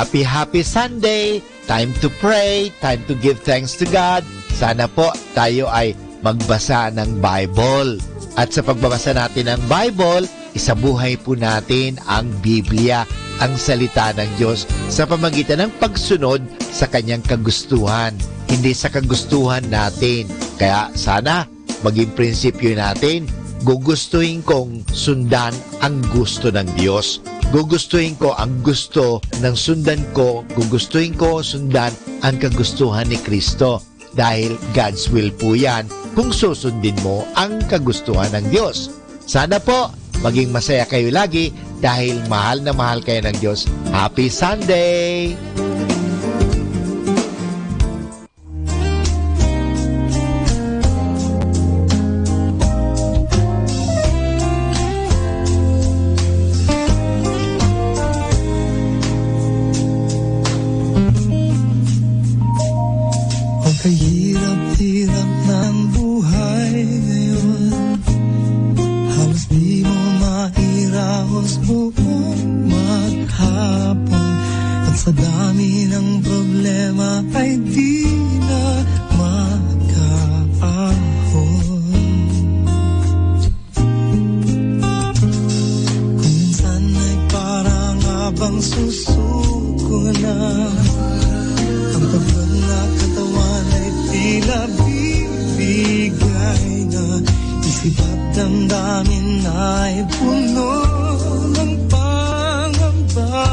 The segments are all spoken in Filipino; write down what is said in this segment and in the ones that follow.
Happy Sunday! Time to pray, time to give thanks to God. Sana po tayo ay magbasa ng Bible. At sa pagbabasa natin ng Bible, isabuhay po natin ang Biblia, ang salita ng Diyos sa pamamagitan ng pagsunod sa kanyang kagustuhan, hindi sa kagustuhan natin. Kaya sana maging prinsipyo natin, gugustuhin kong sundan ang gusto ng Diyos. Gugustuhin ko ang gusto ng sundan ko, gugustuhin ko sundan ang kagustuhan ni Kristo. Dahil God's will po yan kung susundin mo ang kagustuhan ng Diyos. Sana po maging masaya kayo lagi dahil mahal na mahal kayo ng Diyos. Happy Sunday! Kahirap-hirap ng buhay ngayon, halos di mo mairaos buong maghapon. At sa dami ng problema ay di na makaahon. Kung minsan ay parang habang susuko na, ang pagod na katawan ay tila bibigay na. Isip at damdamin ay puno ng pangamba.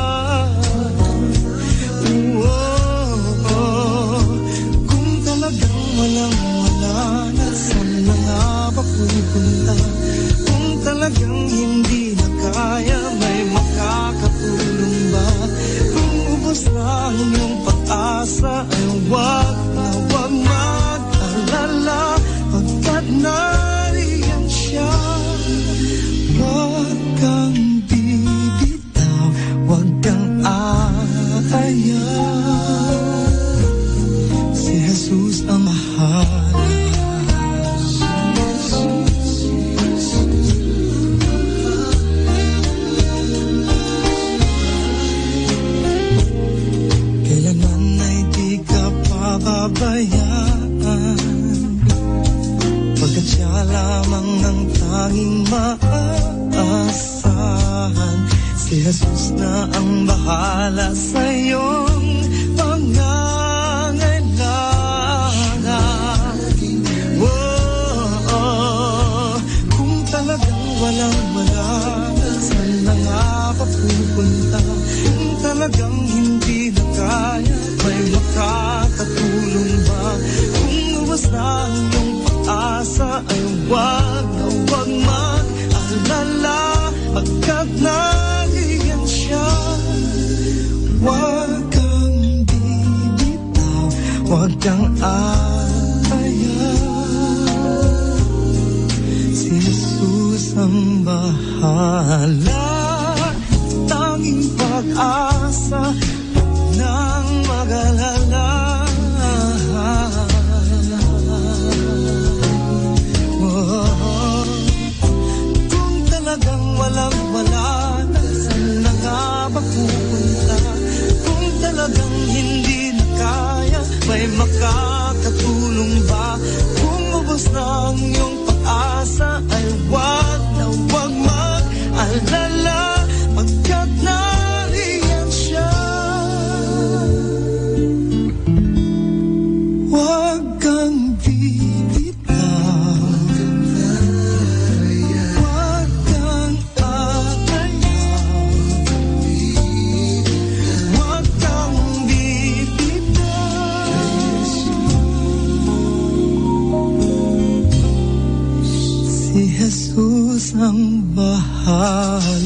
Kung talagang walang-wala na, saan na nga ba pupunta? Kung talagang hindi na kaya, may makakatulong ba? Kung ubos na ang iyong pag-asa, ay wag na wag mag-alala, pagkat nariyan siya. Wag kang bibitaw, wag kang aayaw. Si Jesus ang mahal. Kailanman ay di ka pababayaan, pagkat siya lamang ang tanging maaasahan. Si Jesus na ang bahala sa iyong pangangailangan. Kung talagang walang-wala, saan na nga ba pupunta? Kung talagang hindi na kaya, may makakatulong ba? Kung ubos na ang iyong pag-asa, ay wag na wag mag-alala, pagkat nariyan siya. Wag kang bibitaw, wag kang aayaw. Si Jesus ang bahala, tanging pag-asa ng mag-alala. Kung talagang walang-wala na, saan na nga ba pupunta? Kung talagang hindi na kaya, may makakatulong ba? Kung ubos na ang iyong pag-asa, ay wag na wag mag-alala, pagkat nariyan siya. Wag kang bibitaw, wag kang aayaw. Wag kang bibitaw. Si Jesus ang bahala.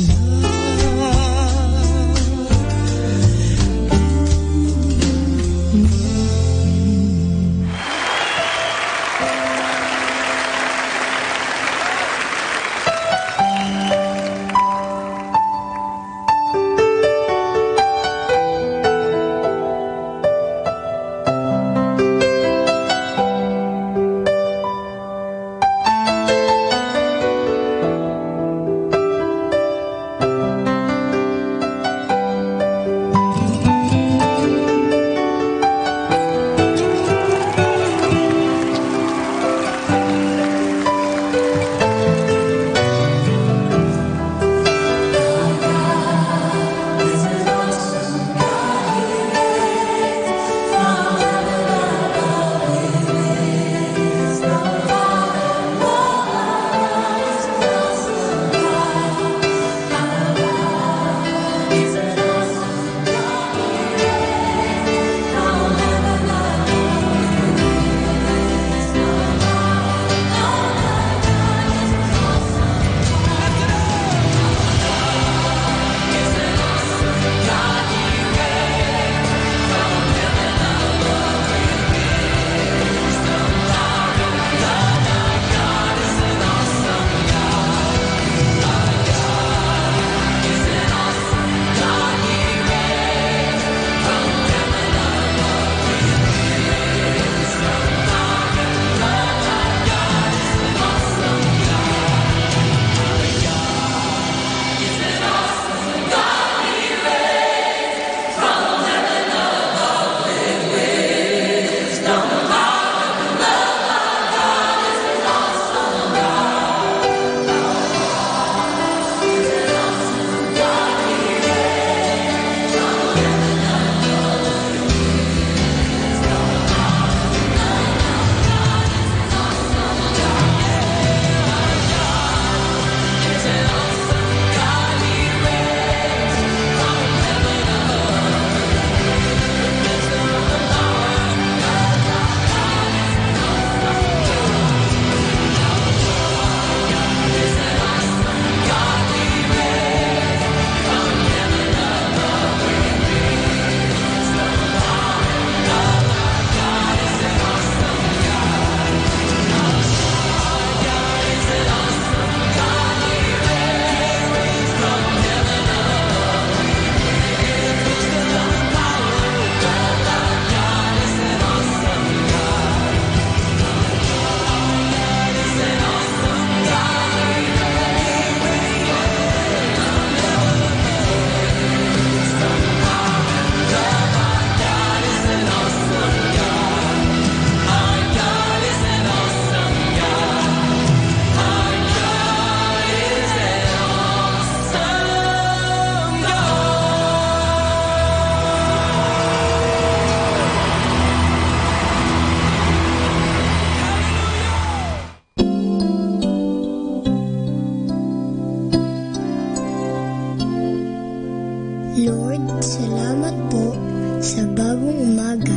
Lord, salamat po sa bagong umaga.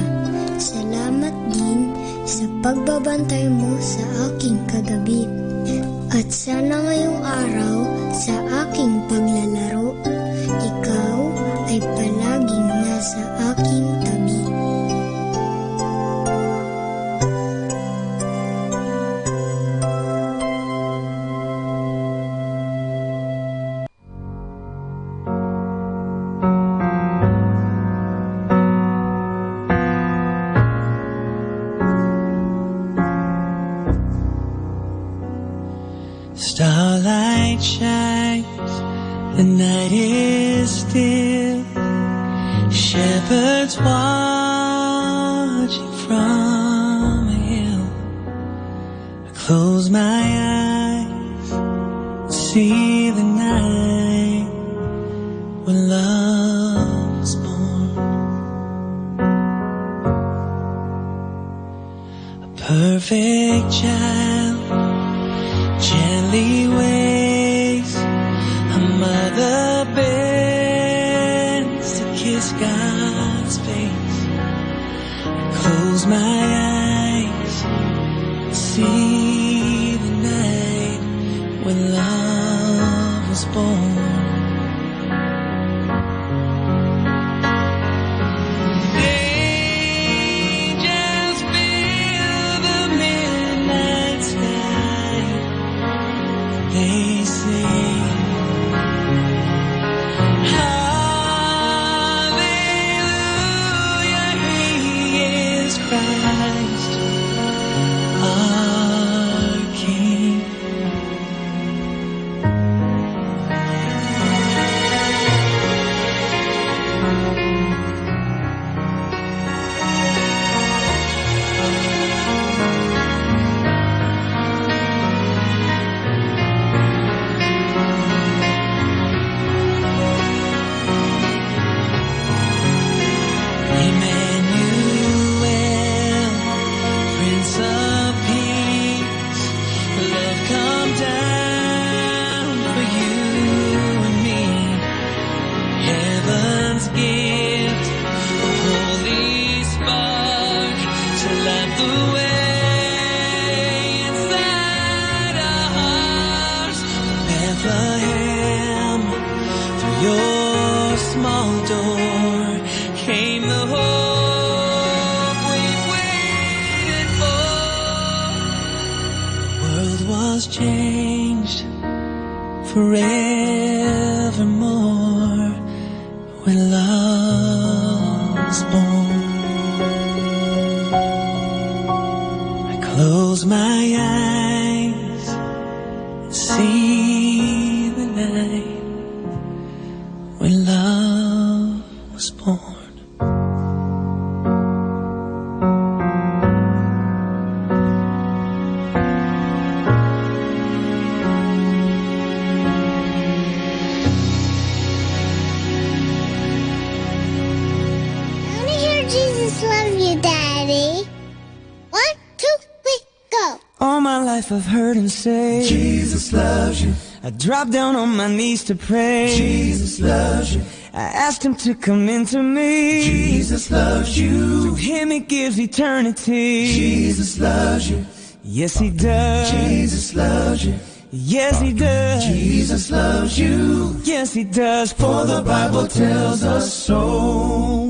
Salamat din sa pagbabantay mo sa aking kagabi. At sana ngayong araw sa aking paglalaro, ikaw ay palaging nasa aking tabi. Starlight shines, the night is still. Shepherds watching from a hill. I close my eyes, see the night when love was born. A perfect child gently waves, a mother bends to kiss God's face. I close my eyes, see the night when love was born. Forevermore when love was born. I close my eyes, see the night when love was born. I've heard him say, Jesus loves you. I drop down on my knees to pray. Jesus loves you. I asked him to come into me. Jesus loves you. To him he gives eternity. Jesus loves you. Yes, he does. Jesus loves you. Yes, he does. Jesus loves you. Yes, he does. For the Bible tells us so.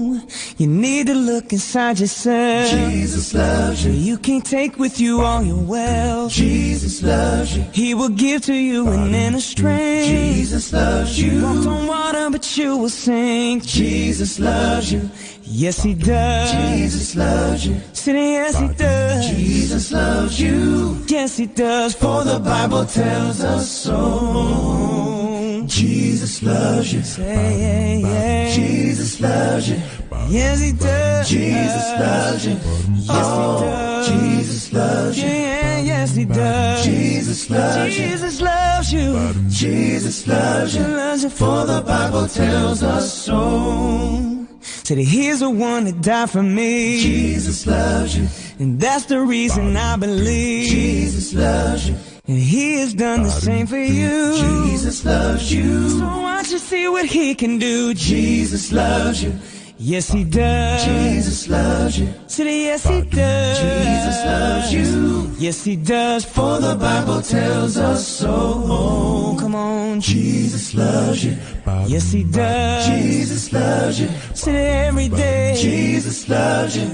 You need to look inside yourself. Jesus loves you. You can't take with you all your wealth. Jesus loves you. He will give to you an inner strength. Jesus loves you. You walked on water, but you will sink. Jesus loves you. Yes, he does. Jesus loves you. Say yes, he does. Jesus loves you. Yes, he does. For the Bible tells us so. Jesus loves you. Say yeah. Jesus loves you. Yes, he does. Jesus loves you. Yes, he does. Jesus loves you. Yeah, yes, he does. Jesus loves you. Jesus loves you. Jesus loves you. For the Bible tells us so. Said he's the one that died for me. Jesus loves you. And that's the reason I believe. Jesus loves you. And he has done the same for you. Jesus loves you. So why Can't you see what he can do? Jesus loves you. Yes, he does. Jesus loves you. Said yes, he does. Jesus loves you. Yes, he does. For the Bible tells us so. Come on. Jesus loves you. Yes, he does. Jesus loves you. Said every day. Jesus loves you.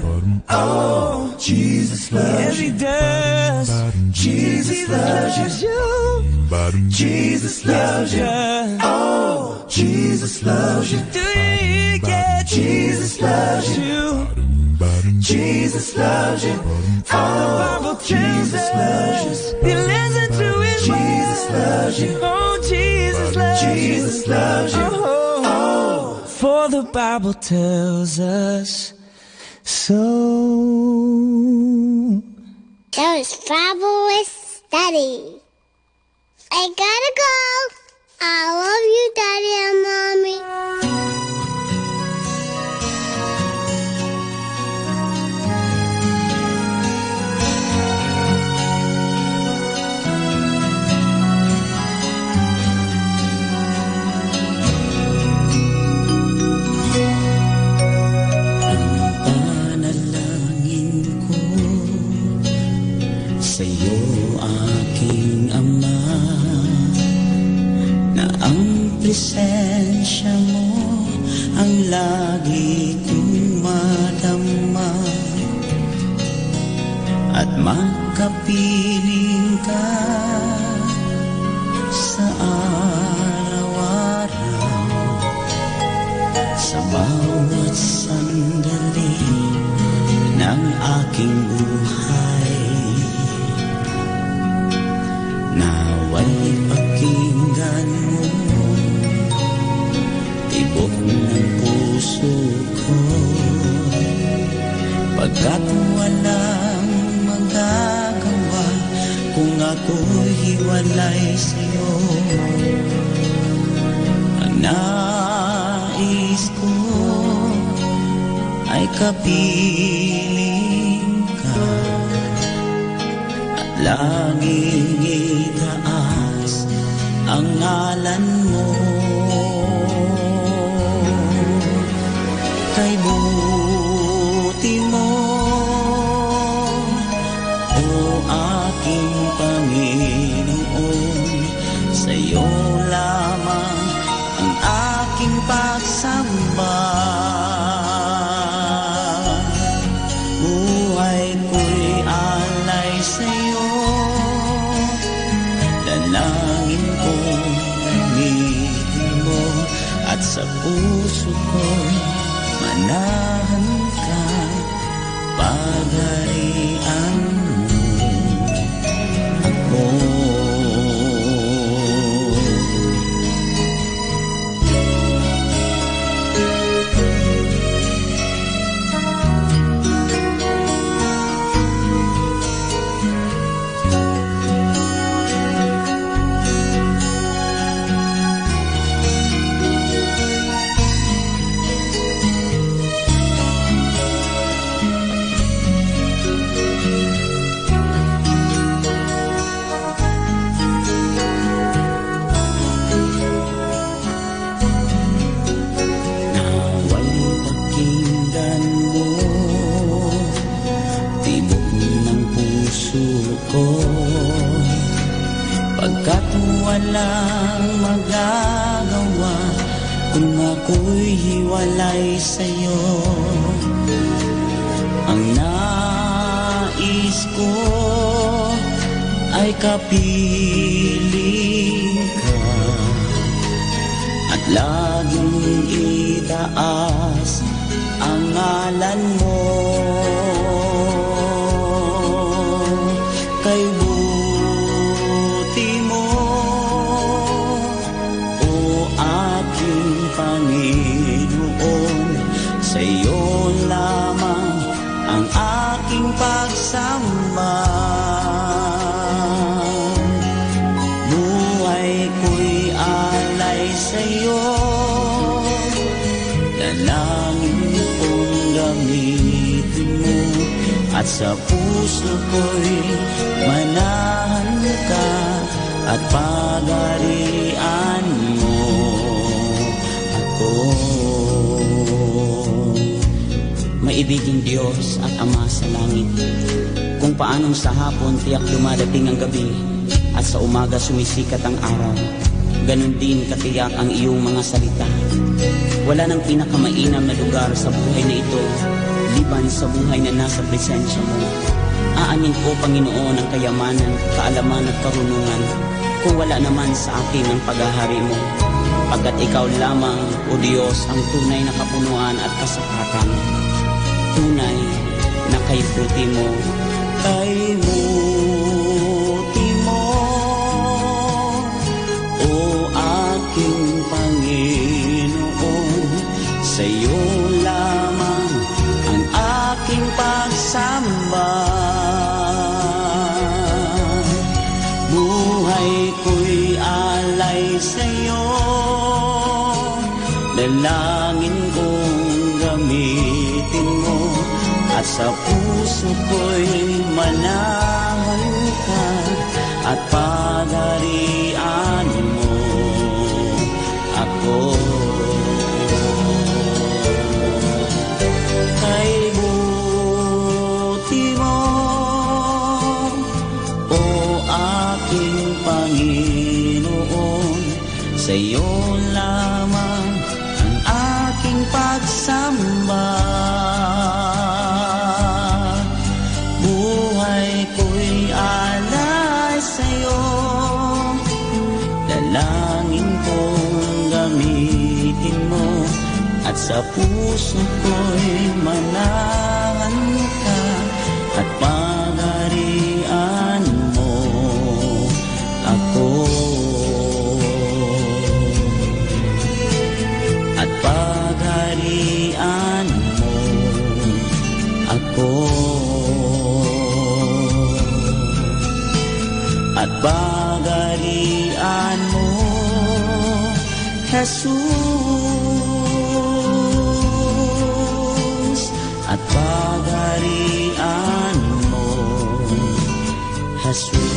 Oh, Jesus loves you. Yes, he does. Jesus loves you. Jesus loves you. Oh, Jesus loves you. Do you get Jesus loves you? Jesus loves you. Oh, the Bible tells us. You listen to his word. Jesus loves you. Oh, Jesus loves you. Jesus loves you. Oh, for the Bible tells us so. That was Fabulous Study. I gotta go. I love you, Daddy and Mommy. Sa'yo aking Ama, na ang presensya mo ang lagi kong madama, at makapiling ka sa araw-araw, sa bawat sandali ng aking buhay. Nawa'y pakinggan mo tibok ng puso ko, pagkat walang magagawa kung ako'y hiwalay sa'yo. Ang nais ko ay kapiling ka, laging itaas ang ngalan mo. Kay buti mo, o aking Panginoon, sa'yo lamang ang aking pagsamba. Buhay ko'y alay sa'yo, dalangin kong gamitin mo, at sa puso ko'y manahan ka, pagarian mo ako. Pagkat walang magagawa kung ako'y hiwalay sa'yo. Ang nais ko ay kapiling ka, at laging itaas ang ngalan mo. Kay buti mo, o aking Panginoon, sa'yo lamang ang aking pagsamba. Buhay ko'y alay sa'yo, dalangin kong gamitin mo, at sa puso ko'y manahan ka, at pagarian mo ako. Maibiging Diyos at Ama sa langit, kung paanong sa hapon tiyak dumadating ang gabi at sa umaga sumisikat ang araw, ganun din katiyak ang iyong mga salita. Wala nang pinakamainam na lugar sa buhay na ito liban sa buhay na nasa presensya mo. Aanin ko, Panginoon, ang kayamanan, kaalaman at karunungan kung wala naman sa akin ang paghahari mo, pagkat ikaw lamang, O Diyos, ang tunay na kapunuan at kasapatan. Tunay na kay buti mo, kay buti mo, O aking Panginoon. Sa iyo lamang ang aking pagsamba. Buhay ko'y alay sa iyo, dalangin kong gamitin mo, at sa puso ko'y manahan ka at pagharian mo ako. Kay buti mo, O aking Panginoon, sa iyo lamang ang aking pagsamba. Buhay ko'y alay sa iyo, dalangin kong gamitin mo, at sa puso ko'y manahan ka at pagharian mo ako. At pagharian mo ako. At pagharian mo, Jesus. At pagharian mo, Jesus.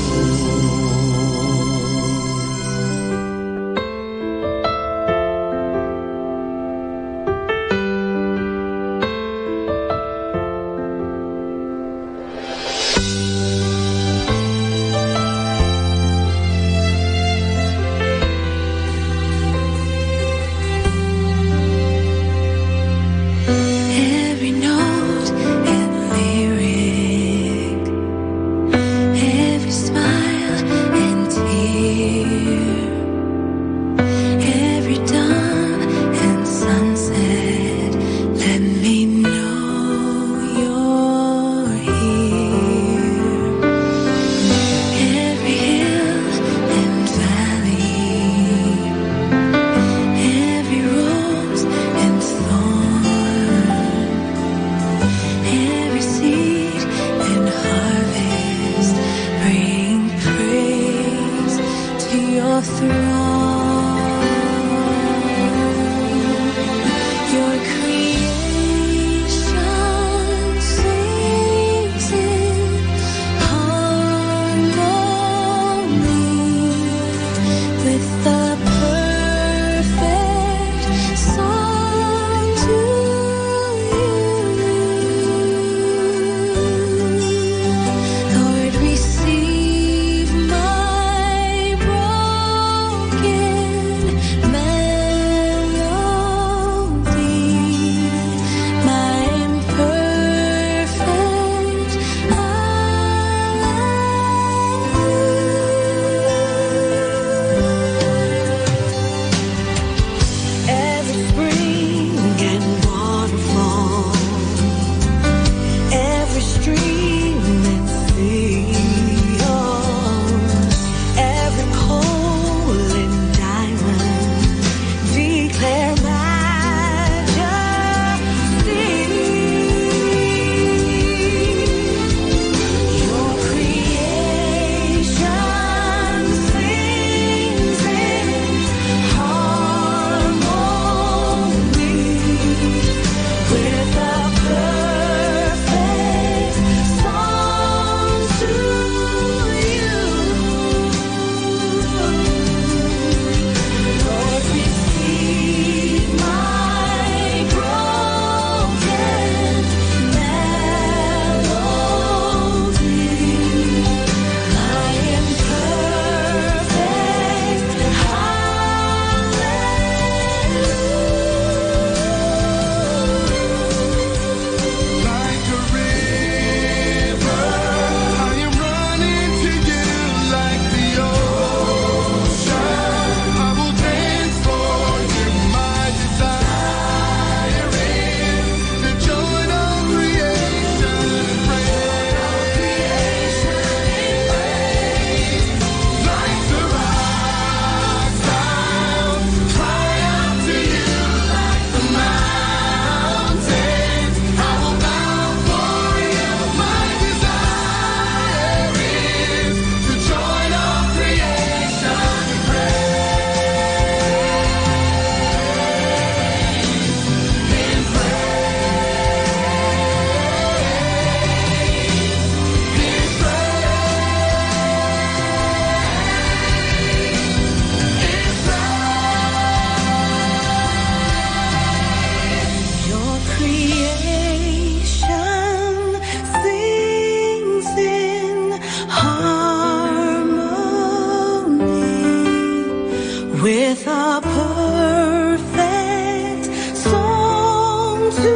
perfect song to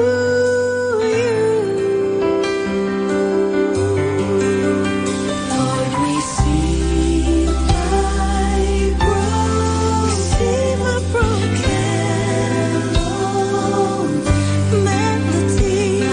you. Lord, receive my broken melody.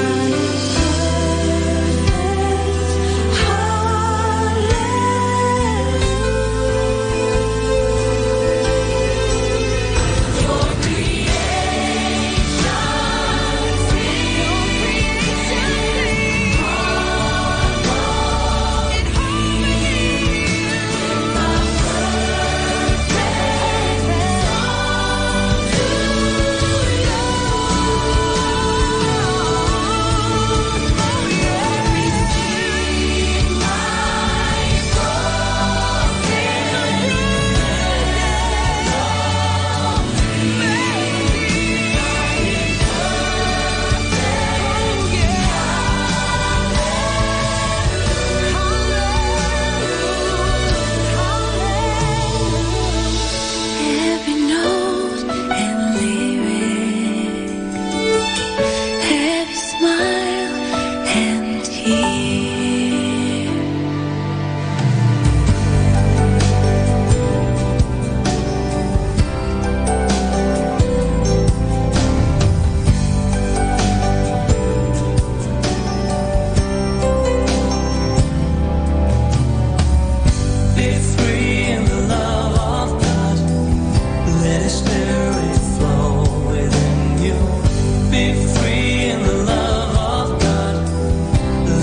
Every note and lyric, every smile and tear. Be free in the love of God. Let His Spirit flow within you. Be free in the love of God.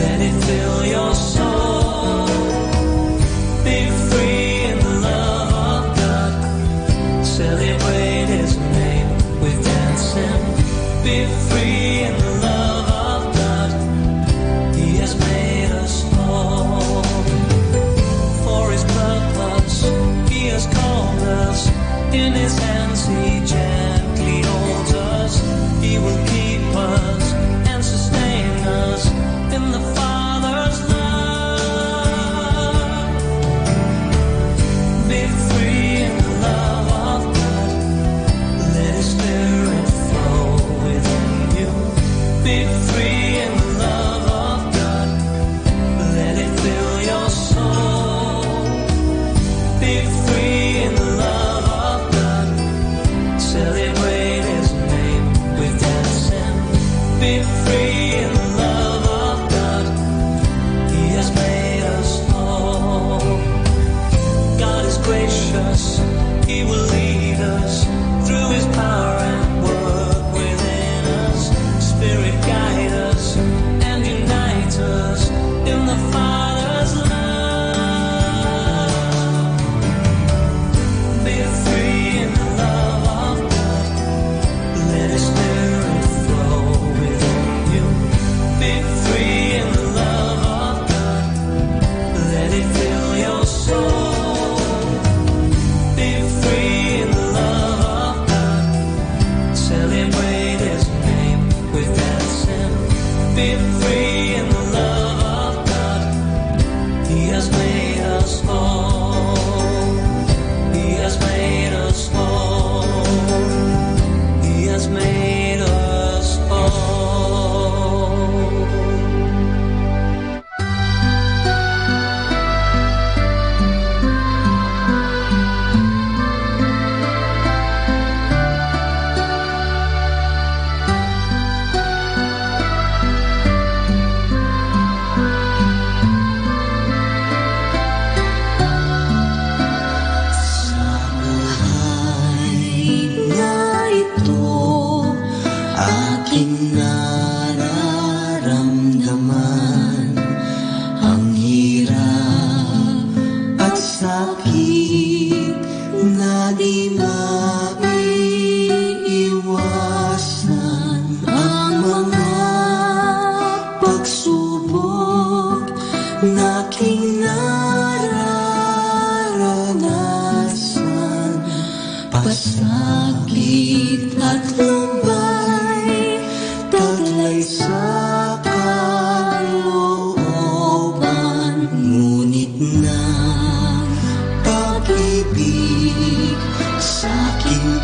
Let it fill your soul. Be free in the love of God. Celebrate His name with dancing. Be free in the love of God. He has made us whole. For His purpose, He has called us. In His hands He gently holds us. He will keep us and sustain us in the Father's love. Be free in the love of God. Let His Spirit flow within you. Be free in the love of God. Let it fill your soul. Be free in the love of God. Celebrate His name with dancing. Be free in the love of God. He has made us whole. God is gracious. He will lead us through His power and work within us. Spirit guide us and unite us in the Father's love. Be free in the love of God. Let His Spirit flow within you. Be free in the love of God. Let it fill your soul. Be free in the love of God. Celebrate His name with dancing. Be free in the love of God. He has made us whole. He has made us whole. He has made us whole. Na ito aking nararamdaman, ang hirap at sakit na di maiiwasan, ang mga pagsubok na aking nararanasan, pasakit at lumbay, taglay sa kalooban, ngunit na pag-ibig sa aking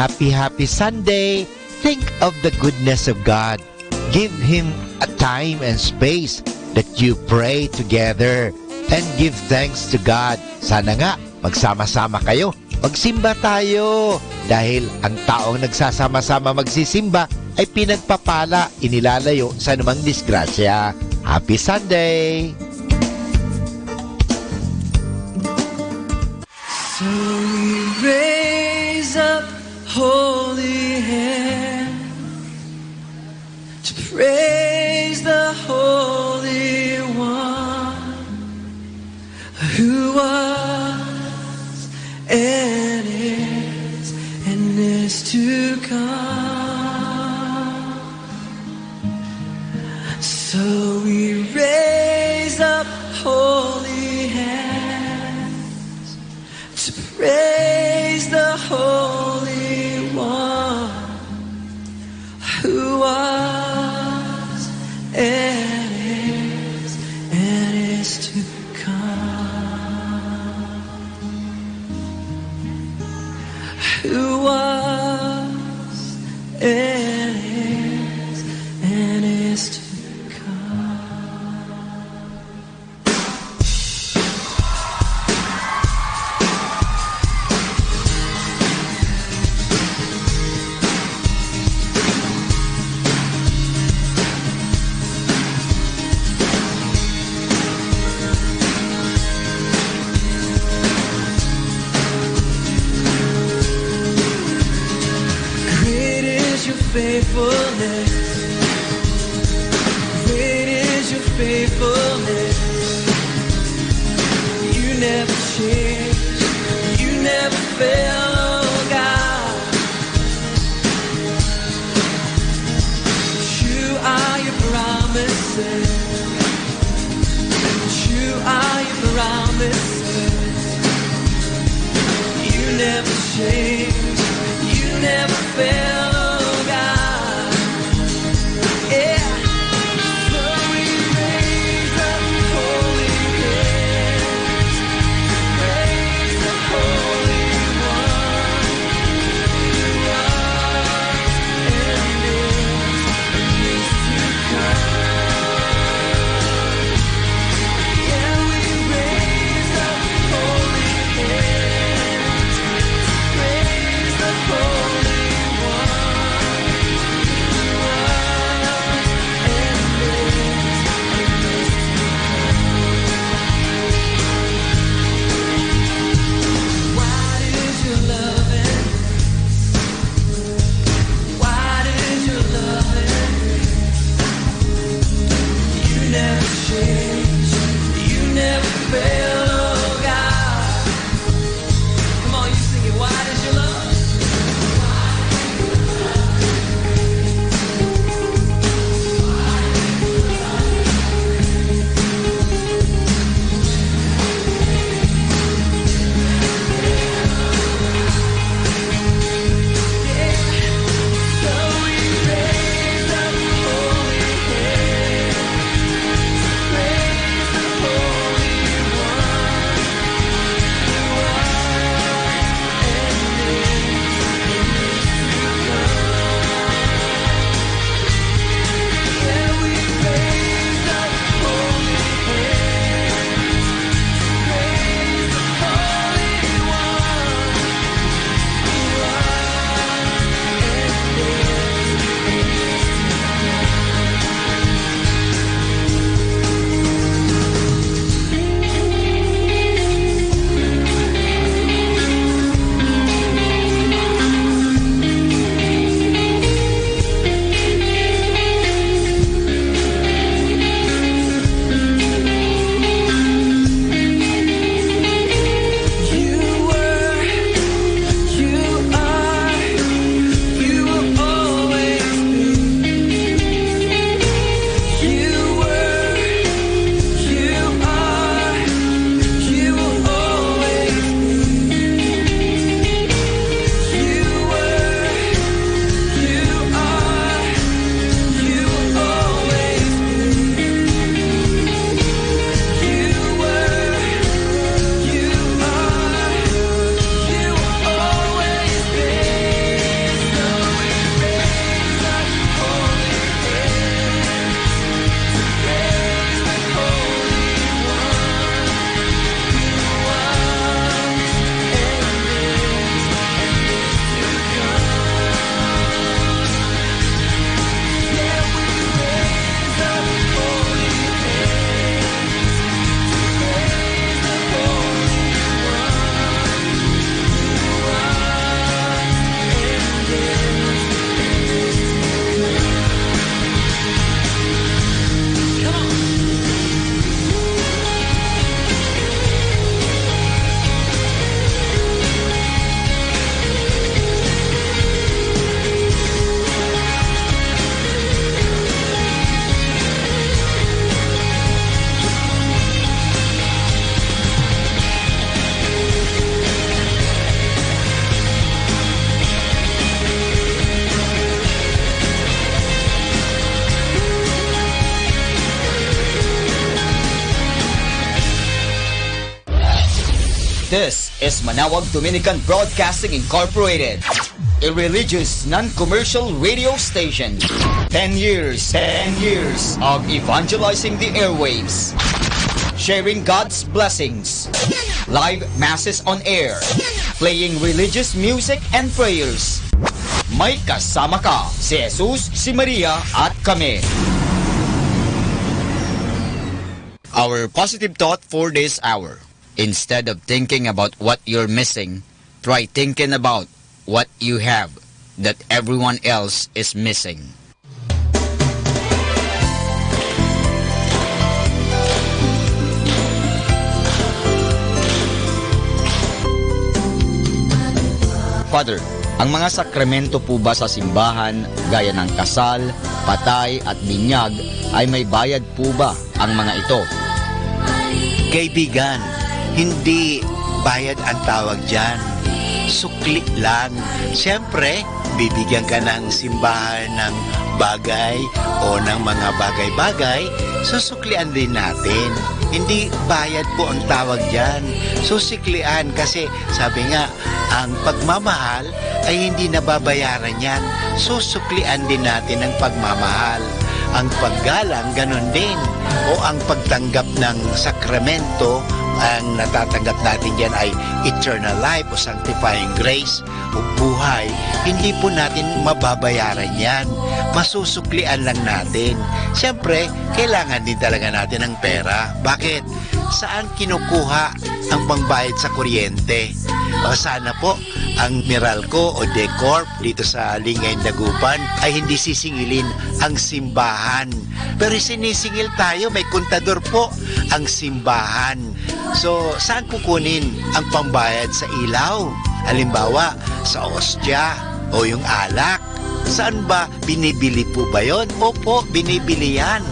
happy Sunday. Think of the goodness of God. Give Him a time and space that you pray together and give thanks to God. Sana nga, magsama-sama kayo. Magsimba tayo. Dahil ang taong nagsasama-sama magsisimba ay pinagpapala, inilalayo sa anumang disgrasya. Happy Sunday! So we raise up holy hands to praise the Holy One who was and is to come. So we raise up holy hands to praise the Holy One who was and is to come. Who was and is to faithfulness. Great is your faithfulness. You never change. You never fail, oh God. True are your promises. True are your promises. You never change. You never fail. Holy One. This is Manawag Dominican Broadcasting Incorporated, a religious, non-commercial radio station. 10 years of evangelizing the airwaves, sharing God's blessings, live masses on air, playing religious music and prayers. May kasama ka, si Jesus, si Maria at kami. Our positive thought for this hour. Instead of thinking about what you're missing, try thinking about what you have that everyone else is missing. Father, ang mga sakramento po ba sa simbahan, gaya ng kasal, patay at binyag, ay may bayad po ba ang mga ito? Kaibigan, hindi bayad ang tawag dyan. Sukli lang. Siyempre, bibigyan ka ng simbahan ng bagay o ng mga bagay-bagay, susuklian din natin. Hindi bayad po ang tawag dyan. Susiklian kasi sabi nga, ang pagmamahal ay hindi nababayaran yan. Susuklian din natin ang pagmamahal. Ang paggalang, ganun din. O ang pagtanggap ng sakramento, ang natatanggap natin dyan ay eternal life o sanctifying grace o buhay. Hindi po natin mababayaran yan. Masusuklian lang natin. Siyempre, kailangan din talaga natin ng pera. Bakit? Saan kinukuha ang pangbayad sa kuryente? O sana po ang Meralco o Decorp dito sa Lingay, Dagupan ay hindi sisingilin ang simbahan. Pero sinisingil tayo, may kontador po ang simbahan. So, saan kukunin ang pambayad sa ilaw? Halimbawa, sa ostya o yung alak. Saan ba? Binibili po ba yun? Opo, binibili yan.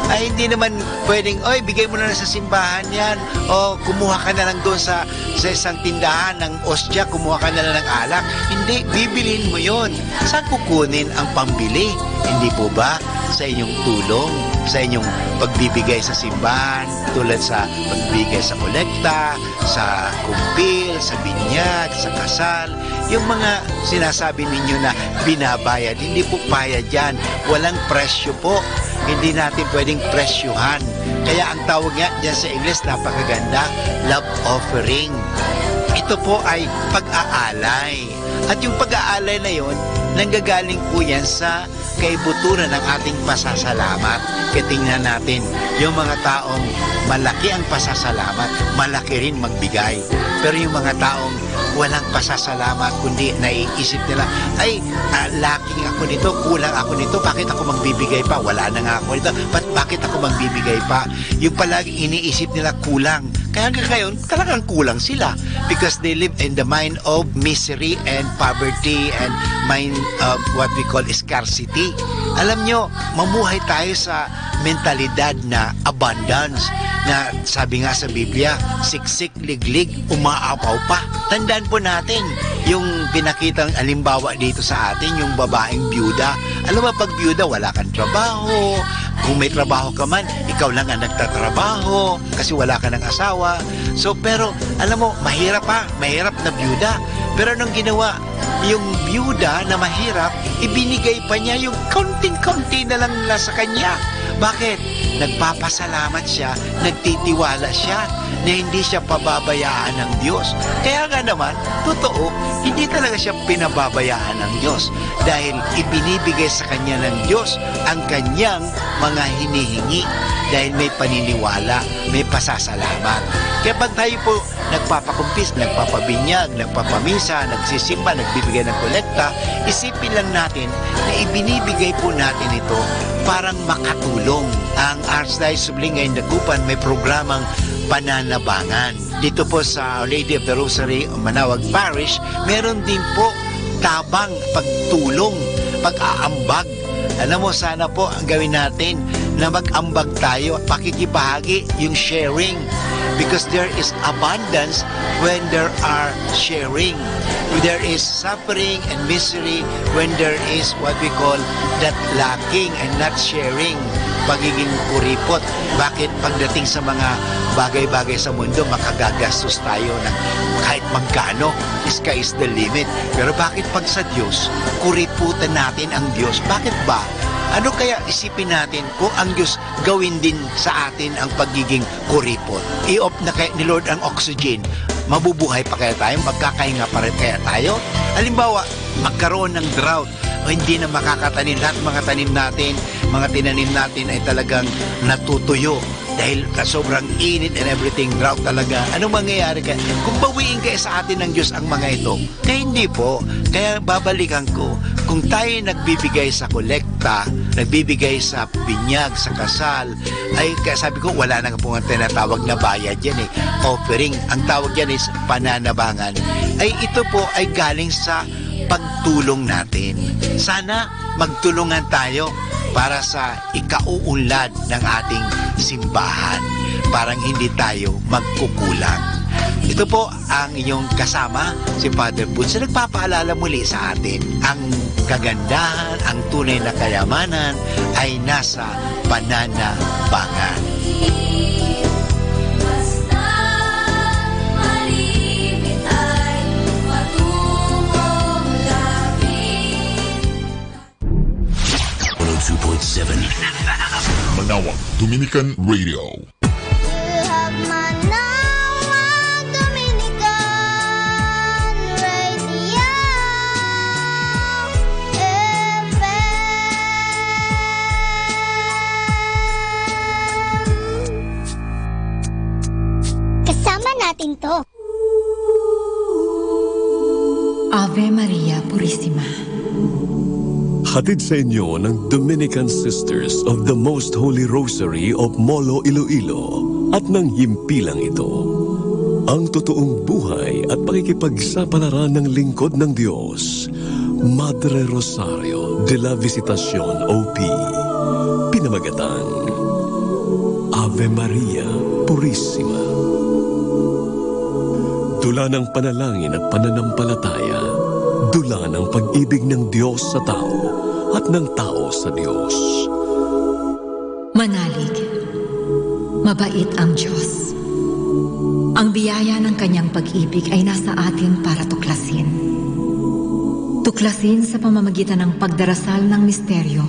Ay, hindi naman pwedeng, oy, bigay mo na lang sa simbahan yan. O, kumuha ka na lang doon sa isang tindahan ng ostya, kumuha ka na lang ng alak. Hindi, bibilin mo yon. Saan kukunin ang pambili? Hindi po ba sa inyong tulong, sa inyong pagbibigay sa simbahan, tulad sa pagbibigay sa kolekta, sa kumpil, sa binyag, sa kasal, yung mga sinasabi ninyo na binabayad, hindi po bayad yan. Walang presyo po. Hindi natin pwedeng presyuhan. Kaya ang tawag nga dyan sa English, napakaganda, love offering. Ito po ay pag-aalay. At yung pag-aalay na yon, nanggagaling po yan sa kaibuturan ng ating pasasalamat. Kaya tingnan natin, yung mga taong malaki ang pasasalamat, malaki rin magbigay. Pero yung mga taong walang pasasalamat, kundi naiisip nila, ay, lacking ako nito, kulang ako nito, bakit ako magbibigay pa? Wala na nga ako nito, bakit ako magbibigay pa? Yung palagi iniisip nila kulang. Kaya hanggang ngayon, talagang kulang sila because they live in the mind of misery and poverty and mind of what we call scarcity. Alam nyo, mamuhay tayo sa mentalidad na abundance, na sabi nga sa Biblia, siksik, liglig, umaapaw pa. Tandaan po natin yung pinakitang alimbawa dito sa atin, yung babaeng byuda. Alam mo, pag byuda, wala kang trabaho. Kung may trabaho ka man, ikaw lang ang nagtatrabaho kasi wala ka ng asawa. So, pero, alam mo, mahirap na byuda. Pero anong ginawa? Yung byuda na mahirap, ibinigay pa niya yung konting-konti na lang nasa kanya. Bakit? Nagpapasalamat siya, nagtitiwala siya na hindi siya pababayaan ng Diyos. Kaya nga naman, totoo, hindi talaga siya pinababayaan ng Diyos dahil ibinibigay sa kanya ng Diyos ang kanyang mga hinihingi dahil may paniniwala, may pasasalamat. Kaya pag tayo po nagpapakumpis, nagpapabinyag, nagpapamisa, nagsisimba, nagbibigay ng kolekta, isipin lang natin na ibinibigay po natin ito parang makatulong. Ang Archdiocese of Lingay, Dagupan may programang pananabangan. Dito po sa Lady of the Rosary, Manawag Parish, meron din po tabang pagtulong, pag-aambag. Alam mo, sana po ang gawin natin, na mag-ambag tayo, pakikibahagi, yung sharing. Because there is abundance when there are sharing. There is suffering and misery when there is what we call that lacking and not sharing. Pagiging kuripot. Bakit pagdating sa mga bagay-bagay sa mundo, makagagastos tayo ng kahit magkano, sky is the limit. Pero bakit pag sa Diyos, kuriputan natin ang Diyos? Bakit ba? Ano kaya isipin natin kung ang Diyos gawin din sa atin ang pagiging kuripot? I-off na kaya ni Lord ang oxygen. Mabubuhay pa kaya tayo? Magkakahinga pa rin kaya tayo? Halimbawa, magkaroon ng drought o hindi na makakatanim. Lahat mga tanim natin, mga tinanim natin ay talagang natutuyo dahil sobrang init and everything, drought talaga. Anong mangyayari kaya? Kung bawiin kaya sa atin ng Diyos ang mga ito, kaya hindi po. Kaya babalikan ko, kung tayo nagbibigay sa kolekta, nagbibigay sa binyag, sa kasal, ay kaya sabi ko, wala na po ang tinatawag na bayad yan eh. Offering, ang tawag yan is pananabangan. Ay ito po ay galing sa pagtulong natin. Sana magtulungan tayo para sa ikauunlad ng ating simbahan. Parang hindi tayo magkukulang. Ito po ang inyong kasama, si Father Butz, na nagpapaalala muli sa atin. Ang kagandahan, ang tunay na kayamanan ay nasa pananabangan. Basta malimit ay matutong lapit. 102.7 Manawag Dominican Radio. Kasama natin to. Ave Maria Purissima. Hatid sa inyo ng Dominican Sisters of the Most Holy Rosary of Molo, Iloilo at ng himpilang ito. Ang totoong buhay at pakikipagsapalaran ng lingkod ng Diyos, Madre Rosario de la Visitacion OP. Pinamagatang Ave Maria Purissima. Dula ng panalangin at pananampalataya, dula ng pag-ibig ng Diyos sa tao at ng tao sa Diyos. Manalig. Mabait ang Diyos. Ang biyaya ng kanyang pag-ibig ay nasa atin para tuklasin. Tuklasin sa pamamagitan ng pagdarasal ng misteryo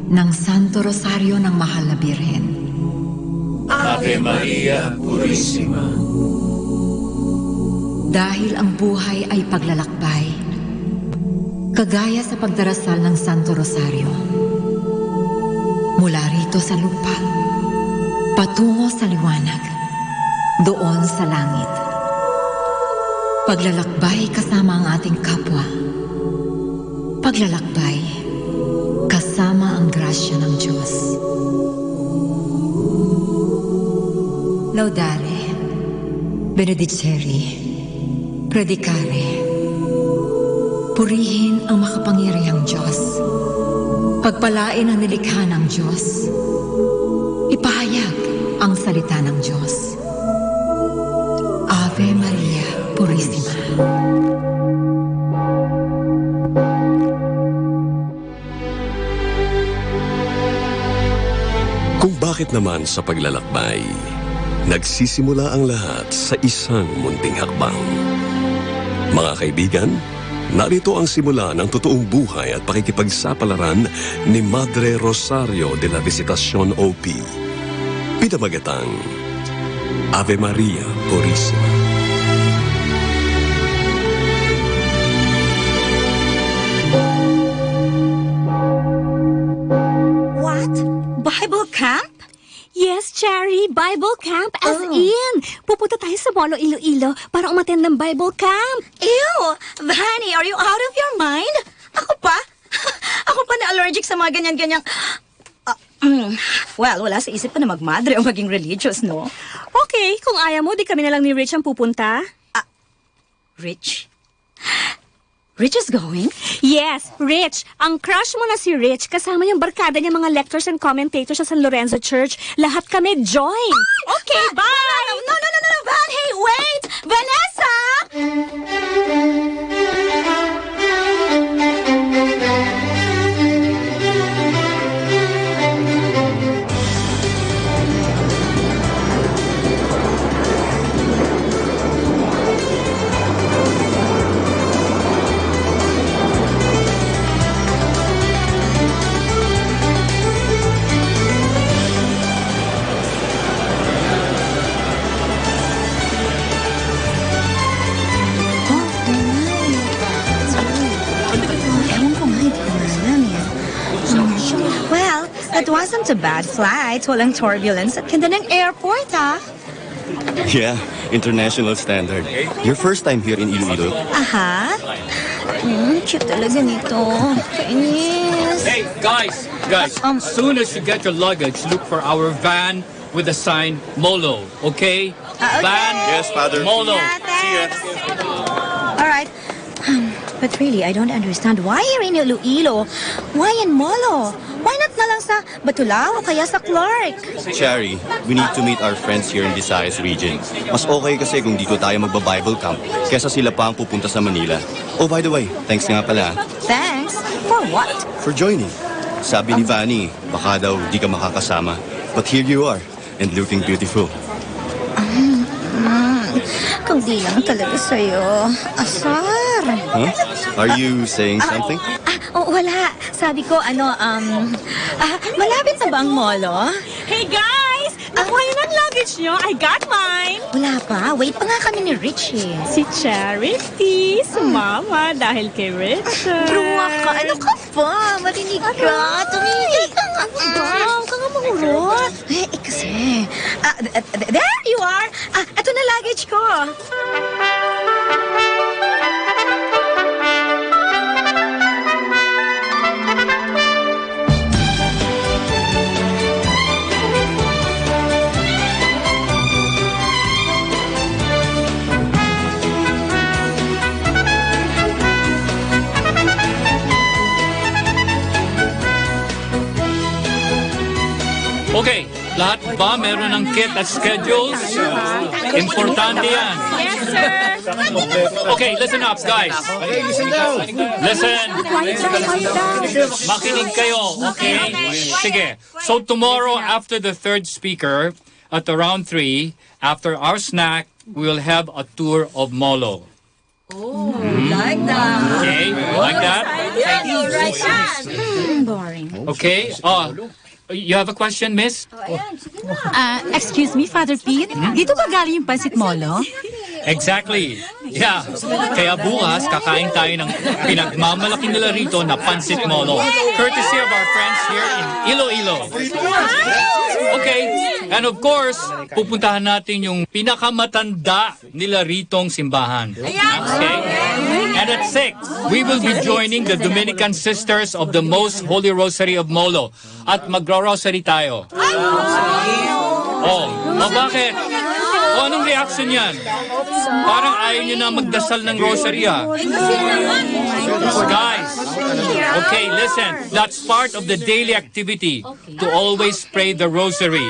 ng Santo Rosario ng Mahal na Birhen. Ave Maria Purissima. Dahil ang buhay ay paglalakbay, kagaya sa pagdarasal ng Santo Rosario. Mula rito sa lupa, patungo sa liwanag, doon sa langit. Paglalakbay kasama ang ating kapwa. Paglalakbay kasama ang grasya ng Diyos. Laudare, benedicere, predicare. Purihin ang makapangyarihang Diyos. Pagpalain ang nilikha ng Diyos. Ipahayag ang salita ng Diyos. Ave Maria Purissima. Kung bakit naman sa paglalakbay, nagsisimula ang lahat sa isang munting hakbang. Mga kaibigan, narito ang simula ng totoong buhay at pakikipagsapalaran ni Madre Rosario de la Visitacion OP. Pinamagatang Ave Maria Purissima. What? Bible camp? Yes, Cherry, Bible camp as in. Pupunta tayo sa Molo, Iloilo para umattend ng Bible camp. Ew! Vanny, are you out of your mind? Ako pa? Ako pa na allergic sa mga ganyan-ganyang... well, wala sa isip ko na magmadre o maging religious, no? Okay, kung ayaw mo, di kami na lang ni Rich ang pupunta. Rich? Rich is going? Yes, Rich. Ang crush mo na si Rich, kasama yung barkada niya mga lectors and commentators sa San Lorenzo Church. Lahat kami join. Okay, bye! No, Van! Hey, wait! Vanessa! Well, that wasn't a bad flight. Walang turbulence at ganda ng airport, ah. Yeah, international standard. Your first time here in Iloilo? Aha. Cute talaga nito. Kainis. Hey, guys, as soon as you get your luggage, look for our van with the sign Molo, okay? Okay. Van, Yes, Father. Molo. See ya. All right. But really, I don't understand. Why here in Iloilo? Why in Molo? Why not na lang sa Batulao o kaya sa Clark? Cherry, we need to meet our friends here in Visayas region. Mas okay kasi kung dito tayo magba-Bible camp kesa sila pa ang pupunta sa Manila. Oh, by the way, thanks nga pala. Thanks? For what? For joining. Sabi ni Vanny, baka daw di ka makakasama. But here you are, and looking beautiful. Kung di lang talaga sa'yo. Asar. Huh? Are you saying something? Wala. Sabi ko, malapit na ba ang molo? Hey guys! Nakuha yun ang luggage nyo. I got mine. Wala pa. Wait pa nga kami ni Richie. Si Charity, sumama dahil kay Richard. Bruwa ka. Ano ka ba? Marinig ka. Tumigil ka nga. Huwag ka nga mahurot. Kasi. There you are. Ito na luggage ko. Okay, lahat ba meron ng kit at schedules? Importante yan. Yes, sir. Okay, listen up, guys. Listen. Makinig kayo, okay? Sige. So tomorrow, after the third speaker, at around 3, after our snack, we will have a tour of Molo. Like that. Okay, like that? Boring. Okay. You have a question, miss? Excuse me, Father Pete. Dito ba galing yung Pansit Molo? Exactly. Yeah. Kaya bukas, kakain tayo ng pinagmamalaki nila rito na Pansit Molo. Courtesy of our friends here in Iloilo. Okay. And of course, pupuntahan natin yung pinakamatanda nila ritong simbahan. Okay? And at 6, we will be joining the Dominican Sisters of the Most Holy Rosary of Molo. At magro-rosary tayo. Bakit? Anong reaction yan? Parang ayaw nyo na magdasal ng rosary, ah. Guys, okay, listen. That's part of the daily activity to always pray the rosary.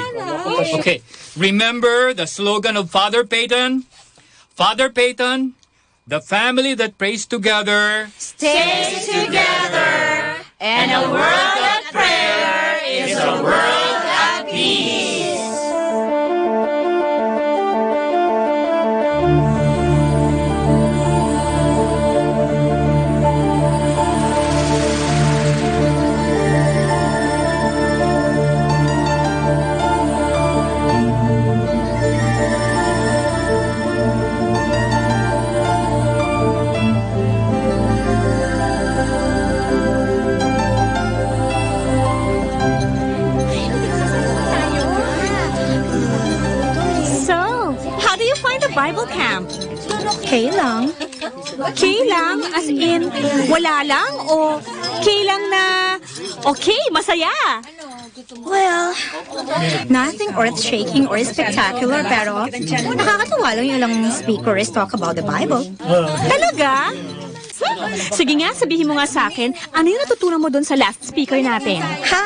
Okay, remember the slogan of Father Peyton? Father Peyton, the family that prays together Stays together. And a world at prayer is a world at peace. Bible camp. Okay lang. Okay lang? As in, wala lang? O okay lang na okay, masaya? Well, nothing earth-shaking or spectacular, pero nakakatuwa lang yung ilang speakers talk about the Bible. Talaga? Sige nga, sabihin mo nga sa akin, ano yung natutunan mo doon sa last speaker natin? Ha?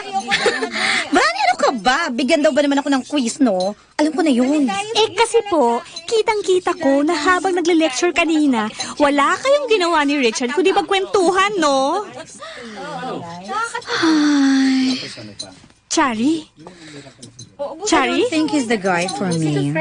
Brani, ano ka ba? Bigyan daw ba naman ako ng quiz, no? Alam ko na yun. Eh kasi po, kitang-kita ko na habang nagle-lecture kanina, wala kayong ginawa ni Richard kundi magkwentuhan, no? Ay. Chari? I don't think he's the guy for me.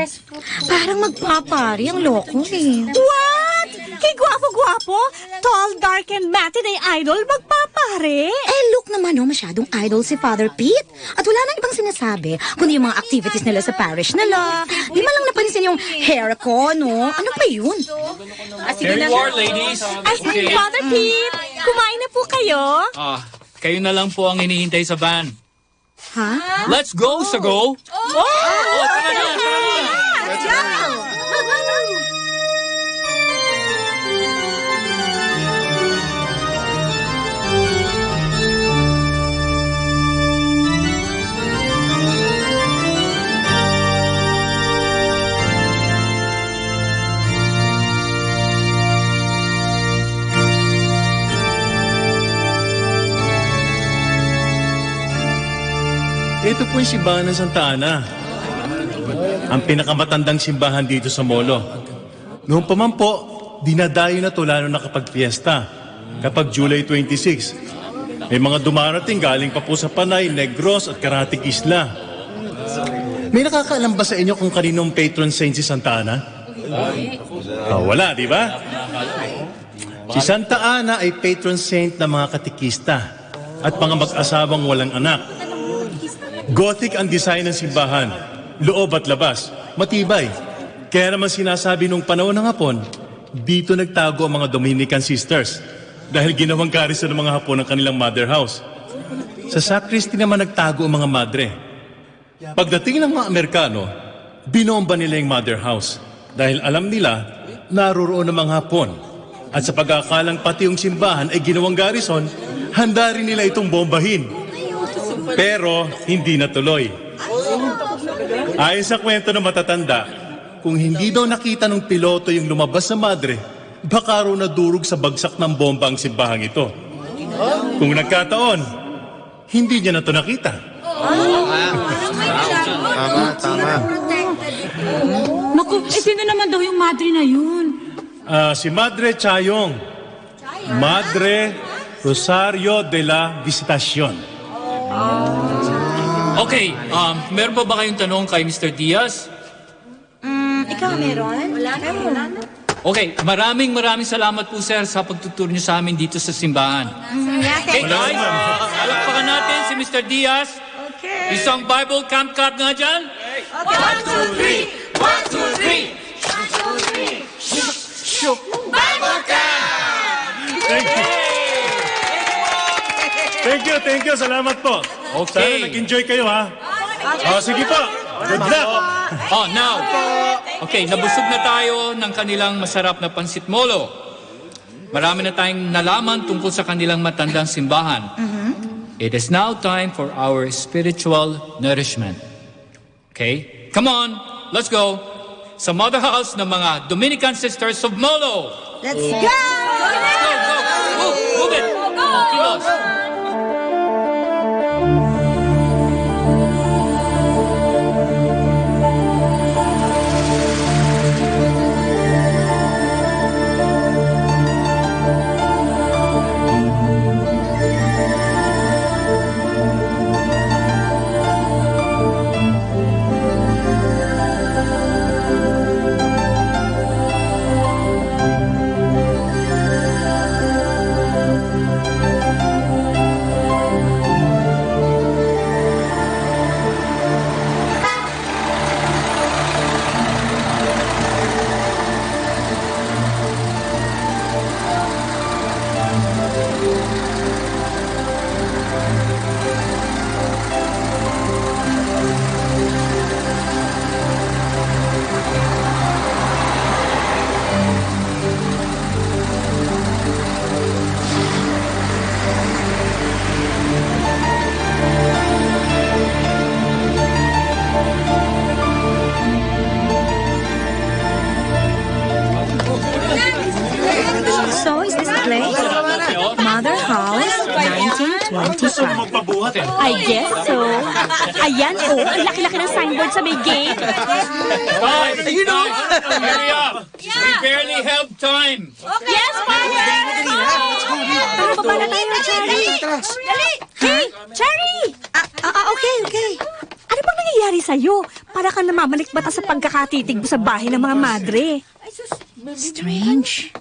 Parang magpapari ang loko eh. What? Kay gwapo-gwapo? Tall, dark, and matinee idol, magpapare? Eh, look naman, no, masyadong idol si Father Pete. At wala nang ibang sinasabi, kundi yung mga activities nila sa parish nila. Di man lang napansin yung hair ko, no? Ano pa yun? Here you are, ladies. Okay. Father Pete, kumain na po kayo? Kayo na lang po ang hinihintay sa van. Ha? Let's go, Sago! Tara na, tara na! Let's go! Ito po yung simbahan ng Santa Ana. Ang pinakamatandang simbahan dito sa Molo. Noong pa man po, dinadayo na to lalo na kapag fiesta. Kapag July 26. May mga dumarating galing pa po sa Panay, Negros at Karatig Isla. May nakakaalam ba sa inyo kung kaninong patron saint si Santa Ana? Wala, di ba? Si Santa Ana ay patron saint ng mga katikista at mga mag-asawang walang anak. Gothic ang design ng simbahan, loob at labas, matibay. Kaya naman sinasabi nung panahon ng Hapon, dito nagtago ang mga Dominican sisters dahil ginawang garrison ng mga Hapon ang kanilang mother house. Sa sacristy naman nagtago ang mga madre. Pagdating ng mga Amerikano, binomba nila yung mother house dahil alam nila naroroon ang mga Hapon. At sa pag-aakalang pati yung simbahan ay ginawang garrison, handa rin nila itong bombahin. Pero hindi natuloy. Ayon sa kwento ng matatanda, kung hindi daw nakita ng piloto yung lumabas sa madre, baka raw nadurog sa bagsak ng bomba ang simbahang ito. Kung nagkataon, hindi niya na ito nakita. Tama. Naku, sino naman daw yung madre na yun? Si Madre Chayong. Madre Rosario de la Visitacion. Okay, meron pa ba kayong tanong kay Mr. Diaz? Ikaw meron? Wala na. Okay, maraming salamat po sir sa pagtuturo niyo sa amin dito sa simbahan. Okay guys, palakpakan natin si Mr. Diaz. Okay. Isang Bible Camp Cup nga dyan. 1, 2, 3! 1, 2, 3! Bible Camp! Thank you. Salamat po. Okay. Sana nag-enjoy kayo, ha? Sige po. Good luck. Now. Okay, nabusog na tayo ng kanilang masarap na pansit molo. Marami na tayong nalaman tungkol sa kanilang matandang simbahan. It is now time for our spiritual nourishment. Okay? Come on, let's go. Sa mother house ng mga Dominican Sisters of Molo. Let's go! Let's go. Move it. Kilos. Gusto mo magpabuhat eh. I guess so. Ayan, oh, ang laki-laki ng signboard sa may gate. Guys, hurry up! We barely have time. Yes, Father! Tara, baba na tayo, Cherry. Dali! Hey, Cherry! Okay. Ano bang nangyayari sa'yo? Para kang namamalikbata sa pagkakatitig mo sa bahay ng mga madre. Strange.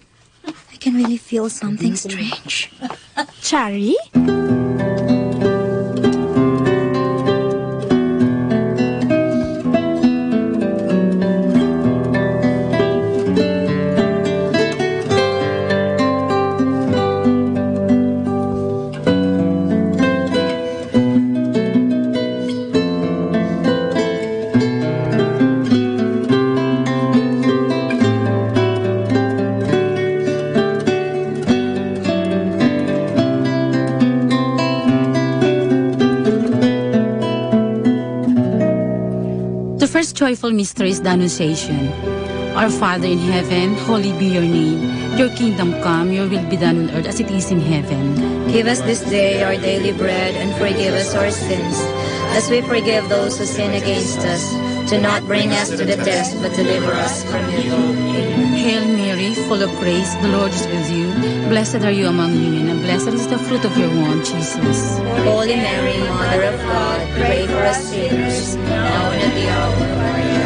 I can really feel something strange. Cherry? The first joyful mystery is the Annunciation. Our Father in heaven, holy be your name. Your kingdom come, your will be done on earth as it is in heaven. Give us this day our daily bread and forgive us our sins, as we forgive those who sin against us. Do not bring us to the test, but deliver us from evil. Amen. Hail Mary, full of grace, the Lord is with you. Blessed are you among women, and blessed is the fruit of your womb, Jesus. Holy Mary, Mother of God, pray for us sinners, now and at the hour of our death.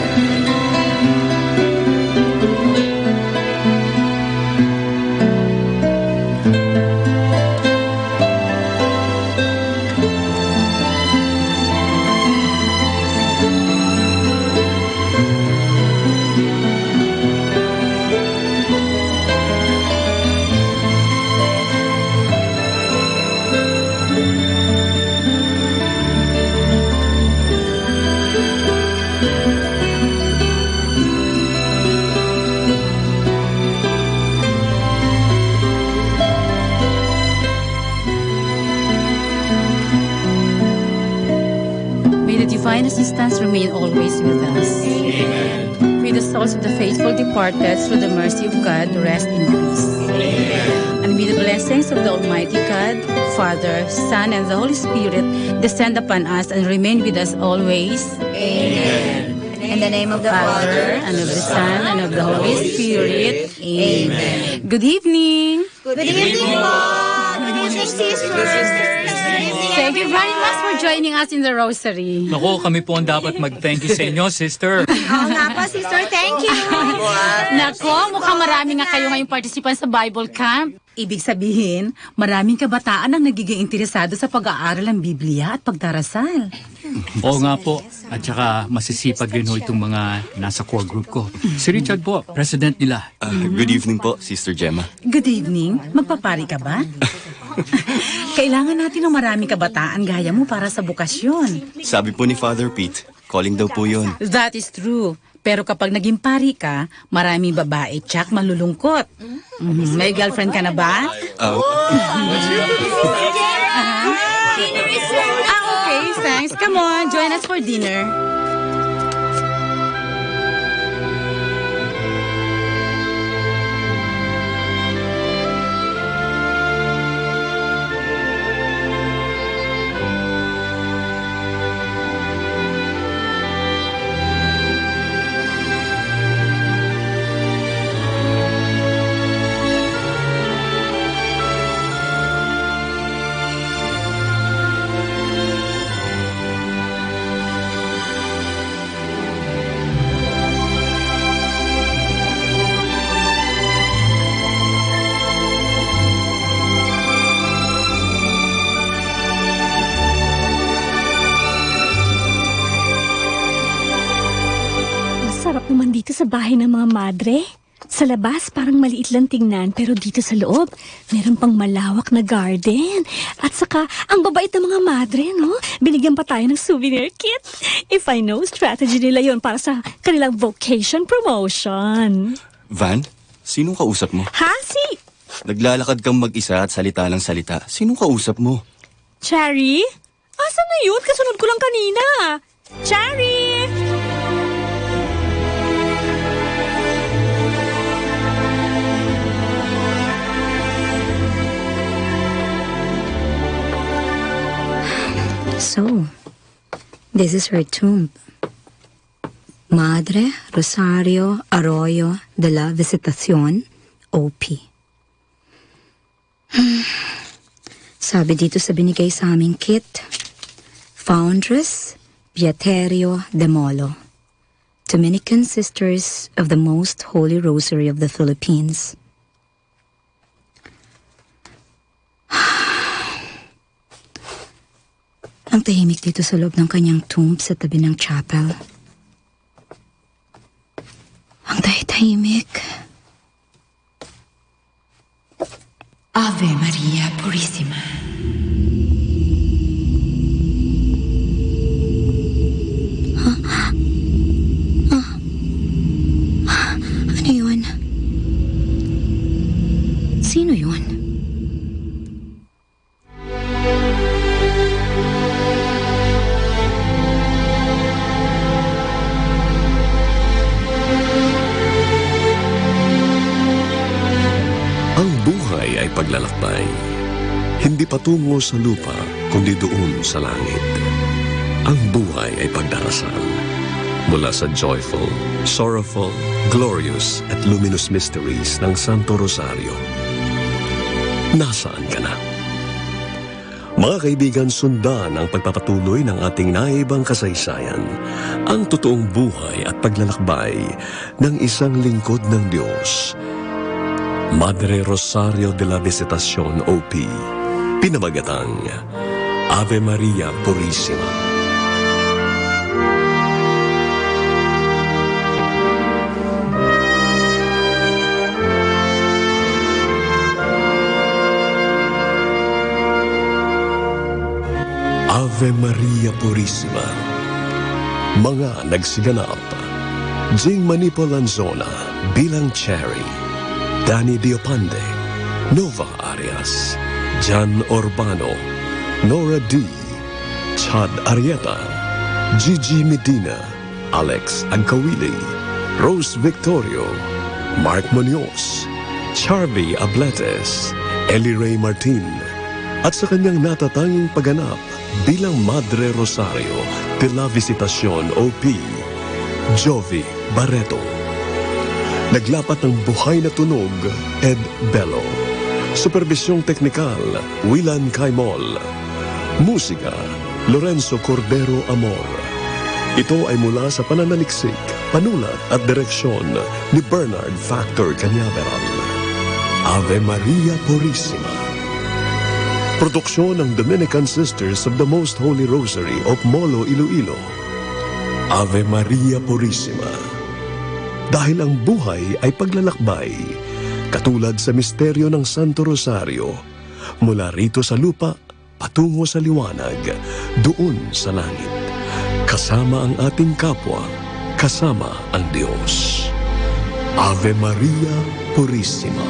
Divine assistance remain always with us. Amen. May the souls of the faithful departed through the mercy of God rest in peace. Amen. And may the blessings of the Almighty God, Father, Son, and the Holy Spirit descend upon us and remain with us always. Amen. In the name of the Father, and of the Son, and of the Holy Spirit. Amen. Good evening. Good evening, Mom. Good evening, sisters. Thank you very much for joining us in the Rosary. Nako, kami po ang dapat mag-thank you sa inyo, sister. Oo nga po, sister. Thank you. Nako, mukhang marami nga kayo ngayong participant sa Bible Camp. Ibig sabihin, maraming kabataan ang nagiging interesado sa pag-aaral ng Biblia at pagdarasal. Oo nga po. At saka masisipag rin ho itong mga nasa core group ko. Si Richard po, president nila. Good evening po, Sister Gemma. Good evening. Magpapari ka ba? Kailangan natin ng maraming kabataan gaya mo para sa bukasyon. Sabi po ni Father Pete, calling daw po yun. That is true. Pero kapag naging pari ka, maraming babae tsak malulungkot. May girlfriend ka na ba? Okay, thanks. Come on, join us for dinner. Sarap naman dito sa bahay ng mga madre. Sa labas, parang maliit lang tingnan, pero dito sa loob, meron pang malawak na garden. At saka, ang babait ng mga madre, no? Binigyan pa tayo ng souvenir kit. If I know, strategy nila yon para sa kanilang vocation promotion. Van, sinong kausap mo? Ha? Naglalakad kang mag-isa at salita ng salita. Sinong kausap mo? Cherry? Asan na yun? Kasunod ko lang kanina. Cherry! So, this is her tomb. Madre Rosario Arroyo de la Visitacion, OP. Sabi dito sa binigay sa aming kit, Foundress Beaterio de Molo, Dominican Sisters of the Most Holy Rosary of the Philippines. Ang tahimik dito sa loob ng kanyang tomb sa tabi ng chapel. Ang tahimik. Ave Maria Purissima. Ano yun? Sino yun? Ay paglalakbay, hindi patungo sa lupa, kundi doon sa langit. Ang buhay ay pagdarasal. Mula sa joyful, sorrowful, glorious at luminous mysteries ng Santo Rosario. Nasaan ka na? Mga kaibigan, sundan ang pagpapatuloy ng ating naibang kasaysayan, ang totoong buhay at paglalakbay ng isang lingkod ng Diyos, Madre Rosario de la Visitacion, OP, pinamagatang Ave Maria Purissima. Ave Maria Purissima. Mga nagsiganap: Jing Manipo Lanzona bilang Cherry, Danny Diopande, Nova Arias, Jan Urbano, Nora D, Chad Arieta, Gigi Medina, Alex Agkawili, Rose Victorio, Mark Munoz, Charby Abletes, Ellie Ray Martin, at sa kanyang natatanging pagganap bilang Madre Rosario de la Visitacion, OP, Jovi Barreto. Naglapat ng buhay na tunog, Ed Bello. Supervisyong teknikal, Willan Caimol. Musika, Lorenzo Cordero Amor. Ito ay mula sa pananaliksik, panulat at direksyon ni Bernard Factor Cañaveral. Ave Maria Purissima. Produksyon ng Dominican Sisters of the Most Holy Rosary of Molo, Iloilo. Ave Maria Purissima. Dahil ang buhay ay paglalakbay, katulad sa misteryo ng Santo Rosario, mula rito sa lupa, patungo sa liwanag, doon sa langit. Kasama ang ating kapwa, kasama ang Diyos. Ave Maria Purissima.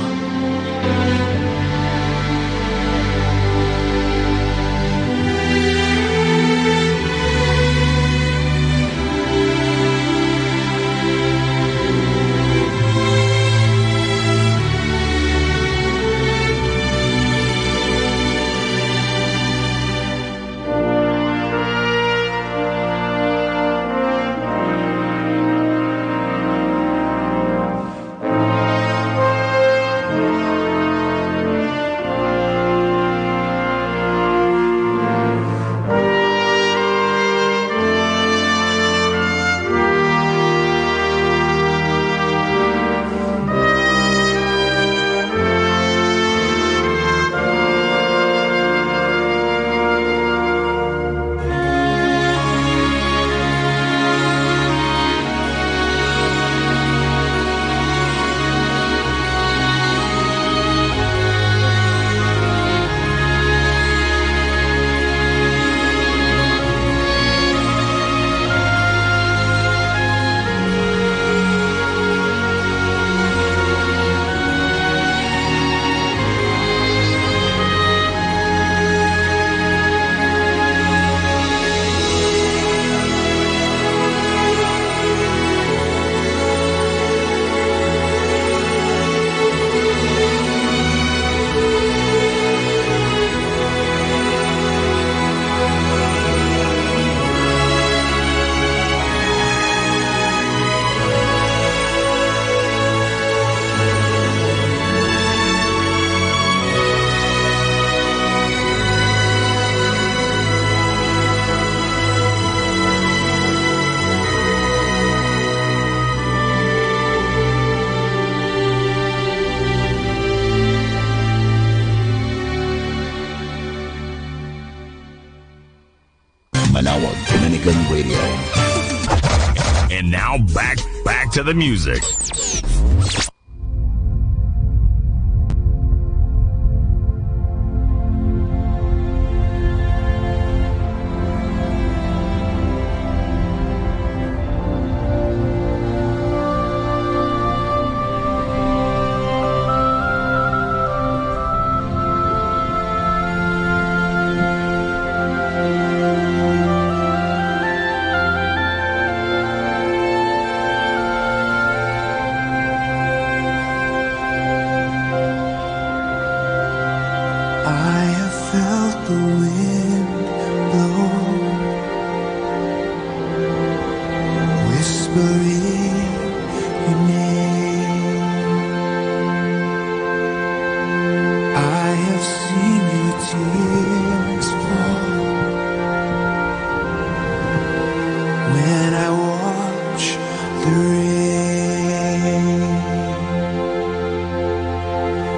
Now back to the music. I have felt the wind blow, whispering your name. I have seen your tears fall when I watch the rain.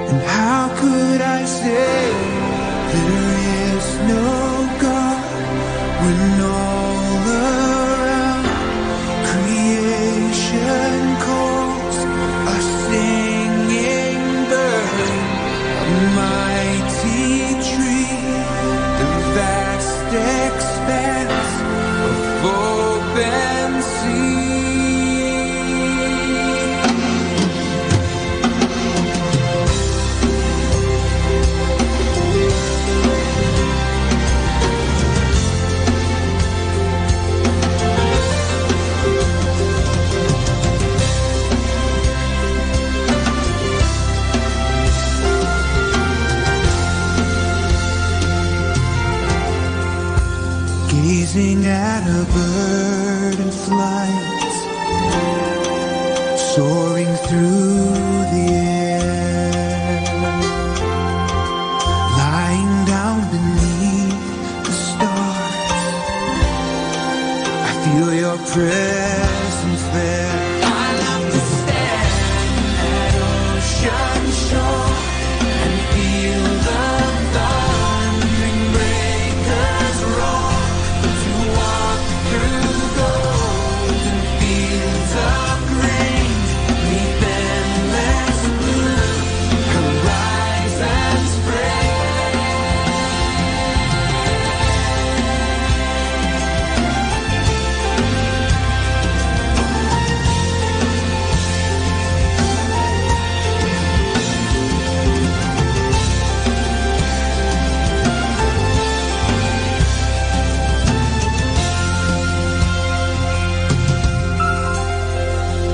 And how could I say there is no God when all around creation calls a singing bird, a mighty tree, the vast expanse of open sea. Gazing at a bird in flight, soaring through the air, lying down beneath the stars. I feel your presence there. I love to stand at ocean shore and feel the thundering breakers roar. Through golden fields of grain, leaf endless blue, horizons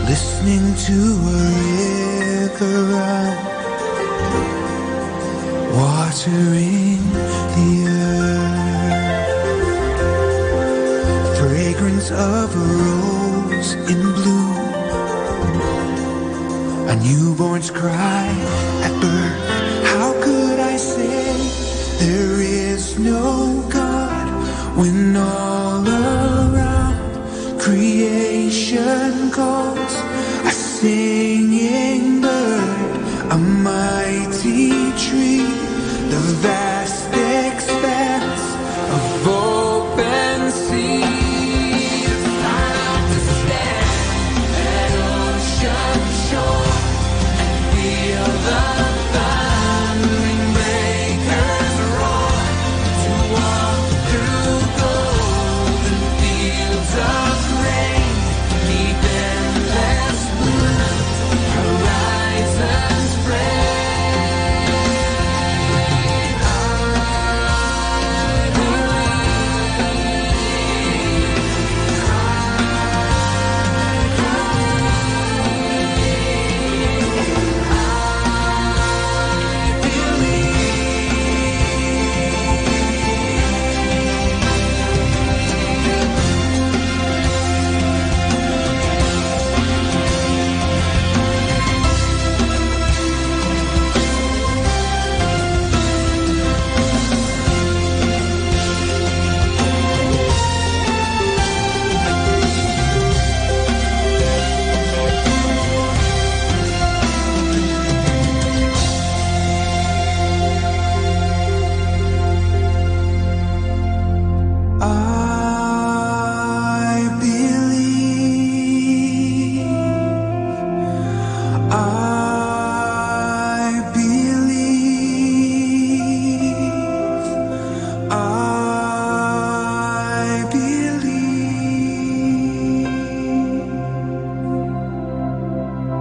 listening to a river run, watering the earth, fragrance of a rose in bloom, a newborn's cry at birth. How could I say there is no God when all around creation calls a singing bird, a mighty tree, the vast expanse of open sea. I love to stand at ocean shore and feel the thundering breakers roar, to walk through golden fields of grain, neath endless blue, horizons spread.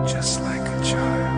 just like a child.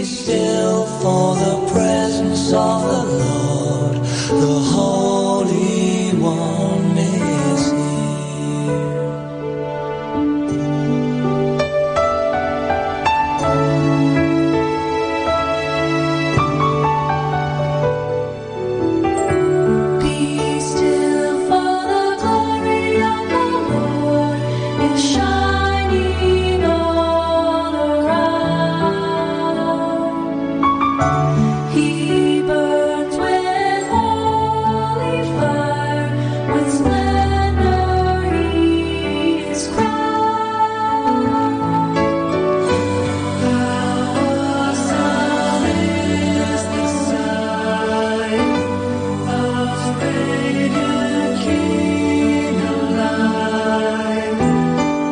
still for the presence of the Lord, the Holy One is here. Be still, for the glory of the Lord is shining all around. He burns with holy fire, with splendor he is crowned. Awesome is the sight of radiant King alive.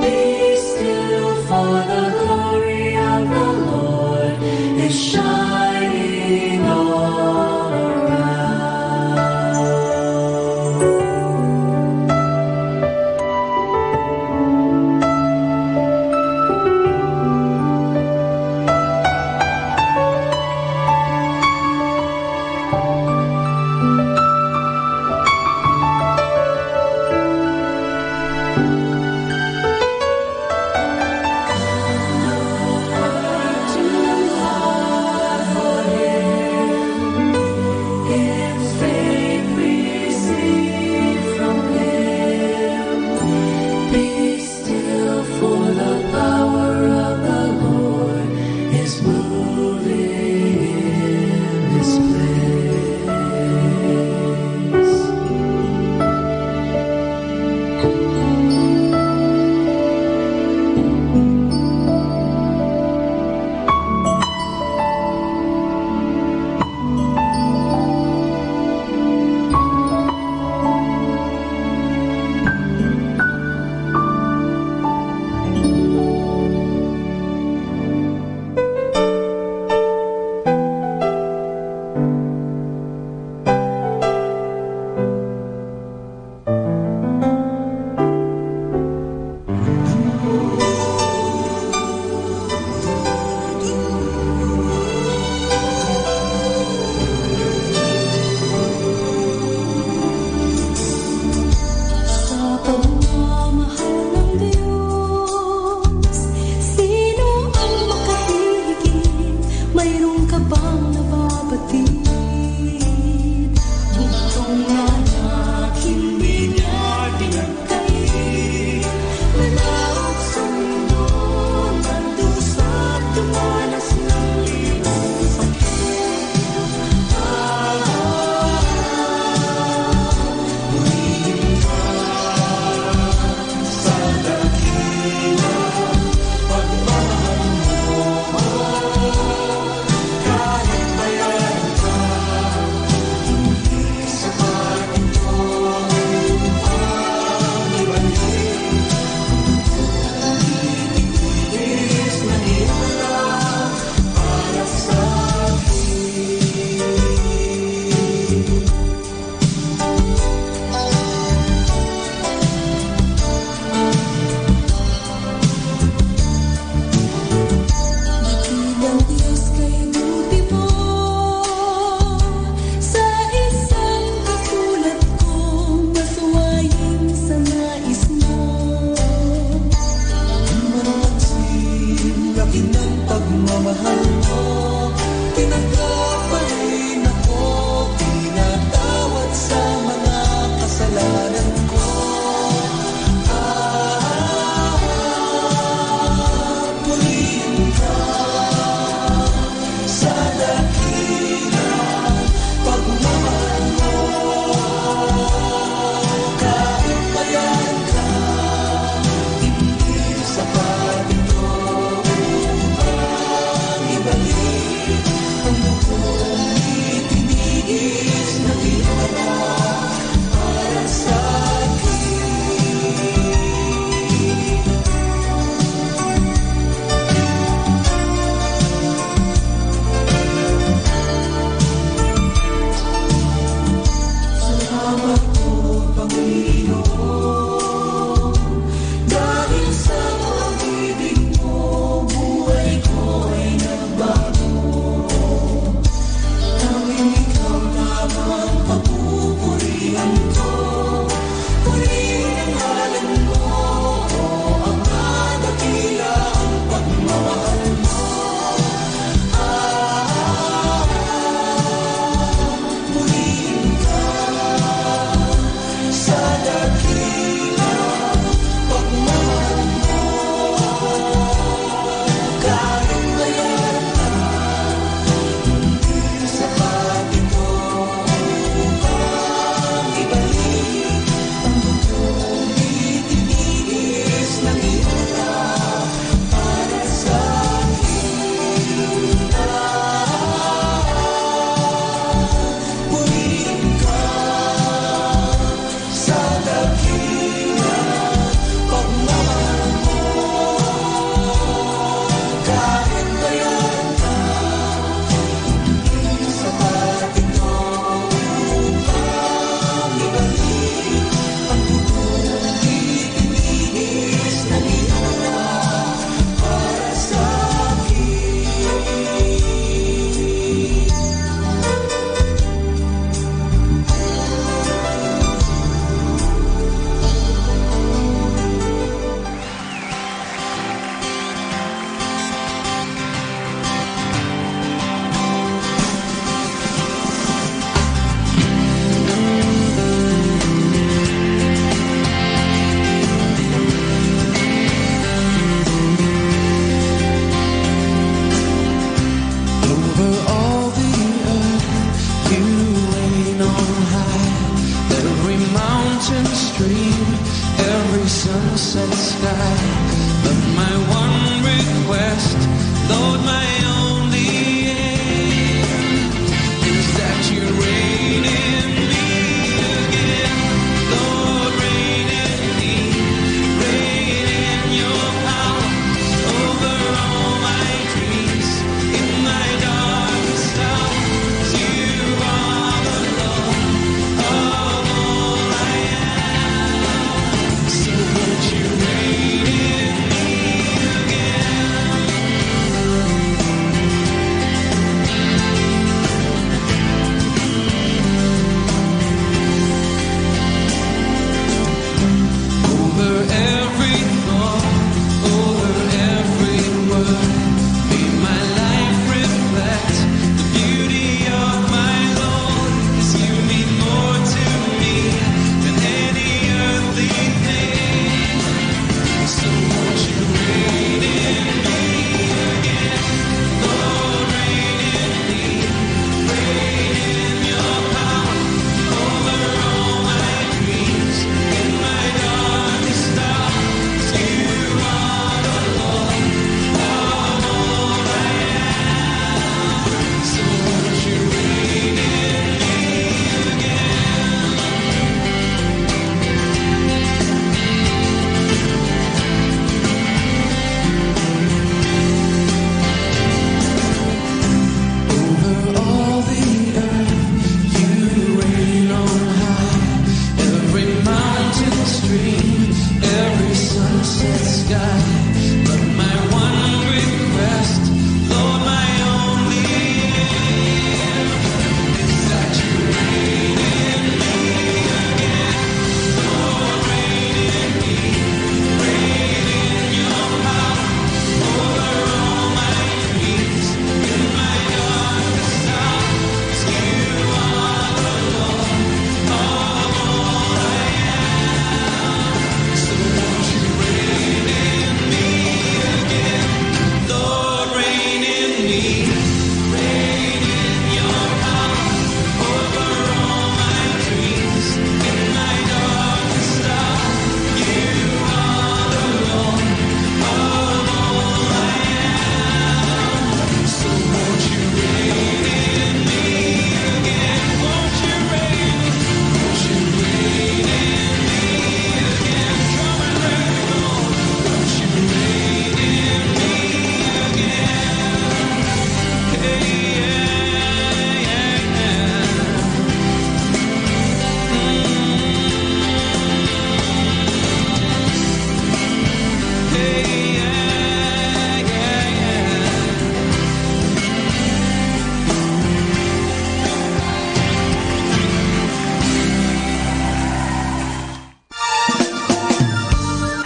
Be still, for the glory of the Lord is shining all in faith receive from Him. Be still, for the power of the Lord is moving in this place. Sa pagmamahal ng Diyos, sino ang makahigit? Mayroon ka bang nababatid? Bugtong na hindi niya pinagkait. Malawak sa mundo, magdusa't dumanas ng limang sakit. Sa dakila, pagmamahal mo, kahit bayan pa, hindi sapat ito upang ibalik. Itigis na iulap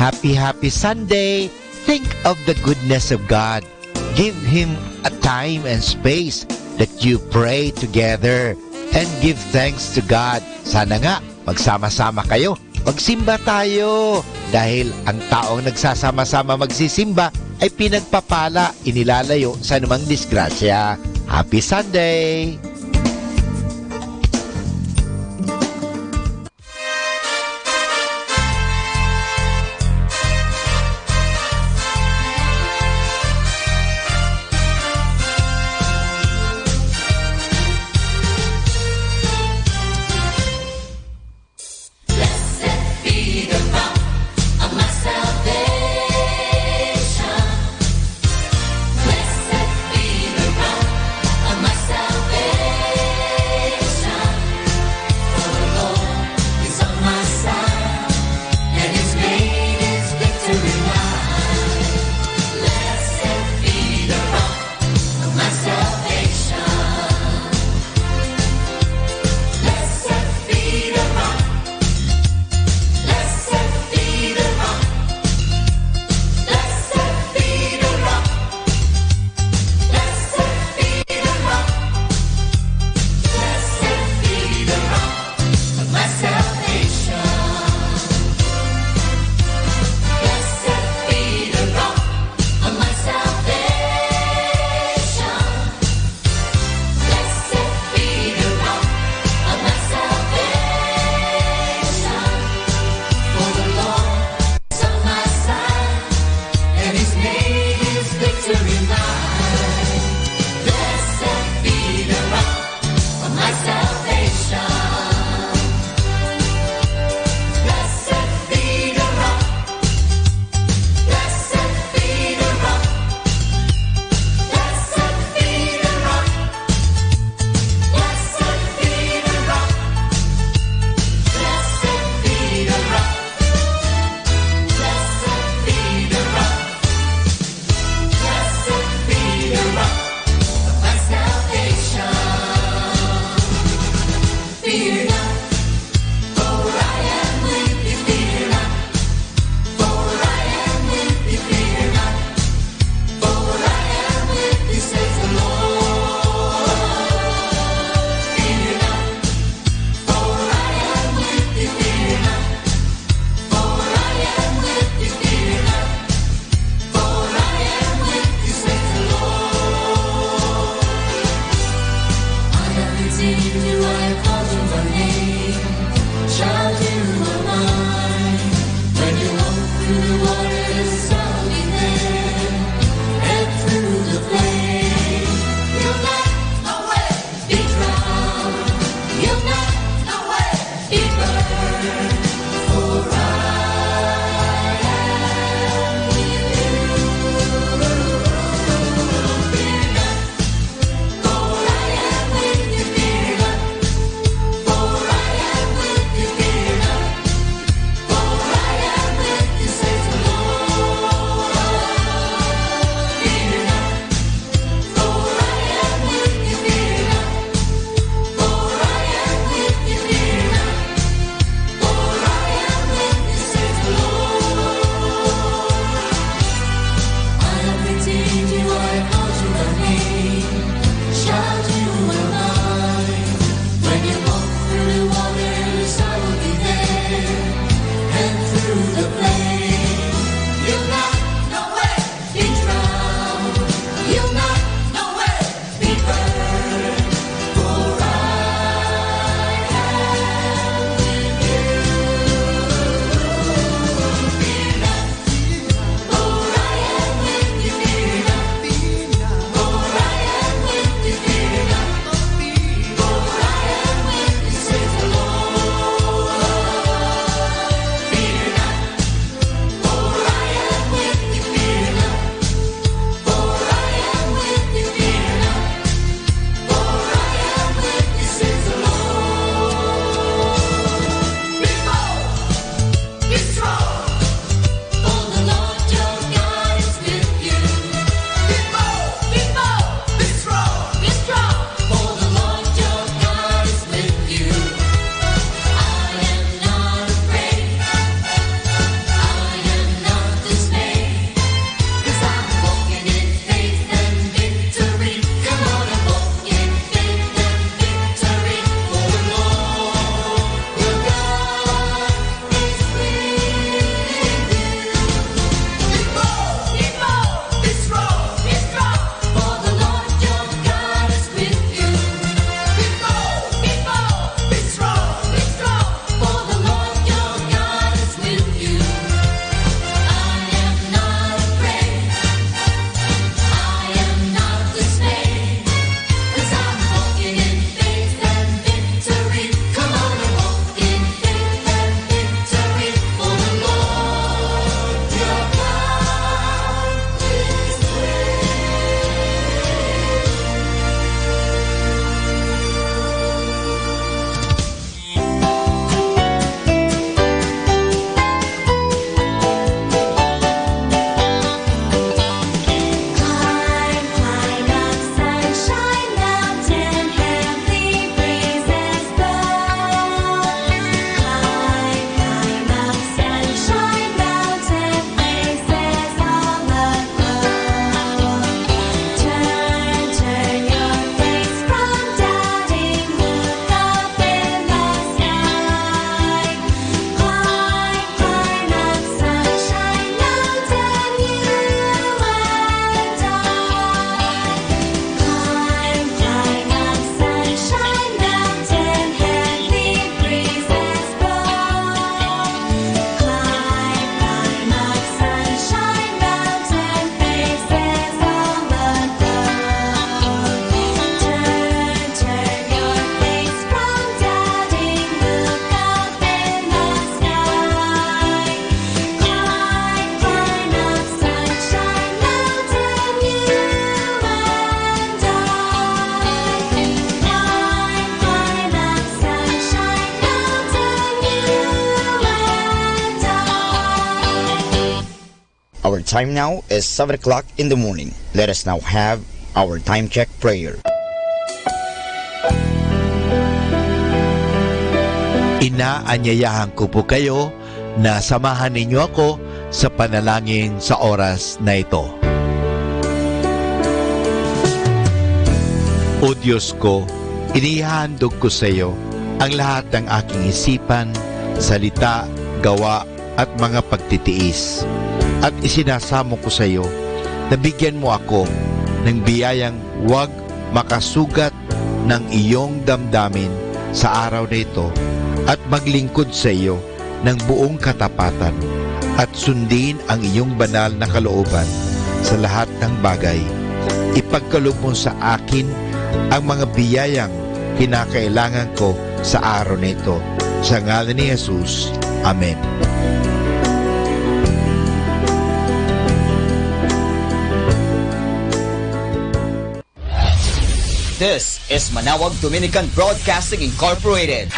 happy Sunday. Think of the goodness of God. Give Him a time and space that you pray together and give thanks to God. Sana nga, magsama-sama kayo. Magsimba tayo. Dahil ang taong nagsasama-sama magsisimba ay pinagpapala, inilalayo sa anumang disgrasya. Happy Sunday! Blessed be the rock of my salvation. time now is 7 o'clock in the morning. Let us now have our time check prayer. Inaanyayahan ko po kayo na samahan ninyo ako sa panalangin sa oras na ito. O Diyos ko, inihandog ko sa iyo ang lahat ng aking isipan, salita, gawa at mga pagtitiis. At isinasamo ko sa iyo na bigyan mo ako ng biyayang huwag makasugat ng iyong damdamin sa araw na ito at maglingkod sa iyo ng buong katapatan at sundin ang iyong banal na kalooban sa lahat ng bagay. Ipagkaloob mo sa akin ang mga biyayang kinakailangan ko sa araw na ito. Sa ngalan ni Jesus. Amen. This is Manawag Dominican Broadcasting Incorporated,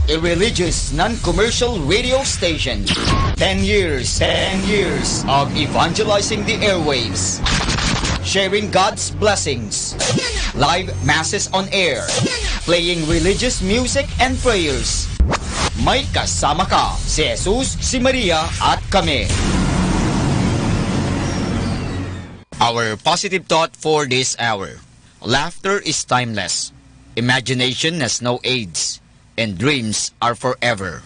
a religious, non-commercial radio station. 10 years of evangelizing the airwaves, sharing God's blessings, live masses on air, playing religious music and prayers. May kasama ka, si Jesus, si Maria at kami. Our positive thought for this hour. Laughter is timeless. Imagination has no age. And dreams are forever.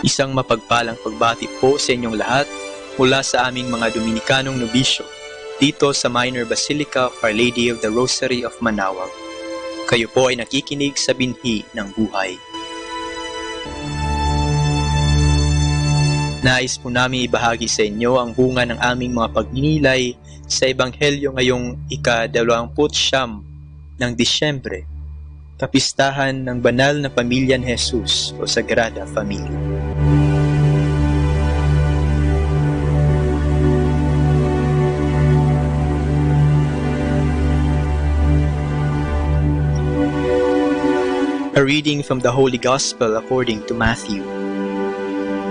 Isang mapagpalang pagbati po sa inyong lahat mula sa aming mga Dominikanong nobisyo dito sa Minor Basilica of Our Lady of the Rosary of Manawag. Kayo po ay nakikinig sa binhi ng buhay. Nais po namin ibahagi sa inyo ang bunga ng aming mga pagninilay sa Ebanghelyo ngayong ika-29 ng Disyembre, kapistahan ng banal na pamilya ni Jesus o Sagrada Familia. A reading from the Holy Gospel according to Matthew.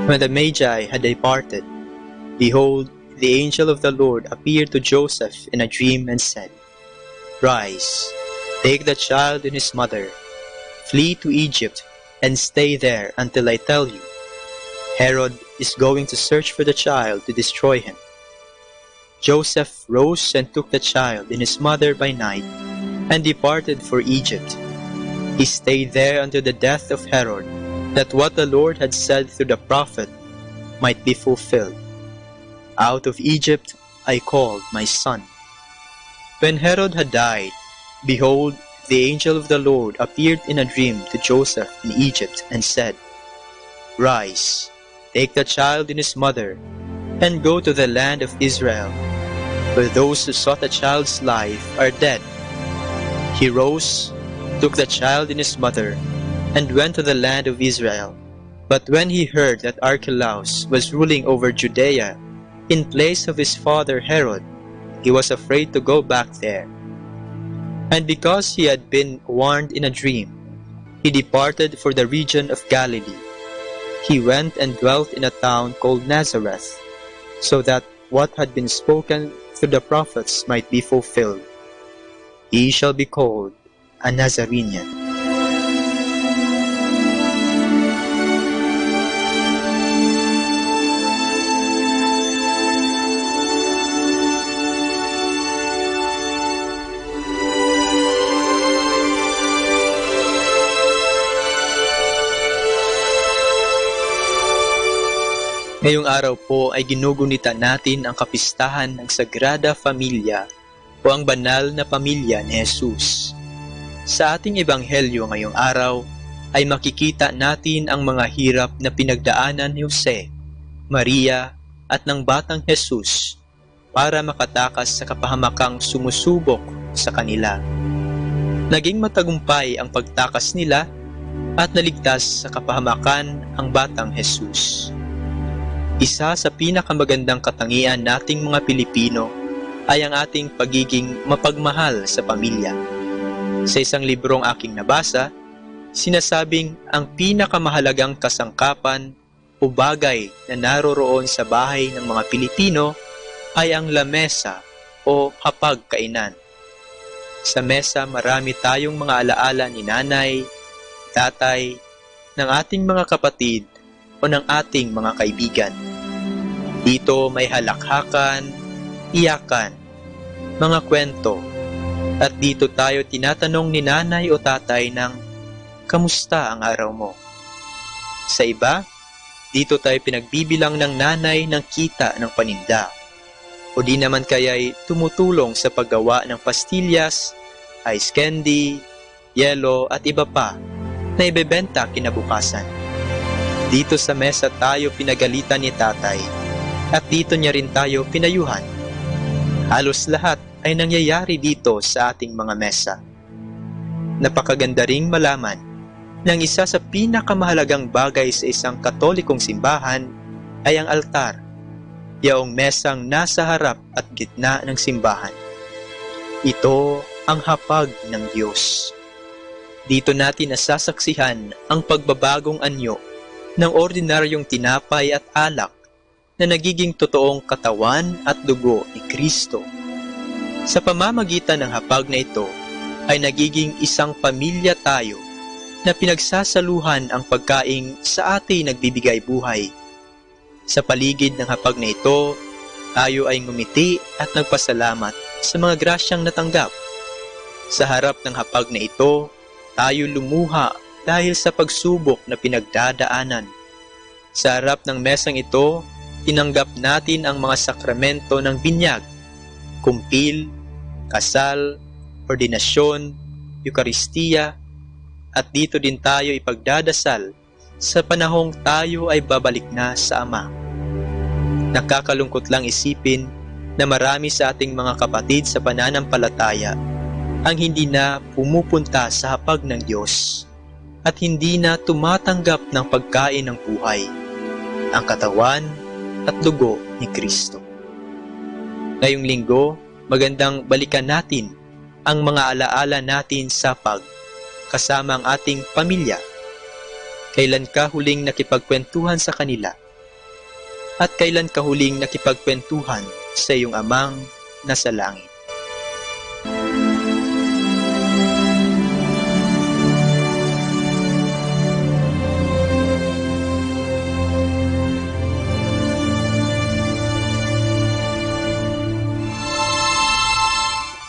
When the Magi had departed, behold, the angel of the Lord appeared to Joseph in a dream and said, Rise, take the child and his mother, flee to Egypt, and stay there until I tell you. Herod is going to search for the child to destroy him. Joseph rose and took the child and his mother by night, and departed for Egypt. He stayed there until the death of Herod, that what the Lord had said through the prophet might be fulfilled. Out of Egypt I called my son. When Herod had died, behold, the angel of the Lord appeared in a dream to Joseph in Egypt and said, Rise, take the child and his mother, and go to the land of Israel, for those who sought the child's life are dead. He rose, took the child and his mother, and went to the land of Israel. But when he heard that Archelaus was ruling over Judea in place of his father Herod, he was afraid to go back there. And because he had been warned in a dream, he departed for the region of Galilee. He went and dwelt in a town called Nazareth, so that what had been spoken through the prophets might be fulfilled. He shall be called a Nazarene. Ngayong araw po ay ginugunita natin ang kapistahan ng Sagrada Familia o ang banal na pamilya ni Jesus. Sa ating ebanghelyo ngayong araw ay makikita natin ang mga hirap na pinagdaanan ni Jose, Maria at ng batang Jesus para makatakas sa kapahamakang sumusubok sa kanila. Naging matagumpay ang pagtakas nila at naligtas sa kapahamakan ang batang Jesus. Isa sa pinakamagandang katangian nating mga Pilipino ay ang ating pagiging mapagmahal sa pamilya. Sa isang librong aking nabasa, sinasabing ang pinakamahalagang kasangkapan o bagay na naroroon sa bahay ng mga Pilipino ay ang lamesa o hapagkainan. Sa mesa marami tayong mga alaala ni nanay, tatay, ng ating mga kapatid o ng ating mga kaibigan. Dito may halakhakan, iyakan, mga kwento, at dito tayo tinatanong ni nanay o tatay ng kamusta ang araw mo? Sa iba, dito tayo pinagbibilang ng nanay ng kita ng paninda. O di naman kaya'y tumutulong sa paggawa ng pastillas, ice candy, yelo at iba pa na ibebenta kinabukasan. Dito sa mesa tayo pinagalitan ni tatay at dito niya rin tayo pinayuhan. Halos lahat ay nangyayari dito sa ating mga mesa. Napakaganda ring malaman na ang isa sa pinakamahalagang bagay sa isang Katolikong simbahan ay ang altar, yaong mesang nasa harap at gitna ng simbahan. Ito ang hapag ng Diyos. Dito natin nasasaksihan ang pagbabagong anyo ng ordinaryong tinapay at alak na nagiging totoong katawan at dugo ni Kristo. Sa pamamagitan ng hapag na ito, ay nagiging isang pamilya tayo na pinagsasaluhan ang pagkaing sa ating nagbibigay buhay. Sa paligid ng hapag na ito, tayo ay ngumiti at nagpasalamat sa mga grasyang natanggap. Sa harap ng hapag na ito, tayo lumuha dahil sa pagsubok na pinagdadaanan. Sa harap ng mesang ito, tinanggap natin ang mga sakramento ng binyag, kumpil, kasal, ordinasyon, Eukaristiya, at dito din tayo ipagdadasal sa panahong tayo ay babalik na sa Ama. Nakakalungkot lang isipin na marami sa ating mga kapatid sa pananampalataya ang hindi na pumupunta sa hapag ng Diyos at hindi na tumatanggap ng pagkain ng buhay, ang katawan at dugo ni Kristo. Ngayong linggo, magandang balikan natin ang mga alaala natin sa hapag kasama ang ating pamilya. Kailan ka huling nakipagkwentuhan sa kanila? At kailan ka huling nakipagkwentuhan sa iyong amang nasa langit?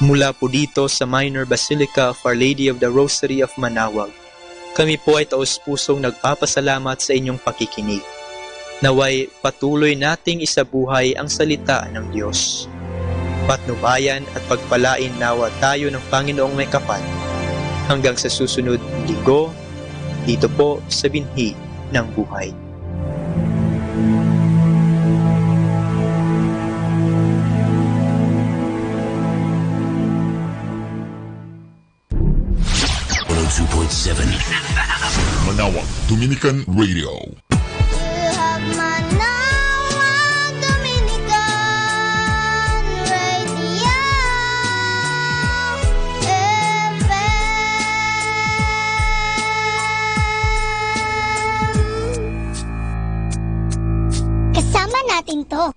Mula po dito sa Minor Basilica of Our Lady of the Rosary of Manaoag, kami po ay taos-pusong nagpapasalamat sa inyong pakikinig. Naway patuloy nating isabuhay ang salita ng Diyos. Patnubayan at pagpalain nawa tayo ng Panginoong may kapal. Hanggang sa susunod na linggo, dito po sa binhi ng buhay. Manaoag Dominican Radio. Kasama natin to.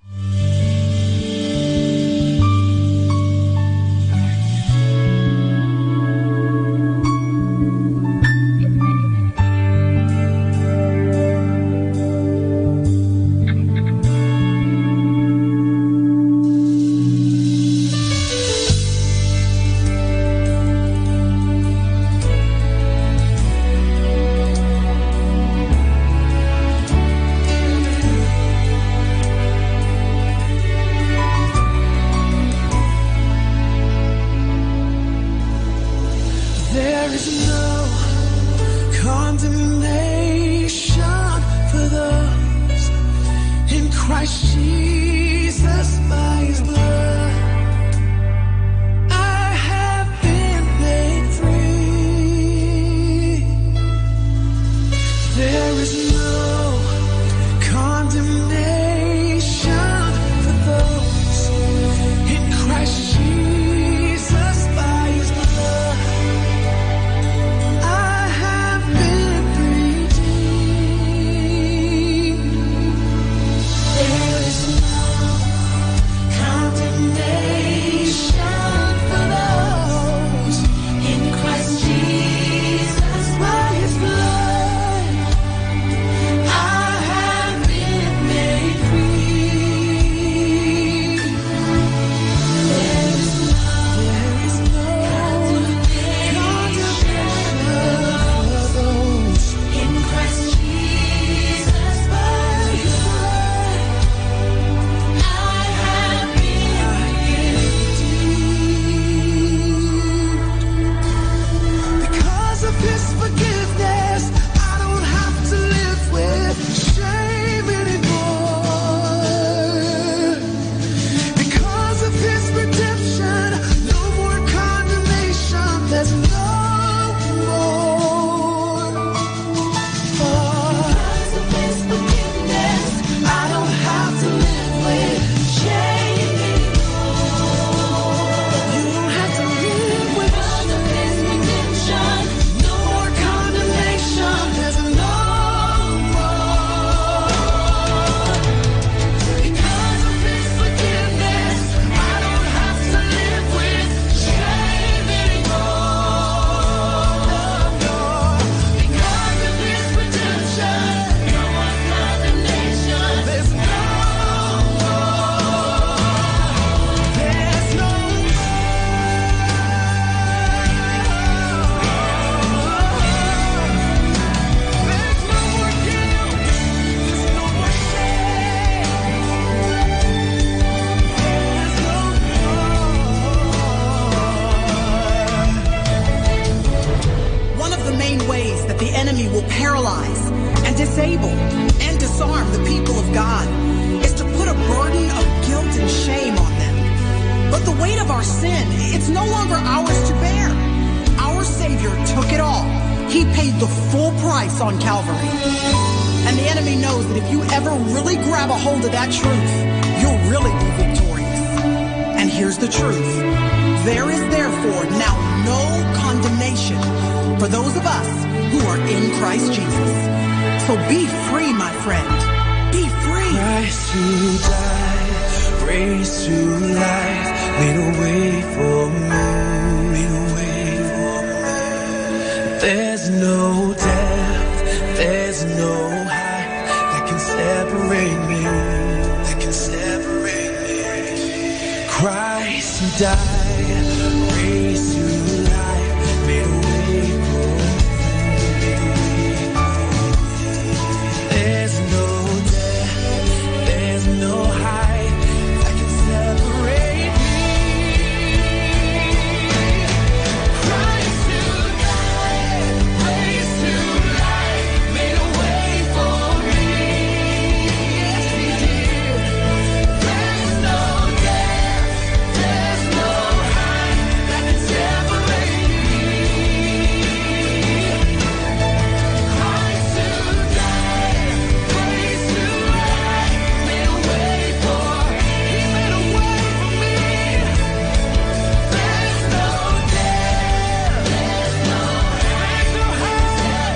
the enemy will paralyze and disable and disarm the people of God is to put a burden of guilt and shame on them. But the weight of our sin, it's no longer ours to bear. Our Savior took it all. He paid the full price on Calvary. And the enemy knows that if you ever really grab a hold of that truth, you'll really be victorious. And here's the truth. There is therefore now no condemnation for those of us who are in Christ Jesus. So be free, my friend. Be free. Christ who died, raised to life, made a way for me. Made a way for me. There's no death, there's no height that can separate me. That can separate me. Christ who died, raised to life, made a way for me. There's no death, there's no height that can separate me. Christ who died, raised to life, made a way for me. Yes, He did. There's no death, there's no height that can separate me. Christ who died, raised to life, made a way for me. He made a way for me. There's no death, there's no height, no height separate me.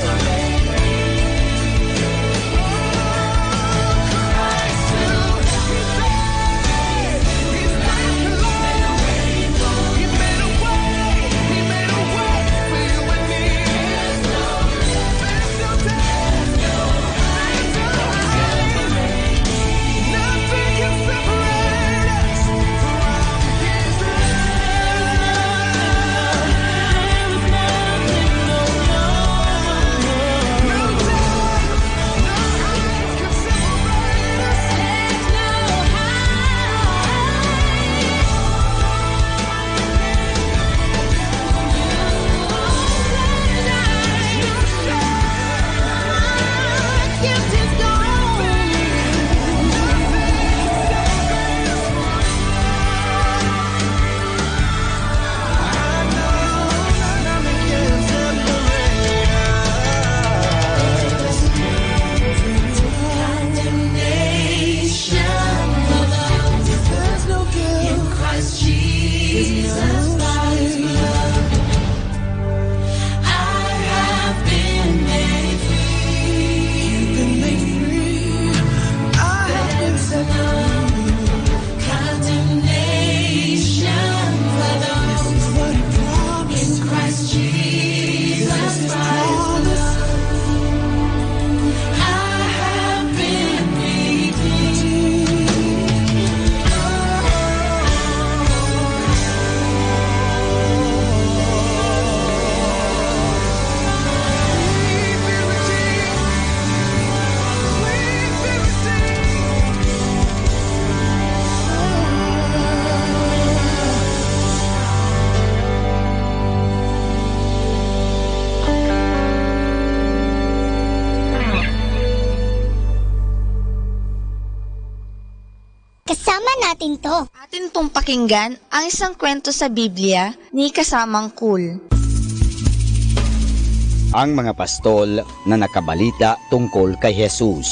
Christ who died, He's back alive. He made a way for you and me. There's no death, no height, no height. Nothing can separate us from His Kasama natin to. Atin pong pakinggan ang isang kwento sa Biblia ni Kasamang Cool. Ang mga pastol na nakabalita tungkol kay Jesus.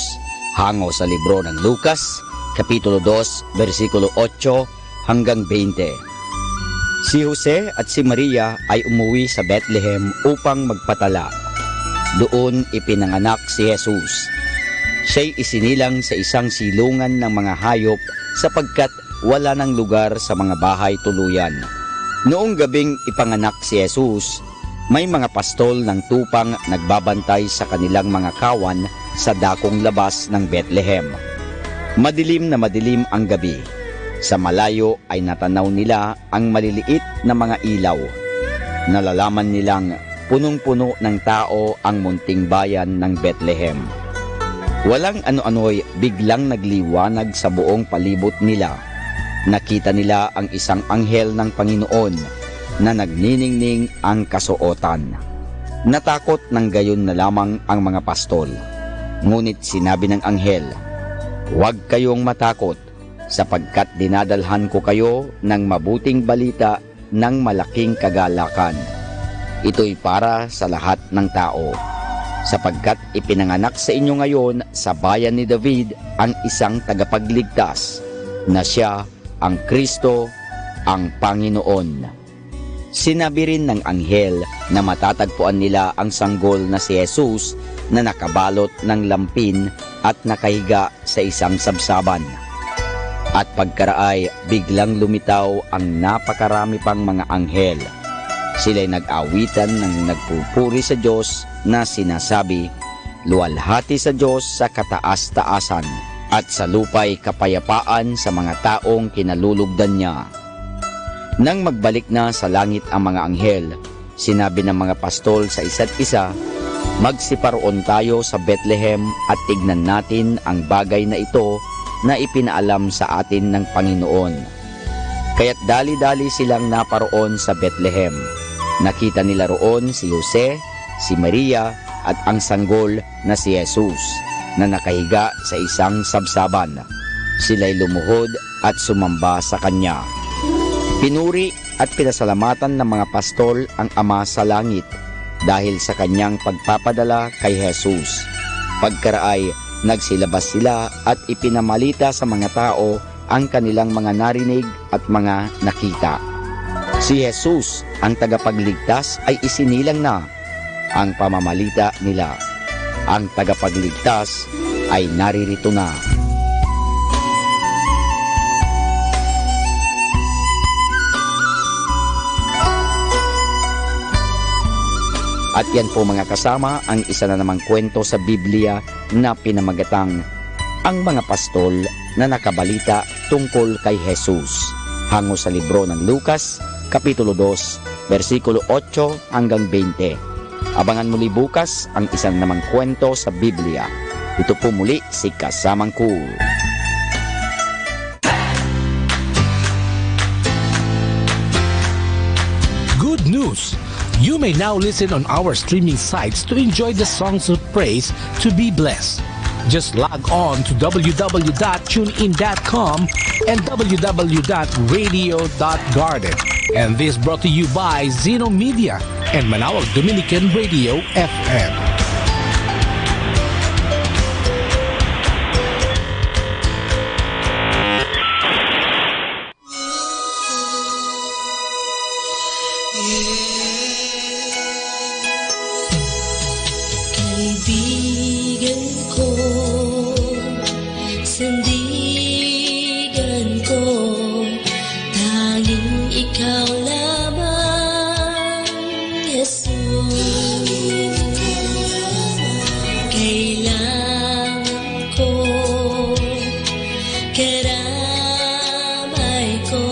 Hango sa libro ng Lucas, Kapitulo 2, versikulo 8 hanggang 20. Si Jose at si Maria ay umuwi sa Bethlehem upang magpatala. Doon ipinanganak si Jesus. Siya'y isinilang sa isang silungan ng mga hayop sapagkat wala ng lugar sa mga bahay tuluyan. Noong gabing ipanganak si Jesus, may mga pastol ng tupang nagbabantay sa kanilang mga kawan sa dakong labas ng Bethlehem. Madilim na madilim ang gabi. Sa malayo ay natanaw nila ang maliliit na mga ilaw. Nalalaman nilang punong-puno ng tao ang munting bayan ng Bethlehem. Walang ano-ano'y biglang nagliwanag sa buong palibot nila. Nakita nila ang isang anghel ng Panginoon na nagniningning ang kasuotan. Natakot ng gayon na lamang ang mga pastol. Ngunit sinabi ng anghel, "Huwag kayong matakot, sapagkat dinadalhan ko kayo ng mabuting balita ng malaking kagalakan. Ito'y para sa lahat ng tao, sapagkat ipinanganak sa inyo ngayon sa bayan ni David ang isang tagapagligtas, na siya ang Kristo, ang Panginoon." Sinabi rin ng anghel na matatagpuan nila ang sanggol na si Jesus na nakabalot ng lampin at nakahiga sa isang sabsaban. At pagkaraay, biglang lumitaw ang napakarami pang mga anghel. Sila'y nag-awitan ng nagpupuri sa Diyos na sinasabi, "Luwalhati sa Diyos sa kataas-taasan, at sa lupa'y kapayapaan sa mga taong kinalulugdan niya." Nang magbalik na sa langit ang mga anghel, sinabi ng mga pastol sa isa't isa, "Magsiparoon tayo sa Bethlehem at tignan natin ang bagay na ito na ipinaalam sa atin ng Panginoon." Kaya't dali-dali silang naparoon sa Bethlehem. Nakita nila roon si Jose, si Maria at ang sanggol na si Jesus na nakahiga sa isang sabsaban. Sila'y lumuhod at sumamba sa kanya. Pinuri at pinasalamatan ng mga pastol ang Ama sa langit dahil sa kanyang pagpapadala kay Jesus. Pagkaraay, nagsilabas sila at ipinamalita sa mga tao ang kanilang mga narinig at mga nakita. Si Jesus, ang tagapagligtas, ay isinilang na. Ang pamamalita nila, ang tagapagligtas, ay naririto na. At yan po mga kasama ang isa na namang kwento sa Biblia na pinamagatang Ang Mga Pastol na Nakabalita Tungkol kay Jesus. Hango sa libro ng Lucas, Kapitulo 2, versikulo 8 hanggang 20. Abangan muli bukas ang isa na namang kwento sa Biblia. Ito po muli si Kasamang Cool. Good news! You may now listen on our streaming sites to enjoy the songs of praise to be blessed. Just log on to www.tunein.com and www.radio.garden. And this brought to you by Zeno Media and Manawag Dominican Radio FM. Kaibigan ko, sandigan ko, tanging ikaw lamang, Jesus. Kailangan ko, karamay ko,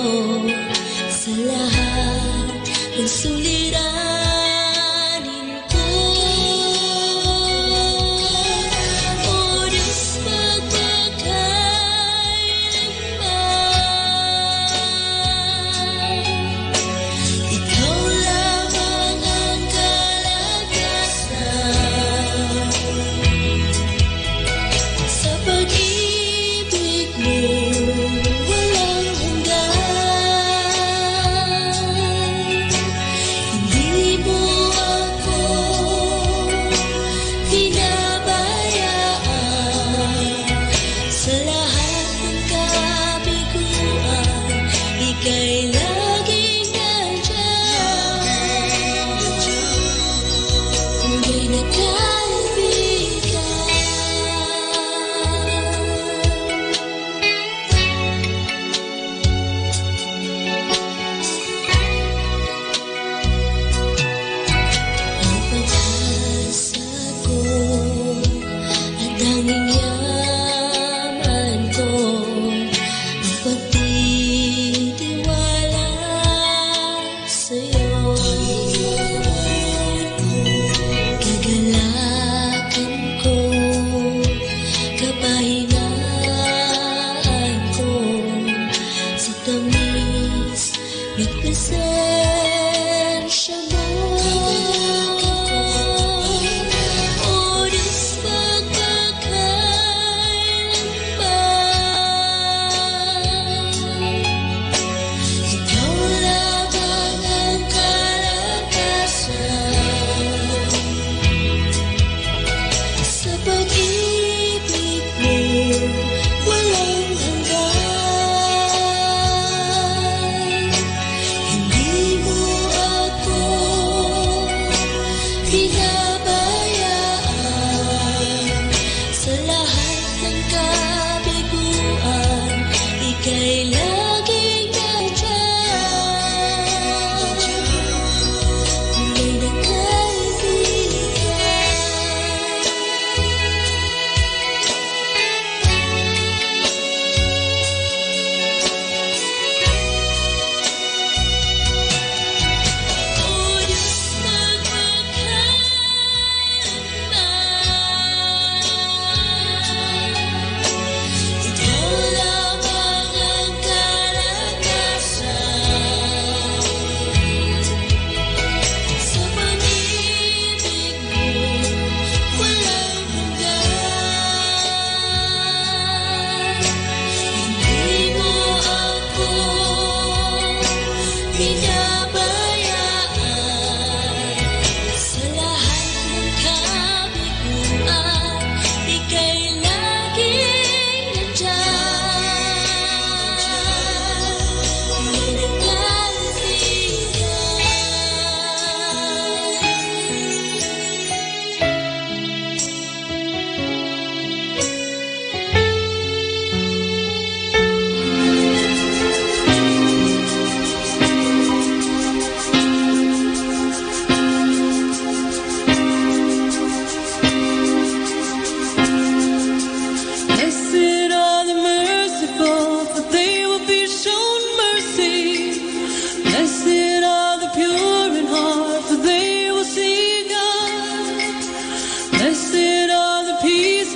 sa lahat ng suliranin ko. O Diyos, magpakailanman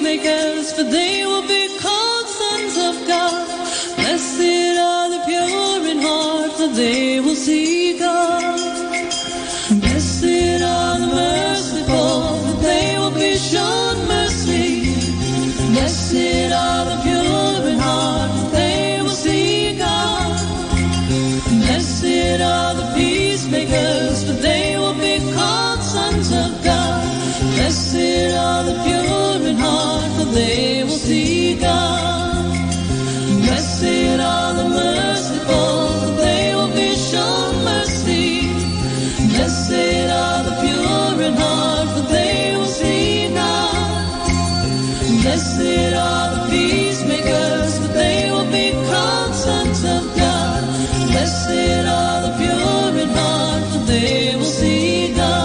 peacemakers, for they will be called sons of God. Blessed are the pure in heart, for they will see God. Blessed are the merciful, for they will be shown mercy. Blessed are the pure in heart, for they will see God. Blessed are the peacemakers, for they will be called sons of God. Blessed are the pure in heart, for they will see God. Blessed are the merciful, for they will be shown mercy. Blessed are the pure in heart, for they will see God. Blessed are the peacemakers, for they will be called sons of God. Blessed are the pure in heart, for they will see God.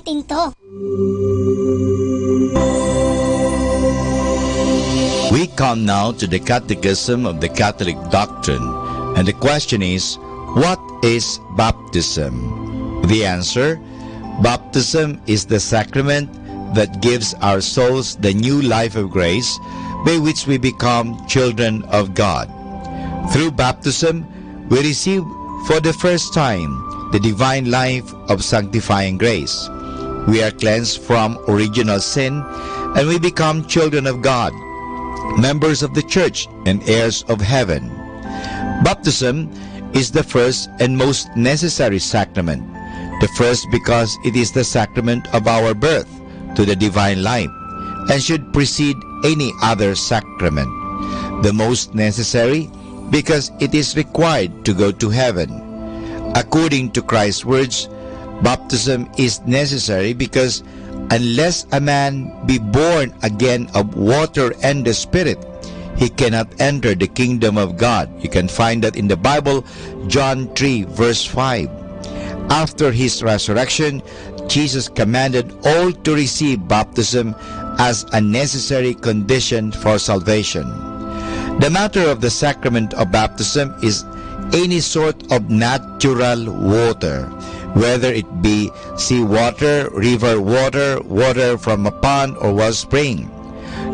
natin to. We come now to the Catechism of the Catholic Doctrine, and the question is, what is baptism? The answer, baptism is the sacrament that gives our souls the new life of grace by which we become children of God. Through baptism, we receive for the first time the divine life of sanctifying grace. We are cleansed from original sin and we become children of God, members of the church and heirs of heaven. Baptism is the first and most necessary sacrament. The first because it is the sacrament of our birth to the divine life and should precede any other sacrament. The most necessary because it is required to go to heaven. According to Christ's words, baptism is necessary because unless a man be born again of water and the Spirit, he cannot enter the kingdom of God. You can find that in the Bible, John 3 verse 5. After his resurrection, Jesus commanded all to receive baptism as a necessary condition for salvation. The matter of the sacrament of baptism is any sort of natural water, whether it be sea water, river water, water from a pond or well spring.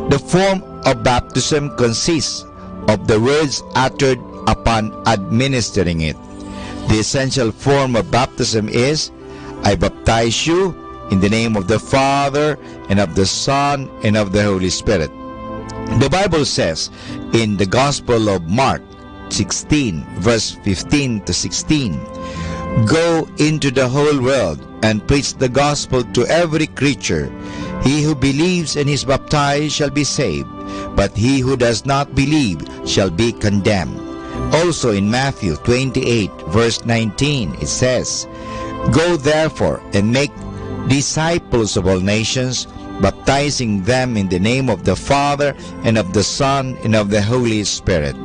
The form of baptism consists of the words uttered upon administering it. The essential form of baptism is, I baptize you in the name of the Father, and of the Son, and of the Holy Spirit. The Bible says in the Gospel of Mark 16, verse 15 to 16, Go into the whole world and preach the gospel to every creature. He who believes and is baptized shall be saved, but he who does not believe shall be condemned. Also in Matthew 28, verse 19, it says, Go therefore and make disciples of all nations, baptizing them in the name of the Father, and of the Son, and of the Holy Spirit.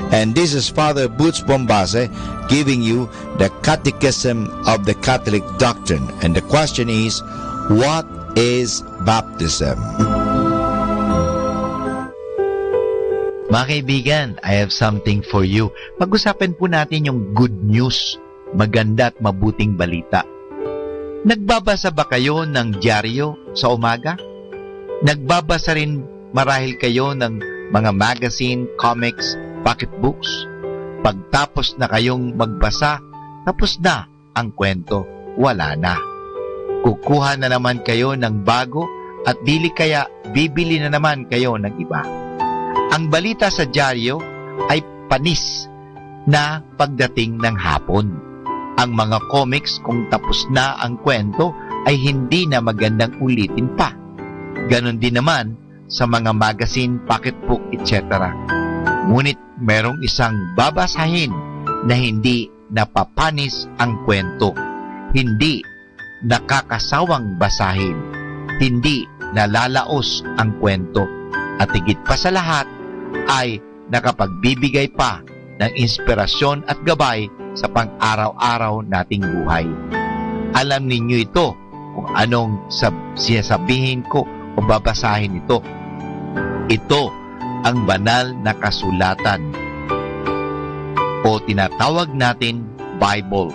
And this is Father Boots Bombase giving you the Catechism of the Catholic Doctrine. And the question is, what is baptism? Mga kaibigan, I have something for you. Pag-usapan po natin yung good news, maganda at mabuting balita. Nagbabasa ba kayo ng dyaryo sa umaga? Nagbabasa rin marahil kayo ng mga magazine, comics, pocketbooks? Pagtapos na kayong magbasa, tapos na ang kwento, wala na. Kukuha na naman kayo ng bago at bibili na naman kayo ng iba. Ang balita sa dyaryo ay panis na pagdating ng hapon. Ang mga comics, kung tapos na ang kwento, ay hindi na magandang ulitin pa. Ganon din naman sa mga magazine, pocketbook, etc. Ngunit merong isang babasahin na hindi napapanis ang kwento, hindi nakakasawang basahin, hindi nalalaos ang kwento, at higit pa sa lahat ay nakapagbibigay pa ng inspirasyon at gabay sa pang-araw-araw nating buhay. Alam ninyo ito kung anong sinasabihin ko o babasahin ito. Ito ang banal na kasulatan o tinatawag natin Bible.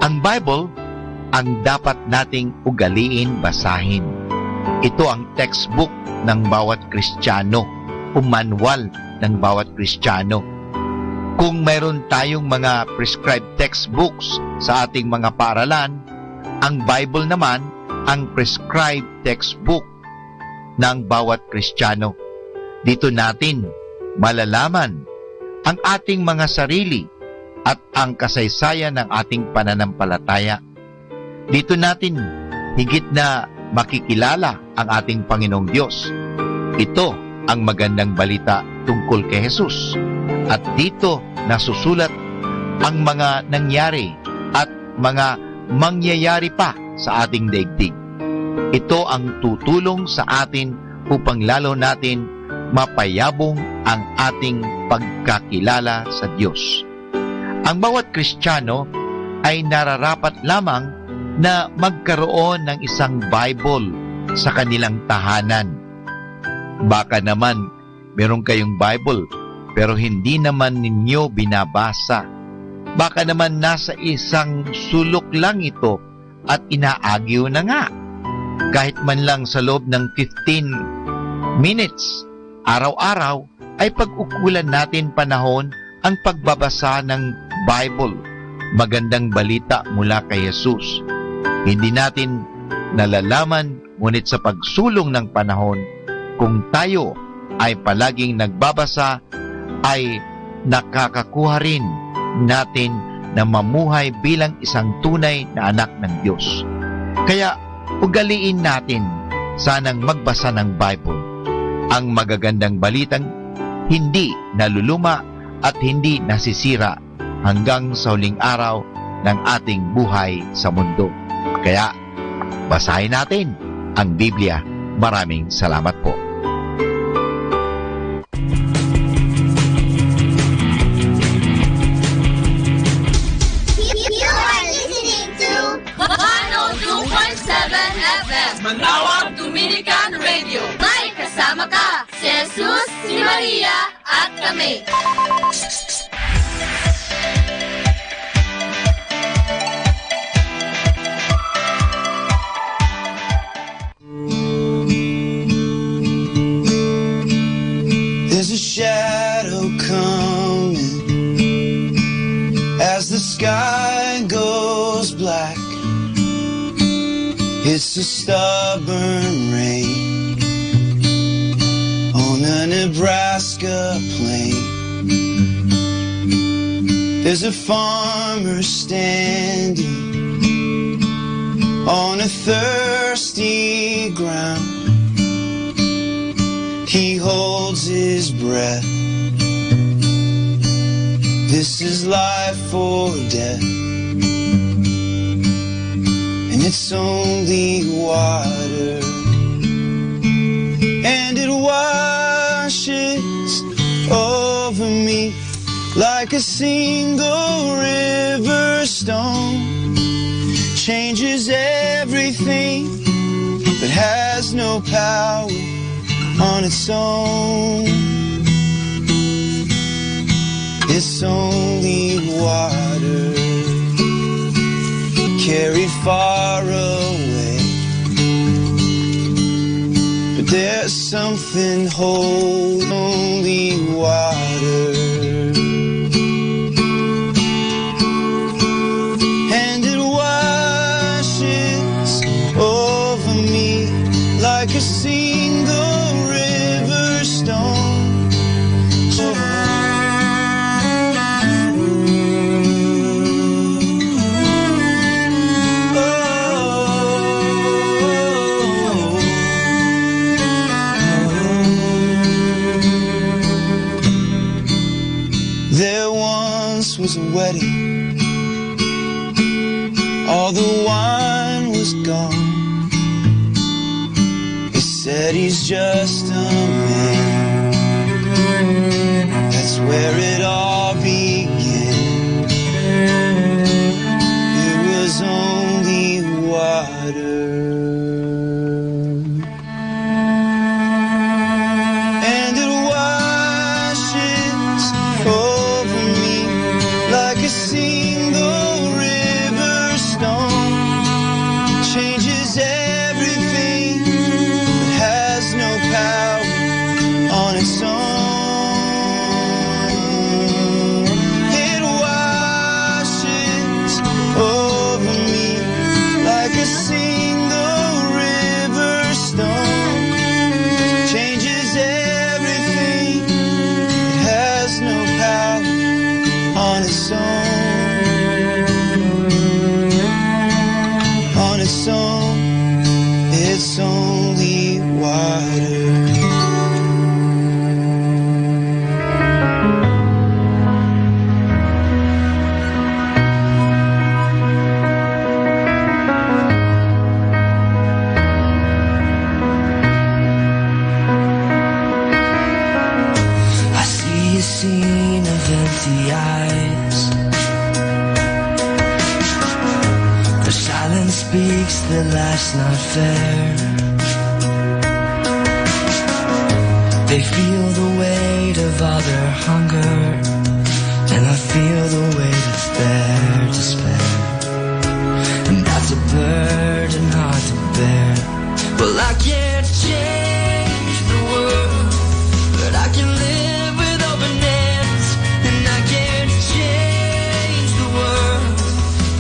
Ang Bible ang dapat nating ugaliin basahin. Ito ang textbook ng bawat Kristiyano o manual ng bawat Kristiyano. Kung mayroon tayong mga prescribed textbooks sa ating mga paaralan, ang Bible naman ang prescribed textbook ng bawat Kristiyano. Dito natin malalaman ang ating mga sarili at ang kasaysayan ng ating pananampalataya. Dito natin higit na makikilala ang ating Panginoong Diyos. Ito ang magandang balita tungkol kay Jesus. At dito nasusulat ang mga nangyari at mga mangyayari pa sa ating daigdig. Ito ang tutulong sa atin upang lalo natin mapayabong ang ating pagkakilala sa Diyos. Ang bawat Kristiyano ay nararapat lamang na magkaroon ng isang Bible sa kanilang tahanan. Baka naman meron kayong Bible pero hindi naman ninyo binabasa. Baka naman nasa isang sulok lang ito at inaagyo na nga. Kahit man lang sa loob ng 15 minutes, araw-araw, ay pag-ukulan natin panahon ang pagbabasa ng Bible. Magandang balita mula kay Jesus. Hindi natin nalalaman, ngunit sa pagsulong ng panahon, kung tayo ay palaging nagbabasa, ay nakakakuha rin natin na mamuhay bilang isang tunay na anak ng Diyos. Kaya, ugaliin natin sanang magbasa ng Bible. Ang magagandang balitang hindi naluluma at hindi nasisira hanggang sa huling araw ng ating buhay sa mundo. Kaya, basahin natin ang Biblia. Maraming salamat po. You are listening to 102.7 FM Manawag Dominican Radio. May kasama ka, si Jesus, si Maria, at kami. There's a shadow coming as the sky goes black. It's a stubborn rain on a Nebraska plain. There's a farmer standing on a thirsty ground. He holds his breath. This is life or death, and it's only water, and it washes over me like a single river stone. Changes everything, but has no power on its own. It's only water carried far away, but there's something whole, only water. And it washes over me like a single river stone. There once was a wedding, all the wine was gone. They said he's just a man. That's where it all began. It was only water. And it washes over me like a single river stone. Changes everything, but has no power on its own. It washes over me like a single river stone. Changes everything, it has no power on its own. On its own, it's only water. makes their lives not fair. They feel the weight of all their hunger, and I feel the weight of their despair. And that's a burden hard to bear. Well, I can't change the world, but I can live with open hands. And I can't change the world,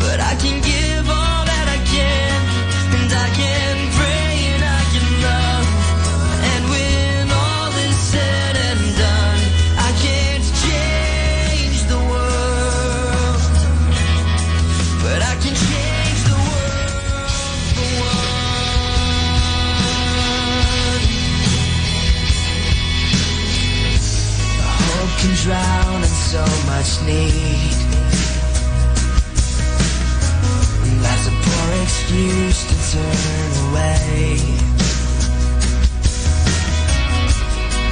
but I can give all that I can. And I can pray and I can love. And when all is said and done, I can't change the world, but I can change the world for one. Hope can drown in so much need. That's a poor excuse to turn away.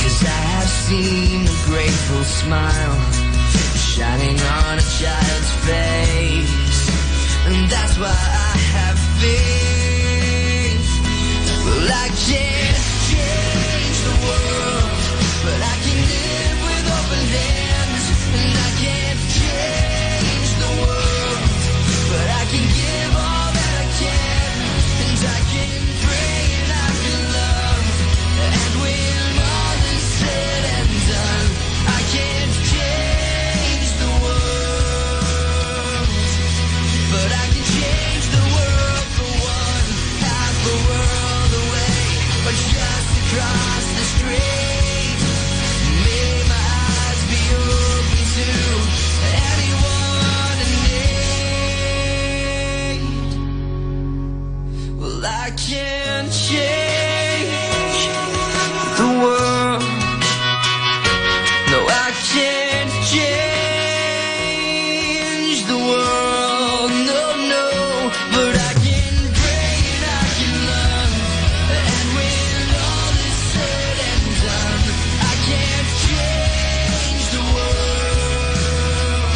'Cause I have seen a grateful smile shining on a child's face, and that's why I have faith. Well, I can't change the world, but I can live with open hands. And I can't change the world, but I can give all that I can. And I can pray and I can love. And when all is said and done, I can't change the world, but I can change the world for one. Half the world away, or just across the street. May my eyes be open to anyone in need. Well, I can't change the world. No, I can't change the world. No, no, but I can pray and I can love. And when all is said and done, I can't change the world,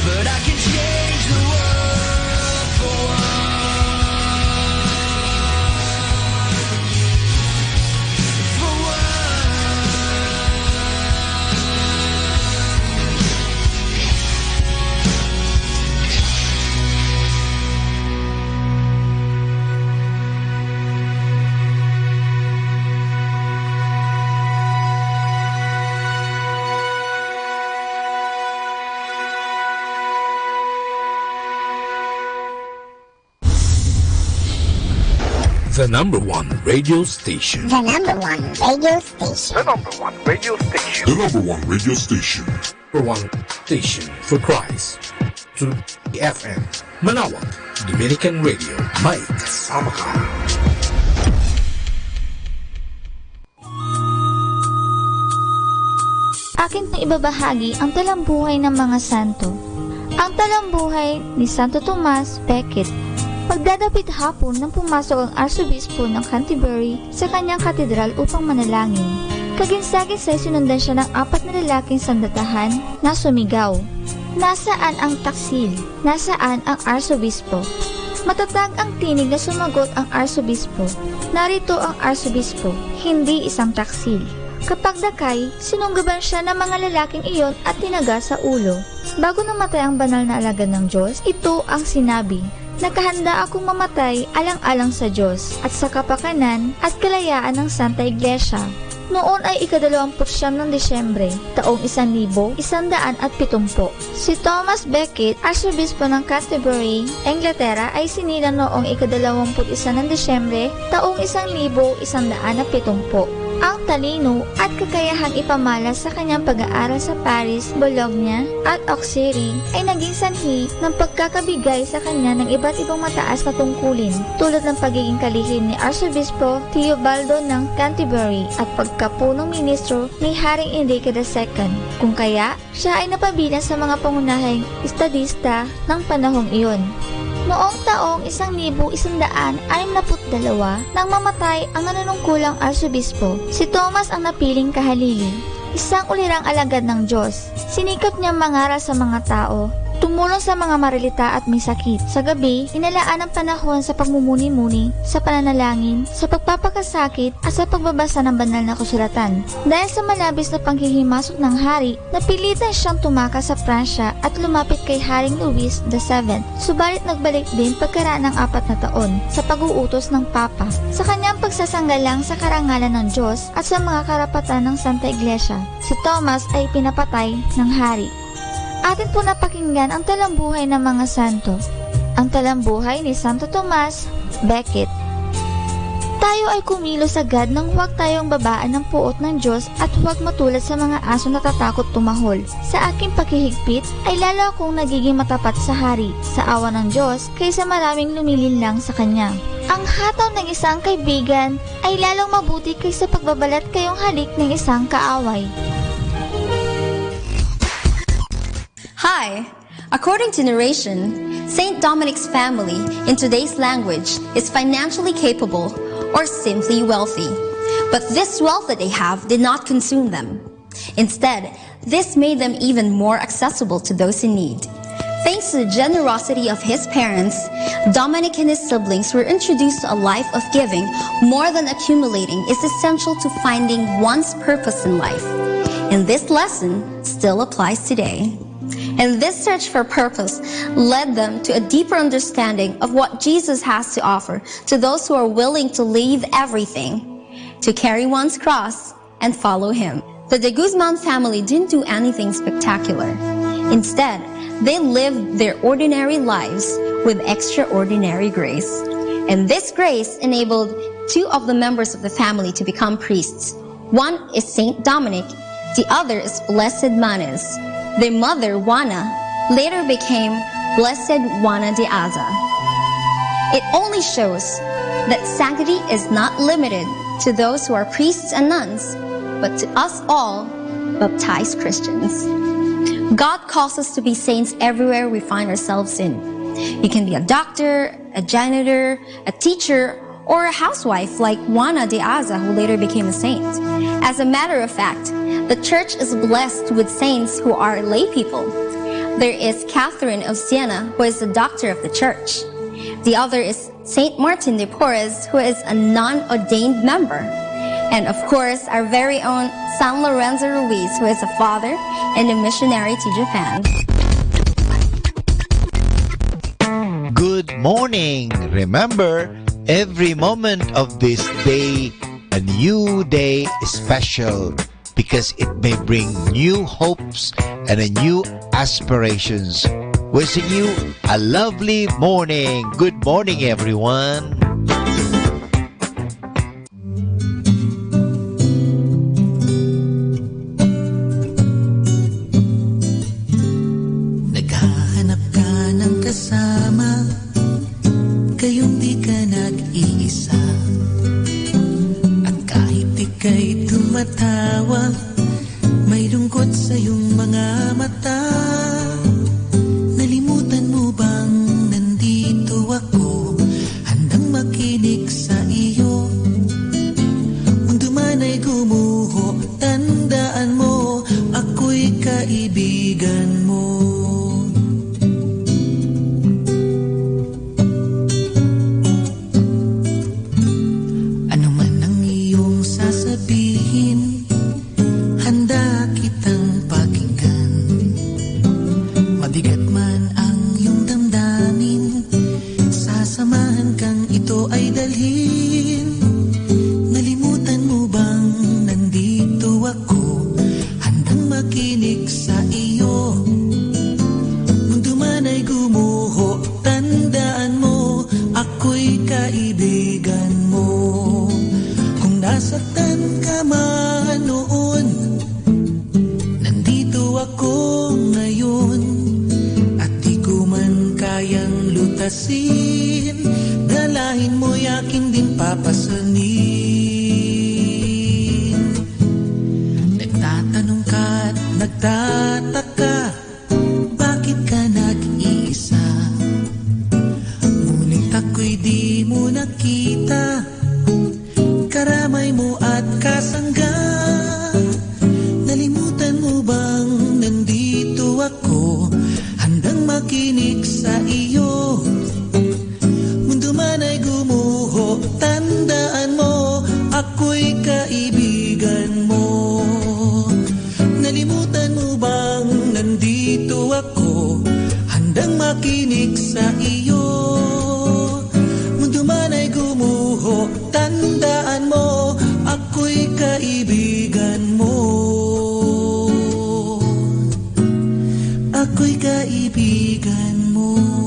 but I can change the world for one. For The number one radio station. The number one radio station. The number one radio station. The number one radio station. Number one station for Christ. To FM. Manawag. Dominican Radio. May kasama ka. Akin pang ibabahagi ang talambuhay ng mga santo. Ang talambuhay ni Santo Tomas Becket. Pagdadapit hapon nang pumasok ang Arsobispo ng Canterbury sa kanyang katedral upang manalangin. Kaginsagin-say sinundan siya ng 4 na lalaking sandatahan na sumigaw. Nasaan ang taksil? Nasaan ang Arsobispo? Matatag ang tinig na sumagot ang Arsobispo. Narito ang Arsobispo, hindi isang taksil. Kapag dakay, sinunggaban siya ng mga lalaking iyon at tinaga sa ulo. Bago namatay ang banal na alagad ng Diyos, ito ang sinabi. Nakahanda akong mamatay alang-alang sa Diyos at sa kapakanan at kalayaan ng Santa Iglesia. Noon ay ika-29 ng Disyembre, taong 1170. Si Thomas Becket, Arsobispo ng Canterbury, Inglaterra ay sinilang noong ika-21 ng Disyembre, taong 1170. Ang talino at kakayahang ipamalas sa kanyang pag-aaral sa Paris, Bologna at Auxerre ay naging sanhi ng pagkakabigay sa kanya ng iba't ibang mataas na tungkulin tulad ng pagiging kalihim ni Arsobispo Theobaldo ng Canterbury at pagkapunong ministro ni Haring Enrique II. Kung kaya, siya ay napabilang sa mga pangunahing estadista ng panahong iyon. Noong taong 1162 nang mamatay ang nanunungkulang Arsobispo, si Thomas ang napiling kahalili. Isang ulirang alagad ng Diyos. Sinikap niyang mangaral sa mga tao tumulong sa mga marilita at may sakit. Sa gabi, inalaan ang panahon sa pagmumuni-muni, sa pananalangin, sa pagpapakasakit at sa pagbabasa ng banal na kasulatan. Dahil sa malabis na panghihimasok ng hari, napilitan siyang tumakas sa Pransya at lumapit kay Haring Louis VII. Subalit nagbalik din pagkaraan ng 4 na taon sa pag-uutos ng Papa sa kanyang pagsasanggalang sa karangalan ng Diyos at sa mga karapatan ng Santa Iglesia. Si Thomas ay pinapatay ng hari. Atin po napakinggan ang talambuhay ng mga santo. Ang talambuhay ni Santo Tomas Becket. Tayo ay kumilos agad nang huwag tayong babaan ng puot ng Diyos at huwag matulad sa mga aso natatakot tumahol. Sa aking pakihigpit ay lalo akong nagiging matapat sa hari, sa awa ng Diyos, kaysa maraming lumilinlang sa Kanya. Ang hataw ng isang kaibigan ay lalong mabuti kaysa pagbabalat kayong halik ng isang kaaway. Hi! According to narration, Saint Dominic's family, in today's language, is financially capable or simply wealthy. But this wealth that they have did not consume them. Instead, this made them even more accessible to those in need. Thanks to the generosity of his parents, Dominic and his siblings were introduced to a life of giving more than accumulating is essential to finding one's purpose in life. And this lesson still applies today. And this search for purpose led them to a deeper understanding of what Jesus has to offer to those who are willing to leave everything, to carry one's cross, and follow him. The de Guzman family didn't do anything spectacular. Instead, they lived their ordinary lives with extraordinary grace. And this grace enabled 2 of the members of the family to become priests. One is Saint Dominic, the other is Blessed Manes. Their mother, Juana, later became Blessed Juana de Aza. It only shows that sanctity is not limited to those who are priests and nuns, but to us all, baptized Christians. God calls us to be saints everywhere we find ourselves in. You can be a doctor, a janitor, a teacher, or a housewife like Juana de Aza, who later became a saint. As a matter of fact, the church is blessed with saints who are lay people. There is Catherine of Siena, who is the doctor of the church. The other is Saint Martin de Porres, who is a non-ordained member. And of course, our very own San Lorenzo Ruiz, who is a father and a missionary to Japan. Good morning! Remember, every moment of this day, a new day is special because it may bring new hopes and a new aspirations. Wishing you a lovely morning. Good morning, everyone. Naghahanap ka ng kasama, kayong di ka nag-iisa. At kahit ika'y tumatawa, may lungkot sa iyong mga mata. Nalimutan mo bang nandito ako, handang makinig sa iyo? Mundo man ay gumuho, tandaan mo, ako'y kaibigan mo. Ano man ang iyong sasabihin, handa kitang pakinggan. Mabigat man ang iyong damdamin, sasamahan kang ito ay dalhin. Nalimutan mo bang nandito ako, handang makinig sa iyo? Mundo man ay gumuho, tandaan mo, ako'y kaibigan mo. Kung nasaktan ka man noon, nandito ako ngayon. At di ko man kayang lutasin, dalahin mo'y aking din papasanin. Nagtatanong ka't nagtataka, bakit ka nag-iisa? Ngunit ako'y di mo nakita, karamay mo at kasangga. Nalimutan mo bang nandito ako, handang kaibigan mo. Ako'y kaibigan mo.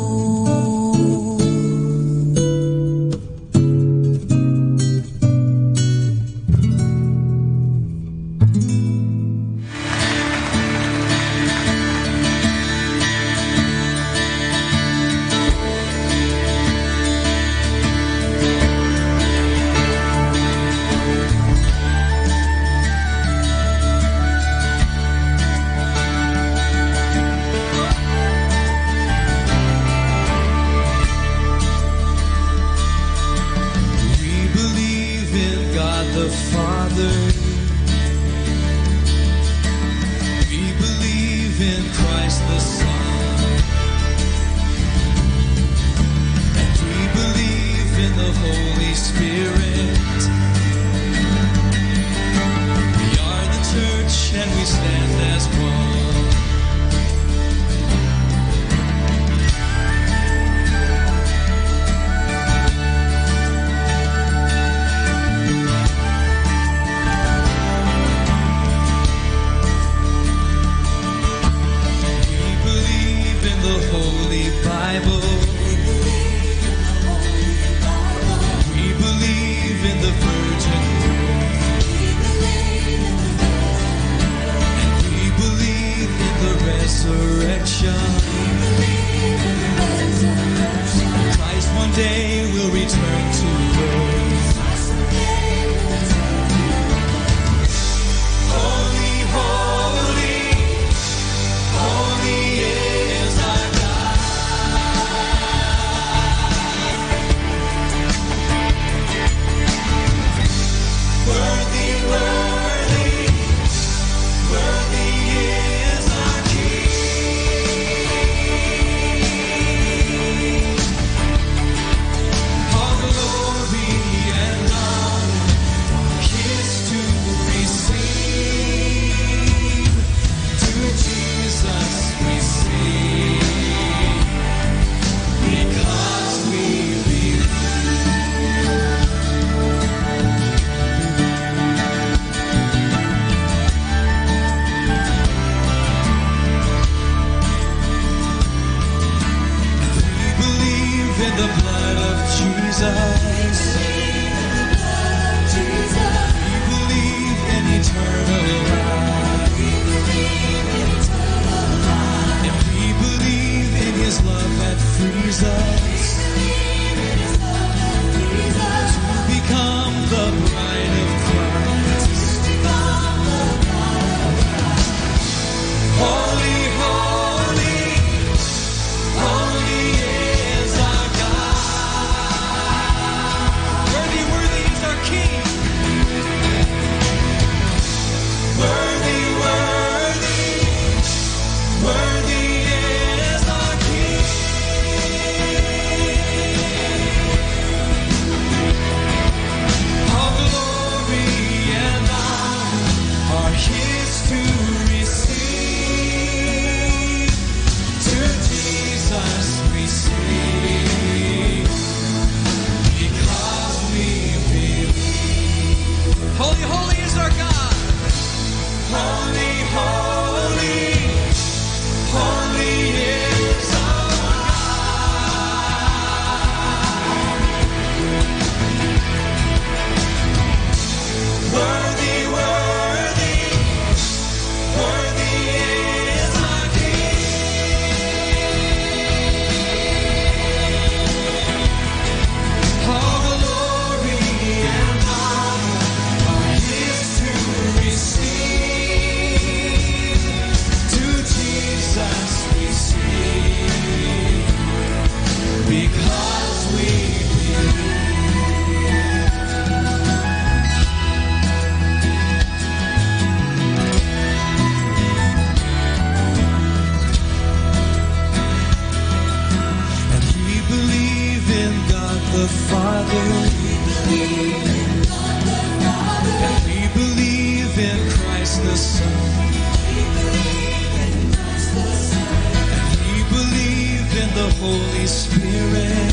Holy Spirit.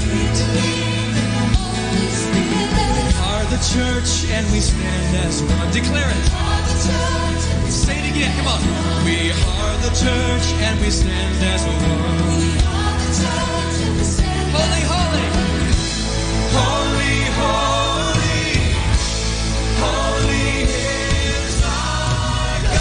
We are the church and we stand as one. Declare it. Say it again, come on. We are the church and we stand as one. Holy, holy. Holy, holy. Holy is our God.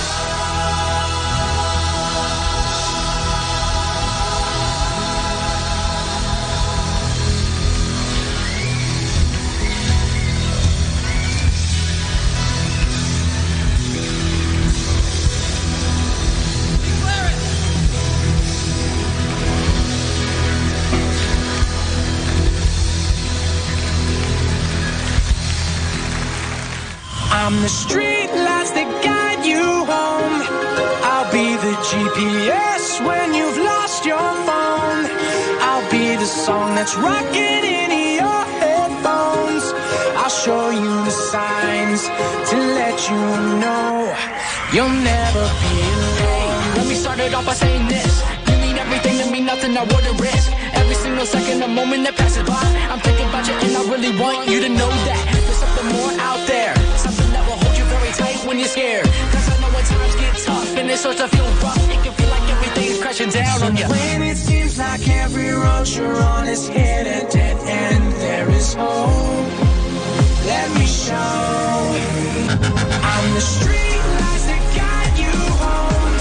I'm the street lights that guide you home. I'll be the GPS when you've lost your phone. I'll be the song that's rocking in your headphones. I'll show you the signs to let you know you'll never be alone. Let me start it off by saying this. You mean everything to me, nothing I wouldn't risk. Every single second, a moment that passes by, I'm thinking about you and I really want you to know that there's something more out there. Something that will hold you very tight when you're scared. Cause I know when times get tough and it starts to feel rough, it can feel like everything's crashing down on you. When it seems like every road you're on is hit a dead end, there is hope. Let me show. I'm the street lights that guide you home.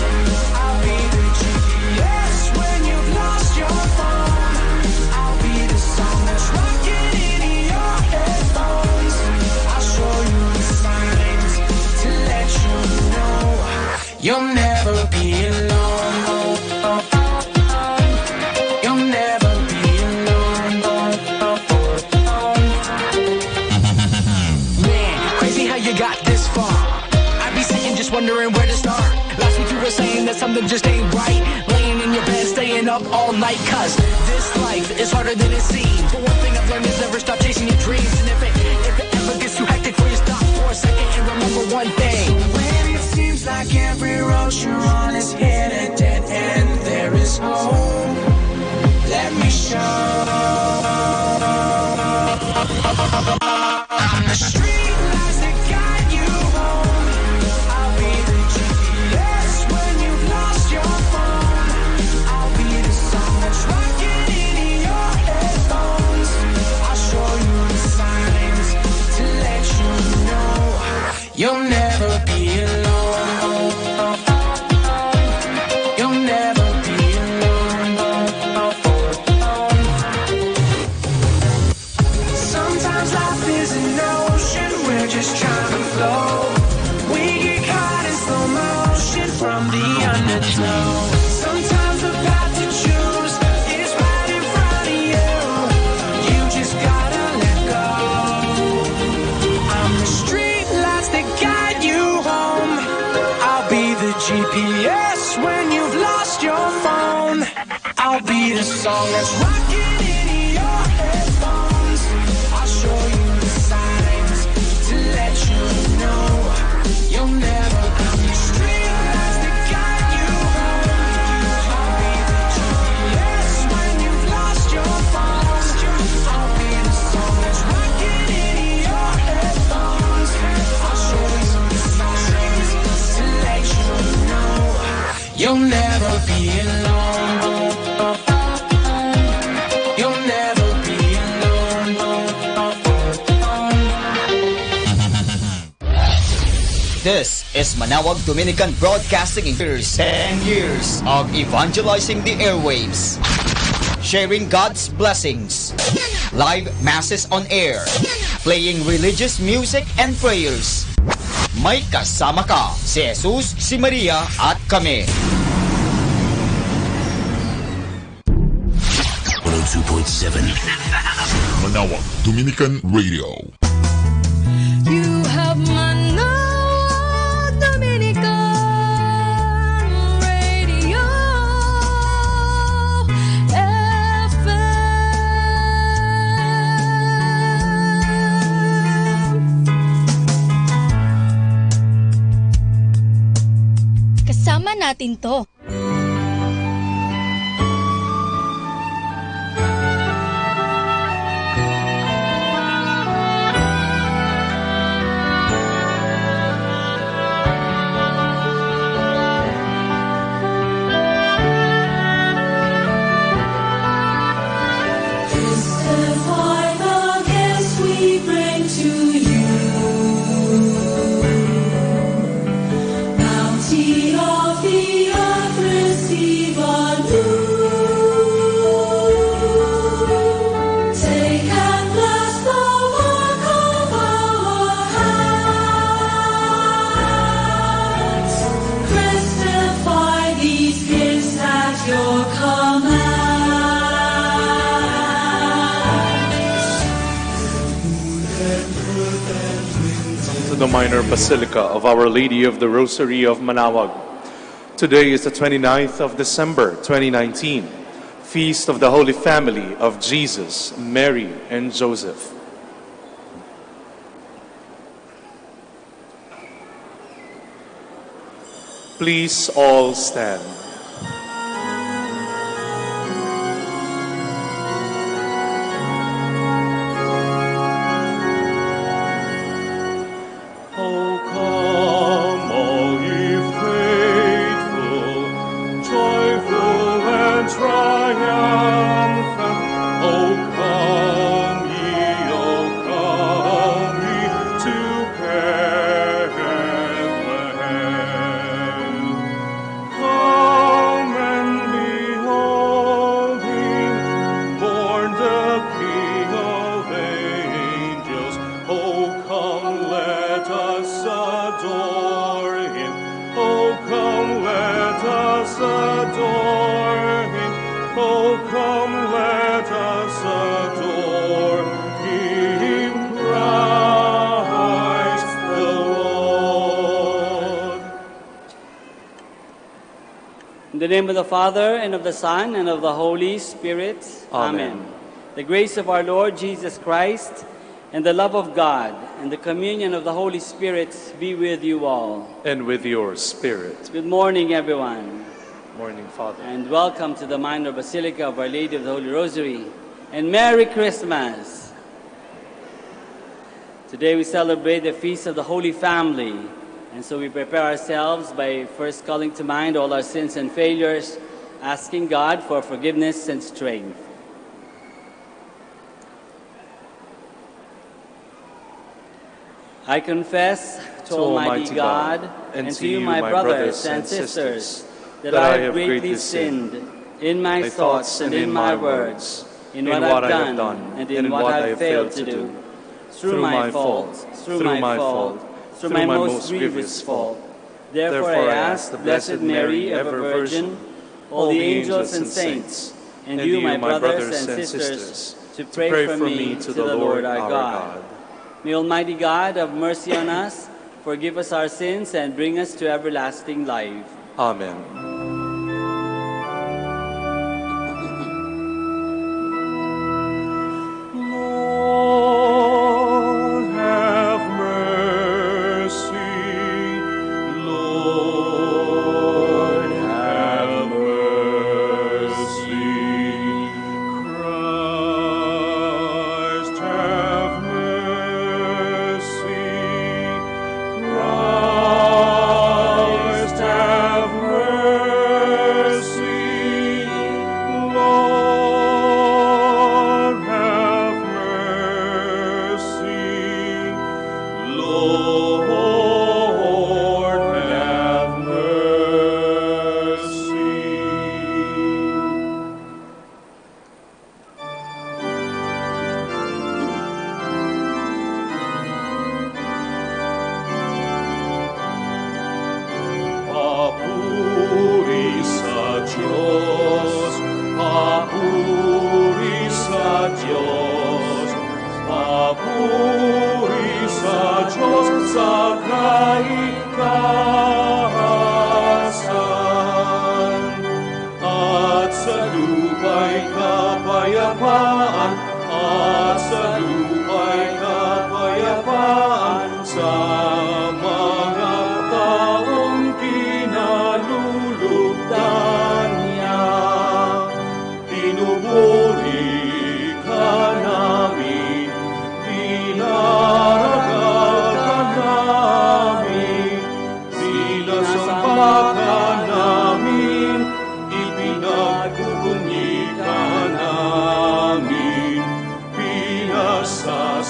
I'll be the GPS when you've lost your phone. I'll be the song that's rocking in your headphones. I'll show you the signs to let you know you'll never be alone. You'll never be alone. Man, crazy how you got this far. I be sitting just wondering where to start. Last week you were saying that something just ain't right. Laying in your bed, staying up all night. Cause this life is harder than it seems. But one thing I've learned is never stop chasing your dreams. And if it ever gets too hectic for you, stop for a second and remember one thing. When it seems like every road you're on is hit a dead end, there is hope. Let me show. I'm the street lights that guide you home. I'll be the GPS when you've lost your phone. I'll be the song that's rocking in your headphones. I'll show you the signs to let you know you'll never be alone. You'll never be alone. Sometimes life is an ocean, we're just trying to flow. We get caught in slow motion from the undertow. Sometimes the path to choose is right in front of you. You just gotta let go. I'm the street lights that guide you home. I'll be the GPS when you've lost your phone. I'll be the song that's rocking in your headphones. I'll show you the signs to let you know you'll never. I'm the street lights that guide you home. I'll be the GPS when you've lost your phone. I'll be the song that's rocking in your headphones. I'll show you the signs to let you know you'll never be alone. You'll never be alone. This is Manawag Dominican Broadcasting in 10 years of evangelizing the airwaves, sharing God's blessings, live masses on air, playing religious music and prayers. May kasama ka, si Jesus, si Maria at kami. 102.7 Manawag Dominican Radio. You have Manawag Dominican Radio FM. Kasama natin to. mighty of the earth receive our lute. Take and bless the work of our hands. Christify these gifts at your the Minor Basilica of Our Lady of the Rosary of Manaoag. Today is the 29th of December, 2019, Feast of the Holy Family of Jesus, Mary, and Joseph. Please all stand. In the name of the Father, and of the Son, and of the Holy Spirit. Amen. The grace of our Lord Jesus Christ, and the love of God, and the communion of the Holy Spirit be with you all. And with your spirit. Good morning, everyone. Morning, Father. And welcome to the Minor Basilica of Our Lady of the Holy Rosary. And Merry Christmas! Today we celebrate the Feast of the Holy Family. And so we prepare ourselves by first calling to mind all our sins and failures, asking God for forgiveness and strength. I confess to Almighty God and to you, my brothers and sisters, that I have greatly sinned in my thoughts and in my words, in what I've done and in what I've failed to do, through my fault, through my most grievous fault. Therefore I ask the Blessed Mary, ever Virgin, all the angels and saints, and you, my brothers and sisters, to pray for me to the Lord our God. May Almighty God have mercy on us, forgive us our sins, and bring us to everlasting life. Amen.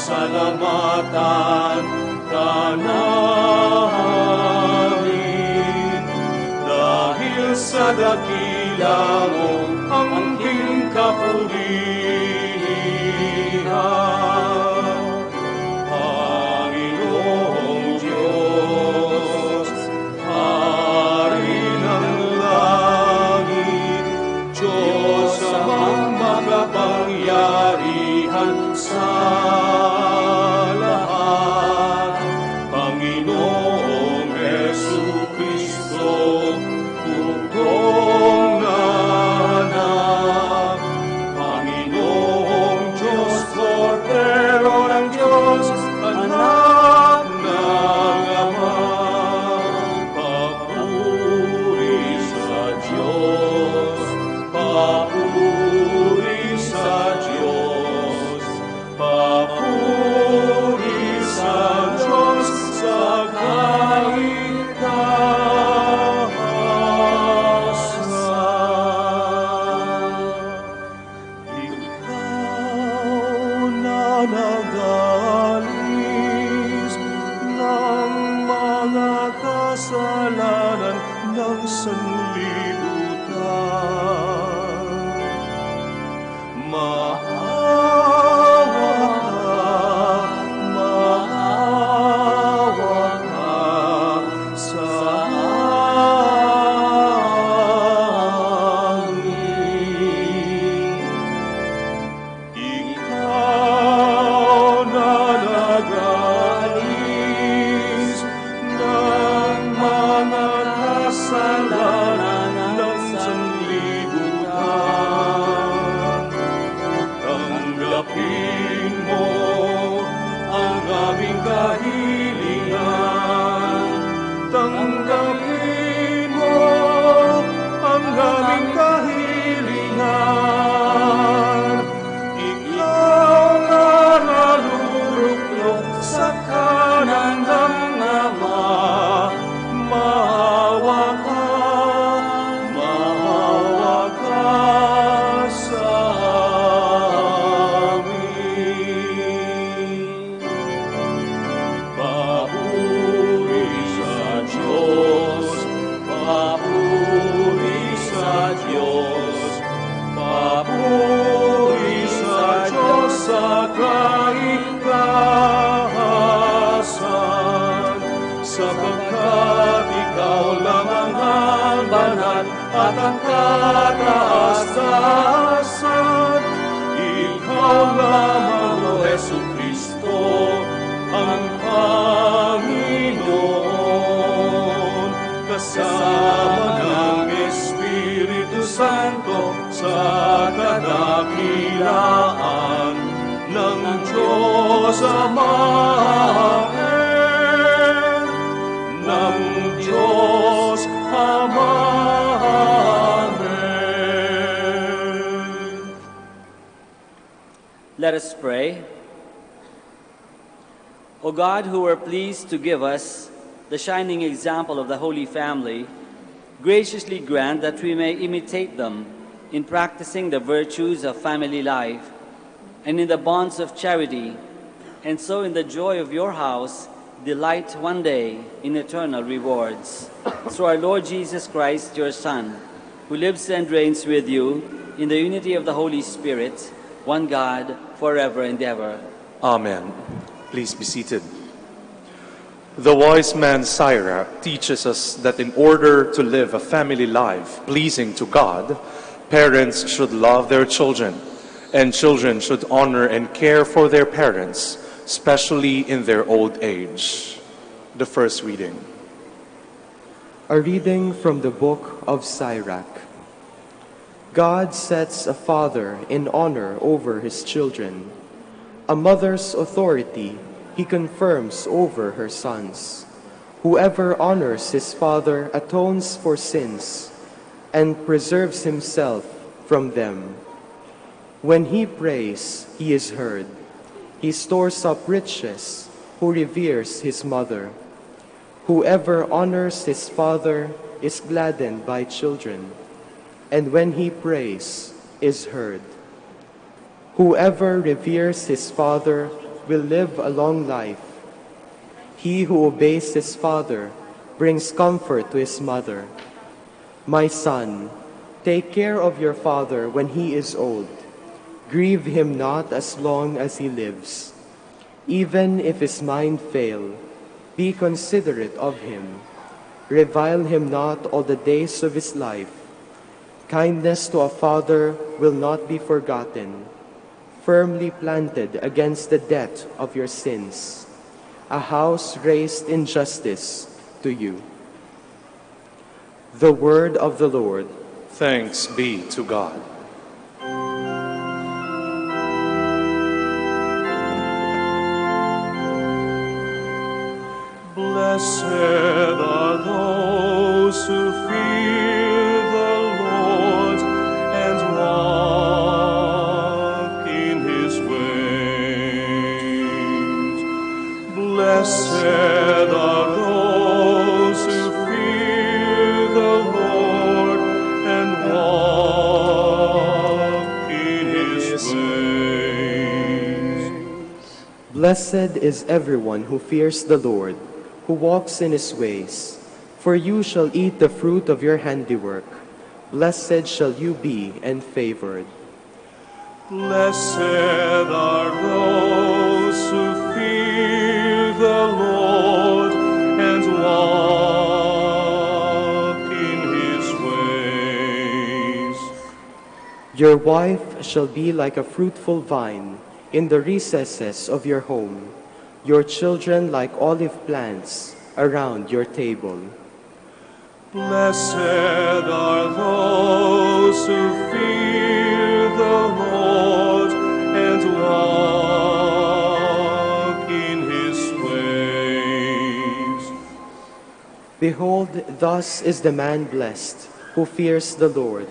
Salamatan ka namin. Dinadakila mo ang aking kapurihan. Panginoong Diyos, Hari ng langit, Diyos amang makapangyarihan sa lahat. Panginoong Jesucristo, Pugong na anak. Panginoong Diyos, Cordero ng Diyos, anak ng Ama. Papuri sa Diyos, papuri sa Diyos, papuri sa Diyos sa kaitaasan. Ikaw na nagalis ng mga kasalanan ng sanlibutan. Maawa ka sa amin. Ikaw na nagalis ng mga kasalanan ng sanlibutan. Tanggapin mo ang aming kahilingan. Tanggapin mo ang aming kahilingan. Ikaw na naluluklok sa kanan ng Ama. Maawa ka sa amin. Papuri sa Diyos, papuri sa Diyos, papuri sa Diyos sa kaitaasan. Sapagkat ikaw lamang ang banal at ang kataas-taasan. Ikaw lamang, O Jesucristo, ang Panginoon. Kasama ng Espiritu Santo sa kadakilaan ng Diyos Ama. Ng Diyos Ama. Let us pray. O God, who were pleased to give us the shining example of the Holy Family, graciously grant that we may imitate them in practicing the virtues of family life and in the bonds of charity, and so in the joy of your house delight one day in eternal rewards. Through our Lord Jesus Christ, your Son, who lives and reigns with you in the unity of the Holy Spirit, one God, forever and ever. Amen. Please be seated. The wise man Sirach teaches us that in order to live a family life pleasing to God, parents should love their children, and children should honor and care for their parents, especially in their old age. The first reading. A reading from the book of Sirach. God sets a father in honor over his children. A mother's authority he confirms over her sons. Whoever honors his father atones for sins and preserves himself from them. When he prays, he is heard. He stores up riches who reveres his mother. Whoever honors his father is gladdened by children, and when he prays, is heard. Whoever reveres his father will live a long life. He who obeys his father brings comfort to his mother. My son, take care of your father when he is old. Grieve him not as long as he lives. Even if his mind fail, be considerate of him. Revile him not all the days of his life. Kindness to a father will not be forgotten, firmly planted against the debt of your sins, a house raised in justice to you. The word of the Lord. Thanks be to God. Blessed are those who fear the Lord and walk in his ways. Blessed are those who fear the Lord and walk in his ways. Blessed is everyone who fears the Lord, who walks in his ways. For you shall eat the fruit of your handiwork. Blessed shall you be and favored. Blessed are those who fear the Lord and walk in his ways. Your wife shall be like a fruitful vine in the recesses of your home, your children like olive plants around your table. Blessed are those who fear the Lord and walk in his ways. Behold, thus is the man blessed who fears the Lord.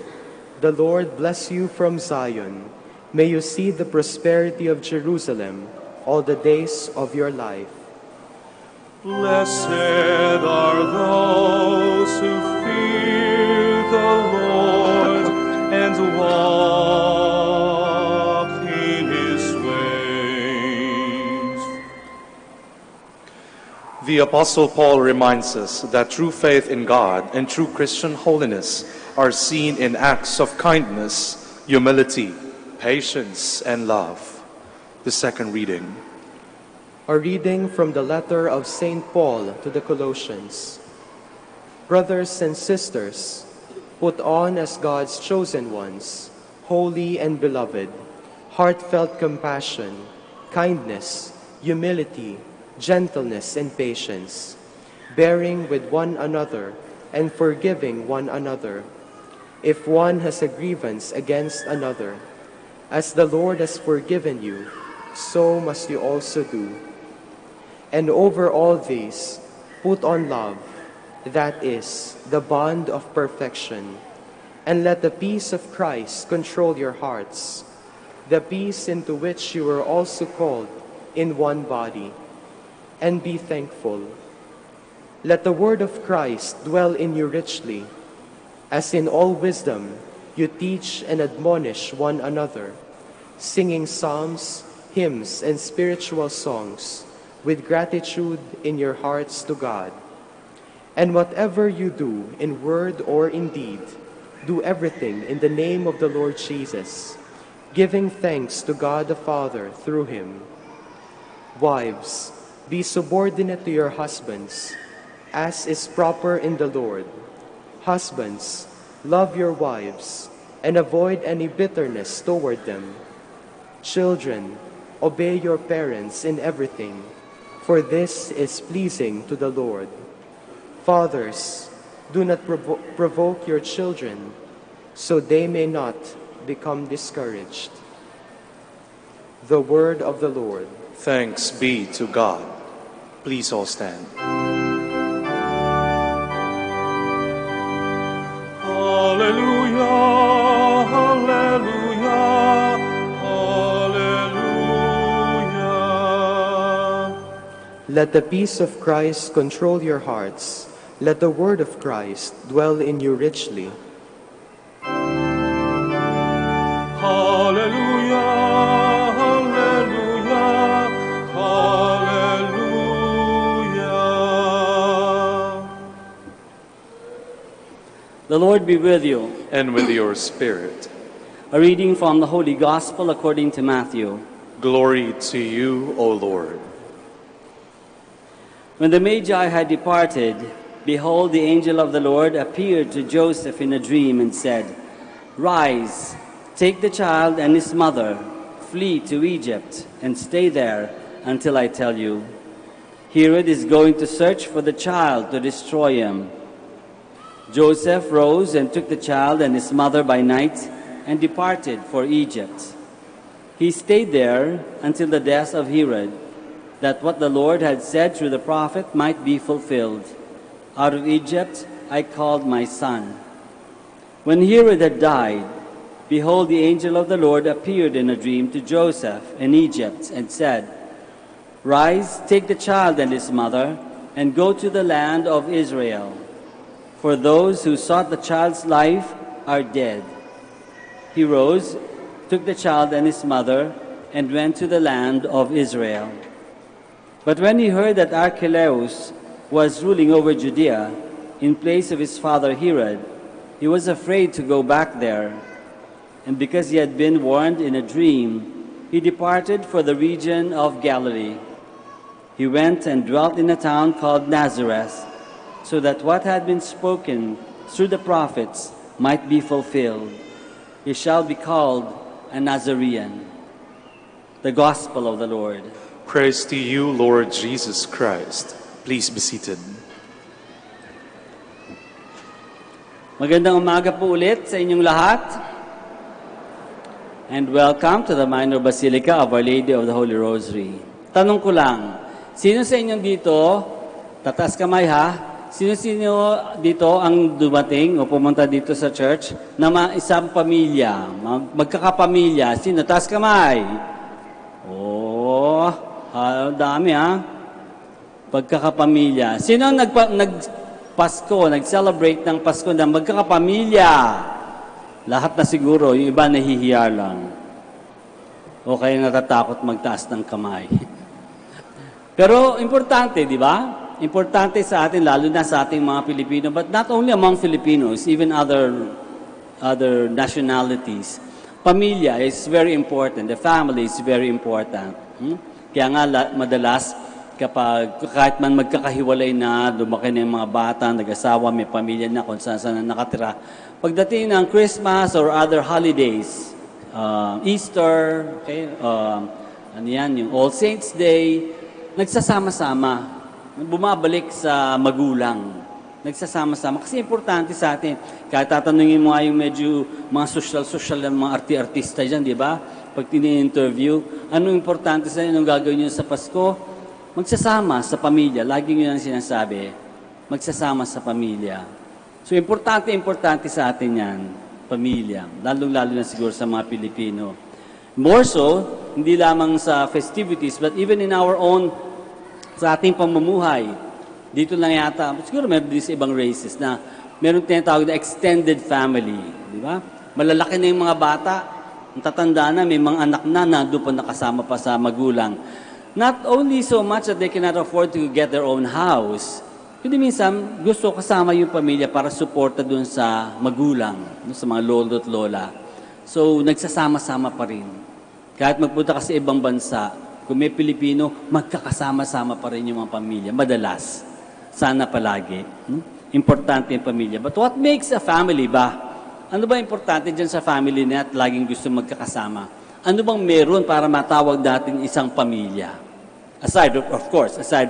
The Lord bless you from Zion. May you see the prosperity of Jerusalem all the days of your life. Blessed are those who fear the Lord and walk in his ways. The Apostle Paul reminds us that true faith in God and true Christian holiness are seen in acts of kindness, humility, patience, and love. The second reading. A reading from the letter of St. Paul to the Colossians. Brothers and sisters, put on as God's chosen ones, holy and beloved, heartfelt compassion, kindness, humility, gentleness, and patience, bearing with one another and forgiving one another. If one has a grievance against another, as the Lord has forgiven you, so must you also do. And over all these, put on love, that is, the bond of perfection. And let the peace of Christ control your hearts, the peace into which you were also called in one body. And be thankful. Let the word of Christ dwell in you richly, as in all wisdom you teach and admonish one another, singing psalms, hymns, and spiritual songs, with gratitude in your hearts to God. And whatever you do in word or in deed, do everything in the name of the Lord Jesus, giving thanks to God the Father through him. Wives, be subordinate to your husbands, as is proper in the Lord. Husbands, love your wives, and avoid any bitterness toward them. Children, obey your parents in everything, for this is pleasing to the Lord. Fathers, do not provoke your children, so they may not become discouraged. The word of the Lord. Thanks be to God. Please all stand. Hallelujah, hallelujah, hallelujah. Let the peace of Christ control your hearts. Let the word of Christ dwell in you richly. Hallelujah, hallelujah, hallelujah. The Lord be with you. And with your spirit. A reading from the Holy Gospel according to Matthew. Glory to you, O Lord. When the Magi had departed, behold, the angel of the Lord appeared to Joseph in a dream and said, Rise, take the child and his mother, flee to Egypt, and stay there until I tell you. Herod is going to search for the child to destroy him. Joseph rose and took the child and his mother by night and departed for Egypt. He stayed there until the death of Herod, that what the Lord had said through the prophet might be fulfilled. Out of Egypt I called my son. When Herod had died, behold, the angel of the Lord appeared in a dream to Joseph in Egypt and said, Rise, take the child and his mother, and go to the land of Israel. For those who sought the child's life are dead. He rose, took the child and his mother, and went to the land of Israel. But when he heard that Archelaus was ruling over Judea in place of his father Herod, he was afraid to go back there. And because he had been warned in a dream, he departed for the region of Galilee. He went and dwelt in a town called Nazareth, so that what had been spoken through the prophets might be fulfilled. He shall be called a Nazarene. The Gospel of the Lord. Praise to you, Lord Jesus Christ. Please be seated. Magandang umaga po ulit sa inyong lahat. And welcome to the Minor Basilica of Our Lady of the Holy Rosary. Tanong ko lang, sino sa inyong dito, tataas kamay ha, sino-sino dito ang dumating o pumunta dito sa church na isang pamilya, magkakapamilya? Sino? Taas kamay. Oh, dami ha. Pagkakapamilya. Sino ang nag-Pasko, nag-celebrate ng Pasko na magkakapamilya? Lahat na siguro, yung iba nahihiya lang. O kaya natatakot magtaas ng kamay. Pero importante, di ba? Importante sa atin, lalo na sa ating mga Pilipino, but not only among Filipinos, even other nationalities. Pamilya is very important. The family is very important. Kaya nga madalas, kahit man magkakahiwalay na, lumaki na yung mga bata, nag-asawa, may pamilya na, kung saan nakatira. Pagdating ng Christmas or other holidays, Easter, okay, yung All Saints Day, nagsasama-sama. Bumabalik sa magulang. Nagsasama-sama. Kasi importante sa atin. Kahit tatanungin mo nga yung medyo mga social na mga artista dyan, di ba? Pag tini-interview, anong importante sa inyo, anong gagawin nyo sa Pasko? Magsasama sa pamilya. Lagi nyo lang sinasabi, magsasama sa pamilya. So, importante sa atin yan, pamilya. Lalong-lalo na siguro sa mga Pilipino. More so, hindi lamang sa festivities, but even in our own sa ating pamumuhay. Dito lang yata, siguro meron din sa ibang races na meron tinatawag na extended family. Di ba? Malalaki na yung mga bata, ang tatanda na, may mga anak na, nandun pa nakasama pa sa magulang. Not only so much that they cannot afford to get their own house, kundi minsan gusto kasama yung pamilya para suporta dun sa magulang, sa mga lolo at lola. So, nagsasama-sama pa rin. Kahit magpunta ka sa ibang bansa, kung may Pilipino, magkakasama-sama pa rin yung mga pamilya. Madalas. Sana palagi. Importante yung pamilya. But what makes a family ba? Ano ba importante dyan sa family na at laging gusto magkakasama? Ano bang meron para matawag natin isang pamilya? Aside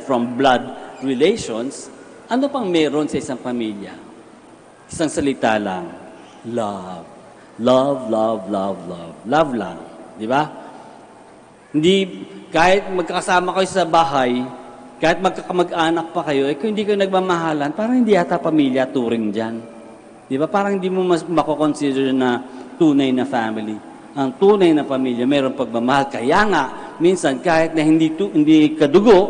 from blood relations, ano pang meron sa isang pamilya? Isang salita lang. Love. Love, love, love, love. Love lang. Di ba? Hindi, kahit magkakasama kayo sa bahay, kahit magkakamag-anak pa kayo, kung hindi kayo nagmamahalan, parang hindi yata pamilya turing dyan. Di ba? Parang hindi mo makoconsider na tunay na family. Ang tunay na pamilya, mayroong pagmamahal. Kaya nga, minsan, kahit na hindi kadugo,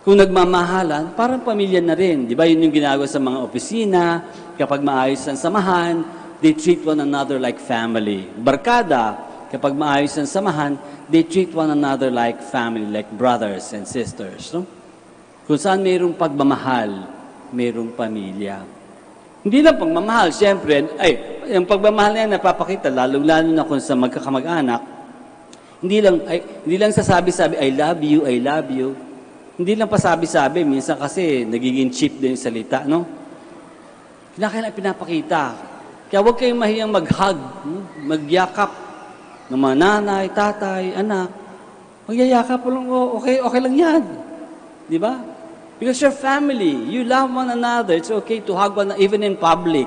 kung nagmamahalan, parang pamilya na rin. Di ba? Yun yung ginagawa sa mga opisina, kapag maayos ang samahan, they treat one another like family. Barkada, kapag maayos ang samahan, they treat one another like family, like brothers and sisters. No? Kung saan mayroong pagmamahal, mayroong pamilya. Hindi lang pagmamahal, siyempre, yung pagmamahal na yan napapakita, lalo-lalo na kung sa magkakamag-anak, hindi lang sasabi-sabi, I love you, I love you. Hindi lang pasabi-sabi, minsan kasi nagiging cheap din yung salita, no? Kailangan pinapakita. Kaya huwag kayong mahiyang mag-hug, magyakap ng mga nanay, tatay, anak. Magyayakap po lang, okay lang yan. Di ba? Because you're family. You love one another. It's okay to hug one another, even in public.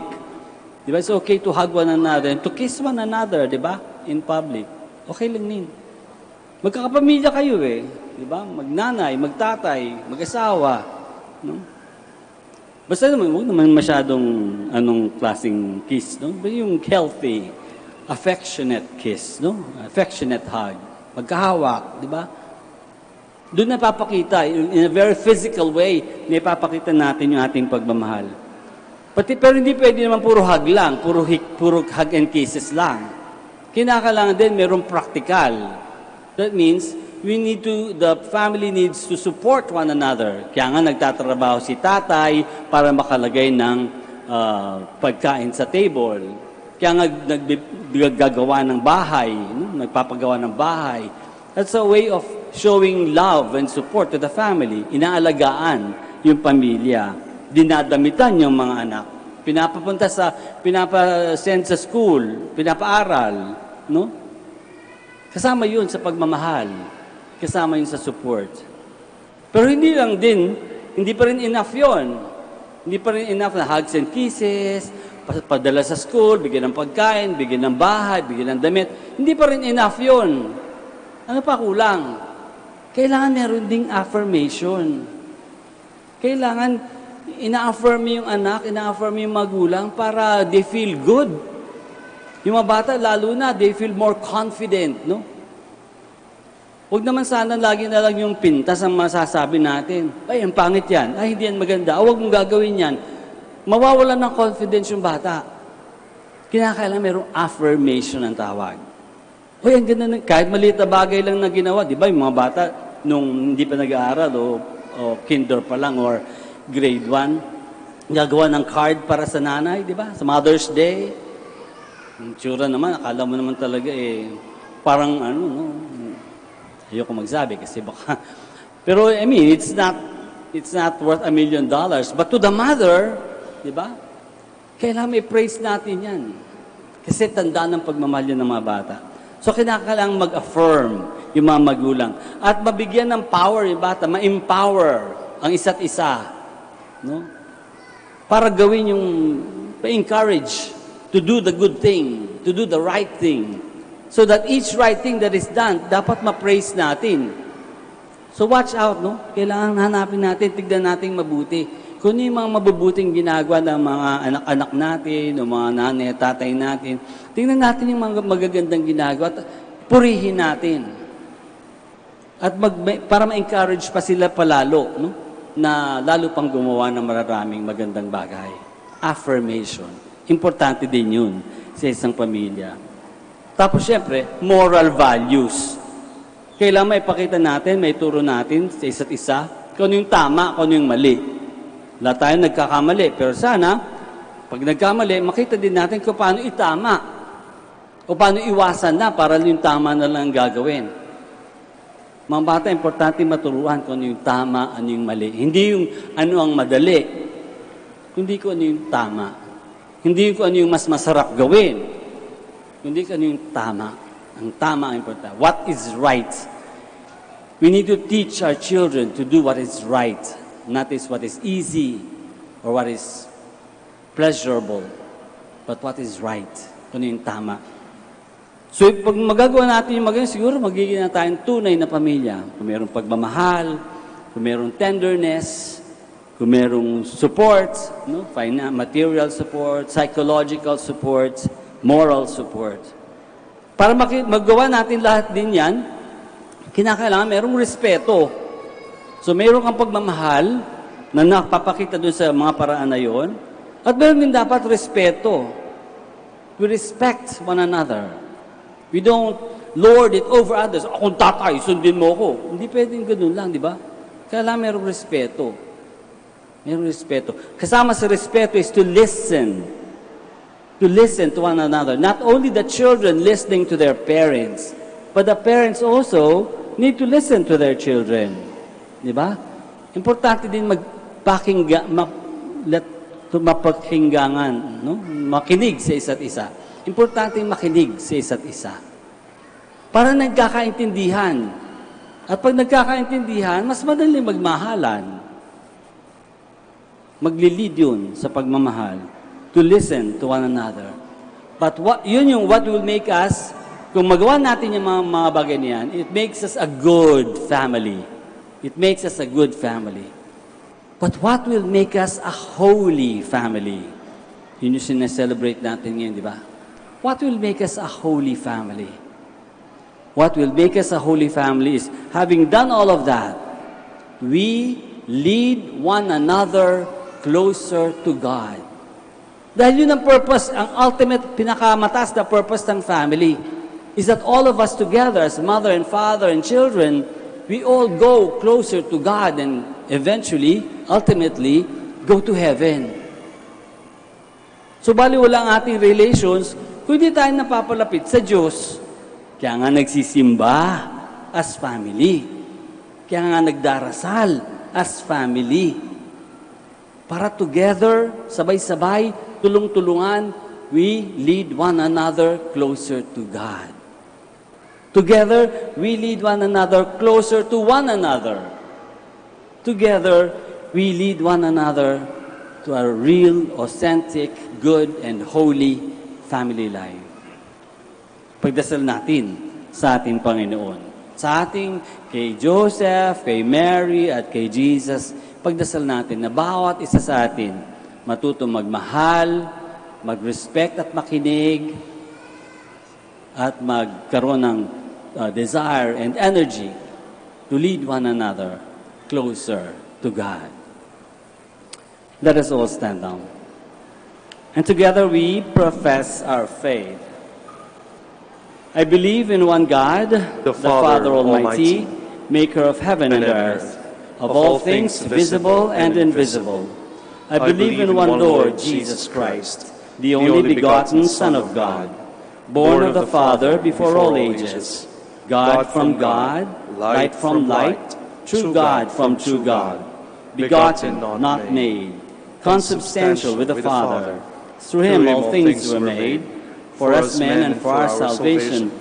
Di ba? It's okay to hug one another and to kiss one another, di ba? In public. Okay lang din. Magkakapamilya kayo eh. Di ba? Magnanay, magtatay, mag-asawa. No? Basta naman, huwag naman masyadong anong klaseng kiss, no? But yung healthy, affectionate kiss, no? Affectionate hug. Magkahawak, di ba? Doon napapakita, in a very physical way, napapakita natin yung ating pagmamahal. Pero hindi pwede naman puro hug lang, puro hug and kisses lang. Kinakailangan din merong practical. That means, the family needs to support one another. Kaya nga nagtatrabaho si tatay para makalagay ng pagkain sa table. Kaya nga naggagawa ng bahay, nagpapagawa ng bahay. That's a way of showing love and support to the family. Inaalagaan yung pamilya. Dinadamitan yung mga anak. Pinapasend sa school, pinapaaral, no? Kasama yun sa pagmamahal. Kasama yun sa support. Pero hindi pa rin enough yun. Hindi pa rin enough na hugs and kisses, padala sa school, bigyan ng pagkain, bigyan ng bahay, bigyan ng damit. Hindi pa rin enough yun. Ano pa kulang? Kailangan meron ding affirmation. Kailangan ina-affirm yung anak, ina-affirm yung magulang para they feel good. Yung mga bata, lalo na, they feel more confident, no? Huwag naman sana lagi na lang yung pintas ang masasabi natin. Ay, ang pangit yan. Ay, hindi yan maganda. Huwag mong gagawin yan. Mawawalan ng confidence yung bata. Kinakailangan mayroong affirmation ang tawag. Uy, ang ganda kahit maliit na bagay lang na ginawa. Di ba, yung mga bata, nung hindi pa nag-aaral o kinder pa lang or grade 1, gagawa ng card para sa nanay, di ba? Sa Mother's Day. Ang tsura naman, akala mo naman talaga parang ayoko magsabi kasi baka. Pero I mean, it's not worth $1 million. But to the mother, di ba? Kailangan may praise natin yan. Kasi tandaan ng pagmamahal yan ng mga bata. So kailangan mag-affirm yung mga magulang. At mabigyan ng power yung bata, ma-empower ang isa't isa. No? Para gawin yung, pa-encourage to do the good thing, to do the right thing. So that each right thing that is done, dapat ma-praise natin. So watch out, no? Kailangan hanapin natin, tignan natin mabuti. Kung yung mga mabubuting ginagawa ng mga anak-anak natin, o mga nanay at tatay natin, tingnan natin yung mga magagandang ginagawa at purihin natin. At para ma-encourage pa sila palalo, no? Na lalo pang gumawa ng maraming magandang bagay. Affirmation. Importante din yun sa isang pamilya. Tapos syempre, moral values. Kailangan may pakita natin, may turo natin sa isa't isa kung ano yung tama, kung ano yung mali. Lahat tayo nagkakamali, pero sana, pag nagkamali, makita din natin kung paano itama o paano iwasan na para yung tama na lang gagawin. Mga bata, importante maturuan kung ano yung tama, ano yung mali. Hindi yung ano ang madali, kundi kung ano yung tama. Hindi kung ano yung mas masarap gawin, kundi kung ano yung tama. Ang tama ang importante. What is right? We need to teach our children to do what is right, not what is easy or what is pleasurable, but what is right. Kung ano yung tama. So, pag magagawa natin yung maganda, siguro magiging na tayong tunay na pamilya. Kung mayroong pagmamahal, kung mayroong tenderness, kung mayroong support, no? Material support, psychological support, moral support. Para magawa natin lahat din yan, kinakailangan mayroong respeto. So, mayroong kang pagmamahal na napapakita doon sa mga paraan na yun. At mayroon din dapat respeto. We respect one another. We don't lord it over others. Akong tatay, sundin mo ko. Hindi pwedeng ganun lang, di ba? Kailangan mayroong respeto. Mayroong respeto. Kasama sa respeto is to listen. To listen to one another. Not only the children listening to their parents, but the parents also need to listen to their children. Di ba? Importante din mapakinggangan, no? Makinig sa isa't isa. Importante makinig sa isa't isa. Para nagkakaintindihan. At pag nagkakaintindihan, mas madali magmahalan. Maglilid yun sa pagmamahal. To listen to one another. But yun yung what will make us, kung magawa natin yung mga bagay niyan, it makes us a good family. It makes us a good family. But what will make us a holy family? Yun yung sineselebrate natin ngayon, di ba? What will make us a holy family? What will make us a holy family is, having done all of that, we lead one another closer to God. Dahil yun ang purpose, ang ultimate, pinakamataas na purpose ng family is that all of us together as mother and father and children, we all go closer to God and eventually, ultimately, go to heaven. So baliwala ang ating relations kung hindi tayo napapalapit sa Diyos. Kaya nga nagsisimba as family. Kaya nga nagdarasal as family. Para together, sabay-sabay, tulong-tulungan, we lead one another closer to God. Together, we lead one another closer to one another. Together, we lead one another to a real, authentic, good, and holy family life. Pagdasal natin sa ating Panginoon. Sa ating kay Joseph, kay Mary, at kay Jesus, pagdasal natin na bawat isa sa atin matuto magmahal, mag-respect at makinig, at magkaroon ng desire and energy to lead one another closer to God. Let us all stand down. And together we profess our faith. I believe in one God, the Father Almighty, maker of heaven and earth, of all things visible and invisible. I believe in one Lord, Jesus Christ, the only begotten Son of God, born of the Father before all ages, God from God, light from light, true God from true God, begotten, not made, consubstantial with the Father. Through him all things were made. For us men and for our salvation,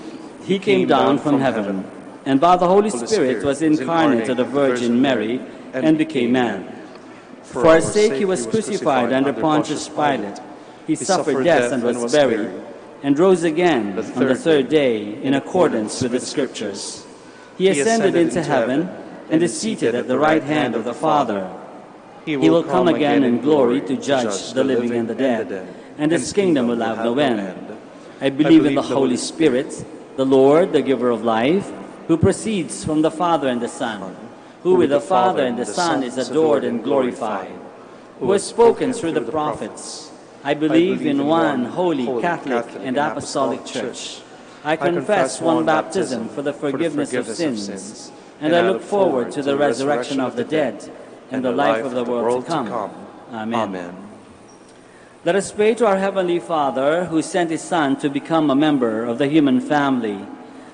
he came down from heaven, and by the Holy Spirit was incarnate of the Virgin Mary, and became man. For our sake he was crucified under Pontius Pilate. He suffered death and was buried, and rose again on the third day in accordance with the Scriptures. He ascended into heaven and is seated at the right hand of the Father. He will come again in glory to judge the living and the dead, and his kingdom will have no end. I believe in the Holy Spirit, the Lord, the giver of life, who proceeds from the Father and the Son, who with the Father and the Son is adored and glorified, who has spoken through the prophets. I believe in one holy, Catholic, and Apostolic Church. I confess one baptism for the forgiveness of sins, and I look forward to the resurrection of the dead and the life of the world to come. Amen. Let us pray to our Heavenly Father, who sent His Son to become a member of the human family.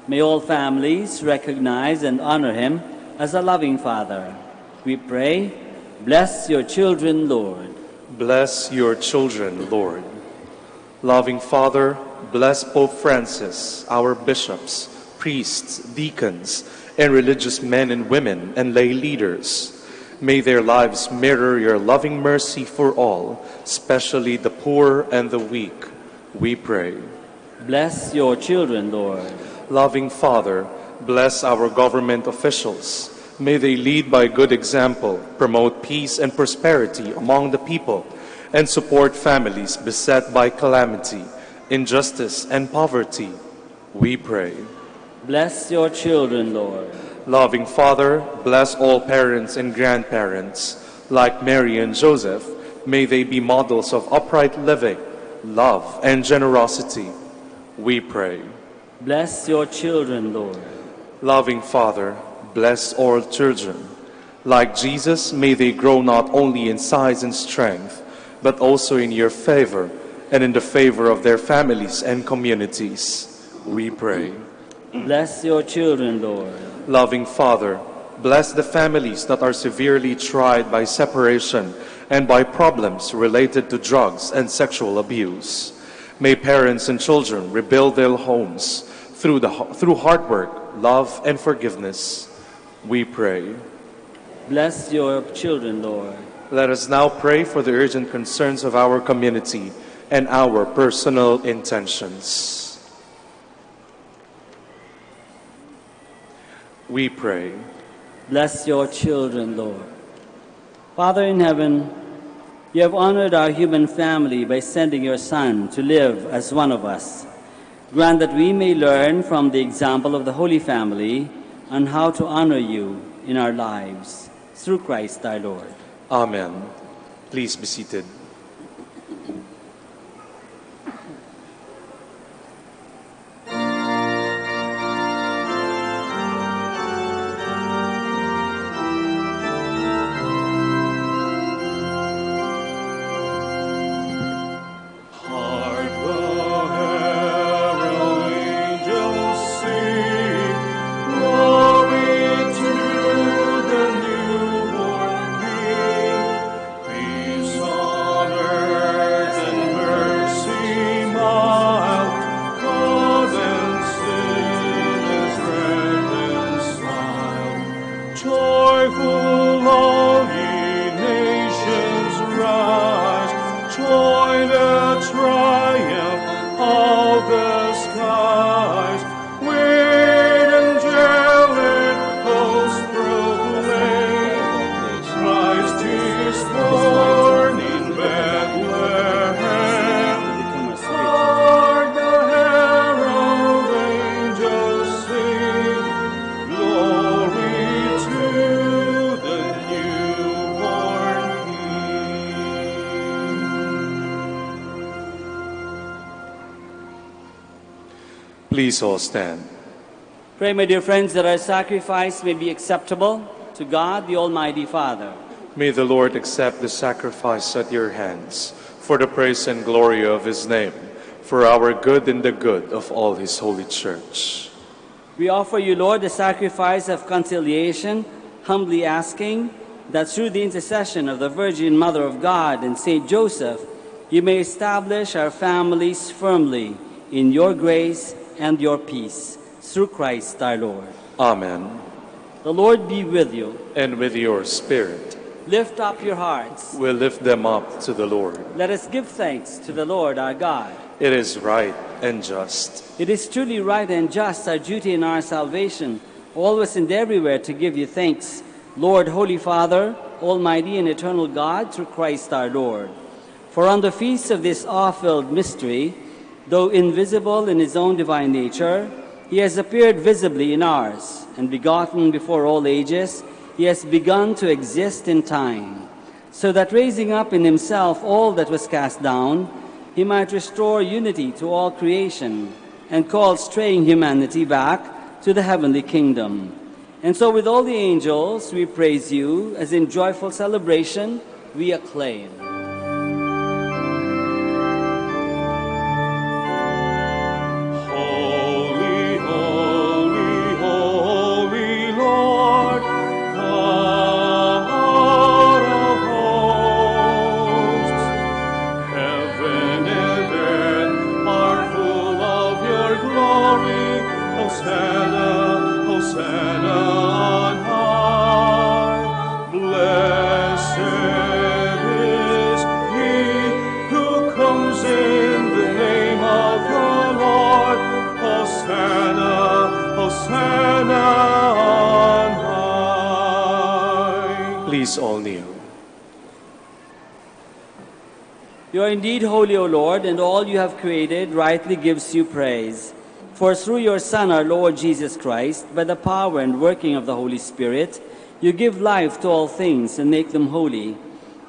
May all families recognize and honor Him as a loving Father. We pray, bless your children, Lord. Bless your children, Lord. Loving Father, bless Pope Francis, our bishops, priests, deacons, and religious men and women and lay leaders. May their lives mirror your loving mercy for all, especially the poor and the weak. We pray. Bless your children, Lord. Loving Father, bless our government officials. May they lead by good example, promote peace and prosperity among the people, and support families beset by calamity, injustice, and poverty. We pray. Bless your children, Lord. Loving Father, bless all parents and grandparents. Like Mary and Joseph, may they be models of upright living, love, and generosity. We pray. Bless your children, Lord. Loving Father, bless all children. Like Jesus, may they grow not only in size and strength, but also in your favor and in the favor of their families and communities. We pray. Bless your children, Lord. Loving Father, bless the families that are severely tried by separation and by problems related to drugs and sexual abuse. May parents and children rebuild their homes through hard work, love, and forgiveness. We pray. Bless your children, Lord. Let us now pray for the urgent concerns of our community and our personal intentions. We pray. Bless your children, Lord. Father in heaven, you have honored our human family by sending your Son to live as one of us. Grant that we may learn from the example of the Holy Family on how to honor you in our lives. Through Christ our Lord. Amen. Please be seated. Please all stand. Pray, my dear friends, that our sacrifice may be acceptable to God, the Almighty Father. May the Lord accept the sacrifice at your hands for the praise and glory of his name, for our good and the good of all his holy church. We offer you, Lord, the sacrifice of conciliation, humbly asking that through the intercession of the Virgin Mother of God and Saint Joseph, you may establish our families firmly in your grace and your peace, through Christ our Lord. Amen. The Lord be with you. And with your spirit. Lift up your hearts. We'll lift them up to the Lord. Let us give thanks to the Lord our God. It is right and just. It is truly right and just, our duty and our salvation, always and everywhere to give you thanks, Lord, Holy Father, Almighty and eternal God, through Christ our Lord. For on the feast of this awe-filled mystery, though invisible in his own divine nature, he has appeared visibly in ours, and begotten before all ages, he has begun to exist in time, so that raising up in himself all that was cast down, he might restore unity to all creation, and call straying humanity back to the heavenly kingdom. And so with all the angels we praise you, as in joyful celebration we acclaim. Please all kneel. You are indeed holy, O Lord, and all you have created rightly gives you praise. For through your Son, our Lord Jesus Christ, by the power and working of the Holy Spirit, you give life to all things and make them holy.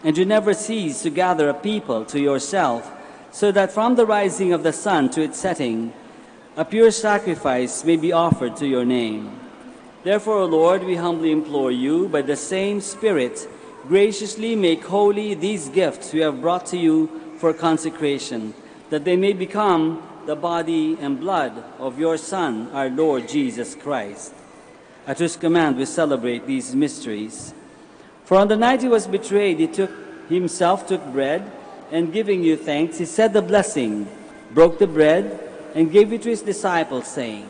And you never cease to gather a people to yourself, so that from the rising of the sun to its setting, a pure sacrifice may be offered to your name. Therefore, O Lord, we humbly implore you, by the same Spirit, graciously make holy these gifts we have brought to you for consecration, that they may become the body and blood of your Son, our Lord Jesus Christ, at whose command we celebrate these mysteries. For on the night he was betrayed, he himself took bread, and giving you thanks, he said the blessing, broke the bread, and gave it to his disciples, saying,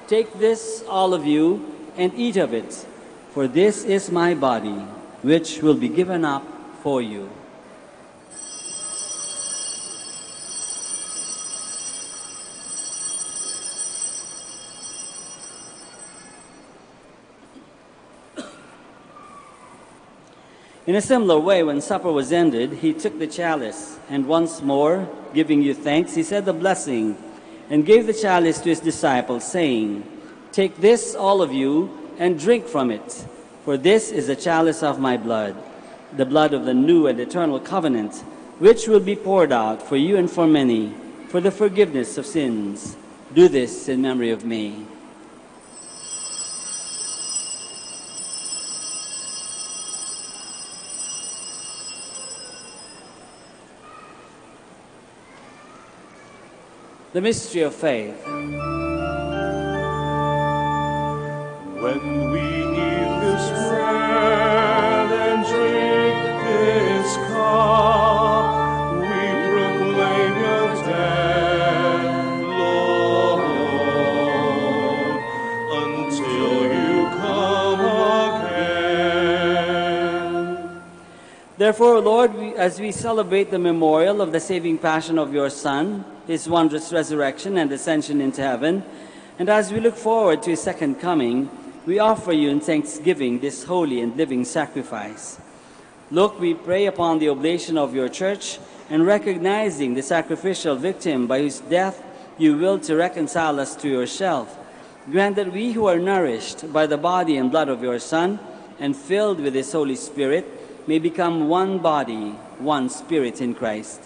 "Take this, all of you, and eat of it, for this is my body, which will be given up for you." In a similar way, when supper was ended, he took the chalice, and once more, giving you thanks, he said the blessing, and gave the chalice to his disciples, saying, "Take this, all of you, and drink from it, for this is the chalice of my blood, the blood of the new and eternal covenant, which will be poured out for you and for many, for the forgiveness of sins. Do this in memory of me." The mystery of faith. When we eat this bread and drink this cup, we proclaim your death, Lord, until you come again. Therefore, Lord, as we celebrate the memorial of the saving passion of your Son, his wondrous resurrection and ascension into heaven, and as we look forward to his second coming, we offer you in thanksgiving this holy and living sacrifice. Look, we pray upon the oblation of your church, and recognizing the sacrificial victim by whose death you willed to reconcile us to yourself, grant that we who are nourished by the body and blood of your Son, and filled with his Holy Spirit, may become one body, one spirit in Christ.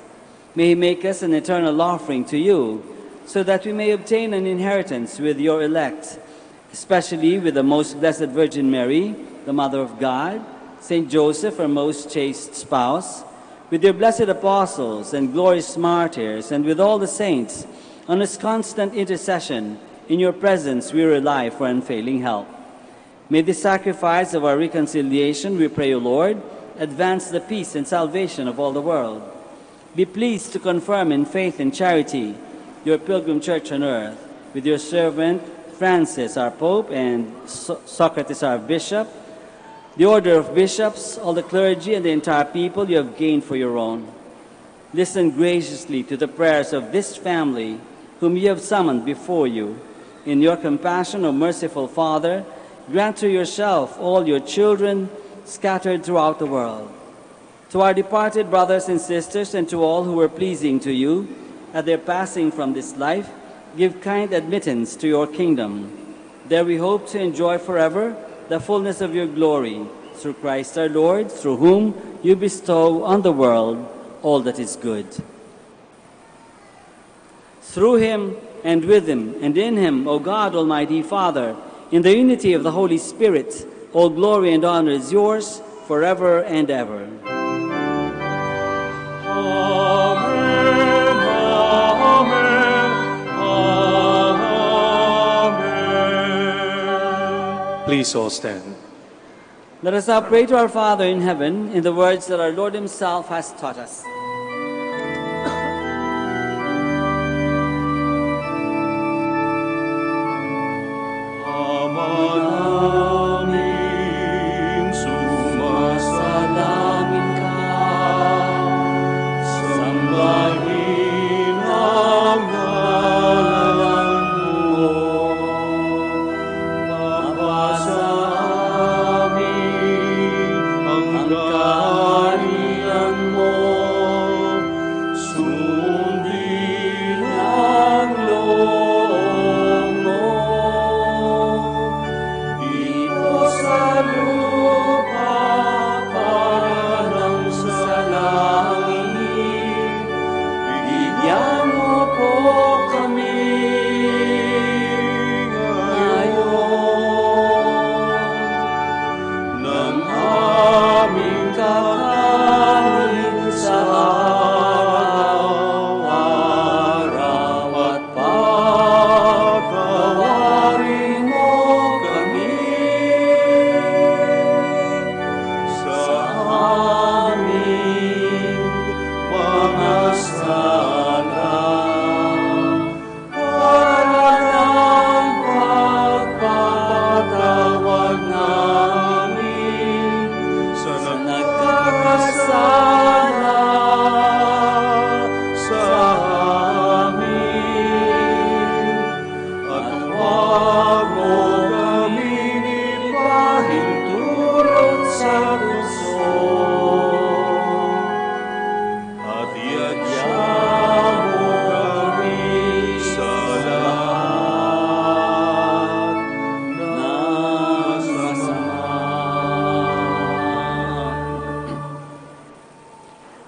May he make us an eternal offering to you, so that we may obtain an inheritance with your elect, especially with the most blessed Virgin Mary, the Mother of God, Saint Joseph, her most chaste spouse, with your blessed apostles and glorious martyrs, and with all the saints, on his constant intercession, in your presence we rely for unfailing help. May the sacrifice of our reconciliation, we pray, O Lord, advance the peace and salvation of all the world. Be pleased to confirm in faith and charity your pilgrim church on earth, with your servant Francis, our Pope, and Socrates, our Bishop, the order of bishops, all the clergy, and the entire people you have gained for your own. Listen graciously to the prayers of this family, whom you have summoned before you. In your compassion, O merciful Father, grant to yourself all your children scattered throughout the world. To our departed brothers and sisters, and to all who were pleasing to you, at their passing from this life, give kind admittance to your kingdom. There we hope to enjoy forever the fullness of your glory, through Christ our Lord, through whom you bestow on the world all that is good. Through him, and with him, and in him, O God, Almighty Father, in the unity of the Holy Spirit, all glory and honor is yours forever and ever. Amen, amen, amen. Please all stand. Let us now pray to our Father in heaven in the words that our Lord himself has taught us.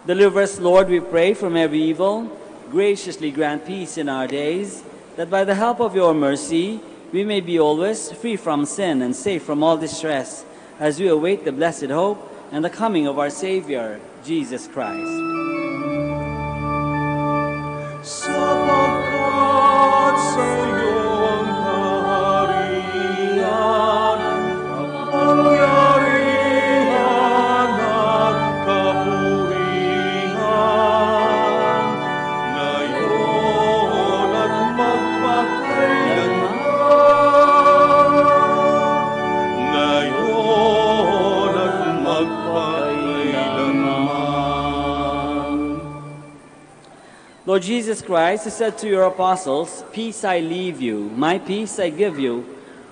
Deliver us, Lord, we pray, from every evil. Graciously grant peace in our days, that by the help of your mercy we may be always free from sin and safe from all distress, as we await the blessed hope and the coming of our Savior, Jesus Christ. Sapagkat sa iyong kaharian, kapangyarihan at kapurihan, ngayon at magpakailanman, ngayon at magpakailanman. Lord Jesus Christ, who said to your apostles, "Peace I leave you, my peace I give you,"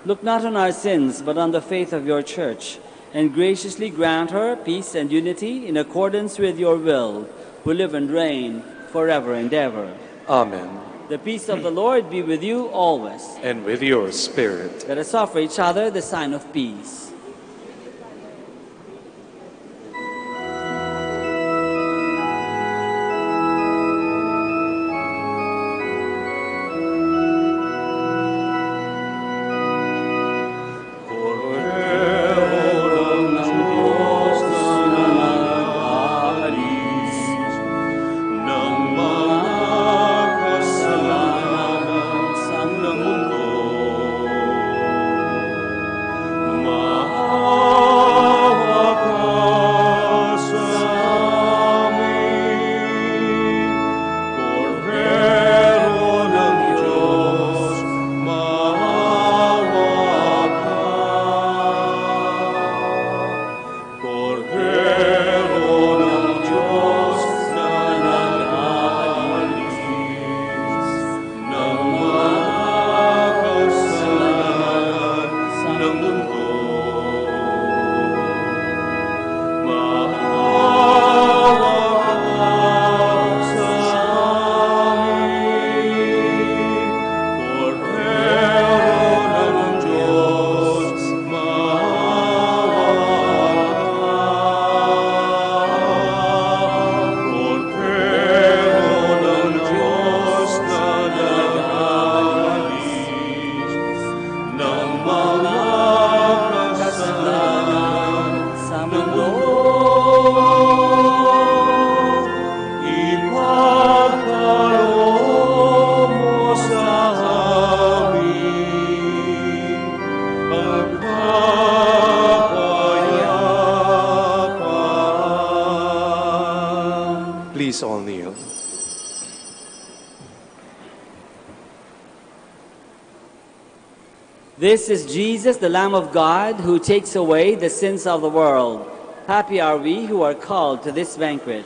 look not on our sins, but on the faith of your church, and graciously grant her peace and unity in accordance with your will, who live and reign forever and ever. Amen. The peace of the Lord be with you always. And with your spirit. Let us offer each other the sign of peace. Please all kneel. This is Jesus, the Lamb of God, who takes away the sins of the world. Happy are we who are called to this banquet.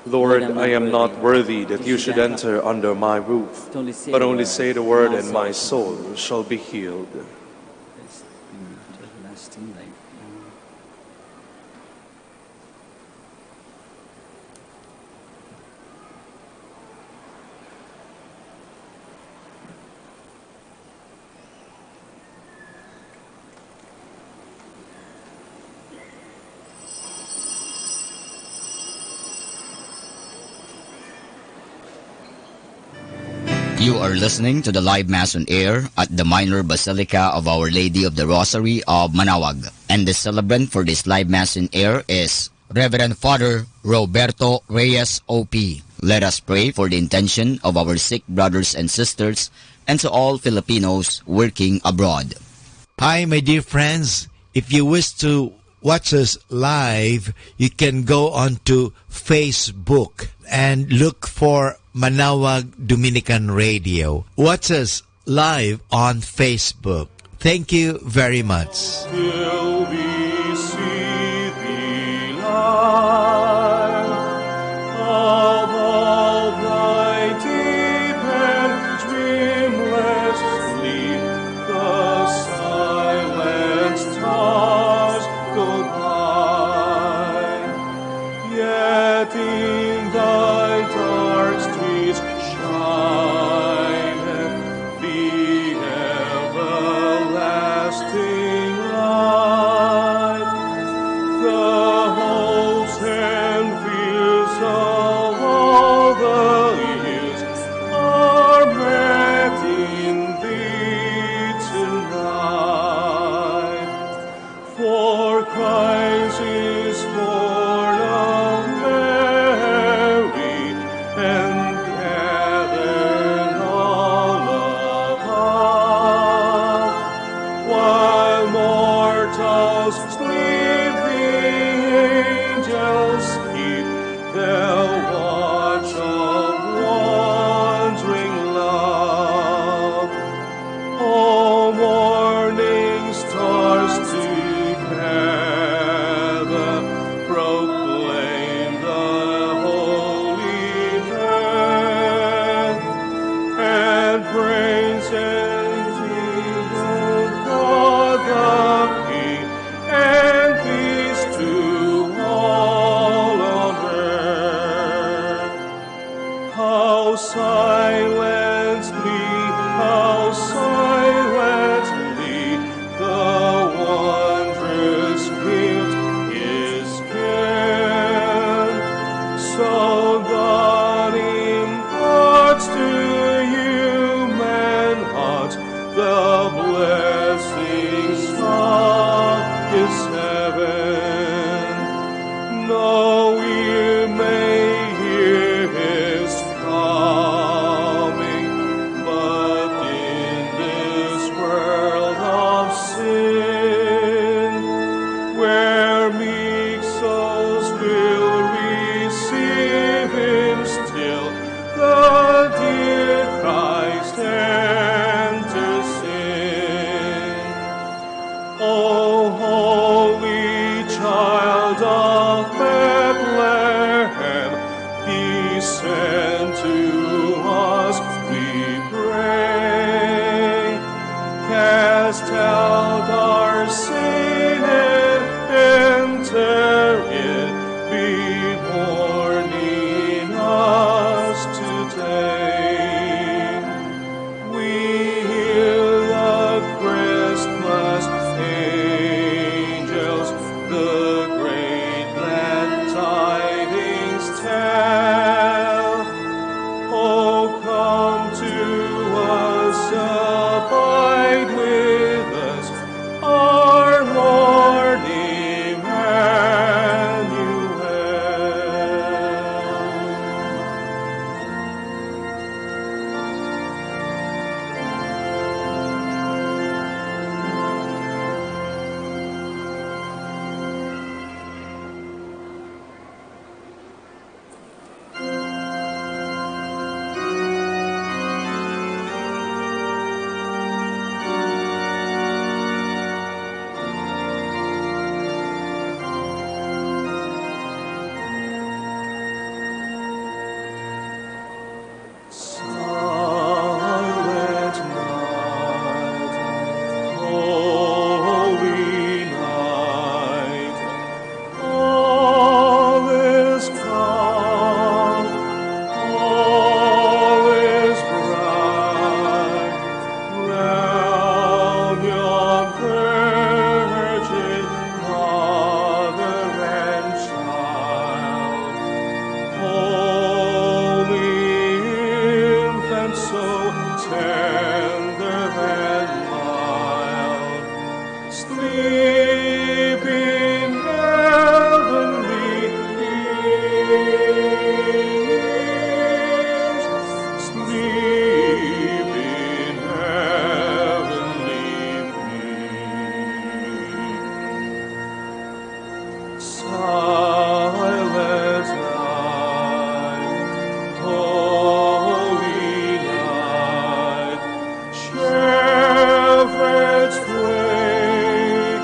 Lord, I am not worthy that you should enter under my roof, but only say the word and my soul shall be healed. You are listening to the live Mass on air at the Minor Basilica of Our Lady of the Rosary of Manaoag. And the celebrant for this live Mass on air is Reverend Father Roberto Reyes, O.P. Let us pray for the intention of our sick brothers and sisters and to all Filipinos working abroad. Hi, my dear friends. If you wish to watch us live, you can go on to Facebook and look for Manaoag Dominican Radio. Watch us live on Facebook. Thank you very much. Till we see thee light, of all thy deep and dreamless sleep, the silent stars go by. Yet in thy dark streets shineth the everlasting light. how silently the wondrous gift is given. So God imparts to human hearts the blessings of His heaven. No ear may hear His coming, but in this world of sin, where meek souls will receive Him still, the dear Christ enters in. O holy child of Bethlehem, descend to us, we pray. Cast out our sin and enter in, be born in us today. We hear the Christmas angels, the great glad tidings tell. Oh, come to us, abide with us, our Lord Silent night, holy night, all is calm, all is bright, round your virgin mother and child. Holy infant, so tender and mild, sleep in heavenly peace, sleep in heavenly peace. Silent night, holy night, shepherds pray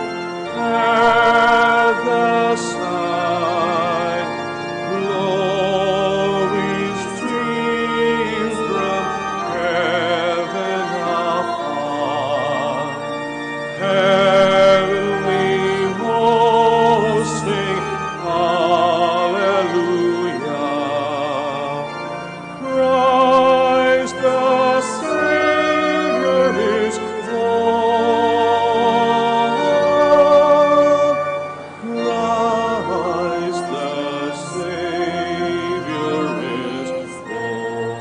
at the side, glory streams from heaven afar, heavenly hosts sing hallelujah. Christ the Savior is born. Christ the Savior is born.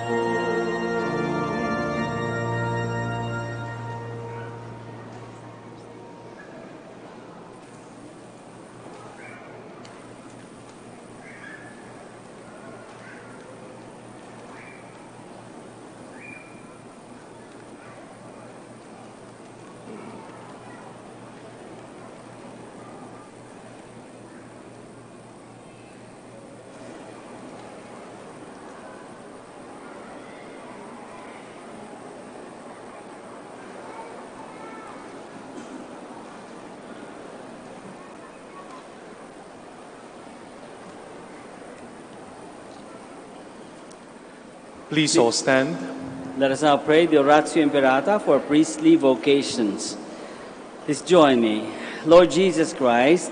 Please all stand. Let us now pray the Oratio Imperata for priestly vocations. Please join me. Lord Jesus Christ,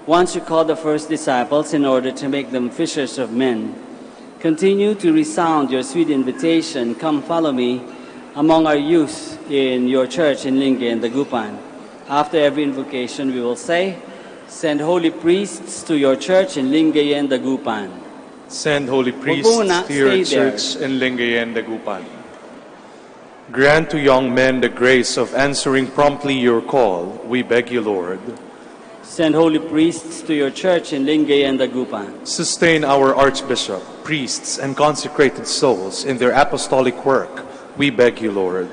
once you called the first disciples in order to make them fishers of men, continue to resound your sweet invitation, come follow me, among our youth in your church in Lingayen and Dagupan. After every invocation, we will say, send holy priests to your church in Lingayen and Dagupan. Send holy priests to your church in Lingayen and Dagupan. Grant to young men the grace of answering promptly your call, we beg you, Lord. Send holy priests to your church in Lingayen and Dagupan. Sustain our Archbishop, priests, and consecrated souls in their apostolic work, we beg you, Lord.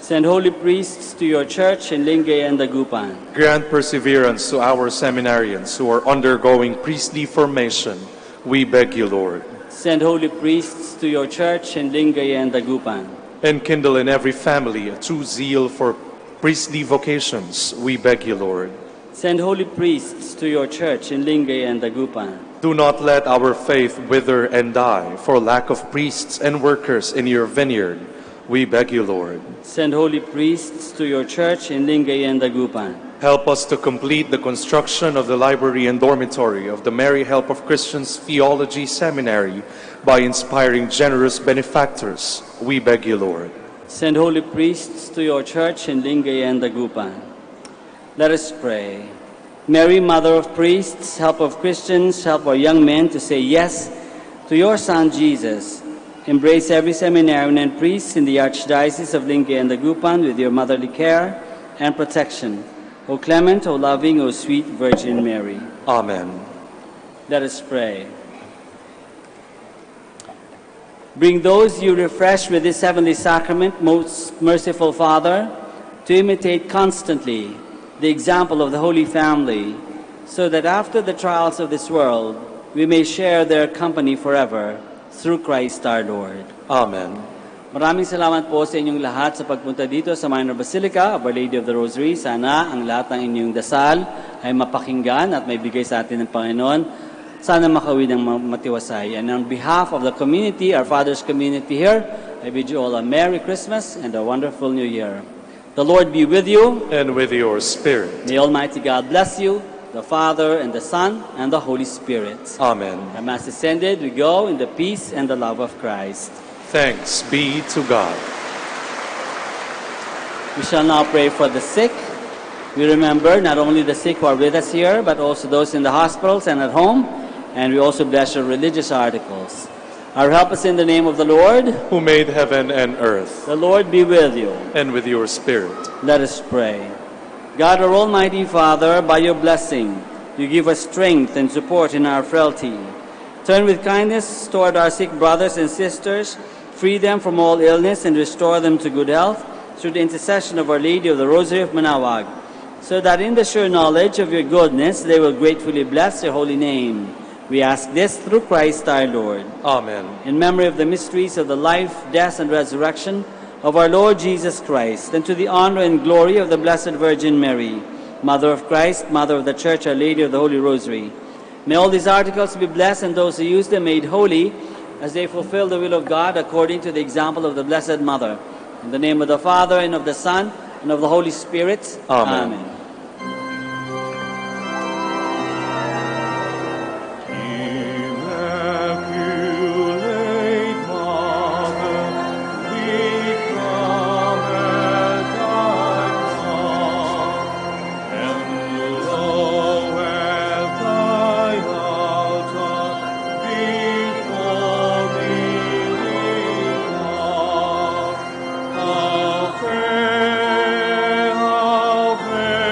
Send holy priests to your church in Lingayen and Dagupan. Grant perseverance to our seminarians who are undergoing priestly formation, we beg you, Lord. Send holy priests to your church in Lingayen and Dagupan. Enkindle in every family a true zeal for priestly vocations, we beg you, Lord. Send holy priests to your church in Lingayen and Dagupan. Do not let our faith wither and die for lack of priests and workers in your vineyard, we beg you, Lord. Send holy priests to your church in Lingayen and Dagupan. Help us to complete the construction of the library and dormitory of the Mary Help of Christians Theology Seminary by inspiring generous benefactors, we beg you, Lord. Send holy priests to your church in Lingayen and Dagupan. Let us pray. Mary, Mother of Priests, Help of Christians, help our young men to say yes to your Son, Jesus. Embrace every seminarian and priest in the Archdiocese of Lingayen and Dagupan with your motherly care and protection. O clement, O loving, O sweet Virgin Mary. Amen. Let us pray. Bring those you refresh with this heavenly sacrament, most merciful Father, to imitate constantly the example of the Holy Family, so that after the trials of this world, we may share their company forever, through Christ our Lord. Amen. Maraming salamat po sa inyong lahat sa pagpunta dito sa Minor Basilica of Our Lady of the Rosary. Sana ang lahat ng inyong dasal ay mapakinggan at may bigay sa atin ng Panginoon. Sana makawin ng matiwasay. And on behalf of the community, our Father's community here, I bid you all a Merry Christmas and a wonderful New Year. The Lord be with you. And with your spirit. May Almighty God bless you, the Father, and the Son, and the Holy Spirit. Amen. The Mass is ended. We go in the peace and the love of Christ. Thanks be to God. We shall now pray for the sick. We remember not only the sick who are with us here, but also those in the hospitals and at home. And we also bless your religious articles. Our help is in the name of the Lord, who made heaven and earth. The Lord be with you. And with your spirit. Let us pray. God, our Almighty Father, by your blessing, you give us strength and support in our frailty. Turn with kindness toward our sick brothers and sisters, free them from all illness, and restore them to good health through the intercession of Our Lady of the Rosary of Manaoag, so that in the sure knowledge of your goodness they will gratefully bless your holy name. We ask this through Christ our Lord. Amen. In memory of the mysteries of the life, death, and resurrection of our Lord Jesus Christ, and to the honor and glory of the Blessed Virgin Mary, Mother of Christ, Mother of the Church, Our Lady of the Holy Rosary. May all these articles be blessed and those who use them made holy as they fulfill the will of God according to the example of the Blessed Mother. In the name of the Father, and of the Son, and of the Holy Spirit. Amen. Amen. Ave, Ave.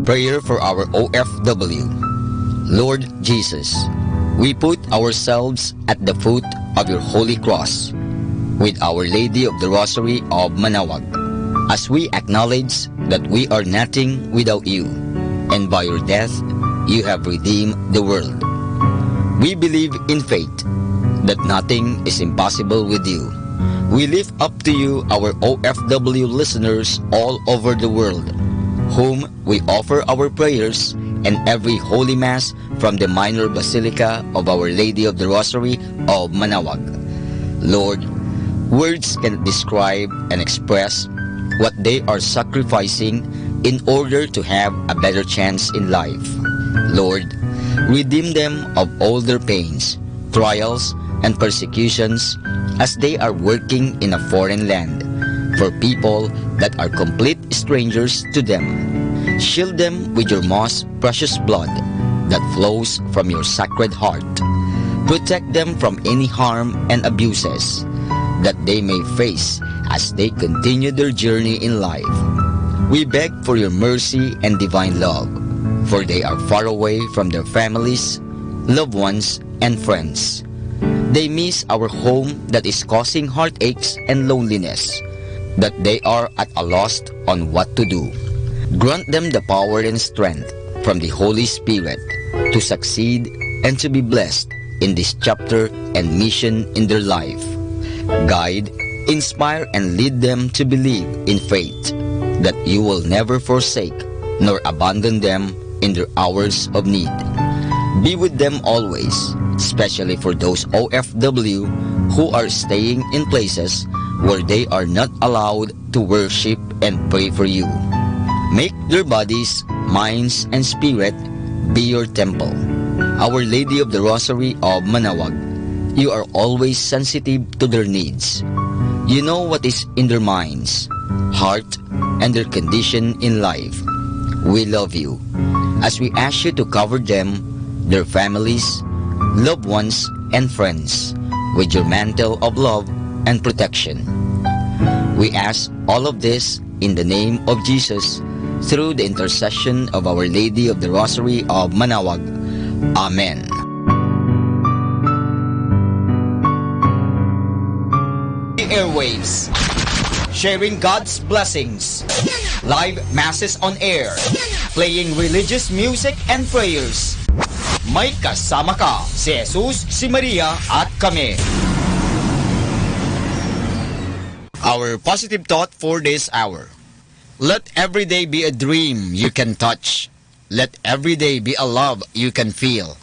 Prayer for our OFW. Lord Jesus, we put ourselves at the foot of your holy cross with Our Lady of the Rosary of Manaoag, as we acknowledge that we are nothing without you, and by your death you have redeemed the world. We believe in faith that nothing is impossible with you. We lift up to you our OFW listeners all over the world, whom we offer our prayers and every Holy Mass from the Minor Basilica of Our Lady of the Rosary of Manaoag. Lord, words cannot describe and express what they are sacrificing in order to have a better chance in life. Lord, redeem them of all their pains, trials, and persecutions as they are working in a foreign land for people that are complete strangers to them. Shield them with your most precious blood that flows from your sacred heart. Protect them from any harm and abuses that they may face as they continue their journey in life. We beg for your mercy and divine love, for they are far away from their families, loved ones, and friends. They miss our home that is causing heartaches and loneliness, that they are at a loss on what to do. Grant them the power and strength from the Holy Spirit to succeed and to be blessed in this chapter and mission in their life. Guide, inspire, and lead them to believe in faith that you will never forsake nor abandon them in their hours of need. Be with them always, especially for those OFW who are staying in places where they are not allowed to worship and pray for you. Make their bodies, minds, and spirit be your temple. Our Lady of the Rosary of Manaoag, you are always sensitive to their needs. You know what is in their minds, heart, and their condition in life. We love you as we ask you to cover them, their families, loved ones, and friends with your mantle of love and protection. We ask all of this in the name of Jesus through the intercession of Our Lady of the Rosary of Manaoag. Amen. Airwaves, sharing God's blessings, live masses on air, playing religious music and prayers. May kasama ka, si Jesus, si Maria, at kami. Our positive thought for this hour. Let every day be a dream you can touch. Let every day be a love you can feel.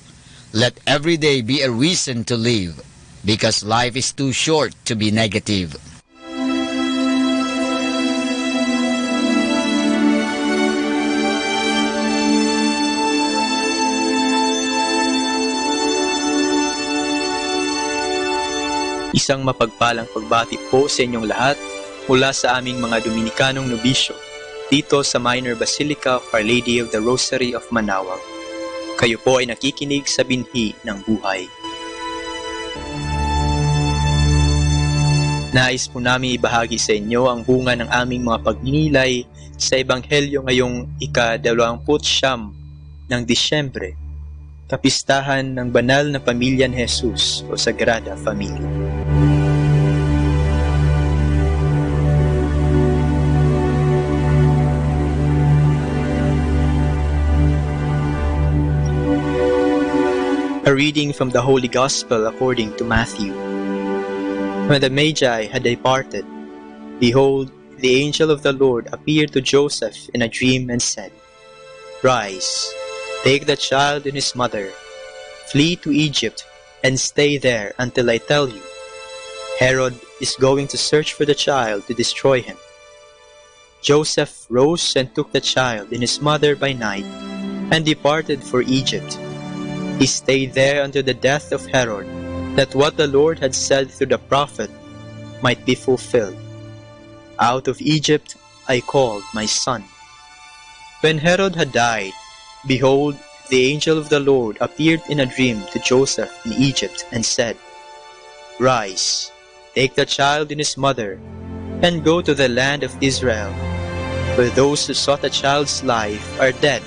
Let every day be a reason to live, because life is too short to be negative. Isang mapagpalang pagbati po sa inyong lahat mula sa aming mga Dominikanong nobisyo dito sa Minor Basilica of Our Lady of the Rosary of Manaoag. Kayo po ay nakikinig sa binhi ng buhay. Nais po namin ibahagi sa inyo ang bunga ng aming mga pagninilay sa Ebanghelyo ngayong ika-29 ng Disyembre, kapistahan ng banal na pamilya ni Jesus o Sagrada Familia. A reading from the Holy Gospel according to Matthew. When the Magi had departed, behold, the angel of the Lord appeared to Joseph in a dream and said, "Rise, take the child and his mother, flee to Egypt, and stay there until I tell you. Herod is going to search for the child to destroy him." Joseph rose and took the child and his mother by night, and departed for Egypt. He stayed there until the death of Herod, that what the Lord had said through the prophet might be fulfilled. "Out of Egypt I called my son." When Herod had died, behold, the angel of the Lord appeared in a dream to Joseph in Egypt and said, "Rise, take the child and his mother, and go to the land of Israel, for those who sought the child's life are dead."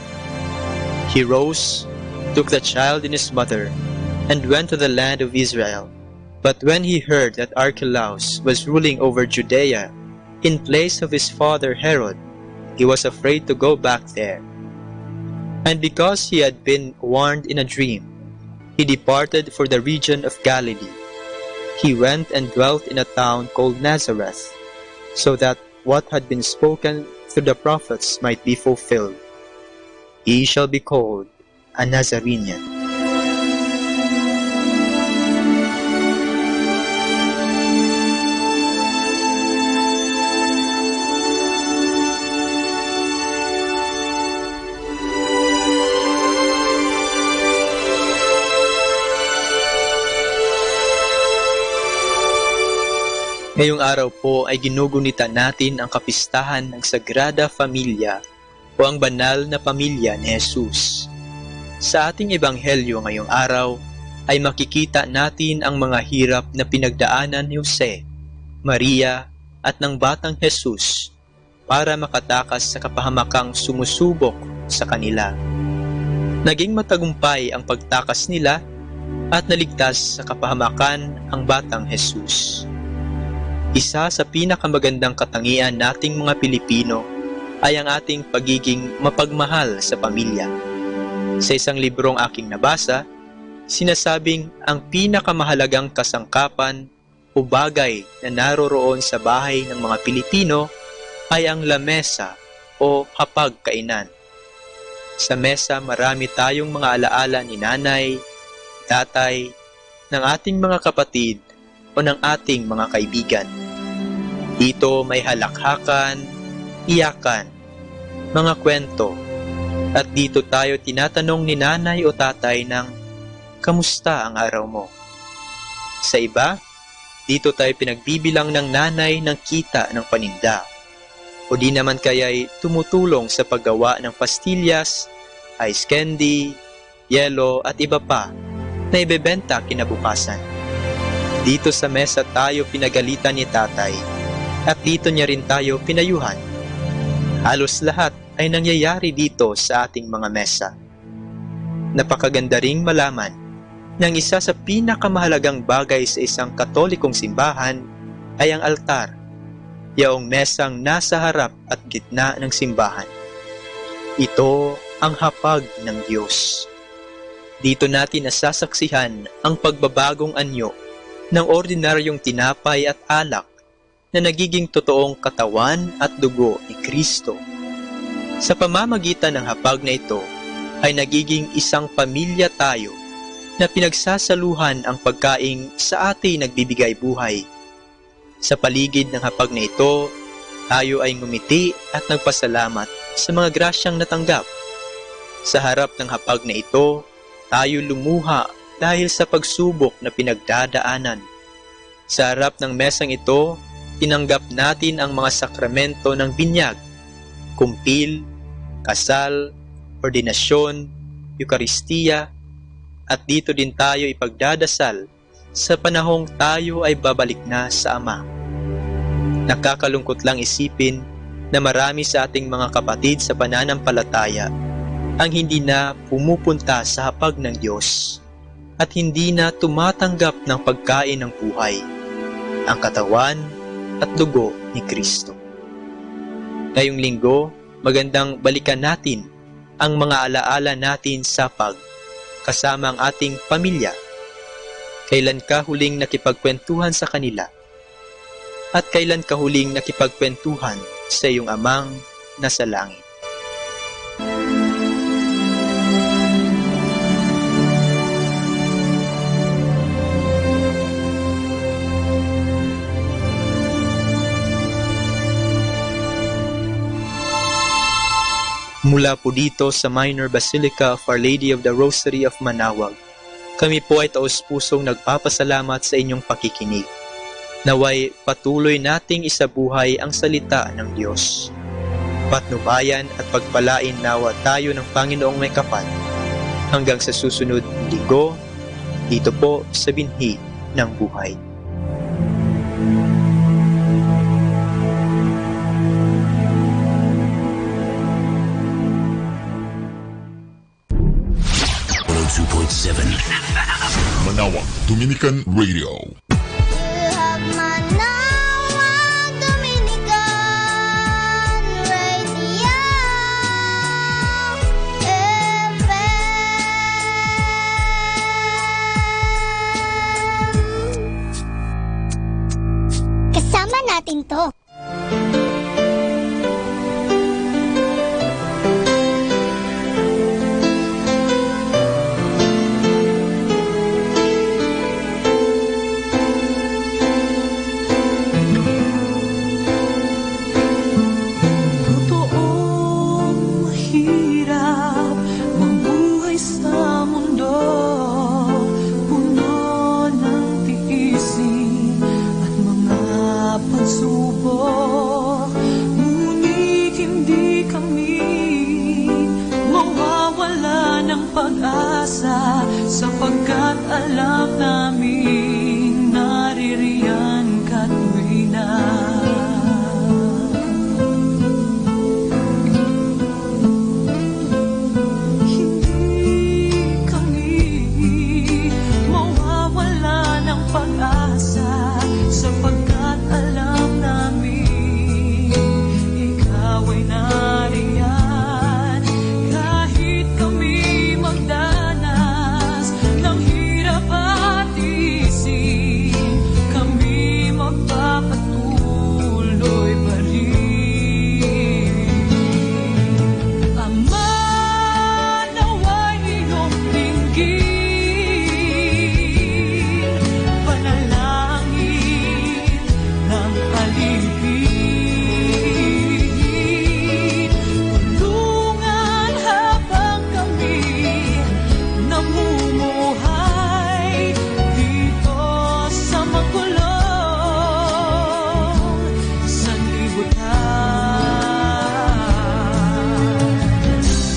He rose, took the child and his mother, and went to the land of Israel. But when he heard that Archelaus was ruling over Judea in place of his father Herod, he was afraid to go back there. And because he had been warned in a dream, he departed for the region of Galilee. He went and dwelt in a town called Nazareth, so that what had been spoken through the prophets might be fulfilled. He shall be called a Nazarene. Ngayong araw po ay ginugunita natin ang kapistahan ng Sagrada Familia o ang banal na pamilya ni Jesus. Sa ating ebanghelyo ngayong araw ay makikita natin ang mga hirap na pinagdaanan ni Jose, Maria at ng batang Jesus para makatakas sa kapahamakang sumusubok sa kanila. Naging matagumpay ang pagtakas nila at naligtas sa kapahamakan ang batang Jesus. Isa sa pinakamagandang katangian nating mga Pilipino ay ang ating pagiging mapagmahal sa pamilya. Sa isang librong aking nabasa, sinasabing ang pinakamahalagang kasangkapan o bagay na naroroon sa bahay ng mga Pilipino ay ang lamesa o hapagkainan. Sa mesa marami tayong mga alaala ni nanay, tatay, ng ating mga kapatid o ng ating mga kaibigan. Dito may halakhakan, iyakan, mga kwento, at dito tayo tinatanong ni nanay o tatay ng, kamusta ang araw mo? Sa iba, dito tayo pinagbibilang ng nanay ng kita ng paninda. O di naman kaya'y tumutulong sa paggawa ng pastillas, ice candy, yelo at iba pa na ibebenta kinabukasan. Dito sa mesa tayo pinagalitan ni tatay at dito niya rin tayo pinayuhan. Halos lahat ay nangyayari dito sa ating mga mesa. Napakaganda ring malaman ng isa sa pinakamahalagang bagay sa isang Katolikong simbahan ay ang altar, yaong mesang nasa harap at gitna ng simbahan. Ito ang hapag ng Diyos. Dito natin nasasaksihan ang pagbabagong anyo ng ordinaryong tinapay at alak na nagiging totoong katawan at dugo ni Kristo. Sa pamamagitan ng hapag na ito, ay nagiging isang pamilya tayo na pinagsasaluhan ang pagkaing sa ating nagbibigay buhay. Sa paligid ng hapag na ito, tayo ay ngumiti at nagpasalamat sa mga grasyang natanggap. Sa harap ng hapag na ito, tayo lumuha dahil sa pagsubok na pinagdadaanan. Sa harap ng mesang ito, tinanggap natin ang mga sakramento ng binyag, kumpil, kasal, ordinasyon, Eukaristiya, at dito din tayo ipagdadasal sa panahong tayo ay babalik na sa Ama. Nakakalungkot lang isipin na marami sa ating mga kapatid sa pananampalataya ang hindi na pumupunta sa hapag ng Diyos at hindi na tumatanggap ng pagkain ng buhay, ang katawan at dugo ni Kristo. Ngayong linggo, magandang balikan natin ang mga alaala natin sa hapag kasama ang ating pamilya. Kailan ka huling nakipagkwentuhan sa kanila? At kailan ka huling nakipagkwentuhan sa iyong amang nasa langit? Mula po dito sa Minor Basilica of Our Lady of the Rosary of Manaoag, kami po ay taos-pusong nagpapasalamat sa inyong pakikinig. Naway patuloy nating isabuhay ang salita ng Diyos. Patnubayan at pagpalain nawa tayo ng Panginoong may kapal. Hanggang sa susunod linggo, dito po sa binhi ng buhay. Manawag Dominican Radio. Kasama natin to. Sapagkat alam namin naririyan ka tuloy na. Hindi kami mawawala ng pag-asa sapagkat alam namin ikaw ay nariyan kahit kami magdanas ng hirap at isip, kami magpapatuloy pa rin. Ama, nawa'y iyong dinggin, panalangin ng alipin. Tulungan habang kami namumuhay dito sa magulong sanlibutan.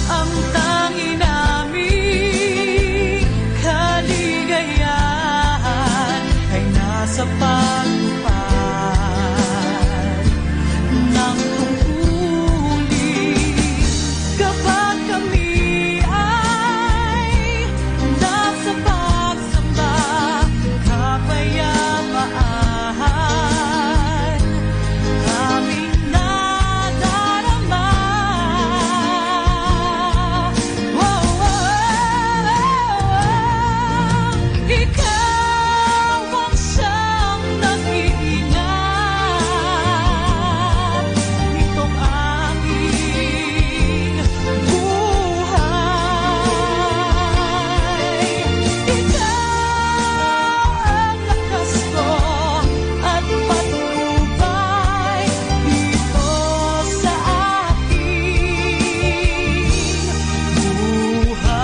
Ang tangi naming kaligayahan ay nasa pagpapad ng tungkulin. Kapag kami ay nasa pagsamba, kapayapaan aming nadarama. Ikaw ang siyang nag-iingat nitong aking buhay. Ikaw ang lakas ko at patnubay dito sa aking buhay.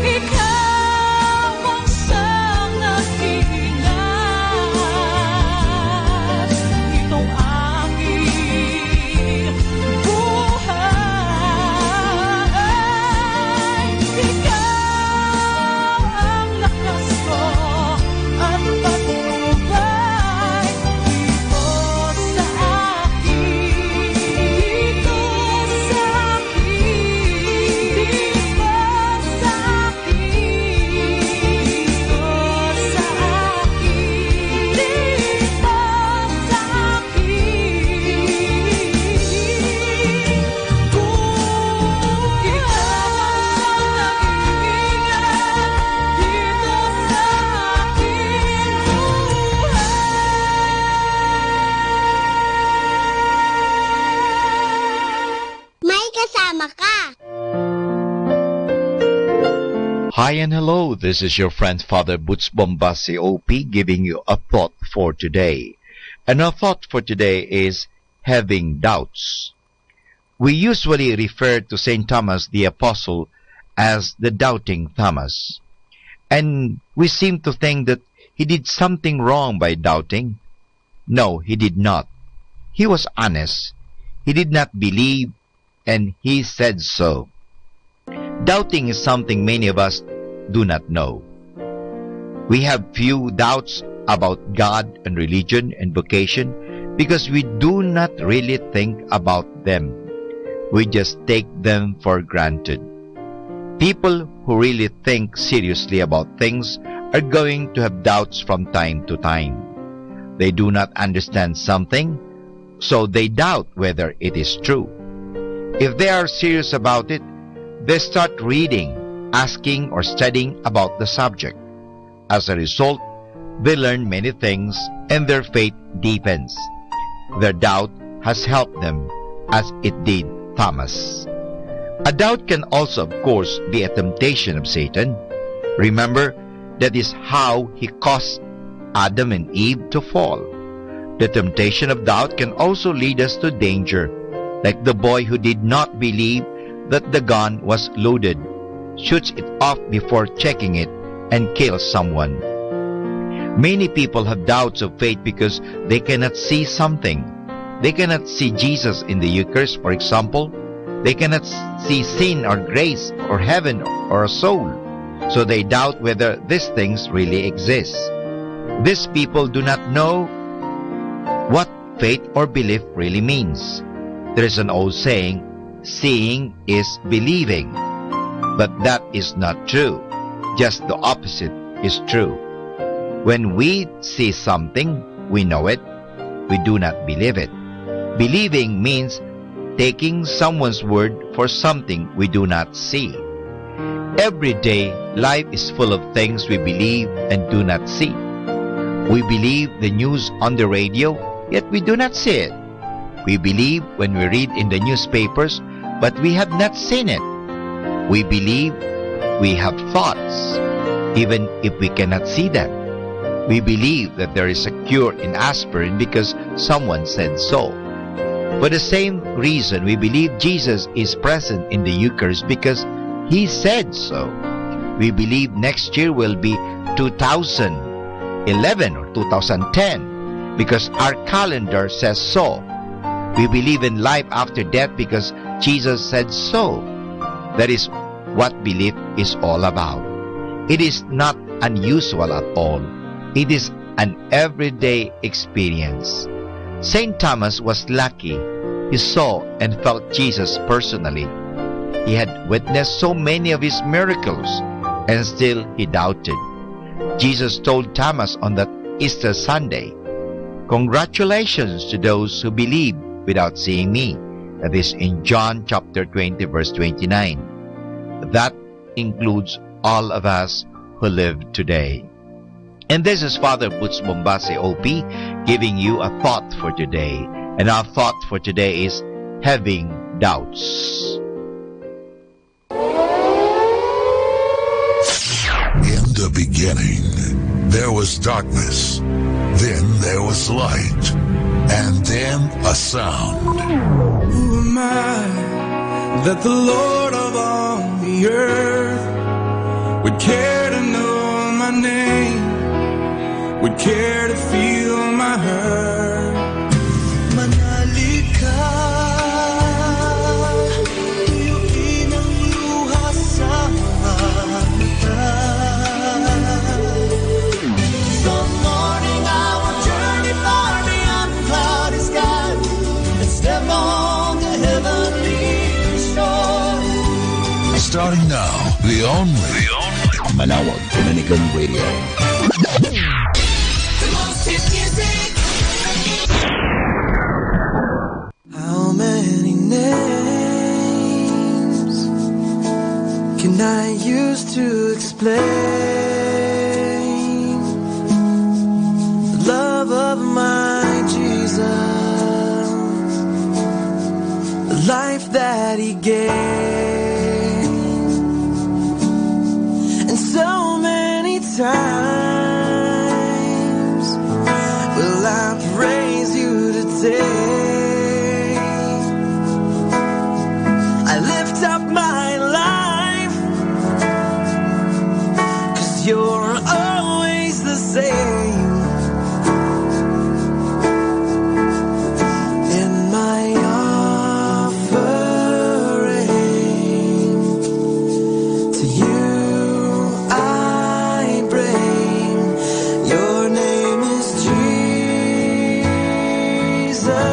Ikaw ang siyang nag-iingat nitong aking buhay. Ikaw ang lakas ko at patnubay dito sa akin, dito sa akin, dito sa akin, dito sa akin, dito sa May kasama ka. Hi and hello, this is your friend Father Boots Bombasi OP giving you a thought for today. And our thought for today is having doubts. We usually refer to St. Thomas the Apostle as the doubting Thomas. And we seem to think that he did something wrong by doubting. No, he did not. He was honest. He did not believe, and he said so. Doubting is something many of us do not know. We have few doubts about God and religion and vocation because we do not really think about them. We just take them for granted. People who really think seriously about things are going to have doubts from time to time. They do not understand something, so they doubt whether it is true. If they are serious about it, they start reading, asking, or studying about the subject. As a result, they learn many things and their faith deepens. Their doubt has helped them, as it did Thomas. A doubt can also, of course, be a temptation of Satan. Remember, that is how he caused Adam and Eve to fall. The temptation of doubt can also lead us to danger, like the boy who did not believe that the gun was loaded, shoots it off before checking it, and kills someone. Many people have doubts of faith because they cannot see something. They cannot see Jesus in the Eucharist, for example. They cannot see sin or grace or heaven or a soul. So they doubt whether these things really exist. These people do not know what faith or belief really means. There is an old saying, seeing is believing. But that is not true. Just the opposite is true. When we see something, we know it. We do not believe it. Believing means taking someone's word for something we do not see. Every day, life is full of things we believe and do not see. We believe the news on the radio, yet we do not see it. We believe when we read in the newspapers, but we have not seen it. We believe we have thoughts, even if we cannot see them. We believe that there is a cure in aspirin because someone said so. For the same reason, we believe Jesus is present in the Eucharist because He said so. We believe next year will be 2011 or 2010 because our calendar says so. We believe in life after death because Jesus said so. That is what belief is all about. It is not unusual at all. It is an everyday experience. St. Thomas was lucky. He saw and felt Jesus personally. He had witnessed so many of His miracles, and still he doubted. Jesus told Thomas on that Easter Sunday, "Congratulations to those who believe without seeing me." That is in John chapter 20, verse 29. That includes all of us who live today. And this is Father Butz Bombase OP giving you a thought for today. And our thought for today is having doubts. In the beginning, there was darkness. Then there was light. And then a sound. Who am I that the Lord of all the earth would care to know my name, would care to feel my hurt? Manali ka, tuyuin ang luha sa mata. Some morning I will journey far beyond cloudy skies and step on the heavenly shore. Starting now, the only Manawag Dominican Radio. How many names can I use to explain the love of my Jesus, the life that He gave, and so many times will I praise You today. I lift up my life, 'cause You're always the same. In my offering to You I bring, Your name is Jesus.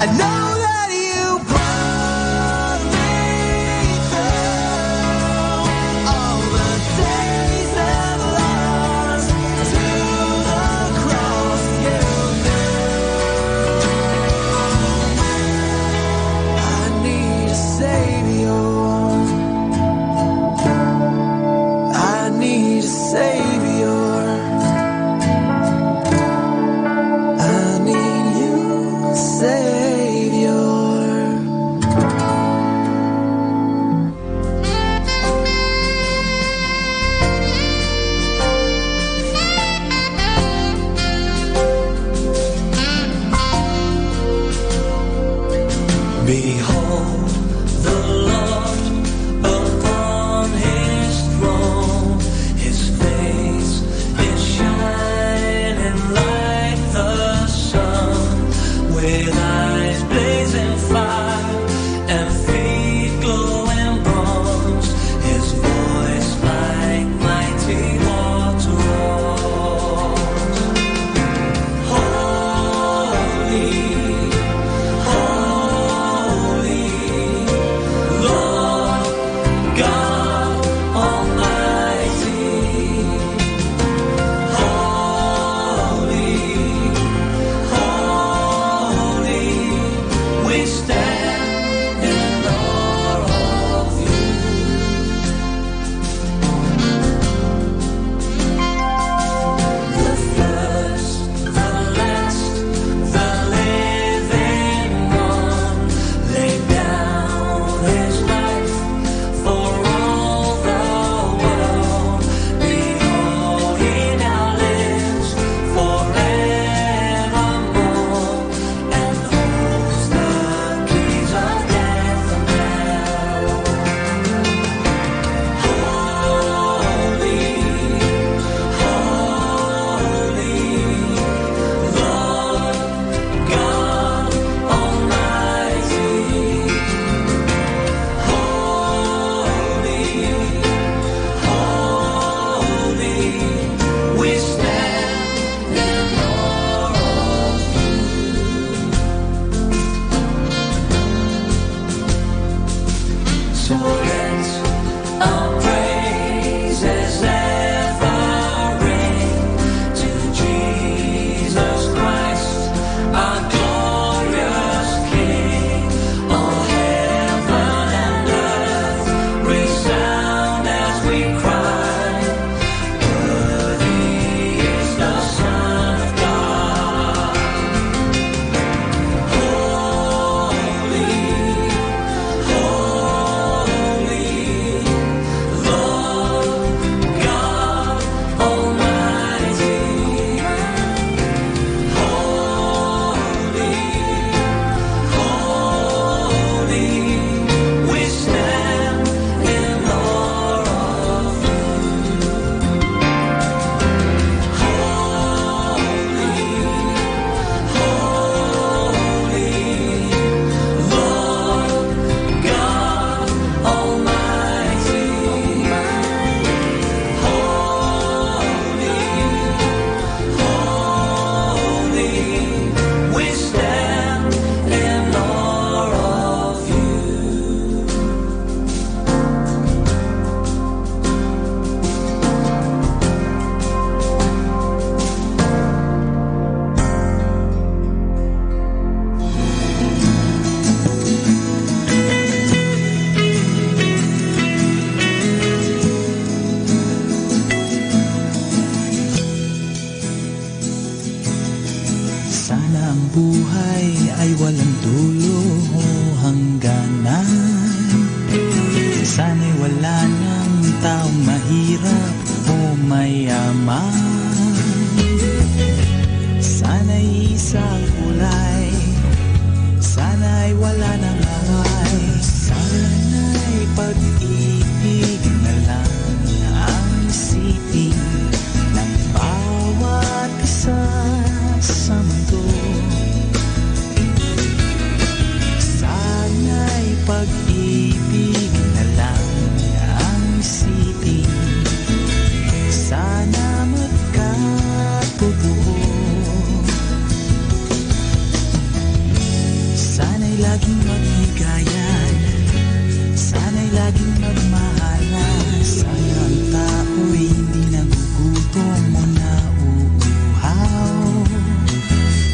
I know that you brought me through all the days of loss to the cross you knew. I need a savior. I need a savior. I need you, savior. Behold the Lord upon his throne. His face is shining like the sun, with eyes blazing fire and feet glowing bronze. His voice like mighty waters. Holy, holy, Sana'y laging maghigayan, sana'y laging magmahalan. Sana ang tao'y hindi nagugutom o nauuhaw.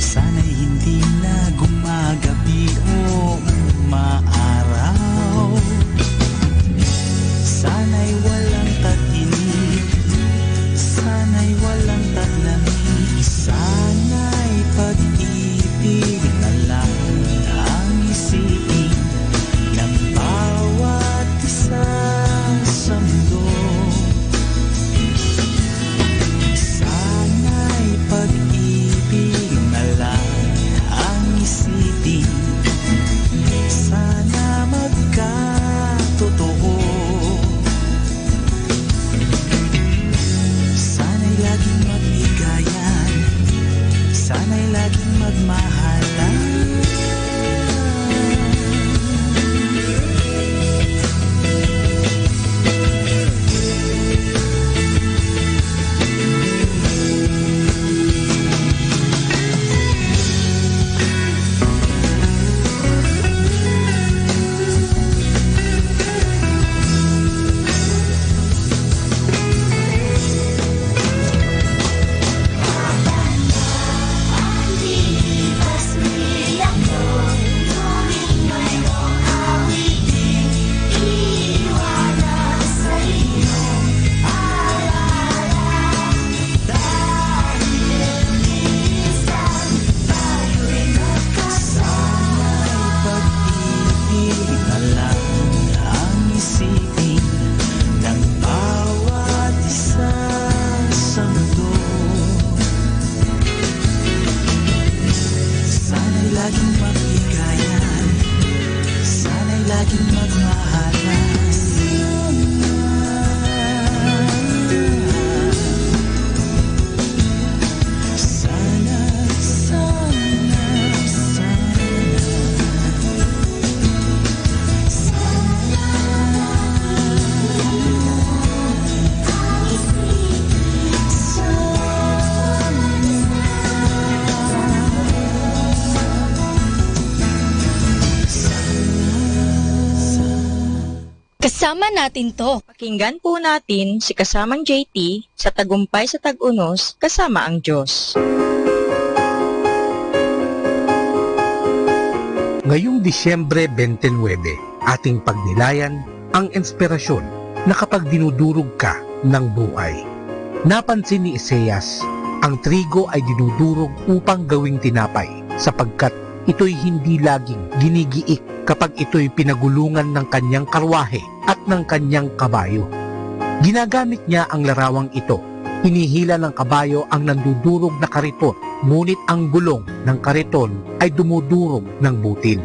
Sana'y hindi na gumagabi o umaaraw. Sana'y walang tag-init, sana'y walang taglamig. Sana'y pag-ibig na lang ang isipin ng bawat isa sa mundo. Sana'y pag-ibig na lang ang isipin. Sana magkatotoo. Sana'y laging magbigayan, sana'y laging magmahalan. Kasama natin to. Pakinggan po natin si kasamang JT sa Tagumpay sa Tag-Unos, kasama ang Diyos. Ngayong Disyembre 29, ating pagnilayan ang inspirasyon na kapag dinudurog ka ng buhay. Napansin ni Isaias, ang trigo ay dinudurog upang gawing tinapay sapagkat ito'y hindi laging ginigiik kapag ito'y pinagulungan ng kanyang karwahe at ng kanyang kabayo. Ginagamit niya ang larawang ito. Hinihila ng kabayo ang nandudurog na kariton, ngunit ang gulong ng kariton ay dumudurog ng butil.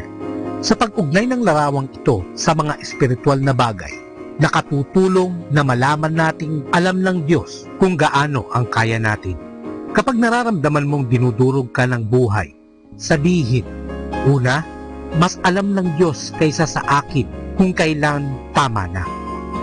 Sa pag-ugnay ng larawang ito sa mga espiritual na bagay, nakatutulong na malaman nating alam ng Diyos kung gaano ang kaya natin. Kapag nararamdaman mong dinudurog ka ng buhay, sabihin, una, mas alam ng Diyos kaysa sa akin kung kailan tama na.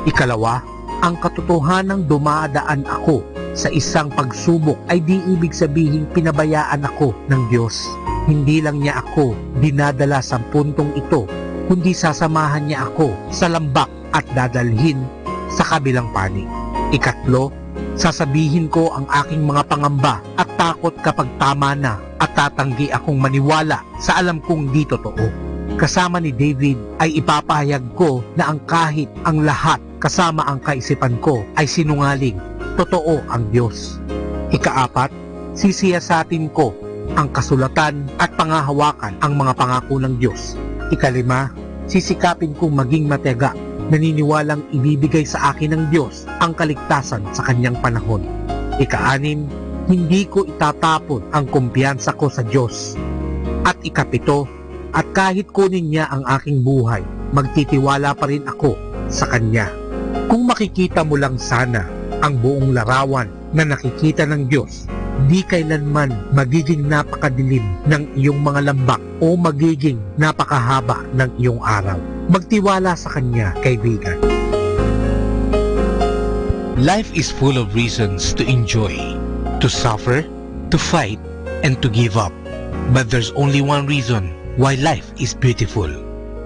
Ikalawa, ang katotohanang dumadaan ako sa isang pagsubok ay di ibig sabihin pinabayaan ako ng Diyos. Hindi lang niya ako dinadala sa puntong ito, kundi sasamahan niya ako sa lambak at dadalhin sa kabilang panig. Ikatlo, sasabihin ko ang aking mga pangamba at takot kapag tama na at tatanggi akong maniwala sa alam kong di totoo. Kasama ni David ay ipapahayag ko na ang kahit ang lahat kasama ang kaisipan ko ay sinungaling, totoo ang Diyos. Ikaapat, sisiyasatin ko ang kasulatan at pangahawakan ang mga pangako ng Diyos. Ikalima, sisikapin kong maging matiyaga, naniniwalang ibibigay sa akin ng Diyos ang kaligtasan sa kanyang panahon. Ikaanim, hindi ko itatapon ang kumpiyansa ko sa Diyos. At ikapito, at kahit kunin niya ang aking buhay, magtitiwala pa rin ako sa Kanya. Kung makikita mo lang sana ang buong larawan na nakikita ng Diyos, di kailanman magiging napakadilim ng iyong mga lambak o magiging napakahaba ng iyong araw. Magtiwala sa Kanya, kaibigan. Life is full of reasons to enjoy, to suffer, to fight, and to give up. But there's only one reason why life is beautiful.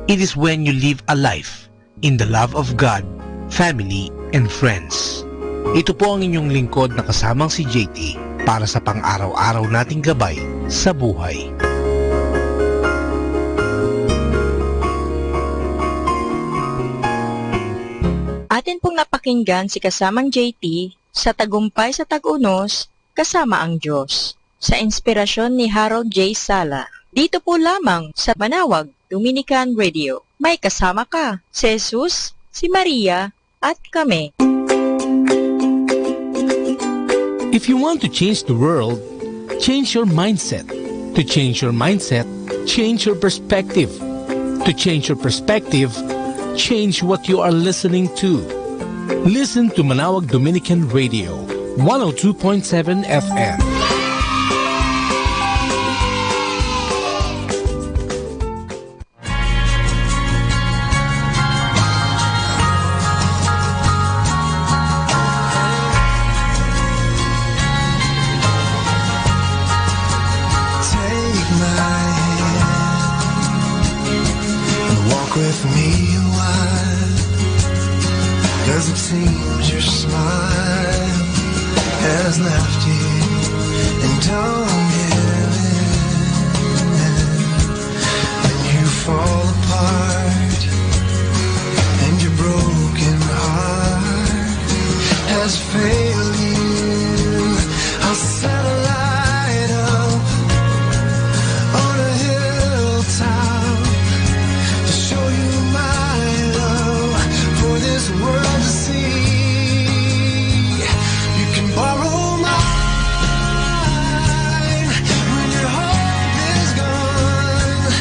It is when you live a life in the love of God, family, and friends. Ito po ang inyong lingkod na kasamang si JT para sa pang-araw-araw nating gabay sa buhay. Atin pong napakinggan si kasamang JT sa Tagumpay sa Tag-Unos, Kasama ang Diyos, sa inspirasyon ni Harold J. Sala. Dito po lamang sa Manawag Dominican Radio. May kasama ka, si Jesus, si Maria, at kami. If you want to change the world, change your mindset. To change your mindset, change your perspective. To change your perspective, change what you are listening to. Listen to Manawag Dominican Radio, 102.7 FM. With me a while, 'cause it seems your smile has left you, and don't give in. When you fall apart and your broken heart has failed you, I'll set a light up on a hilltop to show you my love for this world to see. You can borrow mine when your hope is gone.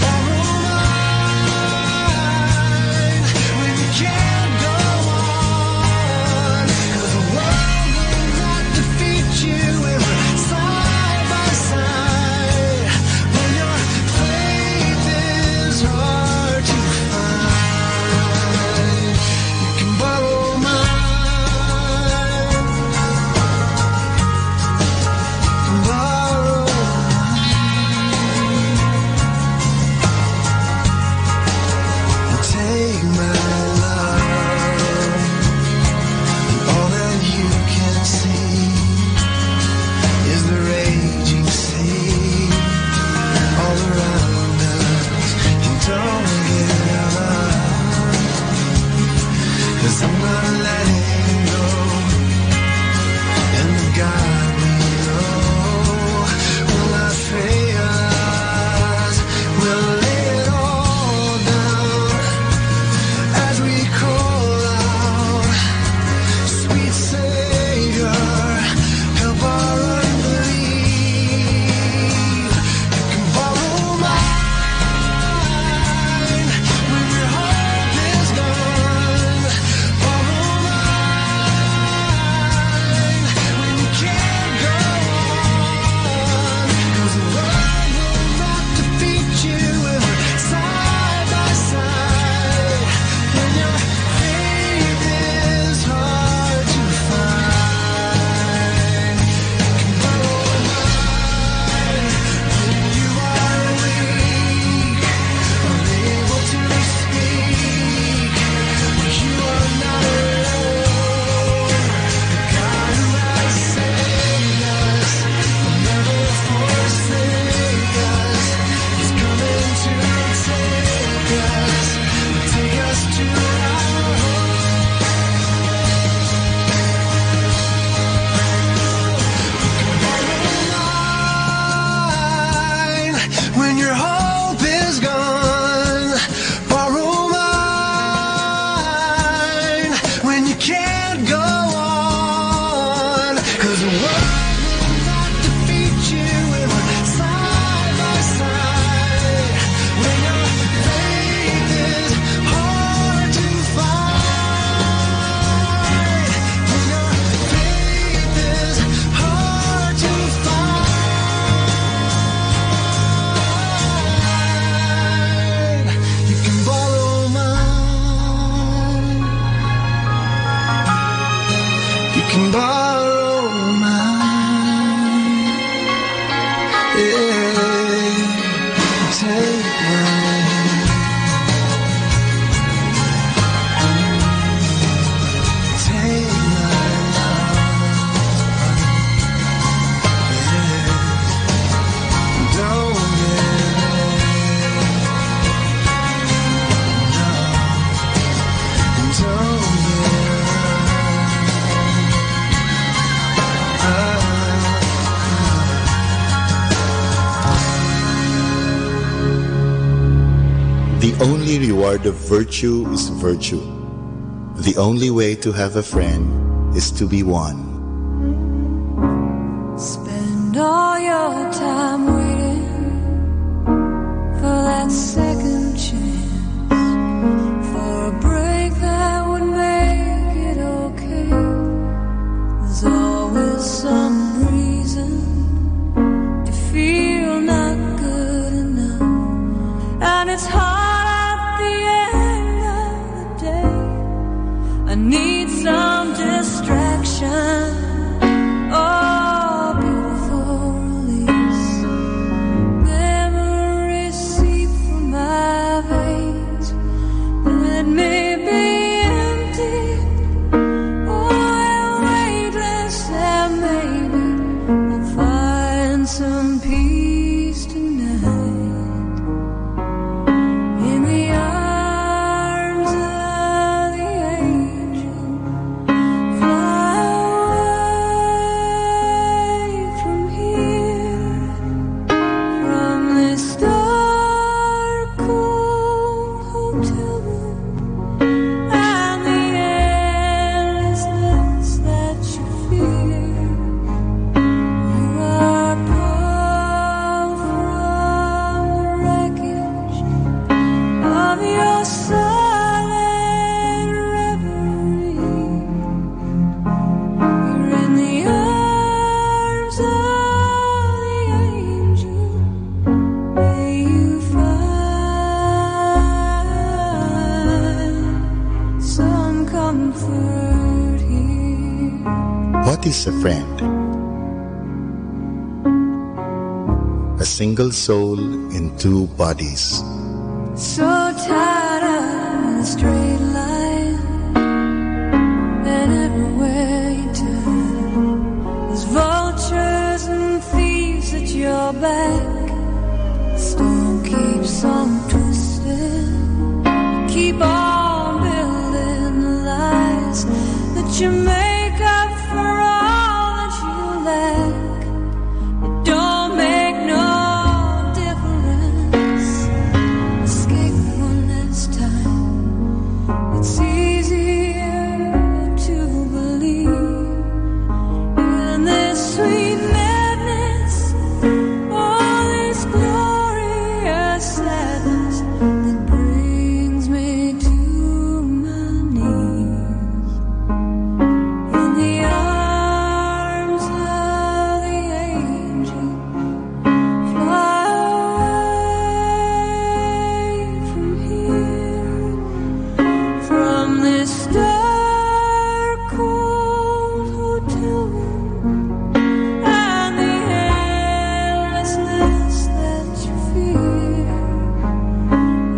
Borrow mine when you can't go on. 'Cause the world will not defeat you when we're side by side. When your faith is hard to find, you can borrow mine. Borrow mine. Take my love, and all that you can see is the raging sea all around us. And don't give up, 'cause I'm not letting go. And the God we know will not fail us. We'll lay it all down as we call out, sweet Savior, help our unbelief. You can borrow mine when your hope is gone. Borrow mine when you can't go on. 'Cause the world will not defeat you when we're side by side. When your faith is hard to find, you can borrow mine when you are weak, unable to speak. You are not alone. The God who has saved us will never forsake us. He's coming to take us to our home. When your hope is gone, borrow mine when you can't go on. 'Cause the world will not defeat you when we're side by side. When your faith is hard to find. When your faith is hard to find, you can borrow mine. You can borrow mine. Yeah. Take The only reward of virtue is virtue. The only way to have a friend is to be one. Spend all your time waiting for that second chance, for a break that would make it okay. There's always some reason to feel not good enough, and it's hard at the end of the day. I need some distraction. Oh, beautiful release. Memories seep from my veins. Let me be empty. Oh, and weightless, and maybe I'll find some peace tonight. In the arms of the angel, fly away from here, from this dark, cold hotel room, and the endlessness that you fear. You are pulled from the wreckage of your silent reverie. You're in the arms of the angel. May you find some comfort here. What is a friend? A single soul in two bodies. So tired of the straight line, and everywhere you turn, there's vultures and thieves at your back. The storm keeps on twisting. Keep on building the lies that you make up for all that you lack. It don't make no difference. Escape one last time. It's easier to believe in this sweet madness, all this glorious sadness that brings me to my knees. In the arms of the angel, fly away from here, from this dark, cold hotel room, and the endlessness that you fear.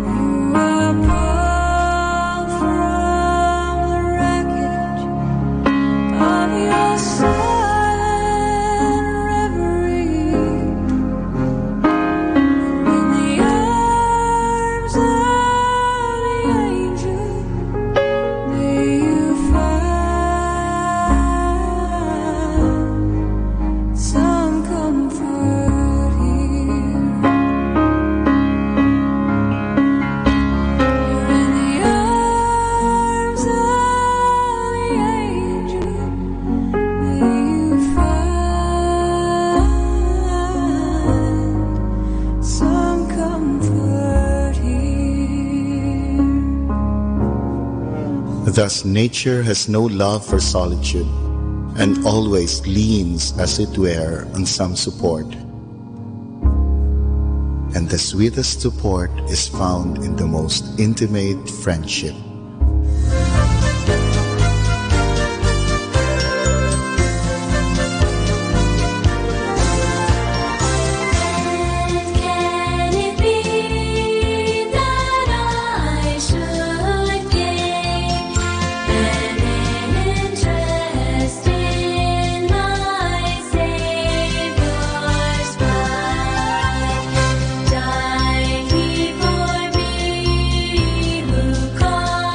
You are pulled from the wreckage of your silent reverie. In the arms of the angel, may you find some comfort here. You're in the arms of the angel, may you find some comfort here. Thus nature has no love for solitude and always leans, as it were, on some support. And the sweetest support is found in the most intimate friendship. Can it be that I should gain an interest in my Savior's bride? Died He for me who called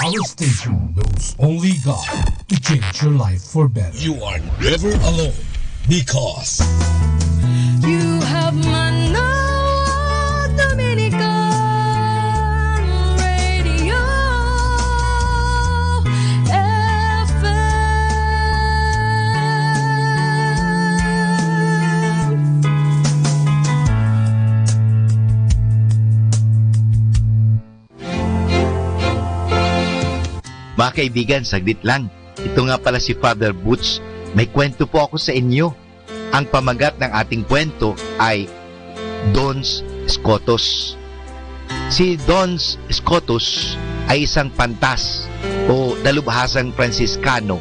Our station knows only God to change your life for better. You are never alone because You have Manawag Dominican Radio FM. Mga kaibigan, saglit lang. Ito nga pala si Father Butch. May kwento po ako sa inyo. Ang pamagat ng ating kwento ay Dons Scotus. Si Dons Scotus ay isang pantas o dalubhasang Fransiskano.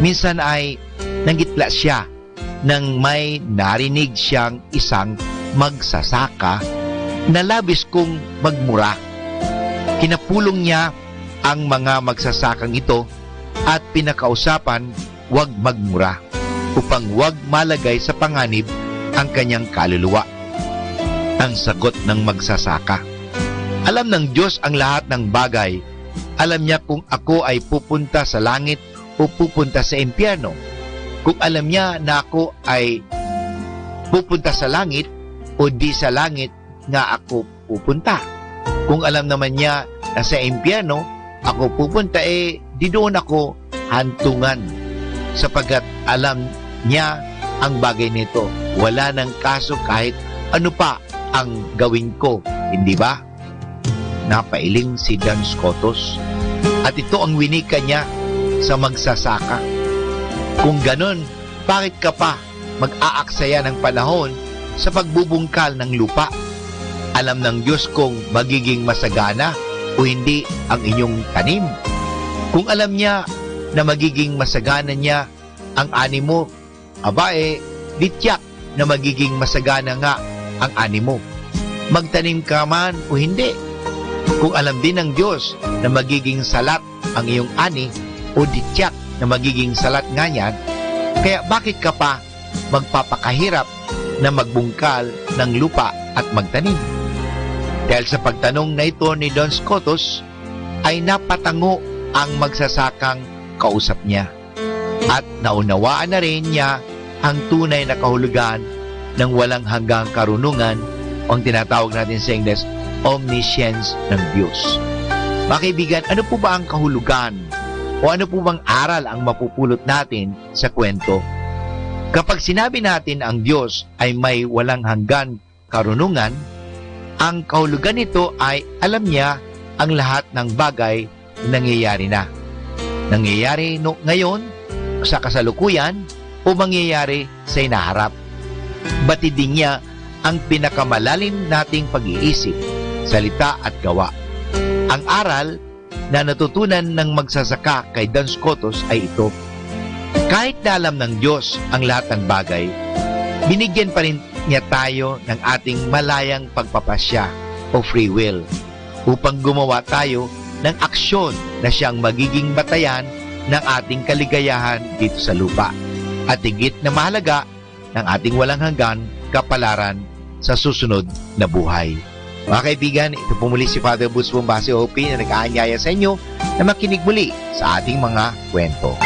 Minsan ay nanggitla siya nang may narinig siyang isang magsasaka na labis kong magmura. Kinapulong niya ang mga magsasakang ito at pinakausapan huwag magmura upang huwag malagay sa panganib ang kanyang kaluluwa. Ang sagot ng magsasaka, alam ng Diyos ang lahat ng bagay. Alam niya kung ako ay pupunta sa langit o pupunta sa impyerno. Kung alam niya na ako ay pupunta sa langit o di sa langit nga ako pupunta. Kung alam naman niya na sa impyerno ako pupunta, di doon ako hantungan sapagkat alam niya ang bagay nito. Wala ng kaso kahit ano pa ang gawin ko, hindi ba? Napailing si Don Scotus at ito ang winika niya sa magsasaka. Kung ganon, bakit ka pa mag-aaksaya ng panahon sa pagbubungkal ng lupa? Alam ng Diyos kung magiging masagana o hindi ang inyong tanim. Kung alam niya na magiging masagana niya ang ani mo, di tiyak na magiging masagana nga ang ani mo. Magtanim ka man o hindi. Kung alam din ng Diyos na magiging salat ang iyong ani o di tiyak na magiging salat nga yan, kaya bakit ka pa magpapakahirap na magbungkal ng lupa at magtanim? Dahil sa pagtanong na ito ni Don Scotus, ay napatango ang magsasakang kausap niya. At naunawaan na rin niya ang tunay na kahulugan ng walang hanggang karunungan o ang tinatawag natin sa English, omniscience ng Diyos. Mga kaibigan, ano po ba ang kahulugan o ano po bang aral ang mapupulot natin sa kwento? Kapag sinabi natin ang Diyos ay may walang hanggan karunungan, ang kahulugan nito ay alam niya ang lahat ng bagay na nangyayari na. Nangyayari ngayon, sa kasalukuyan, o mangyayari sa inaharap. Batid din niya ang pinakamalalim nating pag-iisip, salita at gawa. Ang aral na natutunan ng magsasaka kay Don Scotus ay ito. Kahit na alam ng Diyos ang lahat ng bagay, binigyan pa rin niya tayo ng ating malayang pagpapasya o free will upang gumawa tayo ng aksyon na siyang magiging batayan ng ating kaligayahan dito sa lupa at higit na mahalaga ng ating walang hanggan kapalaran sa susunod na buhay. Mga kaibigan, ito po muli si Father Butch Bombase OP na nag-aanyaya sa inyo na makinig muli sa ating mga kwento.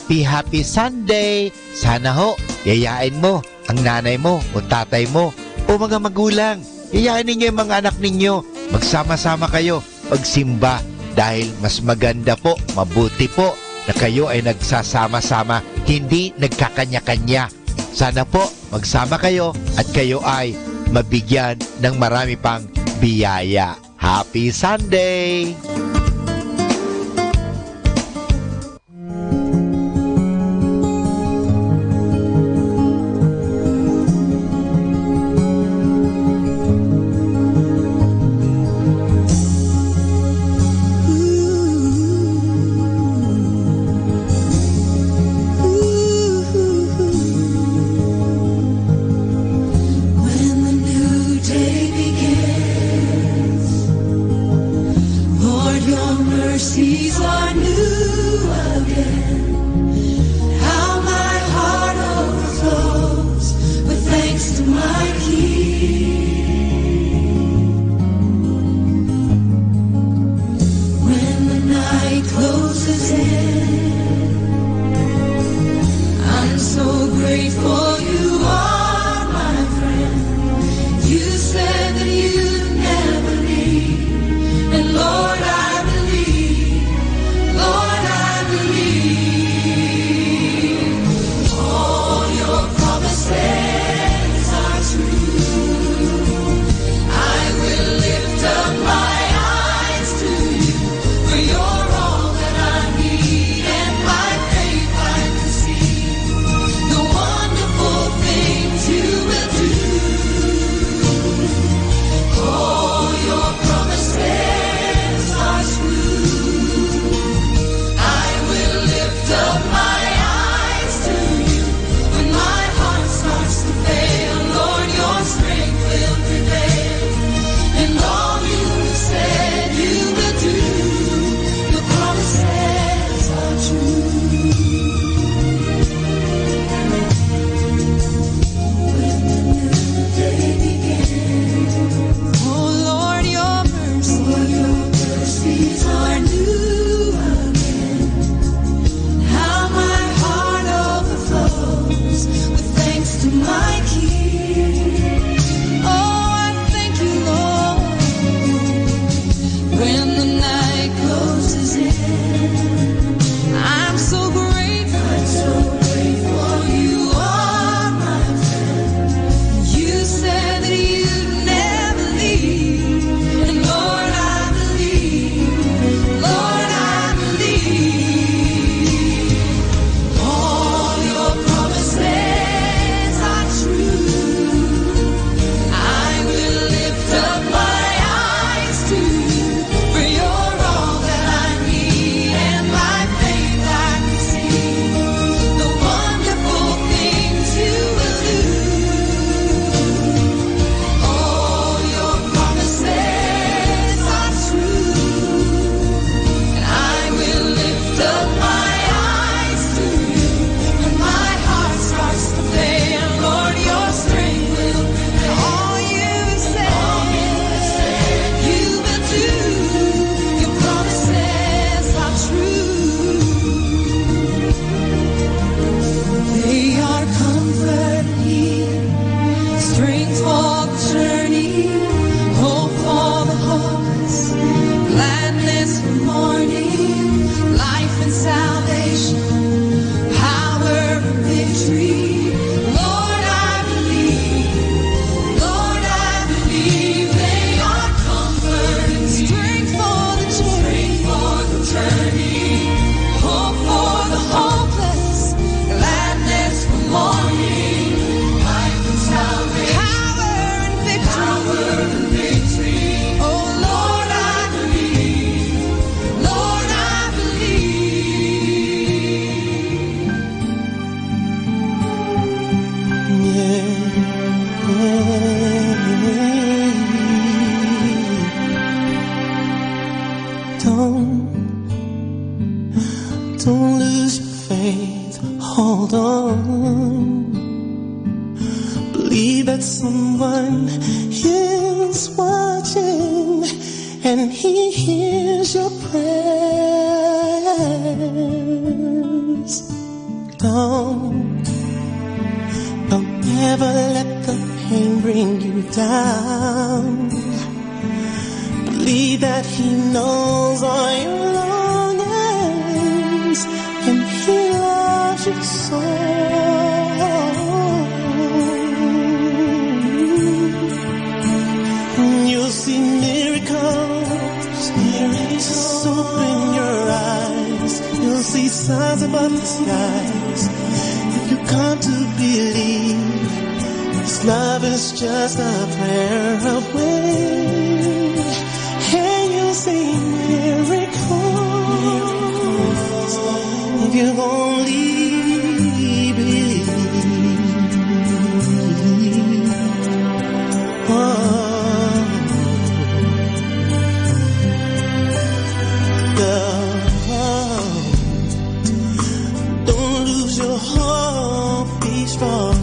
Happy Sunday! Sana ho, yayain mo ang nanay mo o tatay mo o mga magulang. Yayain ninyo yung mga anak ninyo. Magsama-sama kayo magsimba dahil mas maganda po, mabuti po na kayo ay nagsasama-sama, hindi nagkakanya-kanya. Sana po magsama kayo at kayo ay mabigyan ng marami pang biyaya. Happy Sunday! and He hears your prayers. Don't ever let the pain bring you down. Believe that He knows all your longings, and He loves you so. You'll see miracles, just open your eyes. You'll see signs above the skies. If you come to believe, His love is just a prayer away. And you'll see miracles if you only believe. Don't lose your hope, be strong.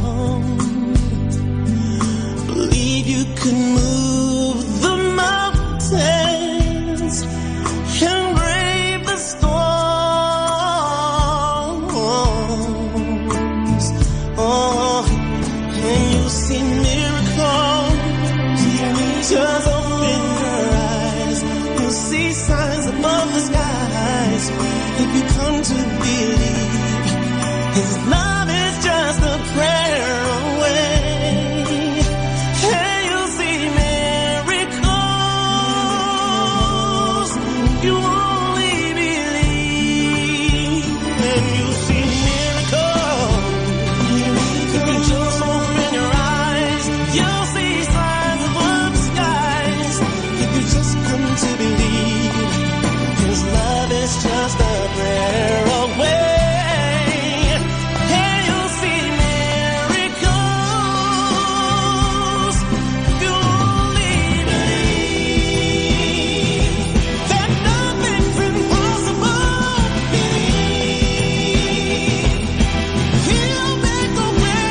Believe you can move the mountains and brave the storms. Oh, and you see miracles. Just open your eyes. You'll see signs above the skies. If you come to believe, His love is just a prayer away. And you'll see miracles. You only believe. And you'll see miracles. If you just open your eyes, you'll see signs above the skies. If you just come to believe, His love is just a prayer away. And you'll see miracles. You only believe that nothing's impossible. He'll make a way.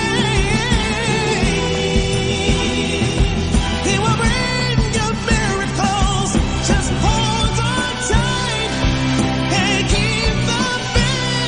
He will bring you miracles. Just hold on tight and keep the faith.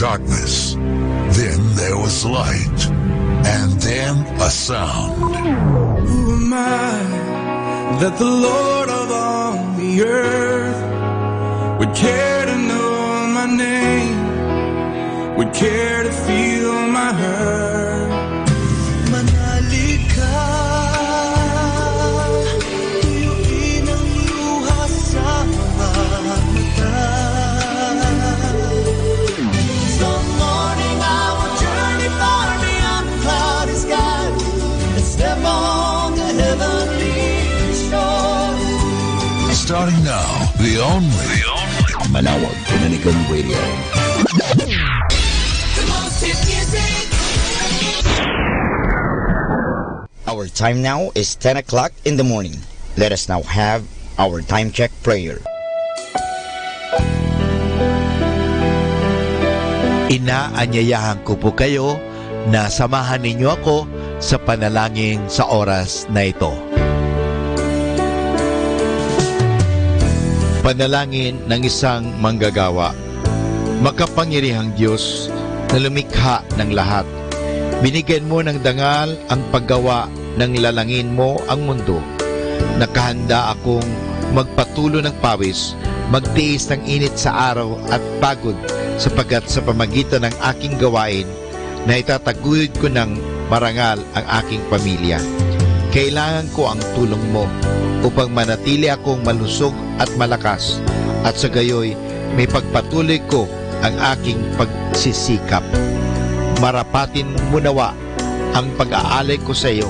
darkness. Then there was light. And then a sound. Who am I that the Lord of all the earth would care to know my name, would care to feel my hurt? Manali ka, tuyuin ang luha sa mata. Some morning I will journey far beyond the cloudy sky and step on the heavenly shore. Starting now, the only Manawag Dominican Radio. The most hit music. Our time now is 10 o'clock in the morning. Let us now have our time check prayer. Inaanyayahan ko po kayo na samahan ninyo ako sa panalangin sa oras na ito. Panalangin ng isang manggagawa. Makapangyarihang Diyos na lumikha ng lahat. Binigyan mo ng dangal ang paggawa ng lalangin mo ang mundo. Nakahanda akong magpatulo ng pawis, magtiis ng init sa araw at pagod sapagkat sa pamagitan ng aking gawain na itataguyod ko ng marangal ang aking pamilya. Kailangan ko ang tulong mo upang manatili akong malusog at malakas at sa gayoy may pagpatuloy ko ang aking pagsisikap. Marapatin mo nawa ang pag-aalay ko sa iyo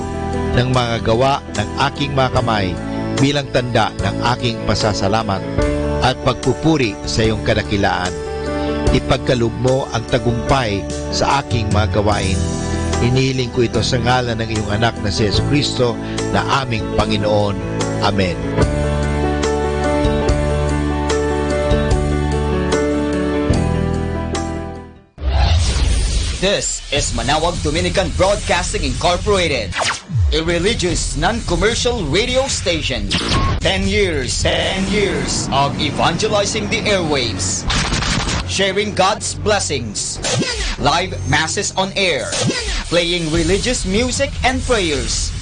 ng mga gawa ng aking mga kamay bilang tanda ng aking pasasalamat at pagpupuri sa iyong kadakilaan. Ipagkaloob mo ang tagumpay sa aking mga gawain. Inihiling ko ito sa ngalan ng iyong anak na si Jesucristo na aming Panginoon. Amen. This is Manawag Dominican Broadcasting Incorporated, a religious, non-commercial radio station. 10 years of evangelizing the airwaves, sharing God's blessings, live masses on air, playing religious music and prayers.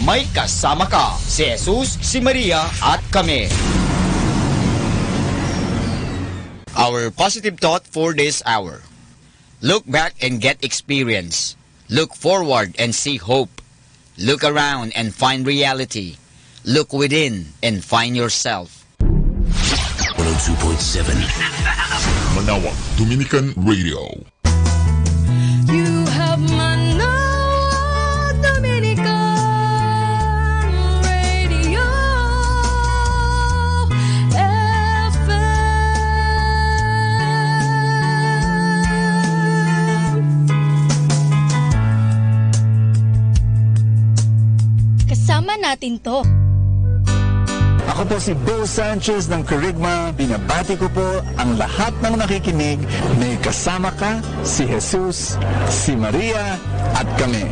May kasama ka, si Jesus, si Maria, at kami. Our positive thought for this hour. Look back and get experience. Look forward and see hope. Look around and find reality. Look within and find yourself. 102.7 Manawag Dominican Radio. You have Manawag Dominican Radio FM. Kasama natin to. Ako po si Bo Sanchez ng Kerygma. Binabati ko po ang lahat ng nakikinig. May kasama ka, si Jesus, si Maria, at kami.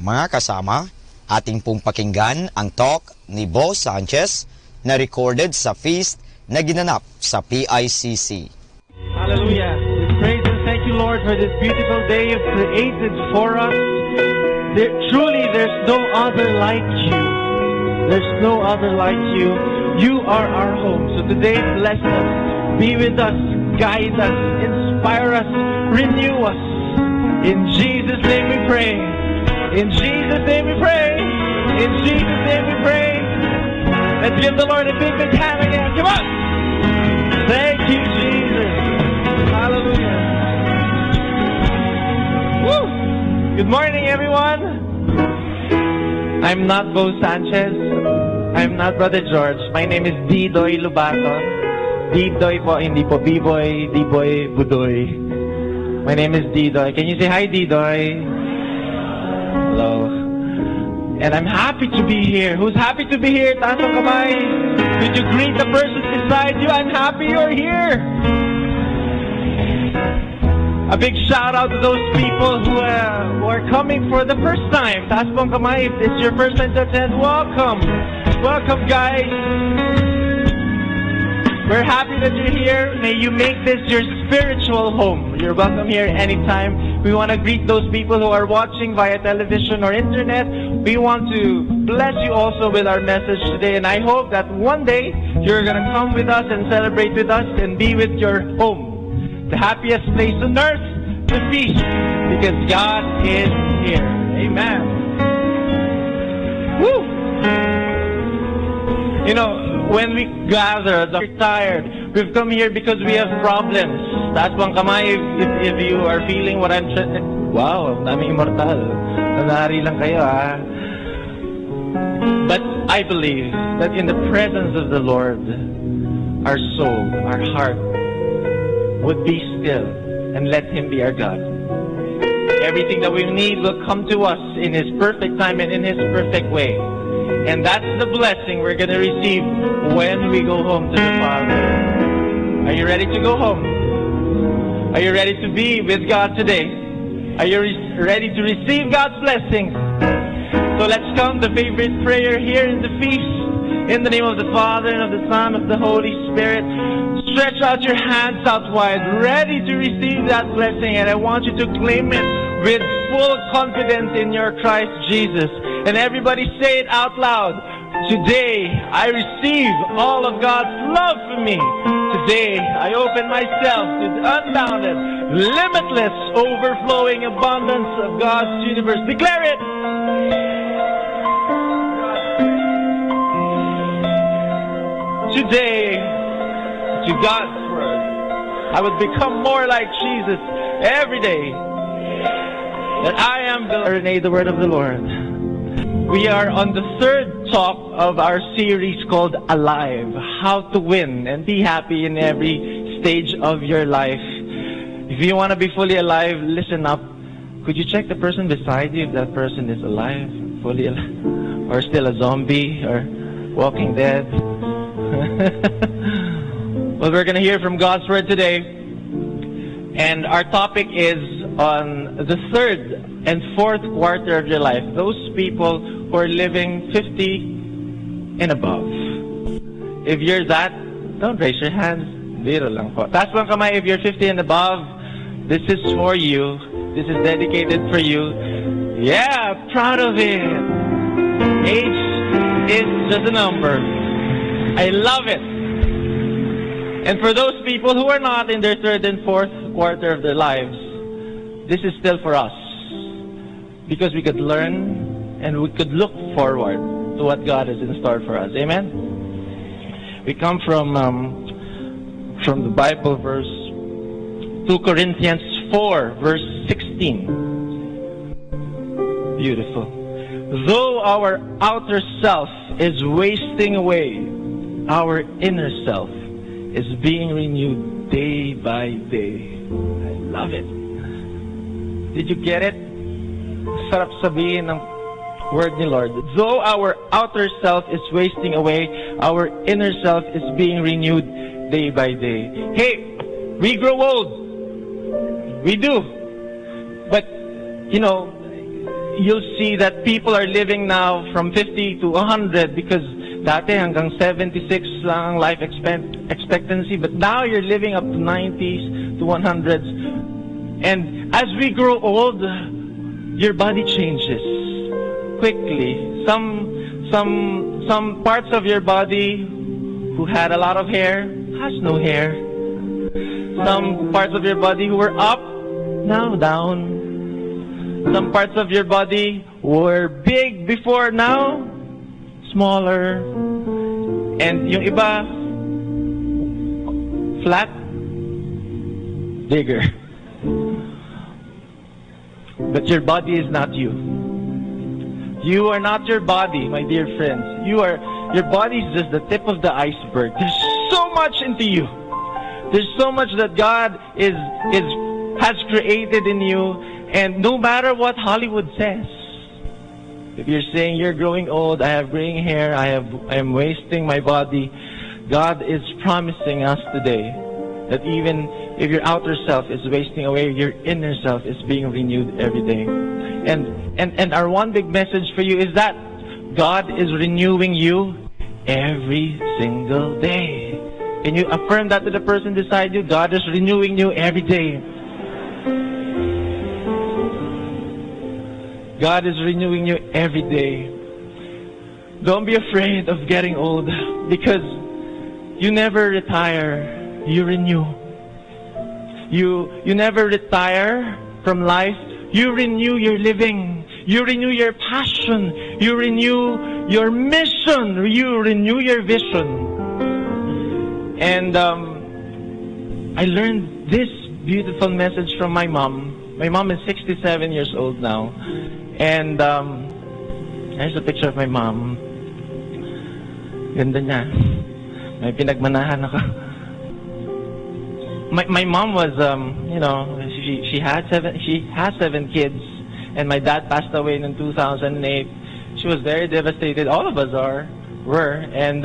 Mga kasama, ating pong pakinggan ang talk ni Bo Sanchez na recorded sa feast na ginanap sa PICC. Hallelujah. We praise and thank you, Lord, for this beautiful day you've created for us. Truly, there's no other like you. There's no other like you. You are our home. So today, bless us. Be with us. Guide us. Inspire us. Renew us. In Jesus' name we pray. In Jesus' name we pray. In Jesus' name we pray. Let's give the Lord a big hand again. Come on. Thank you, Jesus. Hallelujah. Woo! Good morning, everyone. I'm not Bo Sanchez. I'm not Brother George. My name is Didoy Lubaton. Didoy po, hindi po B-boy, D-boy, Budoy. My name is Didoy. Can you say hi, Didoy? Hello. And I'm happy to be here. Who's happy to be here? Taas ang kamay. Could you greet the person beside you? I'm happy you're here. A big shout out to those people who are coming for the first time. Taas po ang kamay. If it's your first time to attend, welcome. Welcome, guys. We're happy that you're here. May you make this your spiritual home. You're welcome here anytime. We want to greet those people who are watching via television or internet. We want to bless you also with our message today. And I hope that one day you're going to come with us and celebrate with us and be with your home. The happiest place on earth, the feast, because God is here. Amen. Woo! You know, when we gather, we're tired. We've come here because we have problems. Taas pang kamay if you are feeling what I'm trying. Wow, dami immortal. Nanari lang kayo, ha? But I believe that in the presence of the Lord, our soul, our heart would be still and let Him be our God. Everything that we need will come to us in His perfect time and in His perfect way. And that's the blessing we're going to receive when we go home to the Father. Are you ready to go home? Are you ready to be with God today? Are you ready to receive God's blessings? So let's come the favorite prayer here in the feast. In the name of the Father, and of the Son, and of the Holy Spirit. Stretch out your hands out wide, ready to receive that blessing. And I want you to claim it with full confidence in your Christ Jesus. And everybody say it out loud. Today, I receive all of God's love for me. Today, I open myself to the unbounded, limitless, overflowing abundance of God's universe. Declare it. Today, to God's word, I would become more like Jesus every day. That I am the word of the Lord. We are on the third talk of our series called Alive, how to win and be happy in every stage of your life. If you want to be fully alive, listen up. Could you check the person beside you if that person is alive, fully alive, or still a zombie, or walking dead? Well, we're going to hear from God's Word today. And our topic is on the third and fourth quarter of your life. Those people who are living 50 and above. If you're that, don't raise your hands. Biro lang po. Taas lang kamay if you're 50 and above. This is for you. This is dedicated for you. Yeah, proud of it. Age is just a number. I love it. And for those people who are not in their third and fourth quarter of their lives, this is still for us. Because we could learn and we could look forward to what God has in store for us. Amen? We come from the Bible verse 2 Corinthians 4 verse 16. Beautiful. Though our outer self is wasting away, our inner self is being renewed day by day. I love it. Did you get it? Sarap sabihin ng word ni Lord. Though our outer self is wasting away, our inner self is being renewed day by day. Hey, we grow old. We do. But, you know, you'll see that people are living now from 50 to 100 because dati hanggang 76 lang ang life expectancy. But now you're living up to 90s to 100s. And as we grow old, your body changes quickly. Some parts of your body who had a lot of hair has no hair. Some parts of your body who were up, now down. Some parts of your body were big before, now smaller. And yung iba, flat, bigger. But your body is not you. You are not your body, my dear friends. Your body is just the tip of the iceberg. There's so much into you. There's so much that God has created in you. And no matter what Hollywood says, if you're saying you're growing old, I have graying hair, I am wasting my body, God is promising us today that even if your outer self is wasting away, your inner self is being renewed every day. And our one big message for you is that God is renewing you every single day. Can you affirm that to the person beside you? God is renewing you every day. God is renewing you every day. Don't be afraid of getting old, because you never retire, you renew. You never retire from life. You renew your living. You renew your passion. You renew your mission. You renew your vision. And I learned this beautiful message from my mom. My mom is 67 years old now. And here's a picture of my mom. Ganda niya. May pinagmanahan ako. My mom was, she has 7 kids, and my dad passed away in 2008. She was very devastated. All of us were, and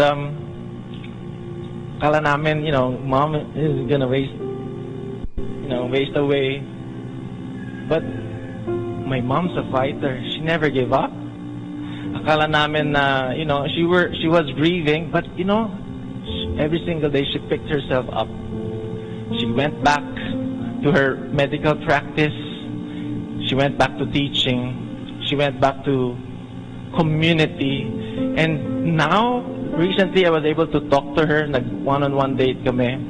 kala namin, mom is gonna waste away. But my mom's a fighter. She never gave up. Akala namin na, she was grieving, but every single day she picked herself up. She went back to her medical practice. She went back to teaching. She went back to community. And now, recently, I was able to talk to her. Nag-one-on-one date kami.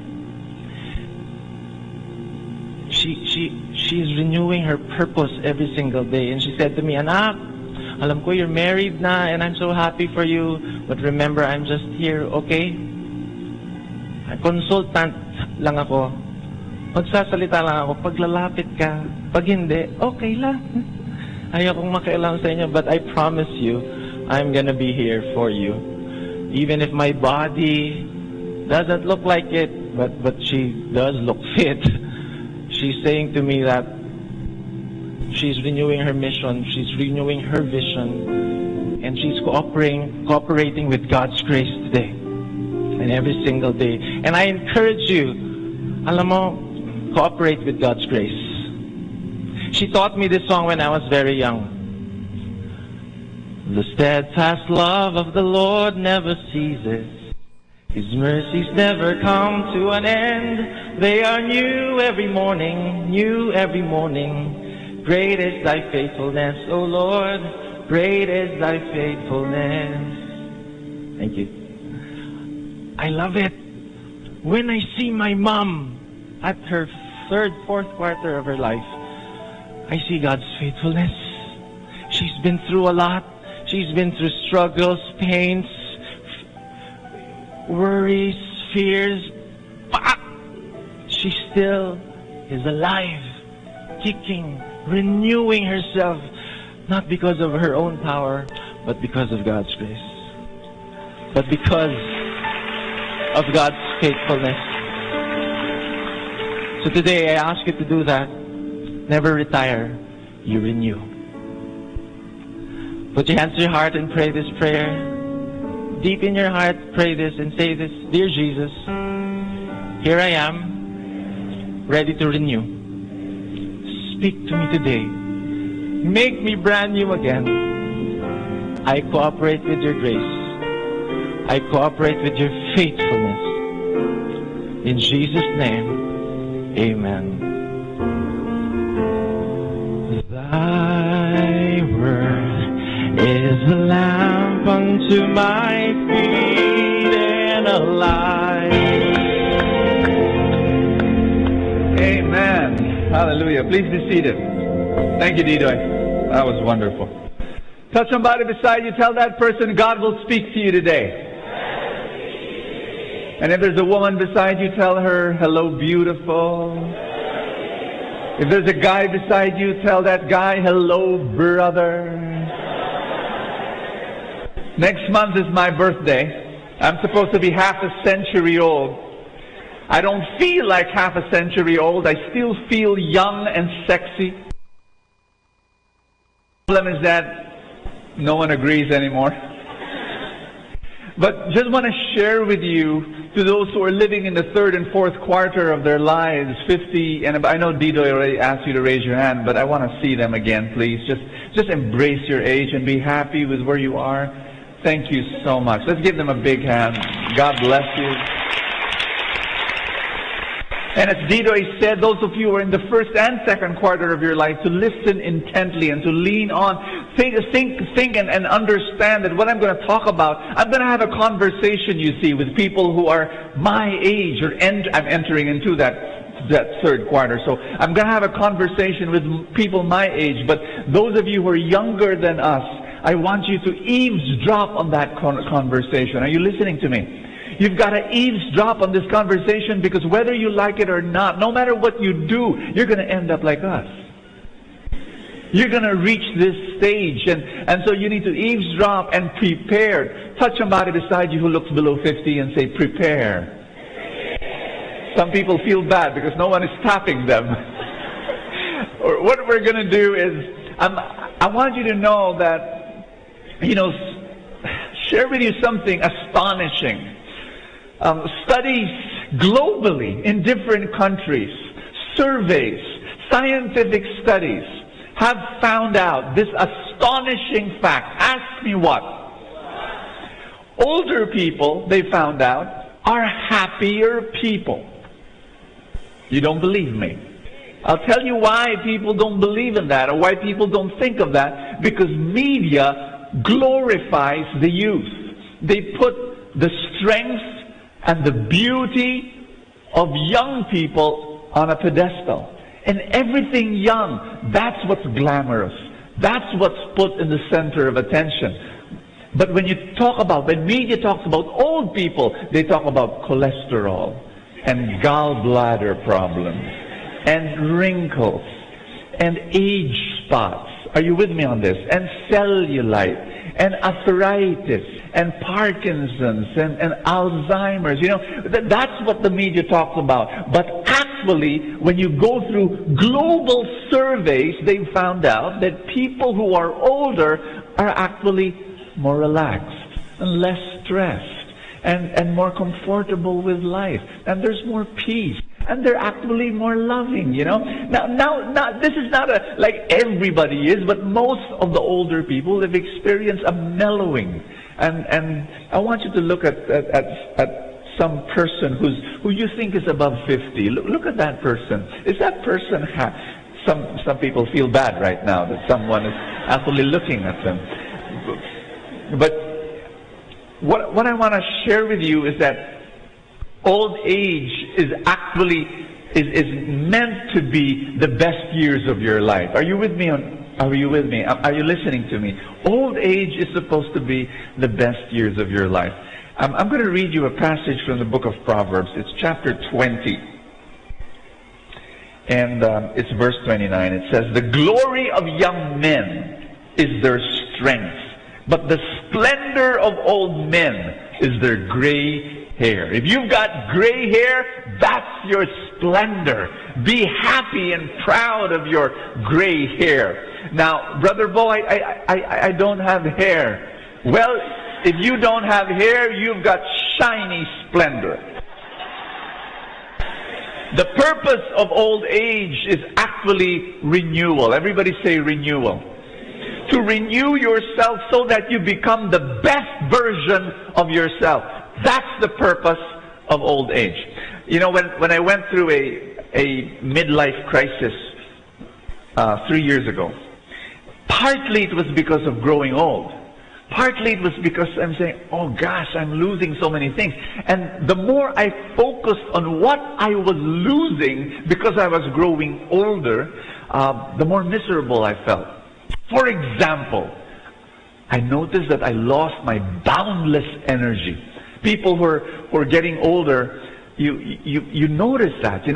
She's renewing her purpose every single day. And she said to me, "Anak, alam ko you're married na, and I'm so happy for you. But remember, I'm just here, okay? Consultant lang ako. Magsasalita lang ako. Pag lalapit ka, pag hindi, okay lang. Ayokong makialam sa inyo, but I promise you, I'm gonna be here for you. Even if my body doesn't look like it, but she does look fit." She's saying to me that she's renewing her mission, she's renewing her vision, and she's cooperating with God's grace today and every single day. And I encourage you, alam mo, cooperate with God's grace. She taught me this song when I was very young. The steadfast love of the Lord never ceases. His mercies never come to an end. They are new every morning, new every morning. Great is thy faithfulness, O Lord. Great is thy faithfulness. Thank you. I love it. When I see my mom at her 3rd, 4th quarter of her life, I see God's faithfulness. She's been through a lot. She's been through struggles, pains, worries, fears. But she still is alive, kicking, renewing herself, not because of her own power, but because of God's grace. But because of God's faithfulness. So today I ask you to do that. Never retire, you renew. Put your hands to your heart and pray this prayer. Deep in your heart, pray this and say this: "Dear Jesus, here I am, ready to renew. Speak to me today. Make me brand new again. I cooperate with your grace. I cooperate with your faithfulness. In Jesus' name, amen." Thy word is a lamp unto my feet and a light. Amen. Hallelujah. Please be seated. Thank you, Didoy. That was wonderful. Tell somebody beside you, tell that person, God will speak to you today. And if there's a woman beside you, tell her, "Hello, beautiful." If there's a guy beside you, tell that guy, "Hello, brother." Next month is my birthday. I'm supposed to be half a century old. I don't feel like half a century old. I still feel young and sexy. The problem is that no one agrees anymore. But just want to share with you, to those who are living in the 3rd and 4th quarter of their lives, 50, and I know Dido already asked you to raise your hand, but I want to see them again, please. Just embrace your age and be happy with where you are. Thank you so much. Let's give them a big hand. God bless you. And as Didoy said, those of you who are in the first and second quarter of your life, to listen intently and to lean on, think and understand that what I'm going to talk about, I'm going to have a conversation, you see, with people who are my age, or I'm entering into that third quarter. So I'm going to have a conversation with people my age, but those of you who are younger than us, I want you to eavesdrop on that conversation. Are you listening to me? You've got to eavesdrop on this conversation, because whether you like it or not, no matter what you do, you're going to end up like us. You're going to reach this stage, and so you need to eavesdrop and prepare. Touch somebody beside you who looks below 50 and say, prepare. Some people feel bad because no one is tapping them. Or what we're going to do is, I want you to know that, share with you something astonishing. Studies globally in different countries, surveys, scientific studies have found out this astonishing fact. Ask me what? Older people, they found out, are happier people. You don't believe me? I'll tell you why people don't believe in that, or why people don't think of that. Because media glorifies the youth. They put the strength and the beauty of young people on a pedestal. And everything young, that's what's glamorous. That's what's put in the center of attention. But when media talks about old people, they talk about cholesterol and gallbladder problems and wrinkles and age spots. Are you with me on this? And cellulite and arthritis and Parkinson's and Alzheimer's. That's what the media talks about. But actually, when you go through global surveys, they found out that people who are older are actually more relaxed and less stressed and more comfortable with life. And there's more peace. And they're actually more loving, Now, this is not like everybody is, but most of the older people have experienced a mellowing. And I want you to look at some person who you think is above 50. Look at that person. Is that person some people feel bad right now that someone is actually looking at them. But what I want to share with you is that old age is actually is meant to be the best years of your life. Are you with me? Are you with me? Are you listening to me? Old age is supposed to be the best years of your life. I'm going to read you a passage from the book of Proverbs. It's chapter 20. And it's verse 29. It says, "The glory of young men is their strength, but the splendor of old men is their gray hair." If you've got gray hair, that's your splendor. Be happy and proud of your gray hair. Now, Brother Bo, I don't have hair. Well, if you don't have hair, you've got shiny splendor. The purpose of old age is actually renewal. Everybody say renewal. To renew yourself so that you become the best version of yourself. That's the purpose of old age. When I went through a midlife crisis 3 years ago, partly it was because of growing old. Partly it was because I'm saying, oh gosh, I'm losing so many things. And the more I focused on what I was losing because I was growing older, the more miserable I felt. For example, I noticed that I lost my boundless energy. People who are getting older, you notice that.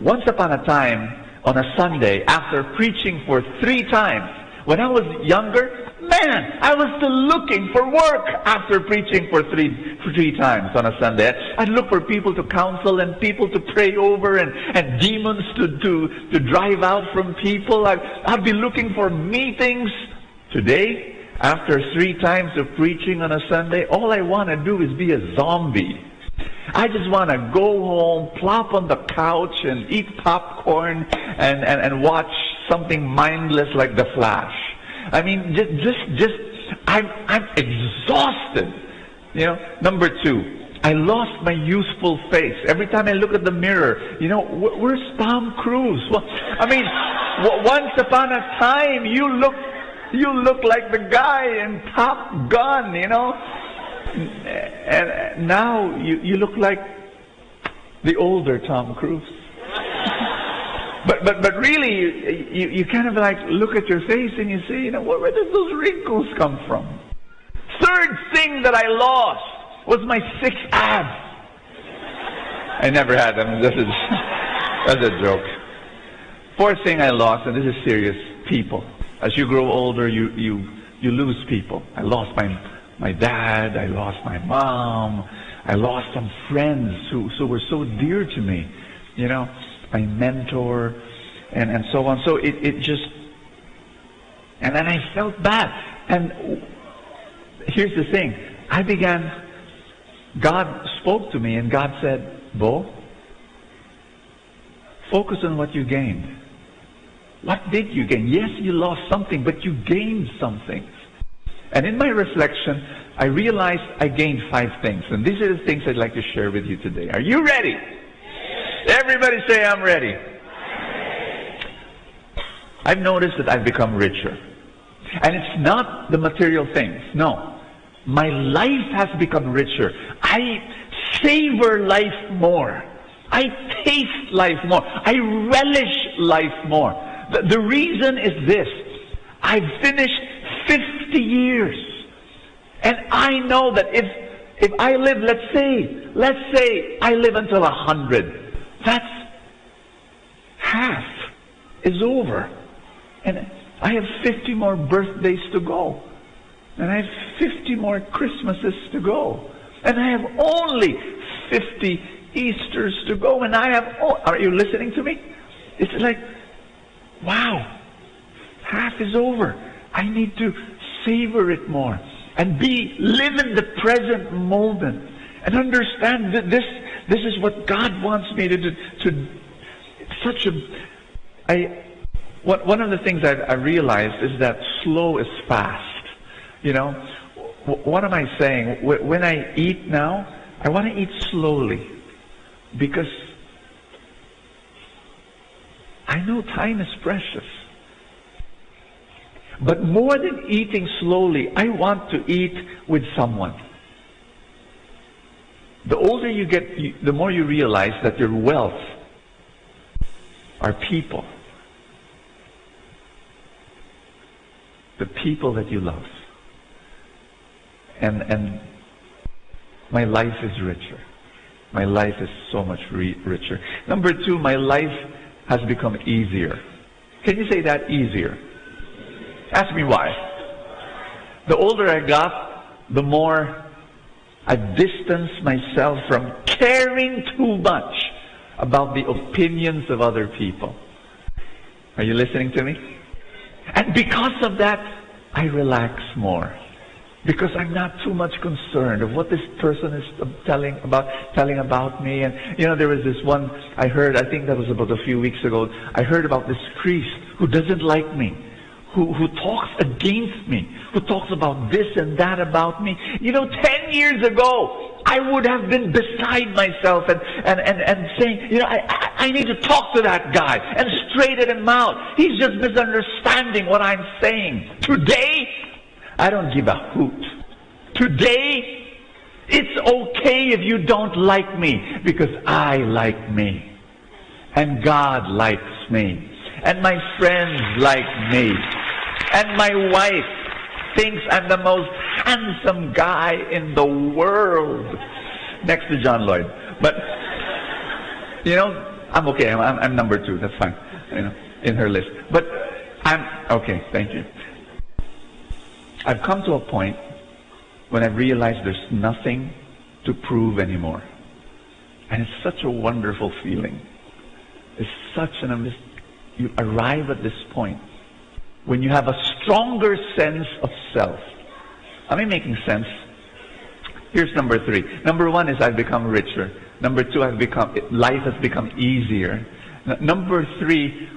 Once upon a time, on a Sunday, after preaching for 3 times, when I was younger, man, I was still looking for work after preaching for three times on a Sunday. I'd look for people to counsel and people to pray over and demons to drive out from people. I'd be looking for meetings. Today, after 3 times of preaching on a Sunday, all I want to do is be a zombie. I just want to go home, plop on the couch and eat popcorn and watch something mindless like The Flash. I mean, I'm exhausted. Number 2, I lost my youthful face. Every time I look at the mirror, where's Tom Cruise? Well, I mean, once upon a time, you look like the guy in Top Gun, And now you look like the older Tom Cruise. But really, you kind of like look at your face and you say, where did those wrinkles come from? Third thing that I lost was my 6 abs. I never had them. That's a joke. Fourth thing I lost, and this is serious, people. As you grow older, you lose people. I lost my dad. I lost my mom. I lost some friends who were so dear to me. My mentor, and so on. So it just, and then I felt bad. And here's the thing. God spoke to me, and God said, Bo, focus on what you gained. What did you gain? Yes, you lost something, but you gained something. And in my reflection, I realized I gained 5 things. And these are the things I'd like to share with you today. Are you ready? Everybody say, I'm ready. I've noticed that I've become richer. And it's not the material things. No. My life has become richer. I savor life more. I taste life more. I relish life more. The reason is this. I've finished 50 years. And I know that if I live, let's say I live until 100. That's half is over. And I have 50 more birthdays to go. And I have 50 more Christmases to go. And I have only 50 Easters to go. And are you listening to me? It's like, wow, half is over. I need to savor it more. And live in the present moment. And understand that this is what God wants me to do. One of the things I realized is that slow is fast. What am I saying? When I eat now, I want to eat slowly. Because I know time is precious. But more than eating slowly, I want to eat with someone. The older you get, the more you realize that your wealth are people. The people that you love. And my life is richer. My life is so much richer. Number 2, my life has become easier. Can you say that? Easier. Ask me why. The older I got, the more I distanced myself from caring too much about the opinions of other people. Are you listening to me? And because of that, I relax more. Because I'm not too much concerned of what this person is telling about me. And there was this one I heard, I think that was about a few weeks ago. I heard about this priest who doesn't like me, who talks against me, who talks about this and that about me. 10 years ago, I would have been beside myself and saying, I need to talk to that guy and straighten him out. He's just misunderstanding what I'm saying. Today, I don't give a hoot. Today, it's okay if you don't like me, because I like me. And God likes me. And my friends like me. And my wife thinks I'm the most handsome guy in the world. Next to John Lloyd. But, I'm okay. I'm number 2. That's fine. In her list. But I'm okay. Thank you. I've come to a point when I realize there's nothing to prove anymore. And it's such a wonderful feeling. It's such you arrive at this point when you have a stronger sense of self. Am I making sense? Here's number 3. Number 1 is I've become richer. Number 2, life has become easier. Number 3,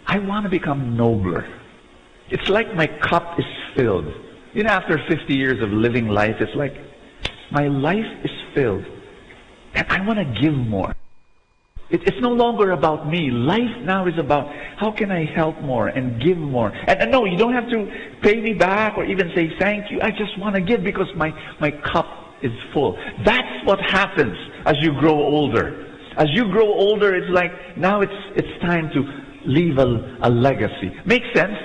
I want to become nobler. It's like my cup is filled. After 50 years of living life, it's like My life is filled, and I want to give more. It's no longer about me. Life now is about how can I help more and give more. And no, you don't have to pay me back or even say thank you. I just want to give because my cup is full. That's what happens as you grow older. As you grow older, it's like now it's time to leave a legacy. Makes sense?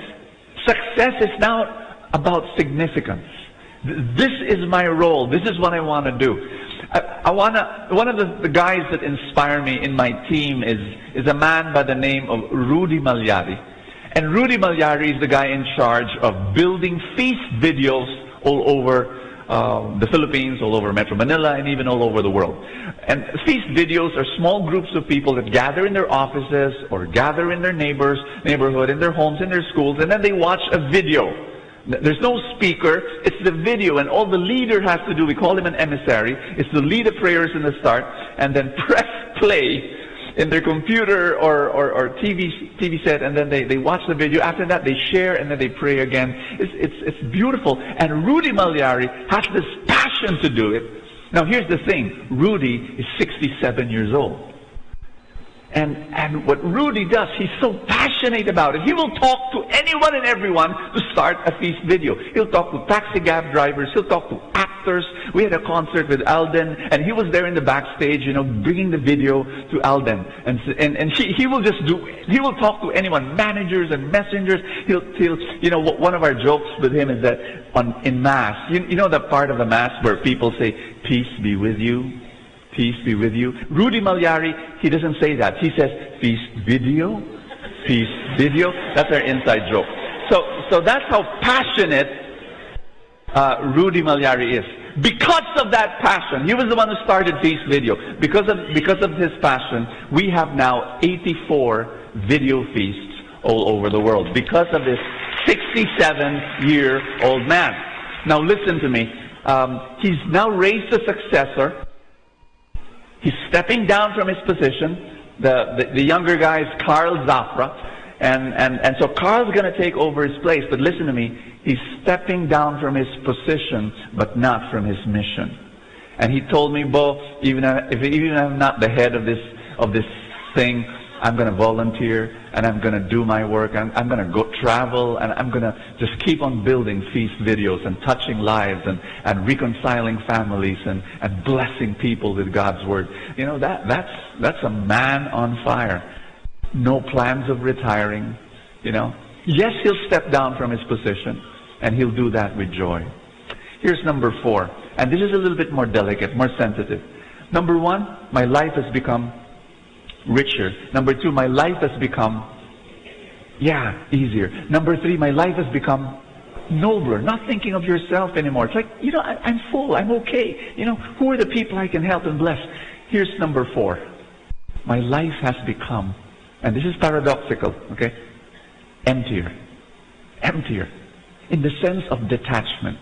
Success is now about significance. This is my role. This is what I want to do. One of the guys that inspire me in my team is a man by the name of Rudy Malyari. And Rudy Malyari is the guy in charge of building feast videos all over the Philippines, all over Metro Manila, and even all over the world. And feast videos are small groups of people that gather in their offices or gather in their neighborhood, in their homes, in their schools, and then they watch a video. There's no speaker, it's the video, and all the leader has to do, we call him an emissary, is to lead the prayers in the start, and then press play in their computer or TV set, and then they watch the video. After that, they share, and then they pray again. It's beautiful. And Rudy Malyari has this passion to do it. Now, here's the thing. Rudy is 67 years old. And what Rudy does, he's so passionate about it. He will talk to anyone and everyone to start a feast video. He'll talk to taxi cab drivers. He'll talk to actors. We had a concert with Alden, and he was there in the backstage, bringing the video to Alden. And he will just he will talk to anyone, managers and messengers. He'll one of our jokes with him is that in Mass, you know the part of the Mass where people say, "Peace be with you." Peace be with you. Rudy Malyari, he doesn't say that. He says, feast video. Feast video. That's our inside joke. So that's how passionate Rudy Malyari is. Because of that passion, he was the one who started Feast Video. Because of his passion, we have now 84 video feasts all over the world. Because of this 67-year-old man. Now listen to me. He's now raised a successor. He's stepping down from his position. The younger guy is Carl Zafra. And so Carl's going to take over his place. But listen to me. He's stepping down from his position, but not from his mission. And he told me, Bo, even if I'm not the head of this thing, I'm going to volunteer and I'm going to do my work. I'm going to go travel and I'm going to just keep on building feast videos and touching lives and reconciling families and blessing people with God's word. That's a man on fire. No plans of retiring, Yes, he'll step down from his position and he'll do that with joy. Here's number 4. And this is a little bit more delicate, more sensitive. Number 1, my life has become richer. Number 2, my life has become, easier. Number 3, my life has become nobler. Not thinking of yourself anymore. It's like, I'm full. I'm okay. Who are the people I can help and bless? Here's number 4. My life has become, and this is paradoxical, okay? Emptier. Emptier. In the sense of detachment.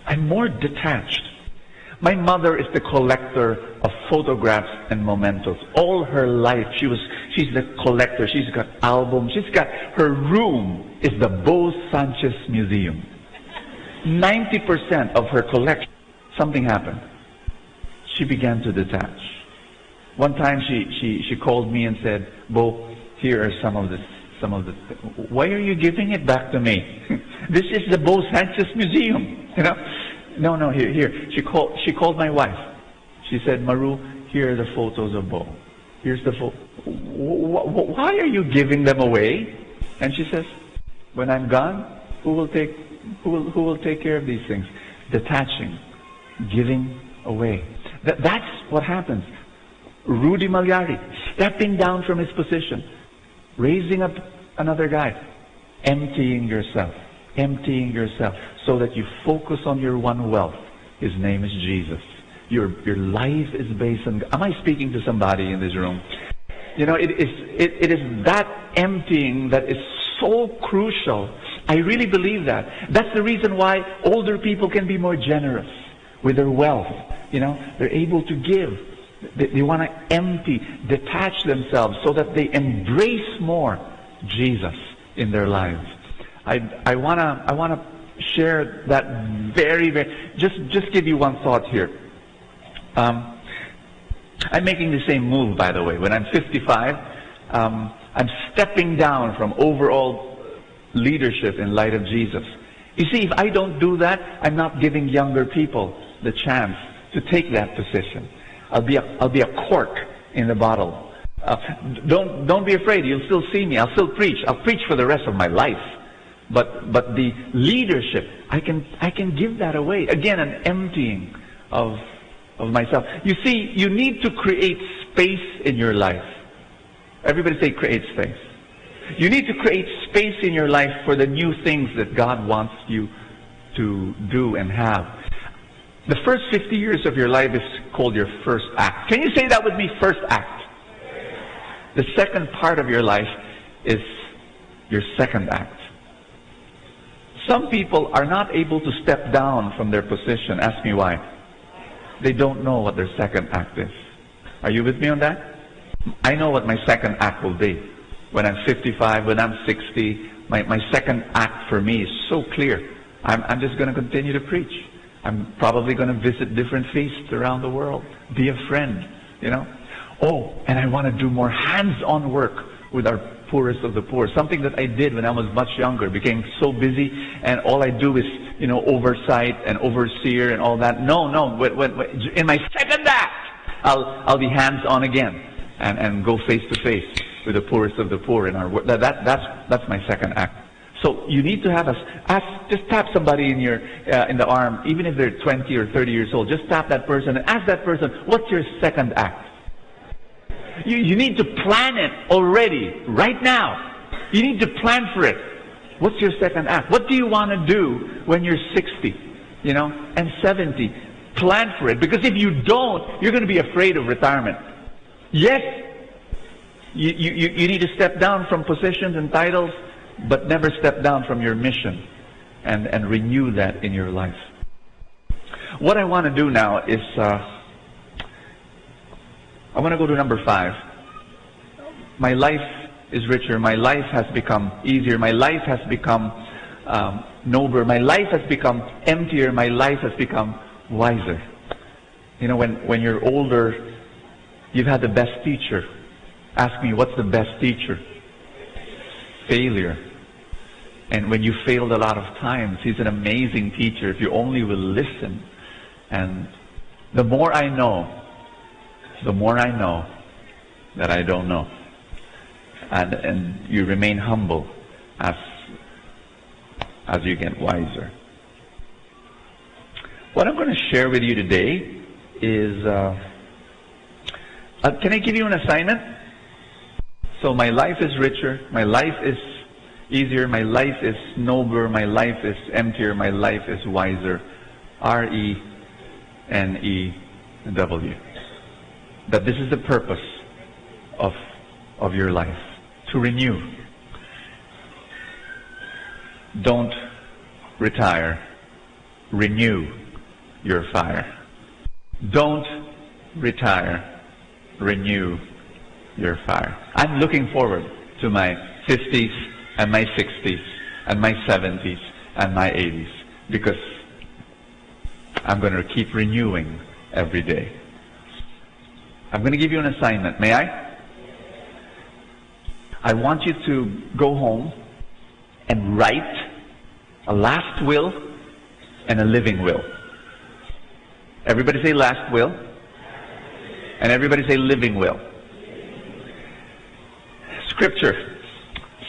I'm more detached. My mother is the collector of photographs and mementos. All her life, she's the collector. She's got albums. Her room is the Bo Sanchez Museum. 90% of her collection. Something happened. She began to detach. One time she called me and said, Bo, here are some of the. Why are you giving it back to me? This is the Bo Sanchez Museum. No, here. She called my wife. She said, Maru, here are the photos of Bo. Here's the photo. Why are you giving them away? And she says, when I'm gone, who will take care of these things? Detaching, giving away. That's what happens. Rudy Malyari, stepping down from his position, raising up another guy, emptying yourself so that you focus on your one wealth. His name is Jesus. Your life is based on. Am I speaking to somebody in this room? It is that emptying that is so crucial. I really believe that. That's the reason why older people can be more generous with their wealth. They're able to give. They want to empty, detach themselves so that they embrace more Jesus in their lives. I want to share that just give you one thought here. I'm making the same move, by the way. When I'm 55, I'm stepping down from overall leadership in Light of Jesus. You see, if I don't do that, I'm not giving younger people the chance to take that position. I'll be a cork in the bottle. Don't be afraid. You'll still see me. I'll still preach. I'll preach for the rest of my life. But the leadership, I can give that away. Again, an emptying of myself. You see, you need to create space in your life. Everybody say, create space. You need to create space in your life for the new things that God wants you to do and have. The first 50 years of your life is called your first act. Can you say that with me? First act. The second part of your life is your second act. Some people are not able to step down from their position. Ask me why. They don't know what their second act is. Are you with me on that? I know what my second act will be. When I'm 55, when I'm 60, my second act for me is so clear. I'm just going to continue to preach. I'm probably going to visit different feasts around the world. Be a friend, you know. Oh, and I want to do more hands-on work with our poorest of the poor. Something that I did when I was much younger. Became so busy, and all I do is, you know, oversight and overseer and all that. No. In my second act, I'll be hands-on again and go face to face with the poorest of the poor in our world. That's my second act. So you need to have just tap somebody in the arm, even if they're 20 or 30 years old. Just tap that person and ask that person, what's your second act? You need to plan it already, right now. You need to plan for it. What's your second act? What do you want to do when you're 60, you know, and 70? Plan for it. Because if you don't, you're going to be afraid of retirement. Yes, you need to step down from positions and titles, but never step down from your mission and renew that in your life. What I want to do now is I want to go to number 5. My life is richer. My life has become easier. My life has become nobler. My life has become emptier. My life has become wiser. You know, when you're older, you've had the best teacher. Ask me, what's the best teacher? Failure. And when you failed a lot of times, he's an amazing teacher if you only will listen. And the more I know that I don't know. And you remain humble as you get wiser. What I'm going to share with you today is, can I give you an assignment? So my life is richer, my life is easier, my life is nobler, my life is emptier, my life is wiser. RENEW. That this is the purpose of your life. To renew. Don't retire. Renew your fire. Don't retire. Renew your fire. I'm looking forward to my 50s and my 60s and my 70s and my 80s because I'm going to keep renewing every day. I'm going to give you an assignment. May I? I want you to go home and write a last will and a living will. Everybody say last will. And everybody say living will. Scripture.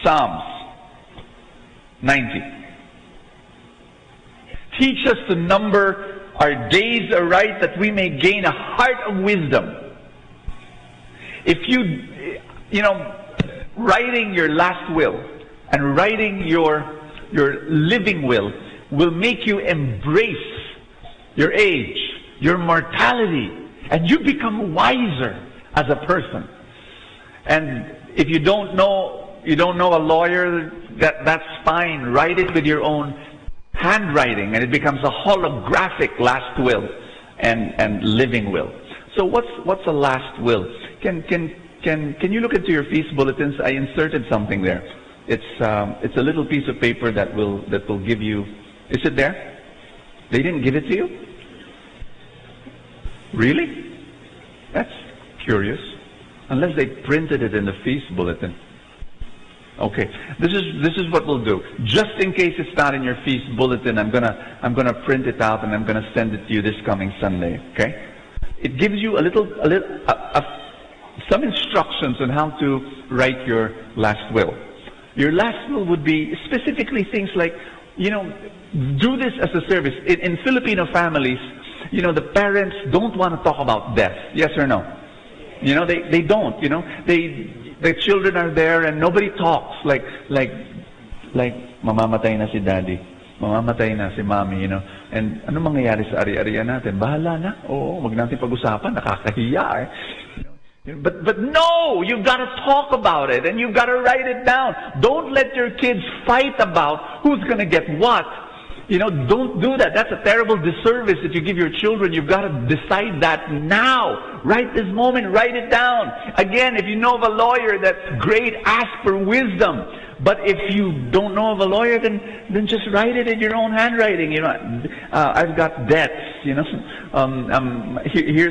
Psalms 90. Teach us to number our days aright that we may gain a heart of wisdom. If you know, writing your last will and writing your living will make you embrace your age, your mortality, and you become wiser as a person. And if you don't know a lawyer, that's fine. Write it with your own handwriting, and it becomes a holographic last will and living will. So what's a last will? Can you look into your feast bulletins? I inserted something there. It's a little piece of paper that will give you Is it there? They didn't give it to you? Really? That's curious. Unless they printed it in the feast bulletin. Okay, this is what we'll do. Just in case it's not in your feast bulletin, I'm gonna print it out and I'm gonna send it to you this coming Sunday. Okay? It gives you some instructions on how to write your last will. Your last will would be specifically things like, do this as a service. In Filipino families, the parents don't want to talk about death. Yes or no? They don't. The children are there and nobody talks. Like mamamatay na si daddy, mamamatay na si mommy, And ano mangyayari sa ari-arian natin? Bahala na. Oo, wag natin pag-usapan. Nakakahiya eh. But no, you've got to talk about it and you've got to write it down. Don't let your kids fight about who's going to get what. Don't do that. That's a terrible disservice that you give your children. You've got to decide that now. Right this moment, write it down. Again, if you know of a lawyer, that's great. Ask for wisdom. But if you don't know of a lawyer, then just write it in your own handwriting. I've got debts. Here's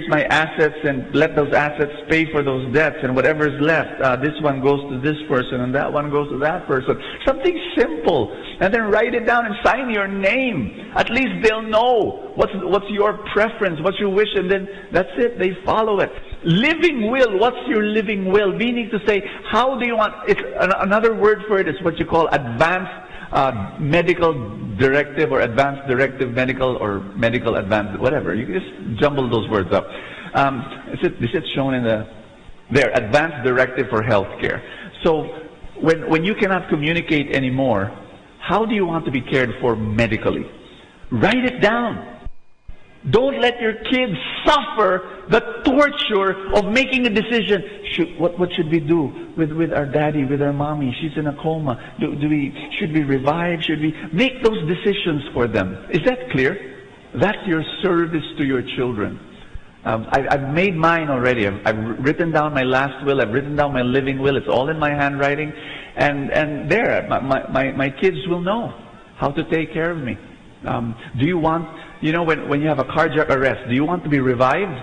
my assets, and let those assets pay for those debts, and whatever's left, this one goes to this person, and that one goes to that person. Something simple, and then write it down and sign your name. At least they'll know what's your preference, what's your wish, and then that's it. They follow it. Living will. What's your living will? Meaning to say, how do you want? It's another word for it is what you call advanced medical directive or advanced directive medical or medical advanced whatever. You can just jumble those words up. Is it shown in there? Advanced directive for healthcare. So when you cannot communicate anymore, how do you want to be cared for medically? Write it down. Don't let your kids suffer the torture of making a decision. What should we do with our daddy, with our mommy? She's in a coma. Should we revive? Should we make those decisions for them? Is that clear? That's your service to your children. I've made mine already. I've written down my last will. I've written down my living will. It's all in my handwriting, and there, my kids will know how to take care of me. Do you want, when you have a cardiac arrest, do you want to be revived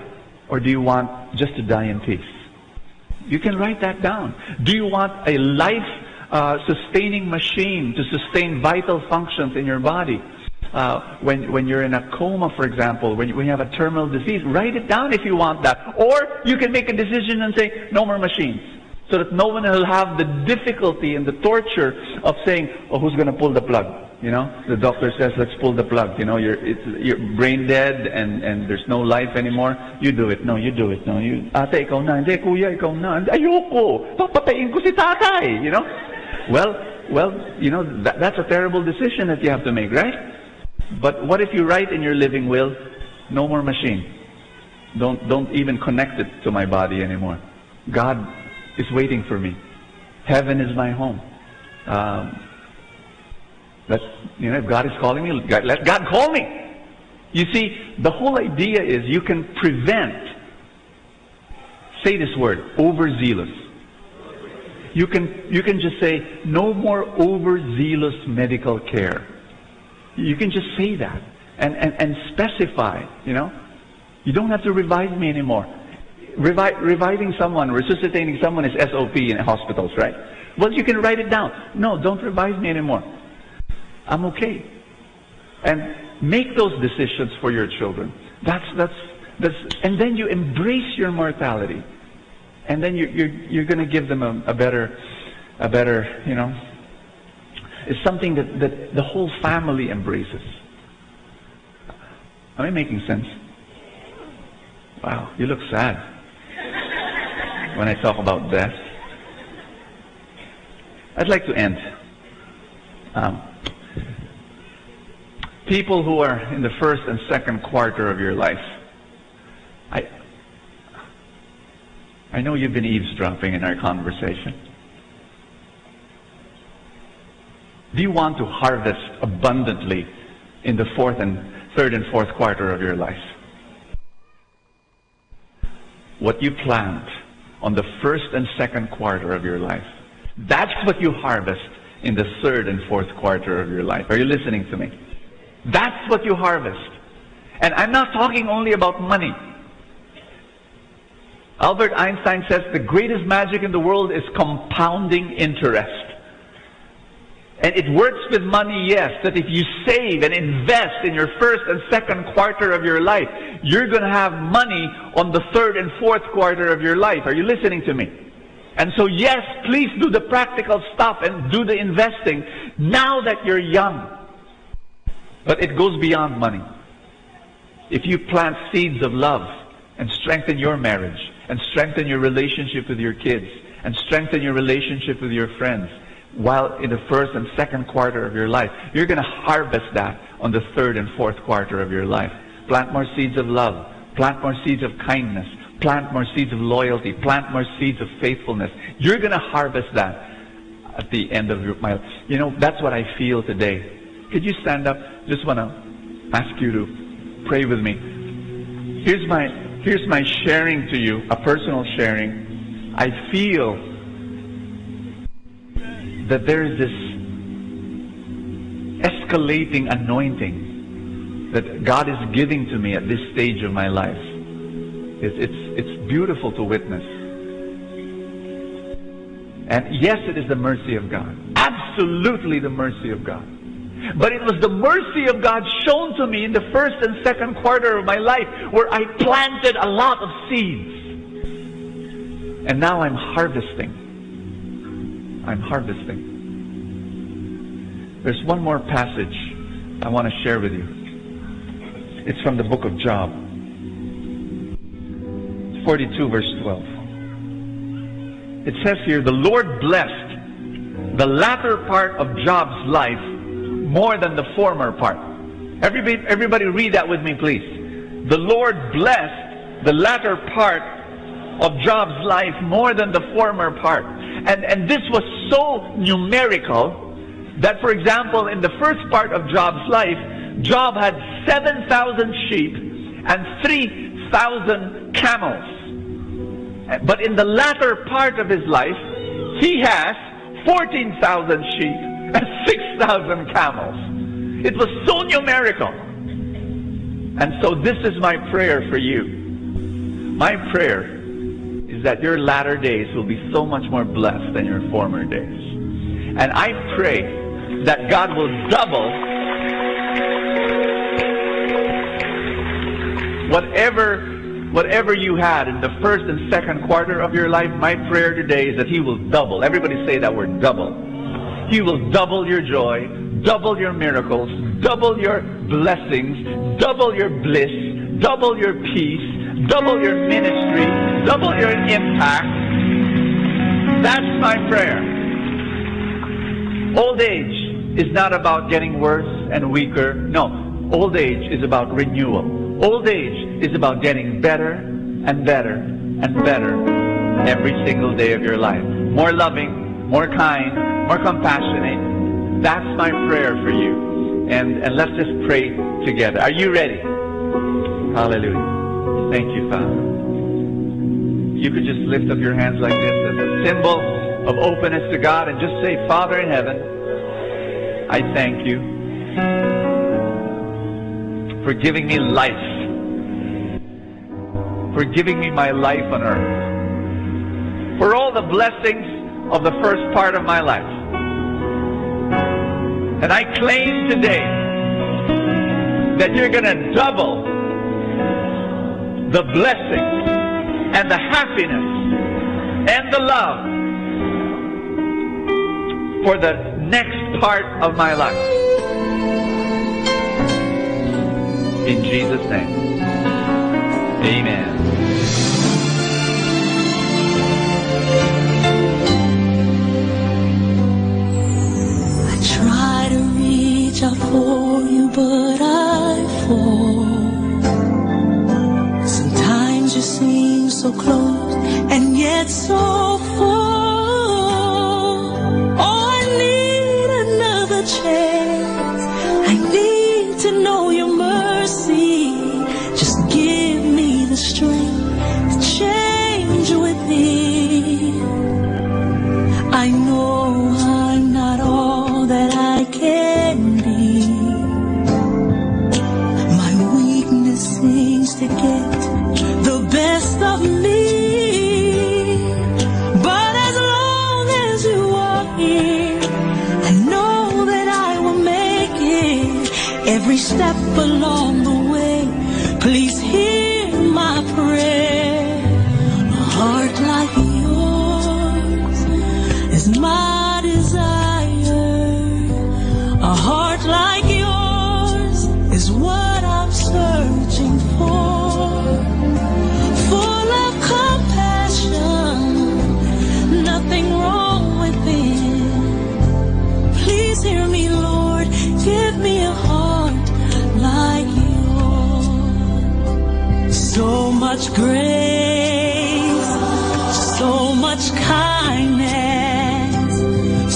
or do you want just to die in peace? You can write that down. Do you want a life-sustaining machine to sustain vital functions in your body? When you're in a coma, for example, when you have a terminal disease, write it down if you want that. Or you can make a decision and say, no more machines. So that no one will have the difficulty and the torture of saying, oh, who's going to pull the plug? The doctor says, let's pull the plug. You're brain dead and there's no life anymore. You do it. No, you do it. No, ate, ikaw na. Hindi, kuya, ikaw na. Ayoko. Papatayin ko si tatay. Well, that's a terrible decision that you have to make, right? But what if you write in your living will, no more machine. Don't even connect it to my body anymore. God is waiting for me. Heaven is my home. If God is calling me, let God call me. You see, the whole idea is you can prevent, say this word, overzealous. You can just say, no more overzealous medical care. You can just say that and specify, You don't have to revive me anymore. Reviving someone, resuscitating someone is SOP in hospitals, right? Well, you can write it down. No, don't revive me anymore. I'm okay. And make those decisions for your children. And then you embrace your mortality. And then you're going to give them a better, it's something that the whole family embraces. Am I making sense? Wow, you look sad when I talk about death. I'd like to end. People who are in the first and second quarter of your life, I know you've been eavesdropping in our conversation. Do you want to harvest abundantly in the third and fourth quarter of your life? What you plant on the first and second quarter of your life, that's what you harvest in the third and fourth quarter of your life. Are you listening to me? That's what you harvest. And I'm not talking only about money. Albert Einstein says the greatest magic in the world is compounding interest. And it works with money, yes, that if you save and invest in your first and second quarter of your life, you're going to have money on the third and fourth quarter of your life. Are you listening to me? And so, yes, please do the practical stuff and do the investing now that you're young. But it goes beyond money. If you plant seeds of love and strengthen your marriage and strengthen your relationship with your kids and strengthen your relationship with your friends while in the first and second quarter of your life, you're going to harvest that on the third and fourth quarter of your life. Plant more seeds of love. Plant more seeds of kindness. Plant more seeds of loyalty. Plant more seeds of faithfulness. You're going to harvest that at the end of your life. You know, that's what I feel today. Could you stand up? Just want to ask you to pray with me. Here's my sharing to you, a personal sharing. I feel that there is this escalating anointing that God is giving to me at this stage of my life. It's beautiful to witness. And yes, it is the mercy of God. Absolutely the mercy of God. But it was the mercy of God shown to me in the first and second quarter of my life where I planted a lot of seeds. And now I'm harvesting. I'm harvesting. There's one more passage I want to share with you. It's from the book of Job. 42 verse 12. It says here, the Lord blessed the latter part of Job's life more than the former part. Everybody read that with me, please. The Lord blessed the latter part of Job's life more than the former part. And this was so numerical that, for example, in the first part of Job's life, Job had 7,000 sheep and 3,000 camels. But in the latter part of his life, he has 14,000 sheep and 6,000 camels. It was so numerical. And so this is my prayer for you. My prayer is that your latter days will be so much more blessed than your former days. And I pray that God will double whatever you had in the first and second quarter of your life. My prayer today is that He will double. Everybody say that word, double. He will double your joy, double your miracles, double your blessings, double your bliss, double your peace, double your ministry, double your impact. That's my prayer. Old age is not about getting worse and weaker. No, old age is about renewal. Old age is about getting better and better and better every single day of your life. More loving, more kind, more compassionate. That's my prayer for you. And let's just pray together. Are you ready? Hallelujah. Thank you, Father. You could just lift up your hands like this as a symbol of openness to God and just say, Father in heaven, I thank you for giving me life, for giving me my life on earth, for all the blessings of the first part of my life. And I claim today that you're going to double the blessings and the happiness and the love for the next part of my life. In Jesus' name, amen. I try to reach out for you, but I fall. Sometimes you seem so close and yet so far. Oh, I need another chance. I need to know your mercy. Just give me the strength to change within. I know I'm not all that I can be, every step along the way. Please hear my prayer. A heart like yours is my desire. A heart like yours is what I'm searching for. Full of compassion, nothing wrong within. Please hear me, Lord, give me a heart like yours. So much grace, so much kindness,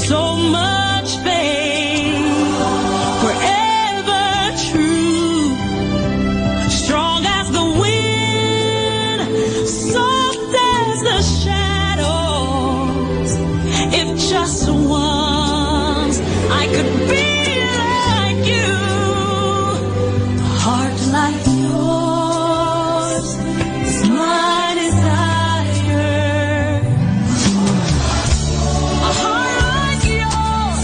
so much faith, forever true, strong as the wind, soft as the shadows. If just once I could be like you, a heart like yours is my desire. A heart like yours,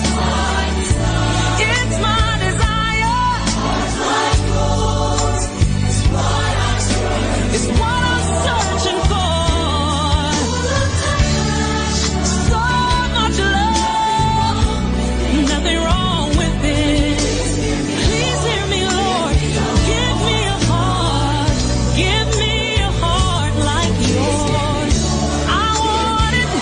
it's my desire. It's what I'm searching for. So much love, nothing wrong with it. Please hear me, Lord. Give me a heart. Give me a heart like yours. I want it.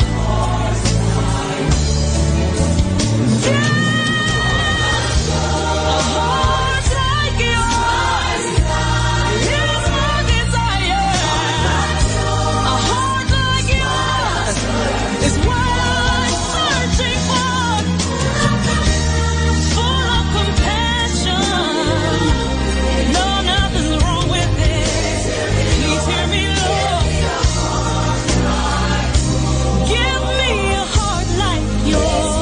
A heart like yours is my desire. A heart like yours is what I'm searching for. Full of compassion, no, nothing's wrong with it. Please hear me, Lord. Give me a heart like yours.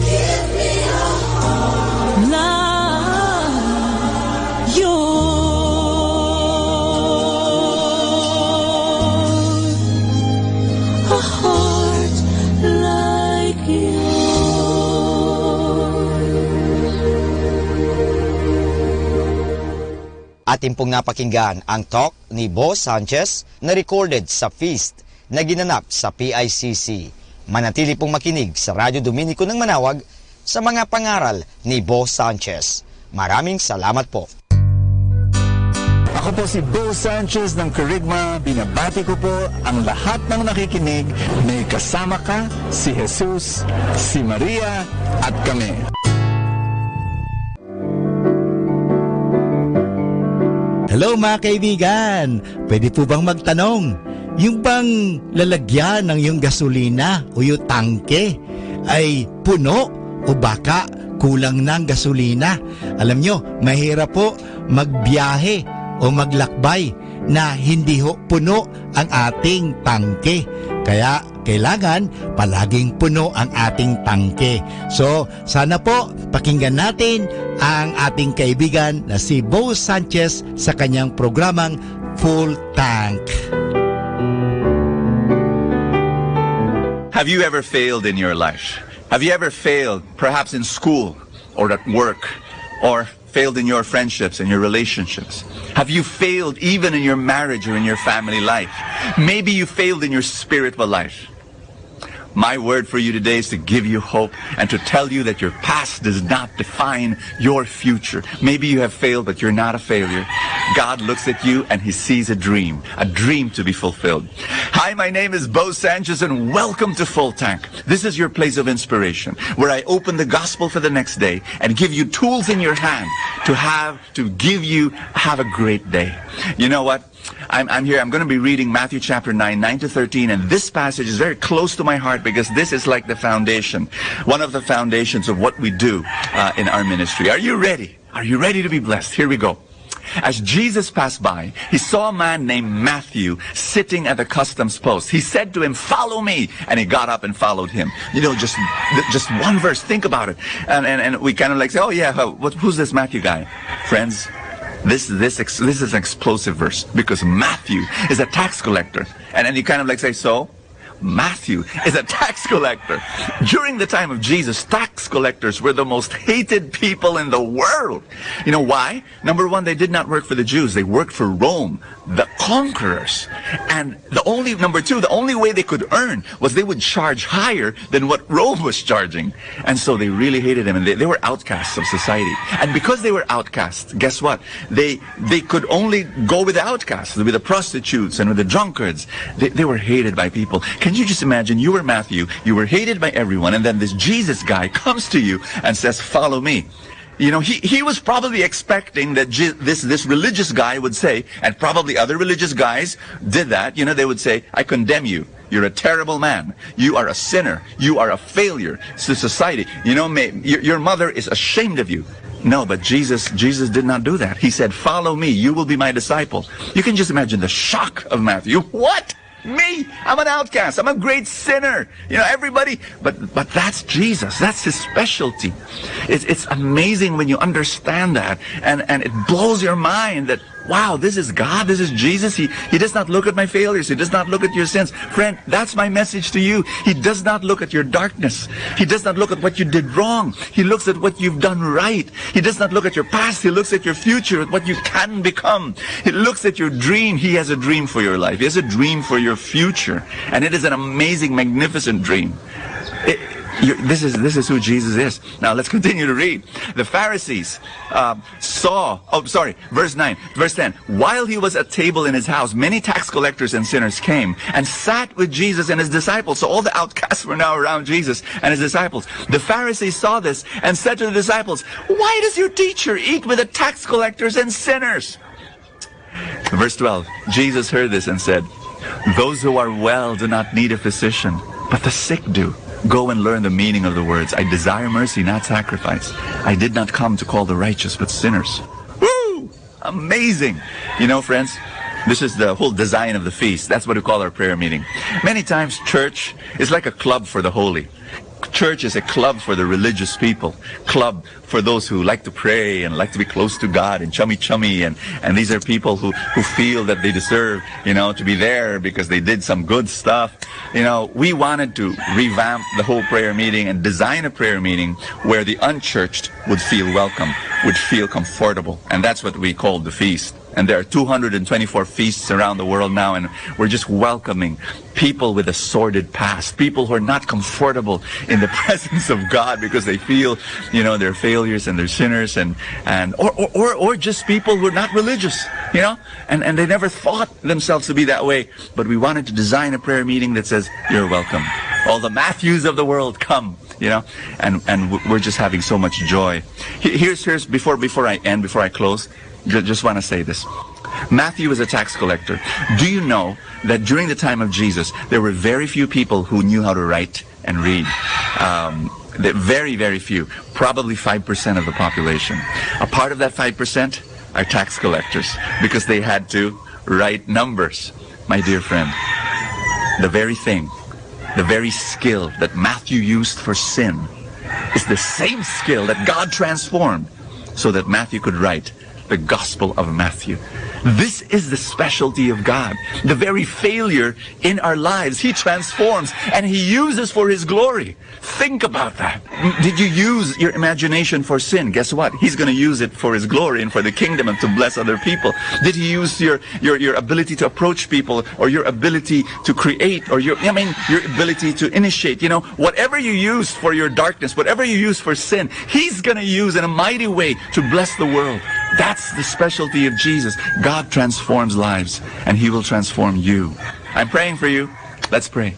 Give me a heart like yours. A heart like Atin pong napakinggan ang talk ni Bo Sanchez na recorded sa feast na ginanap sa PICC. Manatili pong makinig sa Radyo Dominico ng Manawag sa mga pangaral ni Bo Sanchez. Maraming salamat po. Ako po si Bo Sanchez ng Kerygma. Binabati ko po ang lahat ng nakikinig. May kasama ka, si Jesus, si Maria, at kami. Hello mga kaibigan, pwede po bang magtanong? Yung bang lalagyan ng yung gasolina o yung tangke ay puno o baka kulang ng gasolina? Alam nyo, mahirap po magbiyahe o maglakbay na hindi ho puno ang ating tangke. Kaya kailangan palaging puno ang ating tangke. So, sana po pakinggan natin ang ating kaibigan na si Bo Sanchez sa kanyang programang Full Tank. Have you ever failed in your life? Have you ever failed perhaps in school or at work or failed in your friendships and your relationships? Have you failed even in your marriage or in your family life? Maybe you failed in your spiritual life. My word for you today is to give you hope and to tell you that your past does not define your future. Maybe you have failed, but you're not a failure. God looks at you and He sees a dream to be fulfilled. Hi, my name is Bo Sanchez and welcome to Full Tank. This is your place of inspiration where I open the gospel for the next day and give you tools in your hand to have a great day. You know what? I'm here. I'm going to be reading Matthew chapter 9, 9 to 13, and this passage is very close to my heart because this is like the foundation, one of the foundations of what we do in our ministry. Are you ready? Are you ready to be blessed? Here we go. As Jesus passed by, he saw a man named Matthew sitting at the customs post. He said to him, "Follow me," and he got up and followed him. You know, just one verse. Think about it, and we kind of like say, "Oh yeah, who's this Matthew guy?" Friends, this is an explosive verse because Matthew is a tax collector, and then you kind of like say, "So, Matthew is a tax collector. During the time of Jesus, tax collectors were the most hated people in the world. You know why? Number one, they did not work for the Jews. They worked for Rome, the conquerors. And number two, the only way they could earn was they would charge higher than what Rome was charging. And so they really hated them, and they were outcasts of society. And because they were outcasts, guess what? They could only go with the outcasts, with the prostitutes and with the drunkards. They were hated by people. Can you just imagine, you were Matthew, you were hated by everyone, and then this Jesus guy comes to you and says, follow me. You know, he was probably expecting that this religious guy would say, and probably other religious guys did that, you know, they would say, I condemn you. You're a terrible man. You are a sinner. You are a failure to society. You know, your mother is ashamed of you. No, but Jesus did not do that. He said, follow me. You will be my disciple. You can just imagine the shock of Matthew. What? Me? I'm an outcast. I'm a great sinner. You know, everybody. But that's Jesus. That's his specialty. It's amazing when you understand that. And it blows your mind that, wow, this is God. This is Jesus. He does not look at my failures. He does not look at your sins. Friend, that's my message to you. He does not look at your darkness. He does not look at what you did wrong. He looks at what you've done right. He does not look at your past. He looks at your future, at what you can become. He looks at your dream. He has a dream for your life. He has a dream for your future. And it is an amazing, magnificent dream. This is who Jesus is. Now let's continue to read. The Pharisees verse 9, verse 10. While he was at table in his house, many tax collectors and sinners came and sat with Jesus and his disciples. So all the outcasts were now around Jesus and his disciples. The Pharisees saw this and said to the disciples, why does your teacher eat with the tax collectors and sinners? Verse 12. Jesus heard this and said, those who are well do not need a physician, but the sick do. Go and learn the meaning of the words. I desire mercy, not sacrifice. I did not come to call the righteous, but sinners. Woo! Amazing. You know, friends, this is the whole design of the feast. That's what we call our prayer meeting. Many times, church is like a club for the holy. Church is a club for the religious people, club for those who like to pray and like to be close to God and chummy, and these are people who feel that they deserve, you know, to be there because they did some good stuff. You know, we wanted to revamp the whole prayer meeting and design a prayer meeting where the unchurched would feel welcome, would feel comfortable, and that's what we call the feast. And there are 224 feasts around the world now, and we're just welcoming people with a sordid past, people who are not comfortable in the presence of God because they feel, you know, they're failures and they're sinners, or just people who are not religious, you know, and they never thought themselves to be that way. But we wanted to design a prayer meeting that says, you're welcome. All the Matthews of the world, come. You know, and we're just having so much joy. Here's before I close, just want to say this. Matthew was a tax collector. Do you know that during the time of Jesus, there were very few people who knew how to write and read? Very, very few. Probably 5% of the population. A part of that 5% are tax collectors because they had to write numbers. My dear friend, the very skill that Matthew used for sin is the same skill that God transformed so that Matthew could write the Gospel of Matthew. This is the specialty of God. The very failure in our lives, He transforms and He uses for His glory. Think about that. Did you use your imagination for sin? Guess what? He's going to use it for His glory and for the kingdom and to bless other people. Did He use your ability to approach people, or your ability to create, or your ability to initiate? You know, whatever you use for your darkness, whatever you use for sin, He's going to use in a mighty way to bless the world. That's the specialty of Jesus. God transforms lives, and He will transform you. I'm praying for you. Let's pray.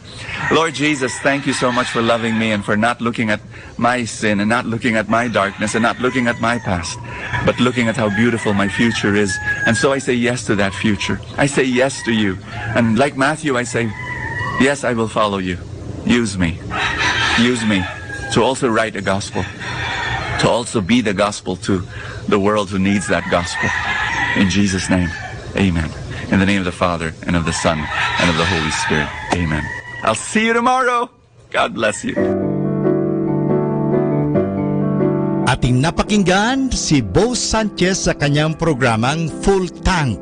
Lord Jesus, thank you so much for loving me and for not looking at my sin and not looking at my darkness and not looking at my past, but looking at how beautiful my future is. And so I say yes to that future. I say yes to you. And like Matthew, I say, yes, I will follow you. Use me. Use me to also write a gospel, to also be the gospel to the world who needs that gospel. In Jesus' name, amen. In the name of the Father, and of the Son, and of the Holy Spirit. Amen. I'll see you tomorrow. God bless you. At ating napakinggan si Bo Sanchez sa kanyang programang Full Tank.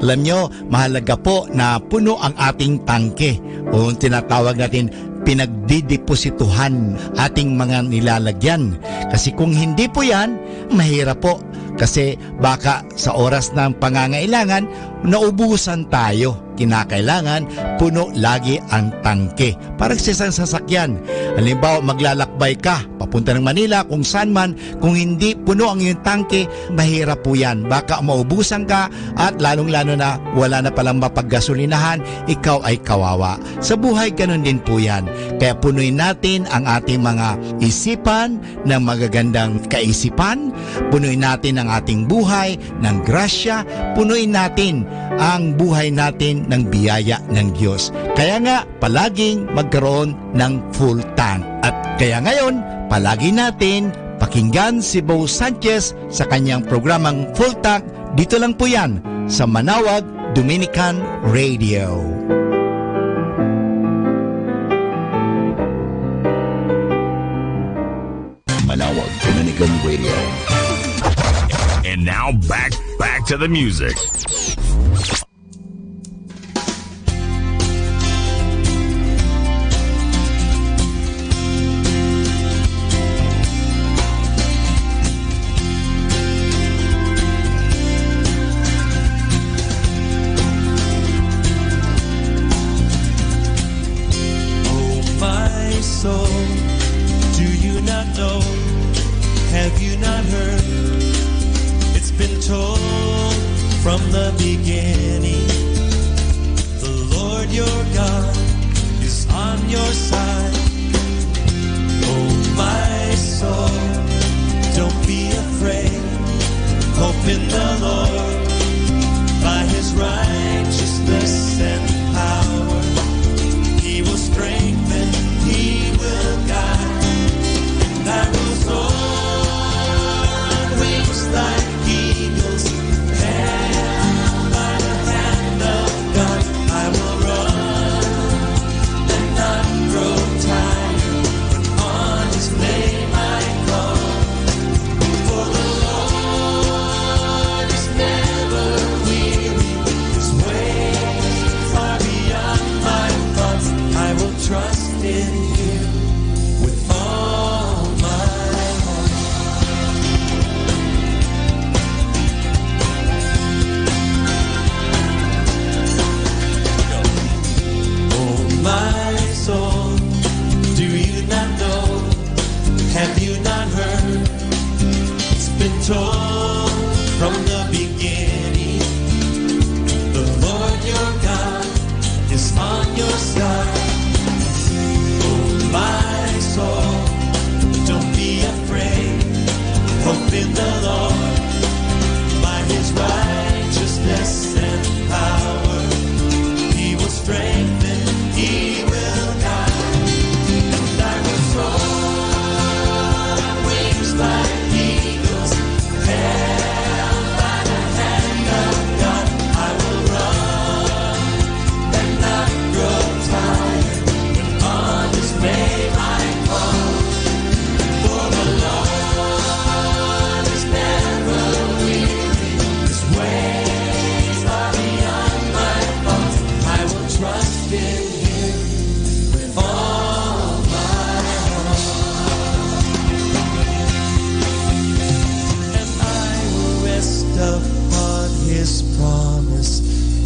Alam nyo, mahalaga po na puno ang ating tangke o tinatawag natin pinagdideposituhan ating mga nilalagyan. Kasi kung hindi po yan, mahirap po. Kasi baka sa oras ng pangangailangan, naubusan tayo. Kinakailangan puno lagi ang tangke. Parang sa isang sasakyan. Halimbawa, maglalakbay ka papunta ng Manila, kung saan man, kung hindi puno ang iyong tangke, mahirap po yan. Baka maubusan ka at lalong-lalo na wala na palang mapaggasolinahan, ikaw ay kawawa. Sa buhay, ganun din po yan. Kaya punuin natin ang ating mga isipan ng magagandang kaisipan, punuin natin ang ating buhay ng grasya, punuin natin ang buhay natin ng biyaya ng Diyos. Kaya nga, palaging magkaroon ng full tank. At kaya ngayon, palagi natin pakinggan si Bo Sanchez sa kanyang programang Full Tank. Dito lang po yan sa Manawag Dominican Radio. Manawag Dominican Radio. And now back to the music.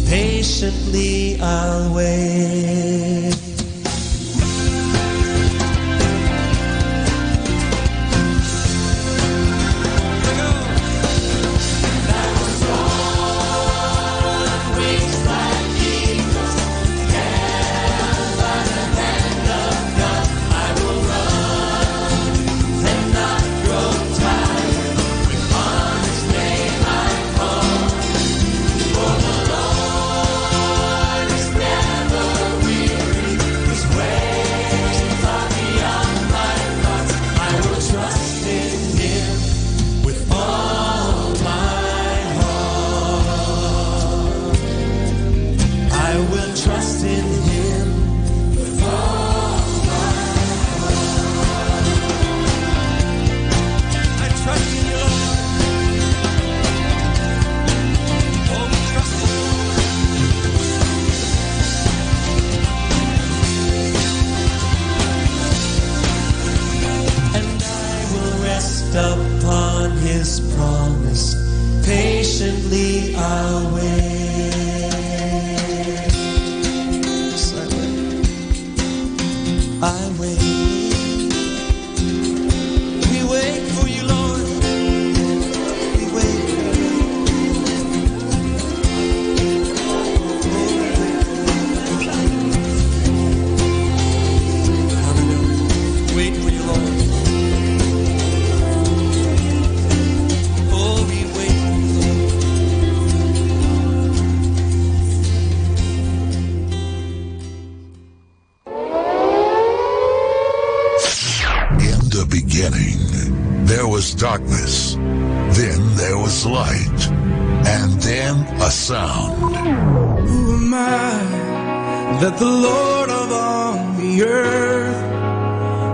Patiently I'll wait. For the Lord is never weary. rest upon His promise. Patiently I'll wait. Yes, I wait. I wait. We wait for you, Lord. We wait. Hallelujah. Wait for you, Lord. Oh, we wait for you, Lord. In the beginning, there was darkness. Then there was light. And then a sound. Who am I that the Lord of all the earth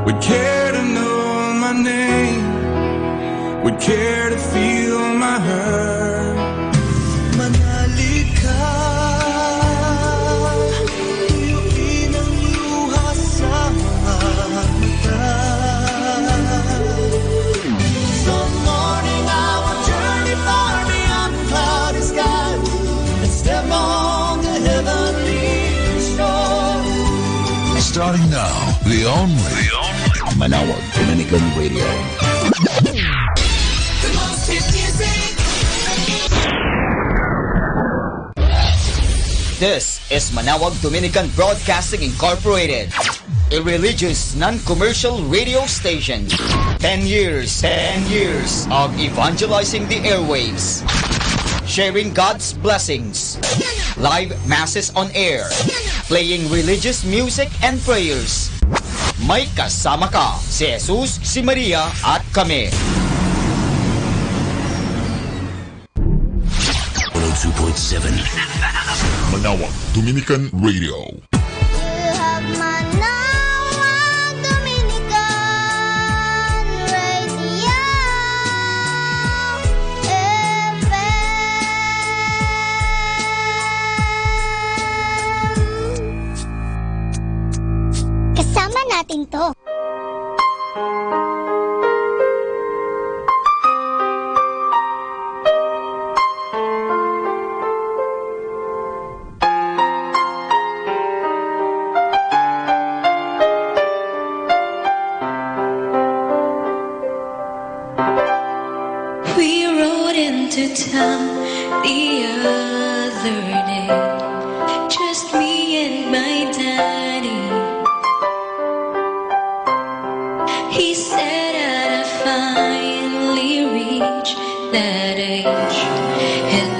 would care to know my name, would care to feel my hurt? Manali ka, tuyuin ang luha sa mata. Some morning I will journey far beyond the cloudy sky and step on the heavenly shore. Starting now, the only Manawag Dominican Radio. The most hit music. This is Manawag Dominican Broadcasting Incorporated, a religious non-commercial radio station. 10 years of evangelizing the airwaves, sharing God's blessings, live masses on air, playing religious music and prayers. May kasama ka, si Jesus, si Maria, at kami. 102.7 Manawag Dominican Radio. Kasama natin to. We rode into town the other day, just me and my daddy. He said I'd finally reach that age. And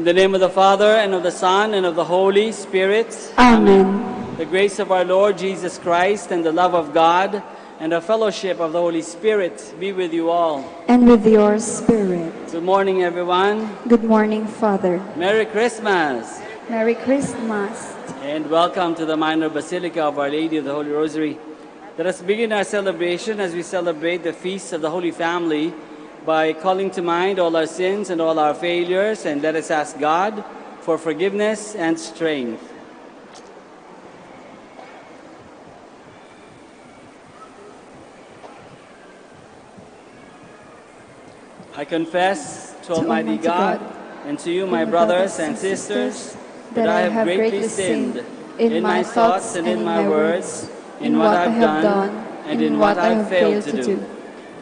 In the name of the Father, and of the Son, and of the Holy Spirit. Amen. The grace of our Lord Jesus Christ, and the love of God, and the fellowship of the Holy Spirit be with you all. And with your spirit. Good morning, everyone. Good morning, Father. Merry Christmas. Merry Christmas. And welcome to the Minor Basilica of Our Lady of the Holy Rosary. Let us begin our celebration as we celebrate the Feast of the Holy Family by calling to mind all our sins and all our failures, and let us ask God for forgiveness and strength. I confess to Almighty God and to you, my brothers and sisters, that I have greatly sinned in my thoughts and in my words, in what I've done and in what I've failed to do.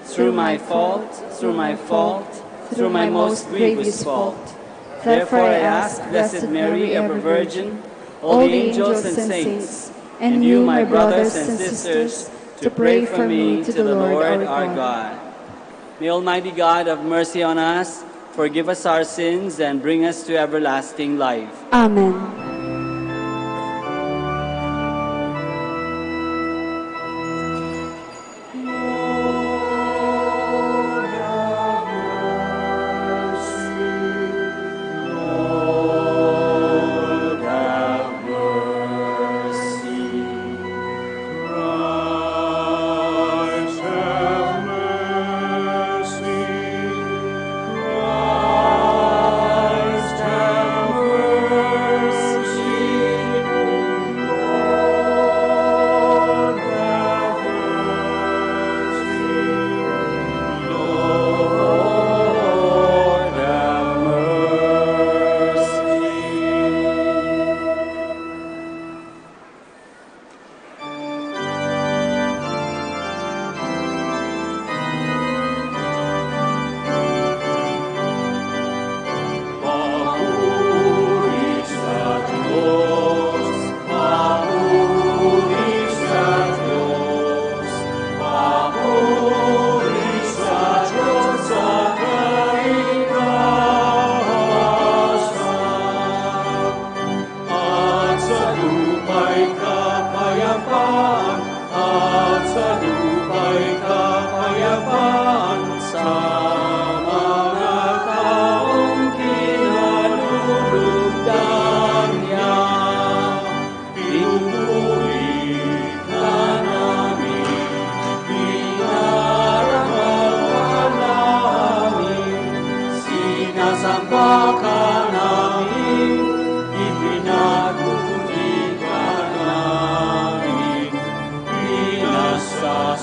Through my fault, through my most grievous fault. Therefore I ask, Blessed Mary, ever Virgin, all the angels and saints, and you, my brothers and sisters, to pray for me to the Lord our God. May Almighty God have mercy on us, forgive us our sins, and bring us to everlasting life. Amen.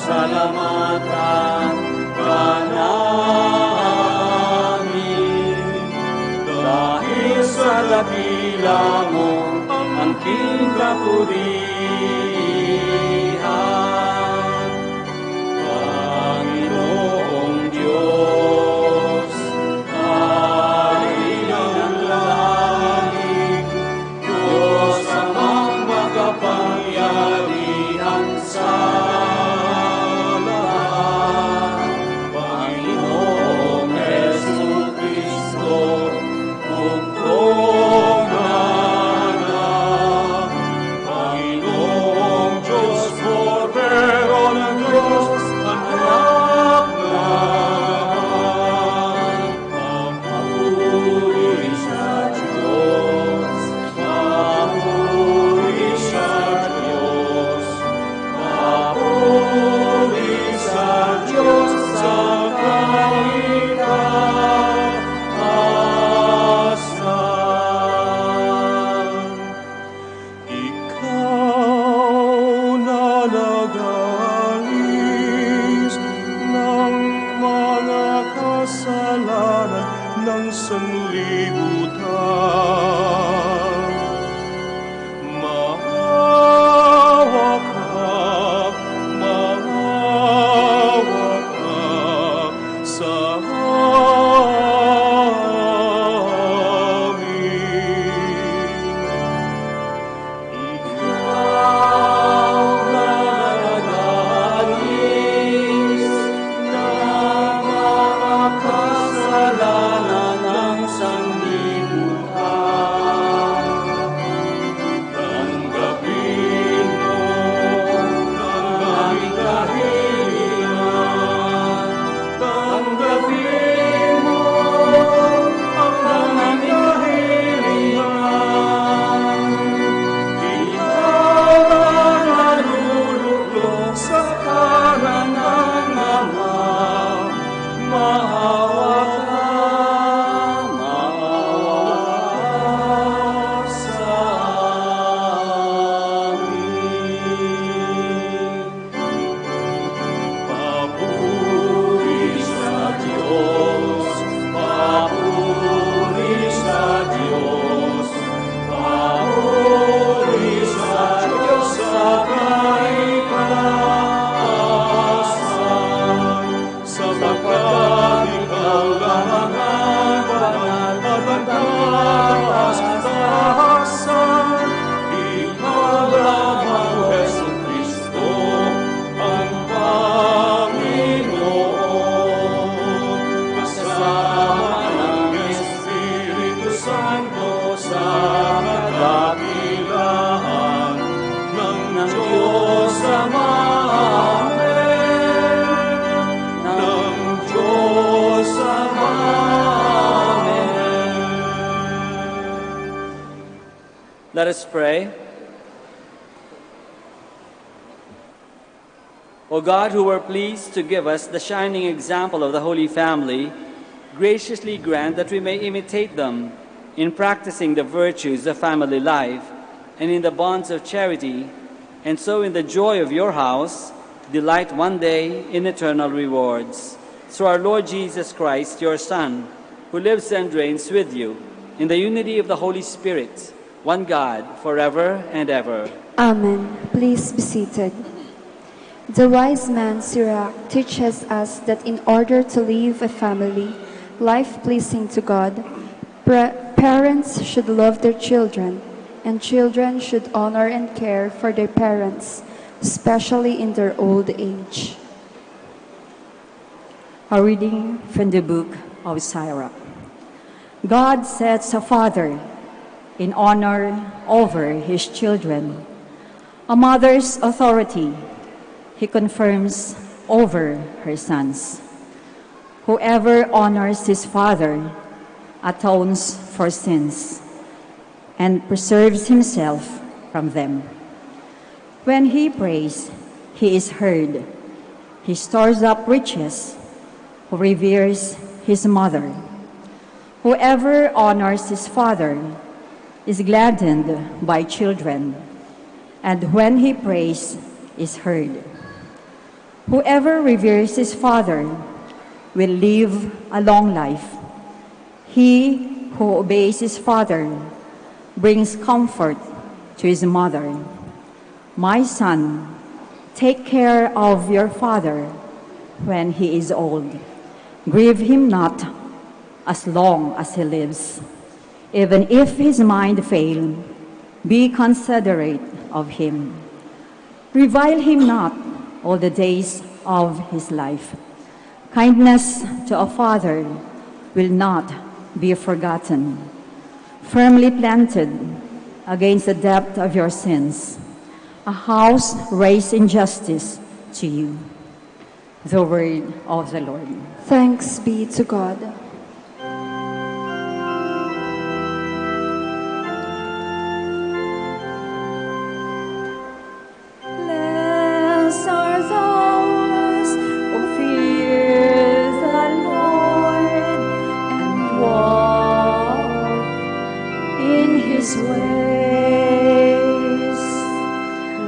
Salamatan ka namin, dahil sa dakila mong angking kapurihan. Panginoong Diyos, Hari ng langit, Diyos amang makapangyarihan sa Panginoon Let us pray. O God, who were pleased to give us the shining example of the Holy Family, graciously grant that we may imitate them in practicing the virtues of family life and in the bonds of charity, and so in the joy of your house, delight one day in eternal rewards. Through our Lord Jesus Christ, your Son, who lives and reigns with you in the unity of the Holy Spirit, one God, forever and ever. Amen. Please be seated. The wise man Sirach teaches us that in order to live a family, life pleasing to God, parents should love their children, and children should honor and care for their parents, especially in their old age. A reading from the book of Sirach. God sets a father in honor over his children, a mother's authority he confirms over her sons. Whoever honors his father atones for sins and preserves himself from them. When he prays, he is heard. He stores up riches. Who reveres his mother. Whoever honors his father is gladdened by children, and when he prays, is heard. Whoever reveres his father will live a long life. He who obeys his father brings comfort to his mother. My son, take care of your father when he is old. Grieve him not as long as he lives. Even if his mind fail, be considerate of him. Revile him not all the days of his life. Kindness to a father will not be forgotten. Firmly planted against the depth of your sins, a house raised in justice to you. The word of the Lord. Thanks be to God. Blessed are those who fear the Lord and walk in his ways.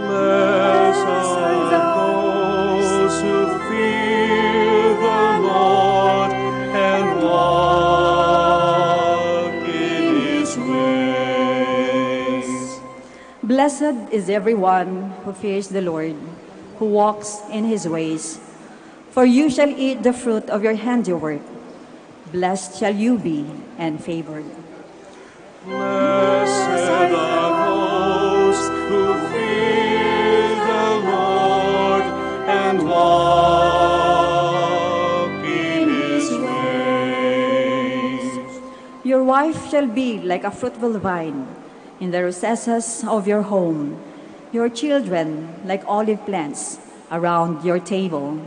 Blessed are those who fear the Lord and walk in his ways. Blessed is everyone who fears the Lord, who walks in his ways. For you shall eat the fruit of your handiwork. Blessed shall you be and favored. Blessed are those who fear the Lord and walk in his ways. Your wife shall be like a fruitful vine in the recesses of your home, your children like olive plants around your table.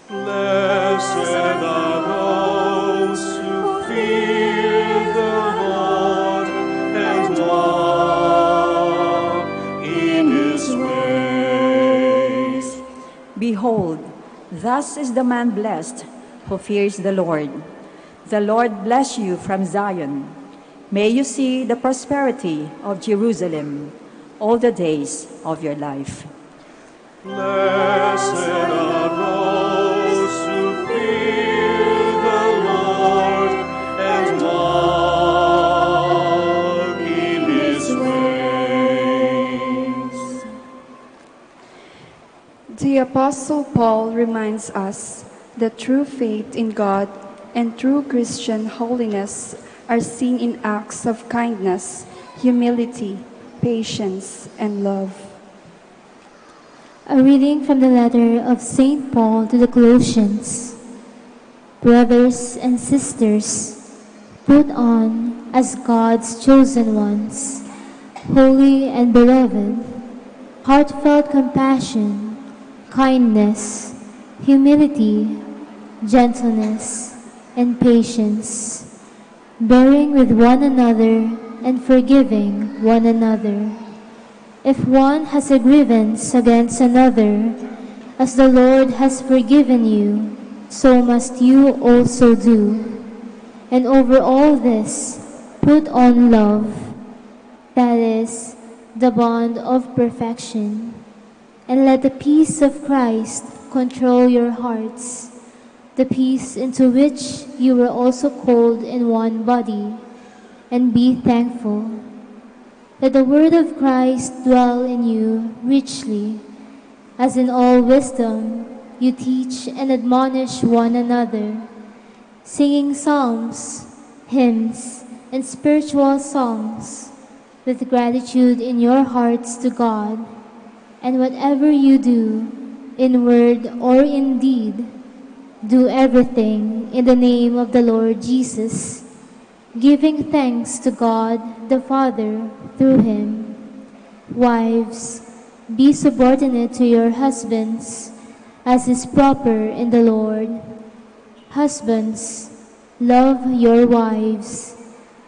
Blessed are those who fear the Lord and walk in his ways. Behold, thus is the man blessed who fears the Lord. The Lord bless you from Zion. May you see the prosperity of Jerusalem all the days of your life. Blessed are those who fear the Lord and walk in his ways. The Apostle Paul reminds us that true faith in God and true Christian holiness are seen in acts of kindness, humility, patience, and love. A reading from the letter of St. Paul to the Colossians. Brothers and sisters, put on as God's chosen ones, holy and beloved, heartfelt compassion, kindness, humility, gentleness, and patience, bearing with one another and forgiving one another. If one has a grievance against another, as the Lord has forgiven you, so must you also do. And over all this, put on love, that is, the bond of perfection. And let the peace of Christ control your hearts, the peace into which you were also called in one body, and be thankful. Let the word of Christ dwell in you richly, as in all wisdom you teach and admonish one another, singing psalms, hymns, and spiritual songs, with gratitude in your hearts to God. And whatever you do, in word or in deed, do everything in the name of the Lord Jesus, giving thanks to God the Father through him. Wives, be subordinate to your husbands, as is proper in the Lord. Husbands, love your wives,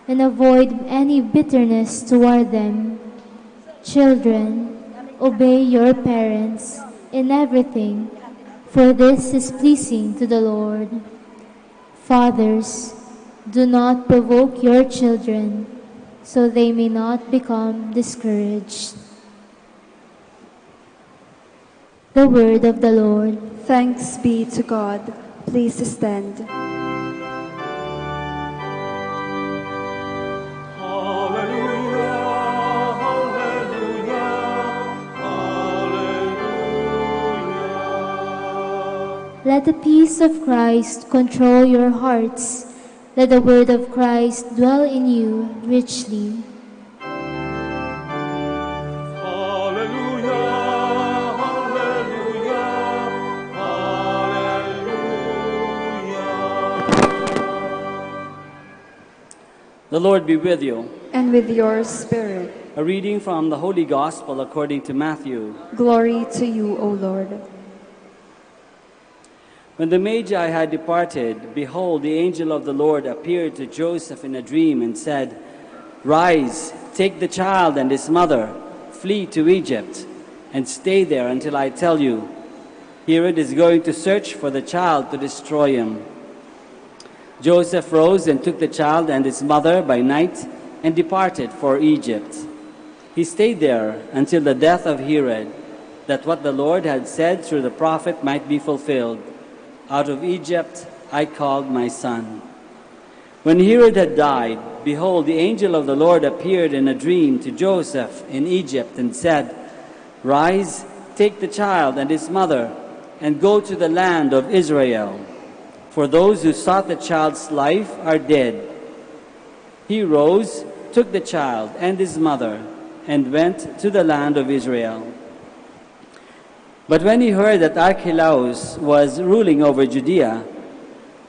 and avoid any bitterness toward them. Children, obey your parents in everything, for this is pleasing to the Lord. Fathers, do not provoke your children, so they may not become discouraged. The word of the Lord. Thanks be to God. Please stand. Let the peace of Christ control your hearts. Let the word of Christ dwell in you richly. The Lord be with you. And with your spirit. A reading from the Holy Gospel according to Matthew. Glory to you, O Lord. When the Magi had departed, behold, the angel of the Lord appeared to Joseph in a dream and said, "Rise, take the child and his mother, flee to Egypt, and stay there until I tell you. Herod is going to search for the child to destroy him." Joseph rose and took the child and his mother by night and departed for Egypt. He stayed there until the death of Herod, that what the Lord had said through the prophet might be fulfilled. "Out of Egypt I called my son." When Herod had died, behold, the angel of the Lord appeared in a dream to Joseph in Egypt and said, "Rise, take the child and his mother, and go to the land of Israel. For those who sought the child's life are dead." He rose, took the child and his mother, and went to the land of Israel. But when he heard that Archelaus was ruling over Judea,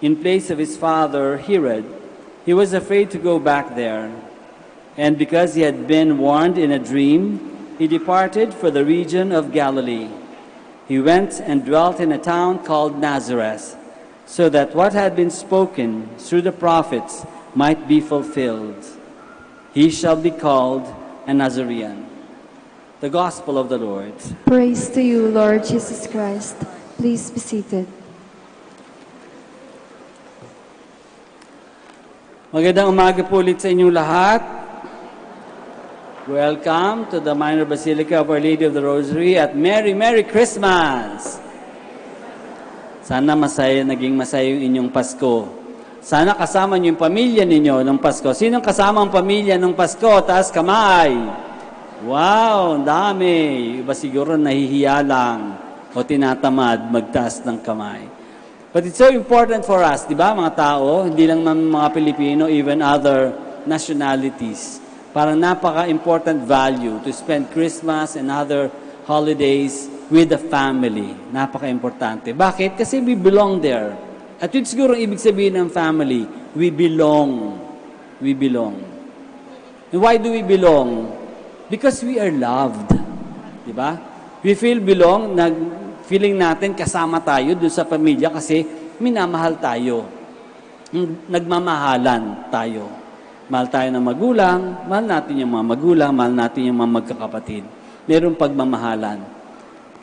in place of his father Herod, he was afraid to go back there. And because he had been warned in a dream, he departed for the region of Galilee. He went and dwelt in a town called Nazareth, so that what had been spoken through the prophets might be fulfilled. He shall be called a Nazarene. The Gospel of the Lord. Praise to you, Lord Jesus Christ. Please be seated. Magandang umaga po ulit sa inyong lahat. Welcome to the Minor Basilica of Our Lady of the Rosary at Merry Christmas! Sana naging masaya yung inyong Pasko. Sana kasama niyo yung pamilya ninyo ng Pasko. Sinong kasama ang pamilya ng Pasko? Taas kamay! Wow, ang dami. Iba siguro nahihiya lang o tinatamad magtaas ng kamay. But it's so important for us, di ba mga tao, hindi lang mga Pilipino, even other nationalities. Parang napaka-important value to spend Christmas and other holidays with the family. Napaka-importante. Bakit? Kasi we belong there. At yun siguro ibig sabihin ng family, we belong. We belong. And why do we belong? Because we are loved. Diba? We feel belong, feeling natin kasama tayo doon sa pamilya kasi minamahal tayo. Nagmamahalan tayo. Mahal tayo ng magulang, mahal natin yung mga magulang, mahal natin yung mga magkakapatid. Merong pagmamahalan.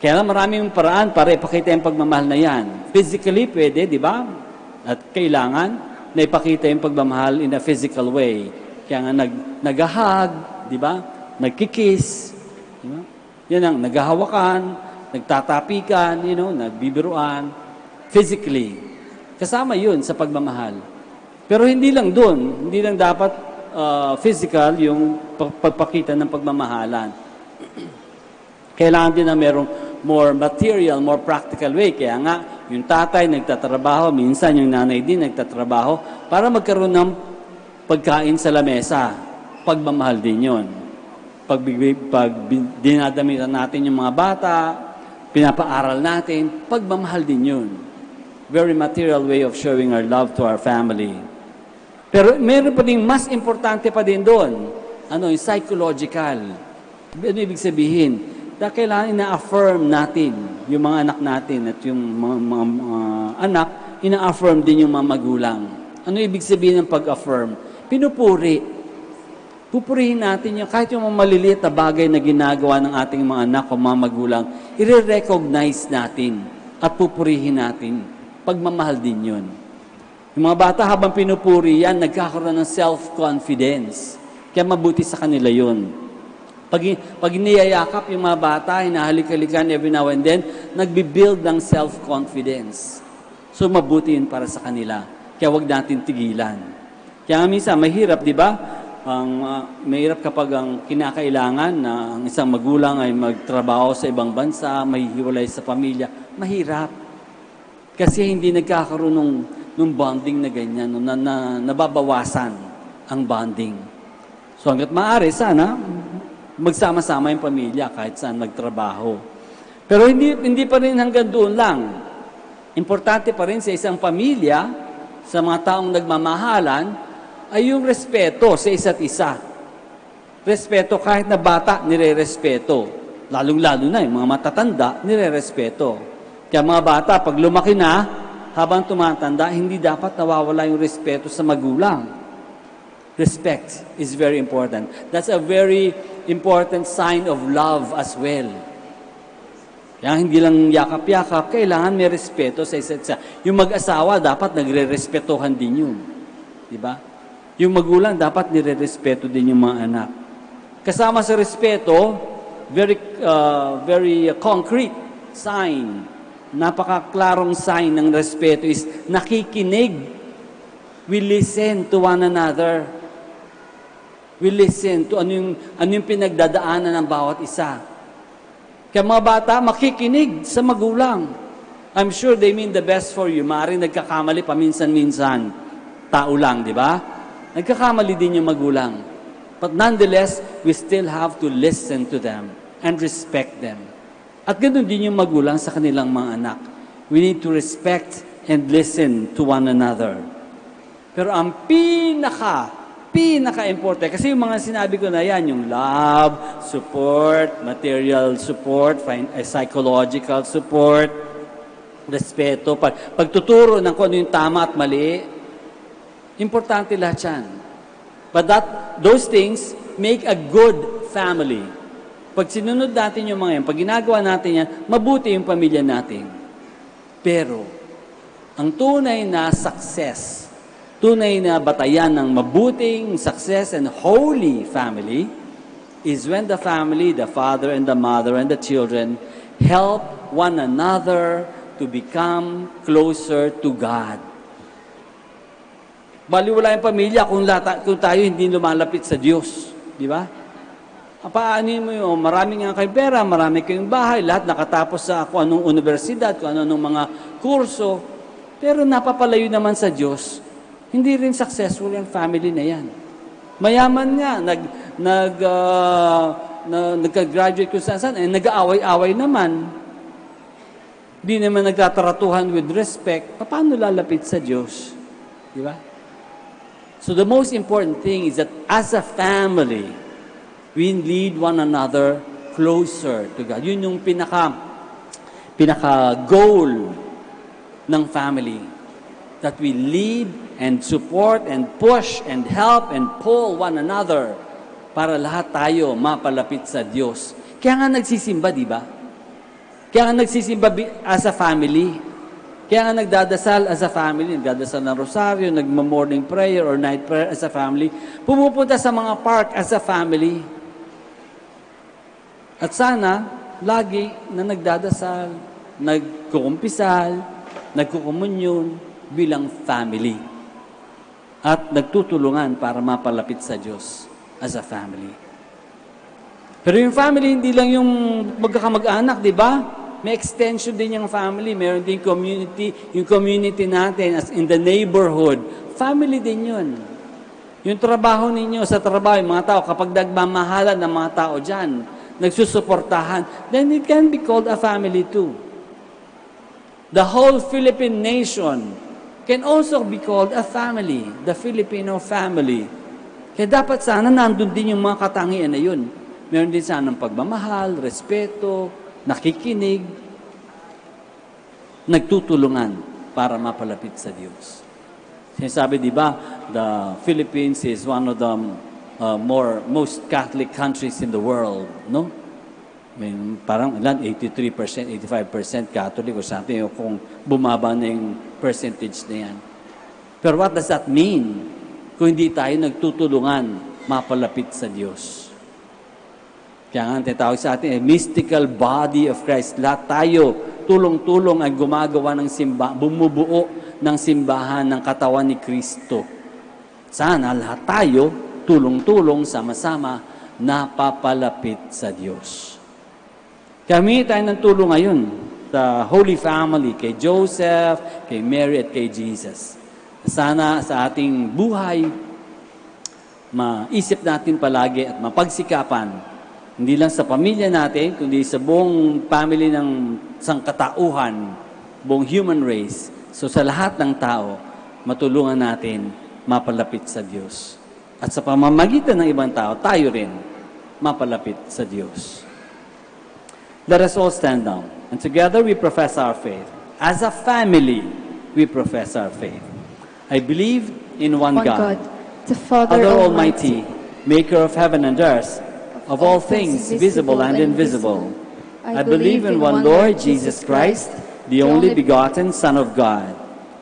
Kaya lang maraming paraan para ipakita yung pagmamahal na yan. Physically, pwede, di ba? At kailangan na ipakita yung pagmamahal in a physical way. Kaya nga nag-hug, di ba? Nagkikiss, di ba? Yan ang naghahawakan, nagtatapikan, nagbibiruan. Physically. Kasama yun sa pagmamahal. Pero hindi lang doon. Hindi lang dapat physical yung pagpakita ng pagmamahalan. Kailangan din na merong more material, more practical way. Kaya nga, yung tatay nagtatrabaho, minsan yung nanay din nagtatrabaho, para magkaroon ng pagkain sa lamesa. Pagmamahal din yun. Pag dinadamitan natin yung mga bata, pinapaaral natin, pagmamahal din yun. Very material way of showing our love to our family. Pero meron pa din mas importante pa din doon. Yung psychological. Ano ibig sabihin? Dahil kailangan ina-affirm natin yung mga anak natin at yung mga anak, ina-affirm din yung mga magulang. Ano ibig sabihin ng pag-affirm? Pinupuri. Pupurihin natin yung kahit yung mga maliliit na bagay na ginagawa ng ating mga anak o mga magulang, i-recognize natin at pupurihin natin. Pagmamahal din yun. Yung mga bata habang pinupuri yan, nagkakaroon ng self-confidence. Kaya mabuti sa kanila yun. Pag niyayakap yung mga bata, hinahalik-halikan every now and then, nagbibuild ng self-confidence. So mabuti yun para sa kanila. Kaya wag natin tigilan. Kaya minsan, mahirap, di ba? Mahirap kapag ang kinakailangan na ang isang magulang ay magtrabaho sa ibang bansa, mahihiwalay sa pamilya. Mahirap. Kasi hindi nagkakaroon ng bonding na ganyan, na nababawasan ang bonding. So hanggat maaari, sana magsama-sama yung pamilya kahit saan magtrabaho. Pero hindi pa rin hanggang doon lang. Importante pa rin sa isang pamilya, sa mga taong nagmamahalan, ay yung respeto sa isa't isa. Respeto kahit na bata, nire-respeto. Lalong-lalo na yung mga matatanda, nire-respeto. Kaya mga bata, pag lumaki na, habang tumatanda, hindi dapat nawawala yung respeto sa magulang. Respect is very important. That's a very important sign of love as well. Kaya hindi lang yakap-yakap, kailangan may respeto sa isa't isa. Yung mag-asawa, dapat nagre-respetuhan din yun. Diba? Yung magulang, dapat nire-respeto din yung mga anak. Kasama sa respeto, very concrete sign, napakaklarong sign ng respeto is nakikinig. We listen to one another. We listen to ano yung pinagdadaanan ng bawat isa. Kaya mga bata, makikinig sa magulang. I'm sure they mean the best for you. Maaaring nagkakamali paminsan-minsan. Tao lang, di ba? Nagkakamali din yung magulang. But nonetheless, we still have to listen to them and respect them. At ganoon din yung magulang sa kanilang mga anak. We need to respect and listen to one another. Pero ang pinaka-importante, kasi yung mga sinabi ko na yan, yung love, support, material support, psychological support, respeto, pagtuturo ng kung ano yung tama at mali, importante lahat yan. But those things make a good family. Pag sinunod natin yung mga yan, pag ginagawa natin yan, mabuti yung pamilya natin. Pero, ang tunay na success, tunay na batayan ng mabuting success and holy family is when the family, the father and the mother and the children help one another to become closer to God. Baliwala yung pamilya kung tayo hindi lumalapit sa Diyos. Di ba? Paano mo yun? Marami nga kayong pera, marami kayong bahay, lahat nakatapos sa kung anong universidad, kung anong mga kurso. Pero napapalayo naman sa Diyos, hindi rin successful yung family na yan. Mayaman nga, nagka-graduate kung saan, nag-aaway-aaway naman. Di naman nagtataratuhan with respect. Paano lalapit sa Diyos? Di ba? So the most important thing is that as a family, we lead one another closer to God. Yun yung pinaka-goal ng family. that we lead and support and push and help and pull one another para lahat tayo mapalapit sa Diyos. Kaya nga nagsisimba, di ba? Kaya nga nagsisimba as a family. Kaya nga nagdadasal as a family. Nagdadasal ng rosaryo, nagma-morning prayer or night prayer as a family. Pumupunta sa mga park as a family. At sana, lagi na nagdadasal, nagkukumpisal, nagkukomunyon bilang family. At nagtutulungan para mapalapit sa Diyos as a family. Pero yung family, hindi lang yung magkakamag-anak, di ba? May extension din yung family. Meron din community. Yung community natin, as in the neighborhood, family din yun. Yung trabaho ninyo, sa trabaho, yung mga tao, kapag nagmamahalan ng mga tao dyan, nagsusuportahan, then it can be called a family too. The whole Philippine nation can also be called a family, the Filipino family. Kaya dapat sana nandun din yung mga katangian na yun. Meron din sana ng pagmamahal, respeto, nakikinig, nagtutulungan para mapalapit sa Diyos. Sinasabi, di ba, the Philippines is one of the most Catholic countries in the world, no? I mean, parang ilan, 83%, 85% Catholic or something, kung bumaba na yung percentage na yan. Pero what does that mean kung hindi tayo nagtutulungan mapalapit sa Diyos? Kaya nga, tinatawag sa atin, mystical body of Christ. Lahat tayo, tulong-tulong ay gumagawa ng bumubuo ng simbahan ng katawan ni Kristo. Sana lahat tayo, tulong-tulong, sama-sama, napapalapit sa Diyos. Kami tayo ng tulong ngayon sa Holy Family, kay Joseph, kay Mary, at kay Jesus. Sana sa ating buhay, maisip natin palagi at mapagsikapan, hindi lang sa pamilya natin, kundi sa buong family ng sangkatauhan, buong human race. So sa lahat ng tao, matulungan natin mapalapit sa Diyos. At sa pamamagitan ng ibang tao, tayo rin mapalapit sa Diyos. Let us all stand down. And together we profess our faith. As a family, we profess our faith. I believe in one God, the Father Almighty, maker of heaven and earth, of all things visible and invisible. I believe in one Lord Jesus Christ, the only begotten Son of God,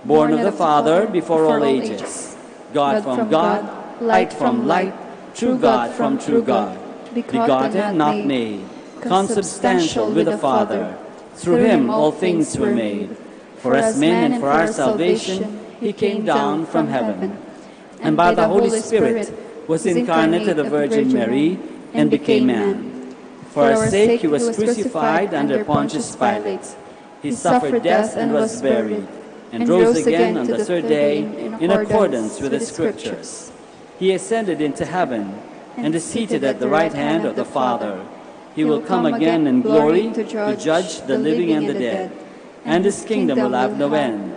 born of the Father before all ages, God from God, light from light, true God from true God, begotten, not made, consubstantial with the Father. Through him all things were made. For us men and for our salvation, he came down from heaven. And by the Holy Spirit was incarnate of the Virgin Mary and became man. For our sake he was crucified under Pontius Pilate. He suffered death and was buried, and rose again on the third day in accordance with the Scriptures. He ascended into heaven and is seated at the right hand of the Father. He will come again in glory to judge the living and the dead, and his kingdom will have no end.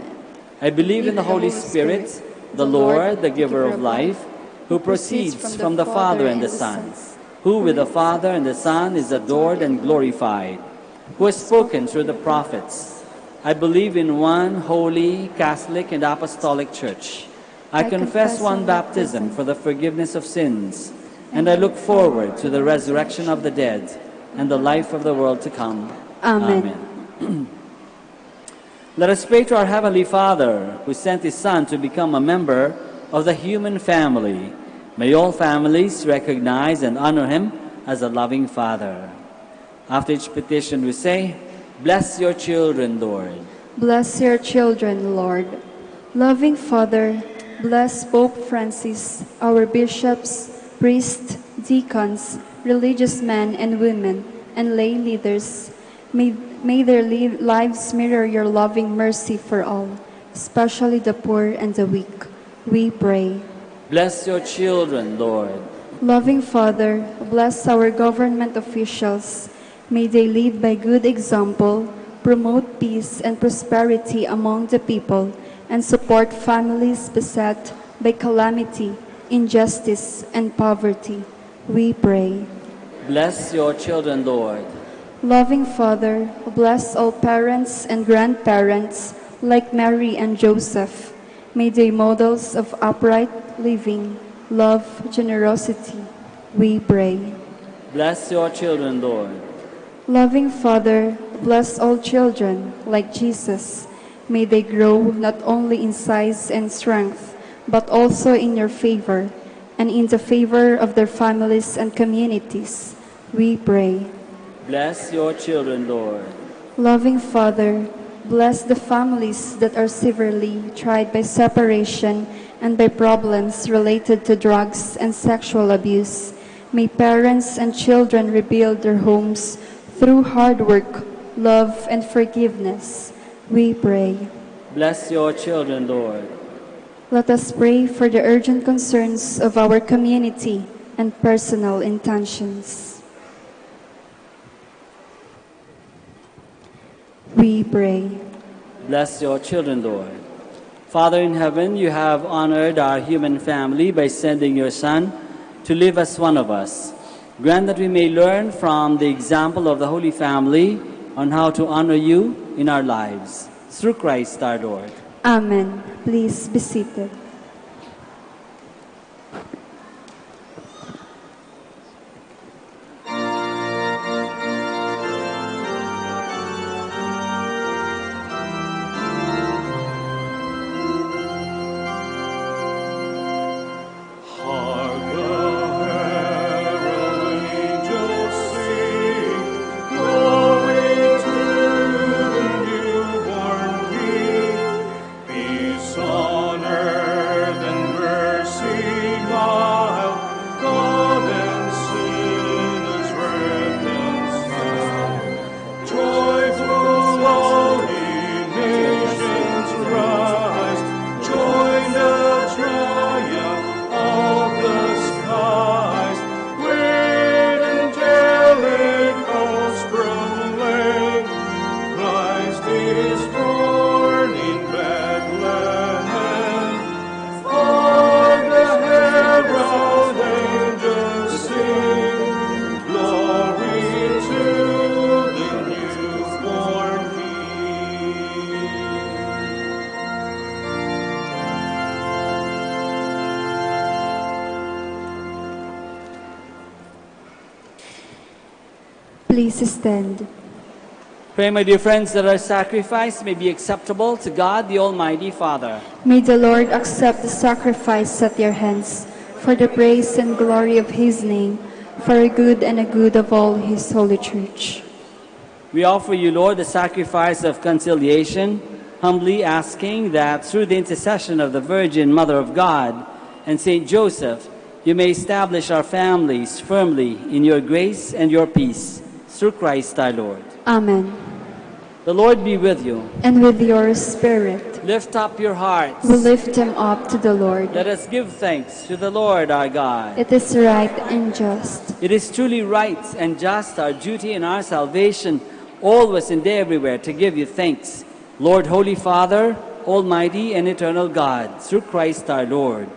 I believe in the Holy Spirit, the Lord, the giver of life, who proceeds from the Father and the Son, who with the Father and the Son is adored and glorified, who has spoken through the prophets. I believe in one holy, Catholic, and Apostolic Church. I confess one baptism for the forgiveness of sins, and I look forward to the resurrection of the dead and the life of the world to come. Amen. Let us pray to our Heavenly Father, who sent His Son to become a member of the human family. May all families recognize and honor Him as a loving Father. After each petition we say, bless your children, Lord. Bless your children, Lord. Loving Father, bless Pope Francis, our bishops, priests, deacons, religious men and women, and lay leaders. May their lives mirror your loving mercy for all, especially the poor and the weak. We pray. Bless your children, Lord. Loving Father, bless our government officials. May they lead by good example, promote peace and prosperity among the people, and support families beset by calamity, injustice, and poverty. We pray. Bless your children, Lord. Loving Father, bless all parents and grandparents like Mary and Joseph. May they models of upright living, love, generosity, we pray. Bless your children, Lord. Loving Father, bless all children like Jesus. May they grow not only in size and strength, but also in your favor and in the favor of their families and communities, we pray. Bless your children, Lord. Loving Father, bless the families that are severely tried by separation and by problems related to drugs and sexual abuse. May parents and children rebuild their homes through hard work, love, and forgiveness, we pray. Bless your children, Lord. Let us pray for the urgent concerns of our community and personal intentions. We pray. Bless your children, Lord. Father in heaven, you have honored our human family by sending your Son to live as one of us. Grant that we may learn from the example of the Holy Family on how to honor you in our lives. Through Christ our Lord. Amen. Please be seated. Please stand. Pray, my dear friends, that our sacrifice may be acceptable to God, the Almighty Father. May the Lord accept the sacrifice at your hands for the praise and glory of his name, for a good and a good of all his holy church. We offer you, Lord, the sacrifice of conciliation, humbly asking that through the intercession of the Virgin Mother of God and Saint Joseph, you may establish our families firmly in your grace and your peace. Through Christ our Lord. Amen. The Lord be with you. And with your spirit. Lift up your hearts. We lift them up to the Lord. Let us give thanks to the Lord our God. It is right and just. It is truly right and just, our duty and our salvation, always and everywhere, to give you thanks, Lord, Holy Father, Almighty and eternal God, through Christ our Lord.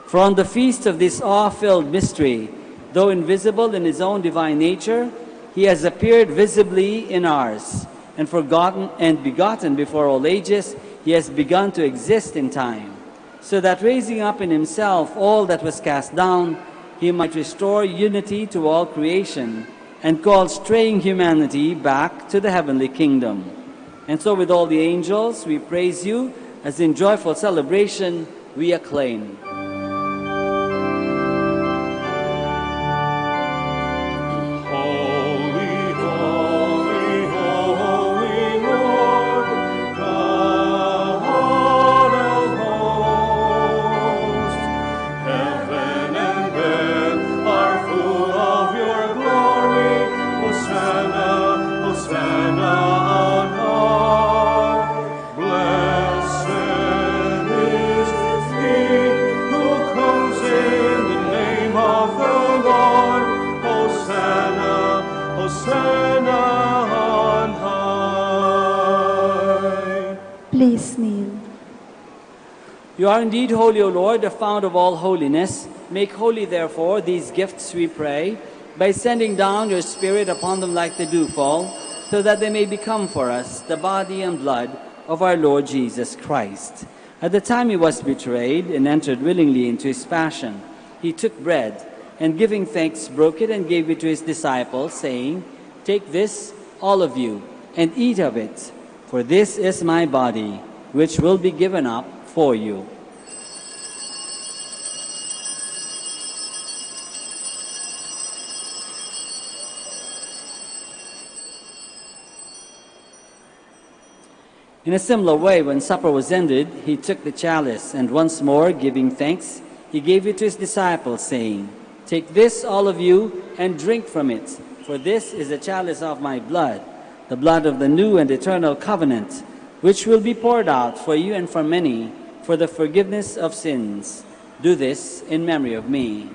For on the feast of this awe-filled mystery, though invisible in his own divine nature, he has appeared visibly in ours, and forgotten and begotten before all ages, he has begun to exist in time, so that raising up in himself all that was cast down, he might restore unity to all creation, and call straying humanity back to the heavenly kingdom. And so with all the angels, we praise you, as in joyful celebration we acclaim. Please kneel. You are indeed holy, O Lord, the fount of all holiness. Make holy, therefore, these gifts, we pray, by sending down your Spirit upon them like the dewfall, so that they may become for us the body and blood of our Lord Jesus Christ. At the time he was betrayed and entered willingly into his passion, he took bread, and giving thanks, broke it and gave it to his disciples, saying, "Take this, all of you, and eat of it, for this is my body, which will be given up for you." In a similar way, when supper was ended, he took the chalice, and once more, giving thanks, he gave it to his disciples, saying, "Take this, all of you, and drink from it, for this is the chalice of my blood, the blood of the new and eternal covenant, which will be poured out for you and for many for the forgiveness of sins. Do this in memory of me."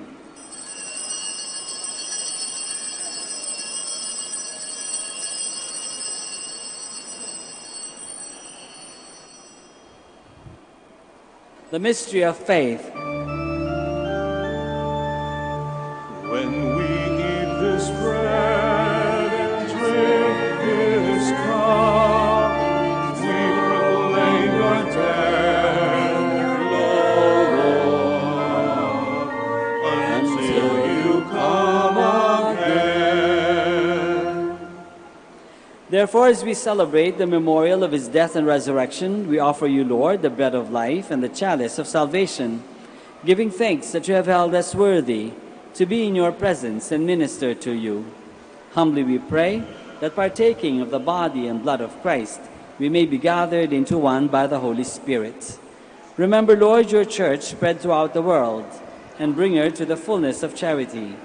The mystery of faith. When we eat this bread and drink this cup, we proclaim your death, Lord, until you come again. Therefore, as we celebrate the memorial of his death and resurrection, we offer you, Lord, the bread of life and the chalice of salvation, giving thanks that you have held us worthy to be in your presence and minister to you. Humbly we pray that partaking of the body and blood of Christ, we may be gathered into one by the Holy Spirit. Remember, Lord, your church spread throughout the world, and bring her to the fullness of charity,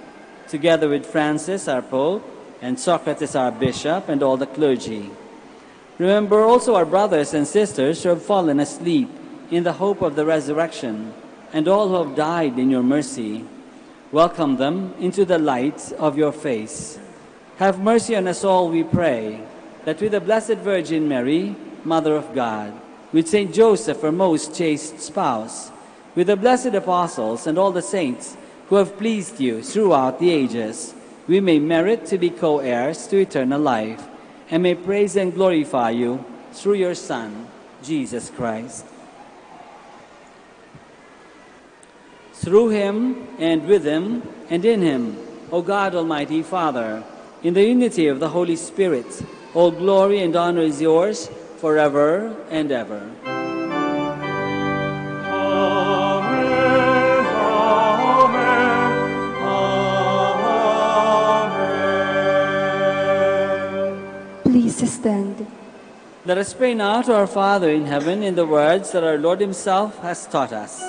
together with Francis, our Pope, and Socrates, our Bishop, and all the clergy. Remember also our brothers and sisters who have fallen asleep in the hope of the resurrection, and all who have died in your mercy. Welcome them into the light of your face. Have mercy on us all, we pray, that with the Blessed Virgin Mary, Mother of God, with Saint Joseph, her most chaste spouse, with the blessed apostles and all the saints who have pleased you throughout the ages, we may merit to be co-heirs to eternal life, and may praise and glorify you through your Son, Jesus Christ. Through him, and with him, and in him, O God, Almighty Father, in the unity of the Holy Spirit, all glory and honor is yours forever and ever. Amen, amen, amen. Please stand. Let us pray now to our Father in heaven in the words that our Lord himself has taught us.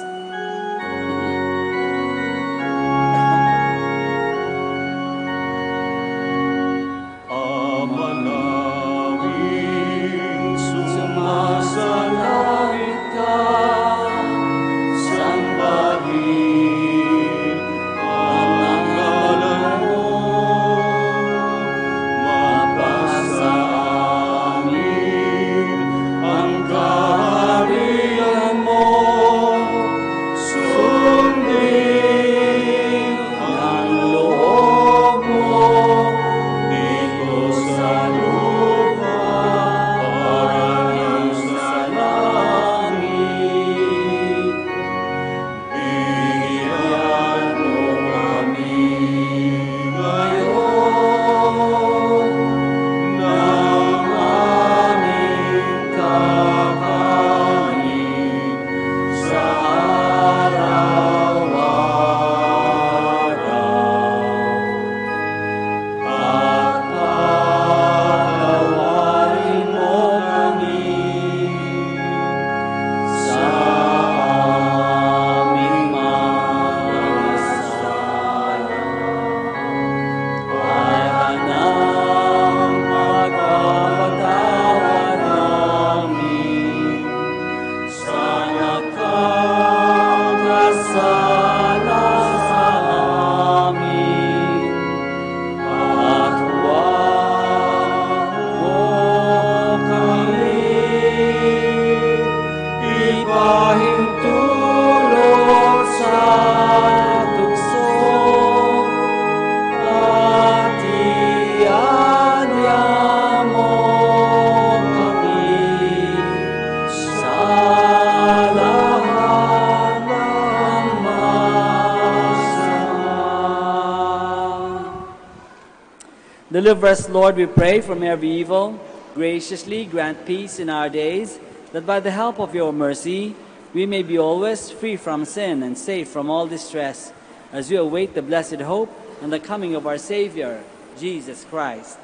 Deliver us, Lord, we pray, from every evil. Graciously grant peace in our days, that by the help of your mercy we may be always free from sin and safe from all distress, as we await the blessed hope and the coming of our Savior, Jesus Christ.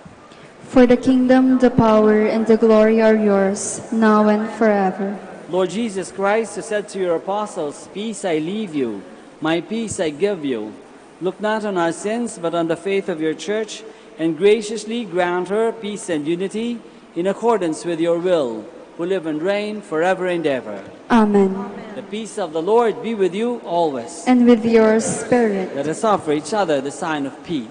For the kingdom, the power, and the glory are yours, now and forever. Lord Jesus Christ, who said to your apostles, "Peace I leave you, my peace I give you," look not on our sins, but on the faith of your church, and graciously grant her peace and unity in accordance with your will, who live and reign forever and ever. Amen. The peace of the Lord be with you always. And with your spirit. Let us offer each other the sign of peace.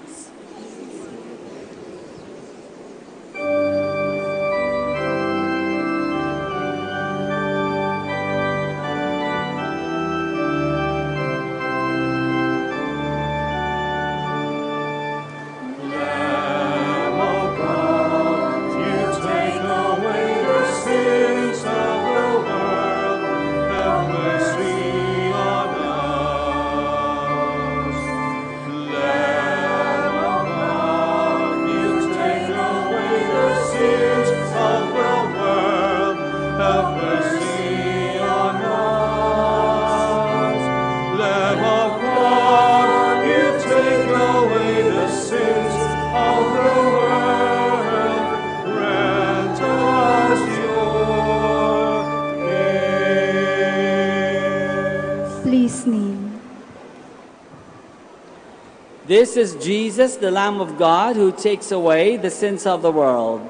This is Jesus, the Lamb of God, who takes away the sins of the world.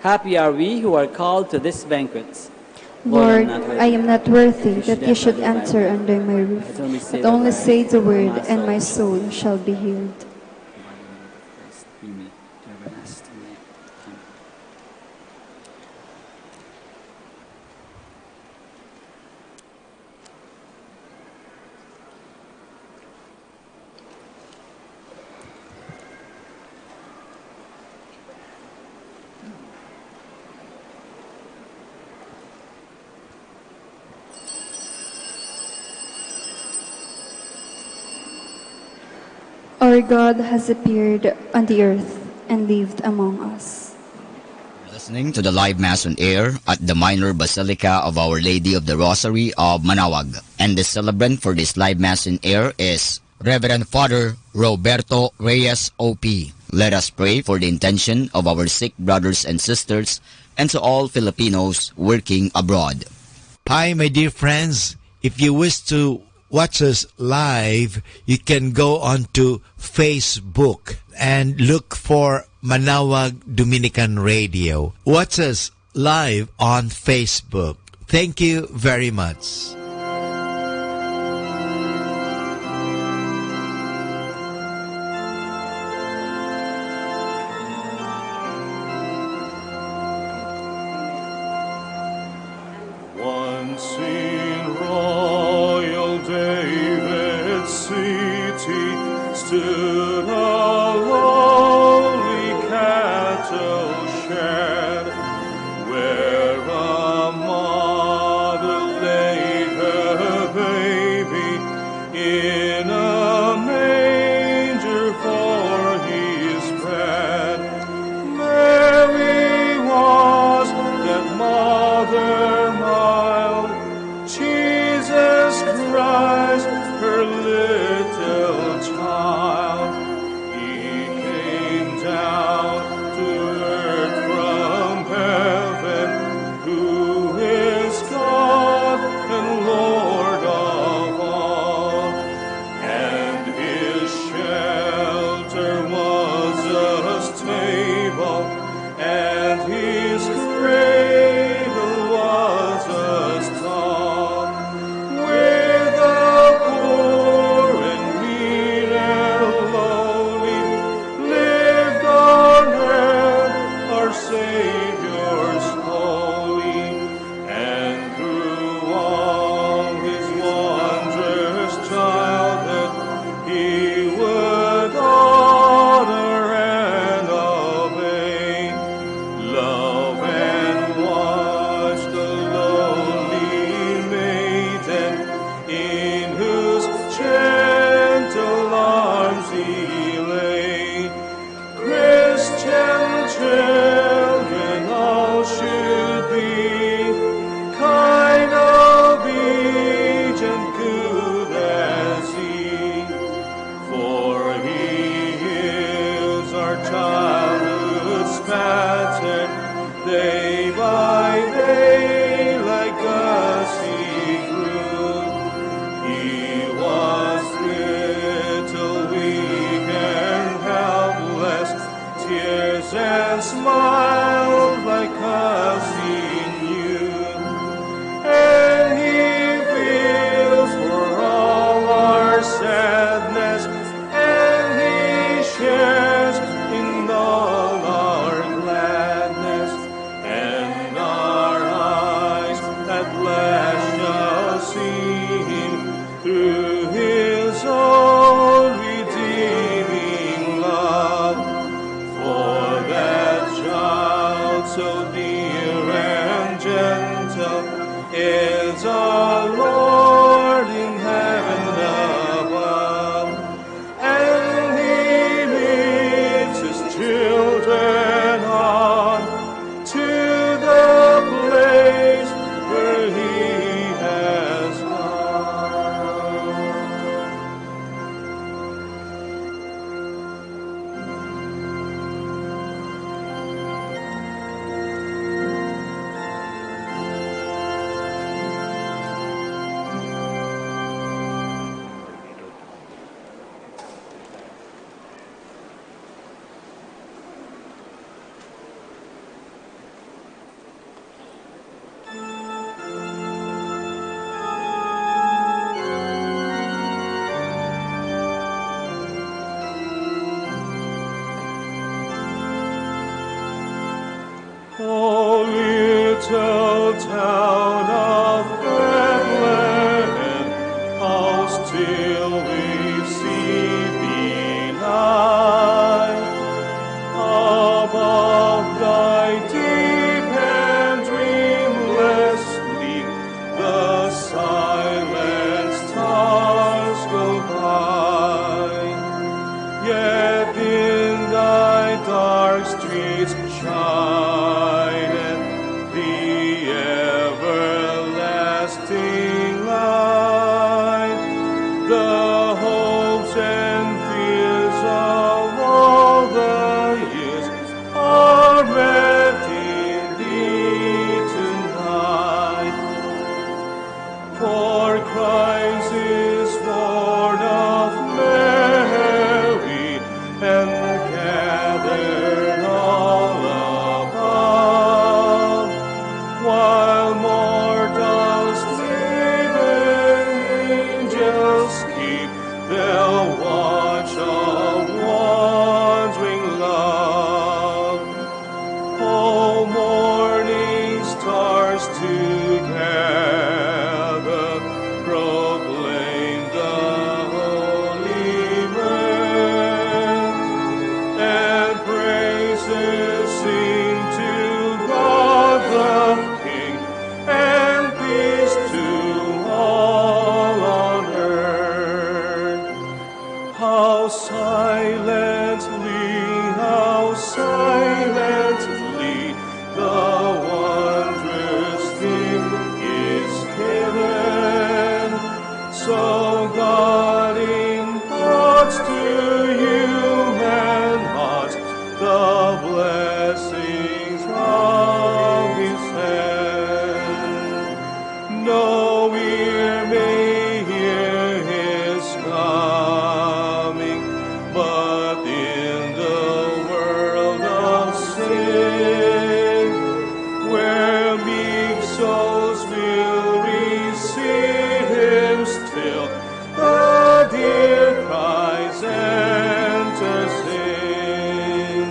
Happy are we who are called to this banquet. Lord, I am not worthy that you should enter under my roof, but only say the word, and my soul shall be healed. Our God has appeared on the earth and lived among us. Listening to the live Mass on air at the Minor Basilica of Our Lady of the Rosary of Manaoag. And the celebrant for this live Mass on air is Reverend Father Roberto Reyes, O.P. Let us pray for the intention of our sick brothers and sisters and to all Filipinos working abroad. Hi, my dear friends. If you wish to watch us live, you can go on to Facebook and look for Manaoag Dominican Radio. Watch us live on Facebook. Thank you very much. Once in royal David's city stood a lowly cattle shed, where a mother laid her baby in a manger for his bread. Mary was that mother mild, Jesus Christ, her little child. childhood's pattern, day by day, like us he grew. He was little, weak and helpless, tears and smiles like us he knew. And he feels for all our sadness, and he shares in all our gladness, and our eyes at last shall see him through his own redeeming love. For that child so dear and gentle is our Lord in heaven above, and he leads his children on to the place where he has gone. O little town of Bethlehem, how still we see thee lie. Above thy deep and dreamless sleep, the silent stars go by. Yet in thy dark streets shineth the everlasting light. The hopes and fears of all the years are met in thee tonight. For Christ is born of Mary, and gathered all above, while mortals sleep and angels keep their watch of wandering love. O morning stars together proclaim the holy man, and praises sing to God the King, and peace to all on earth. How silently the wondrous thing is hidden. So God imparts to human hearts the blessings of his hand. No ear may hear his coming, but in the world of sin, where meek souls will receive him still, the dear Christ enters in.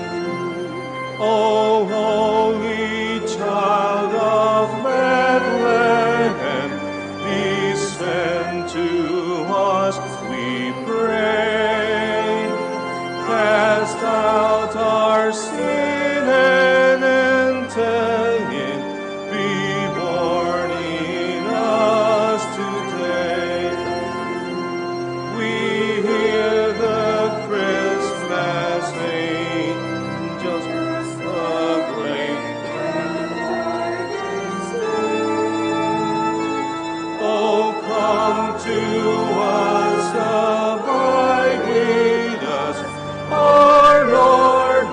O holy child of Bethlehem, descend to us, we pray. Cast out our sin and enter in. Be born in us today. We hear the Christmas angels acclaim. Oh, come to us, abide with us, our Lord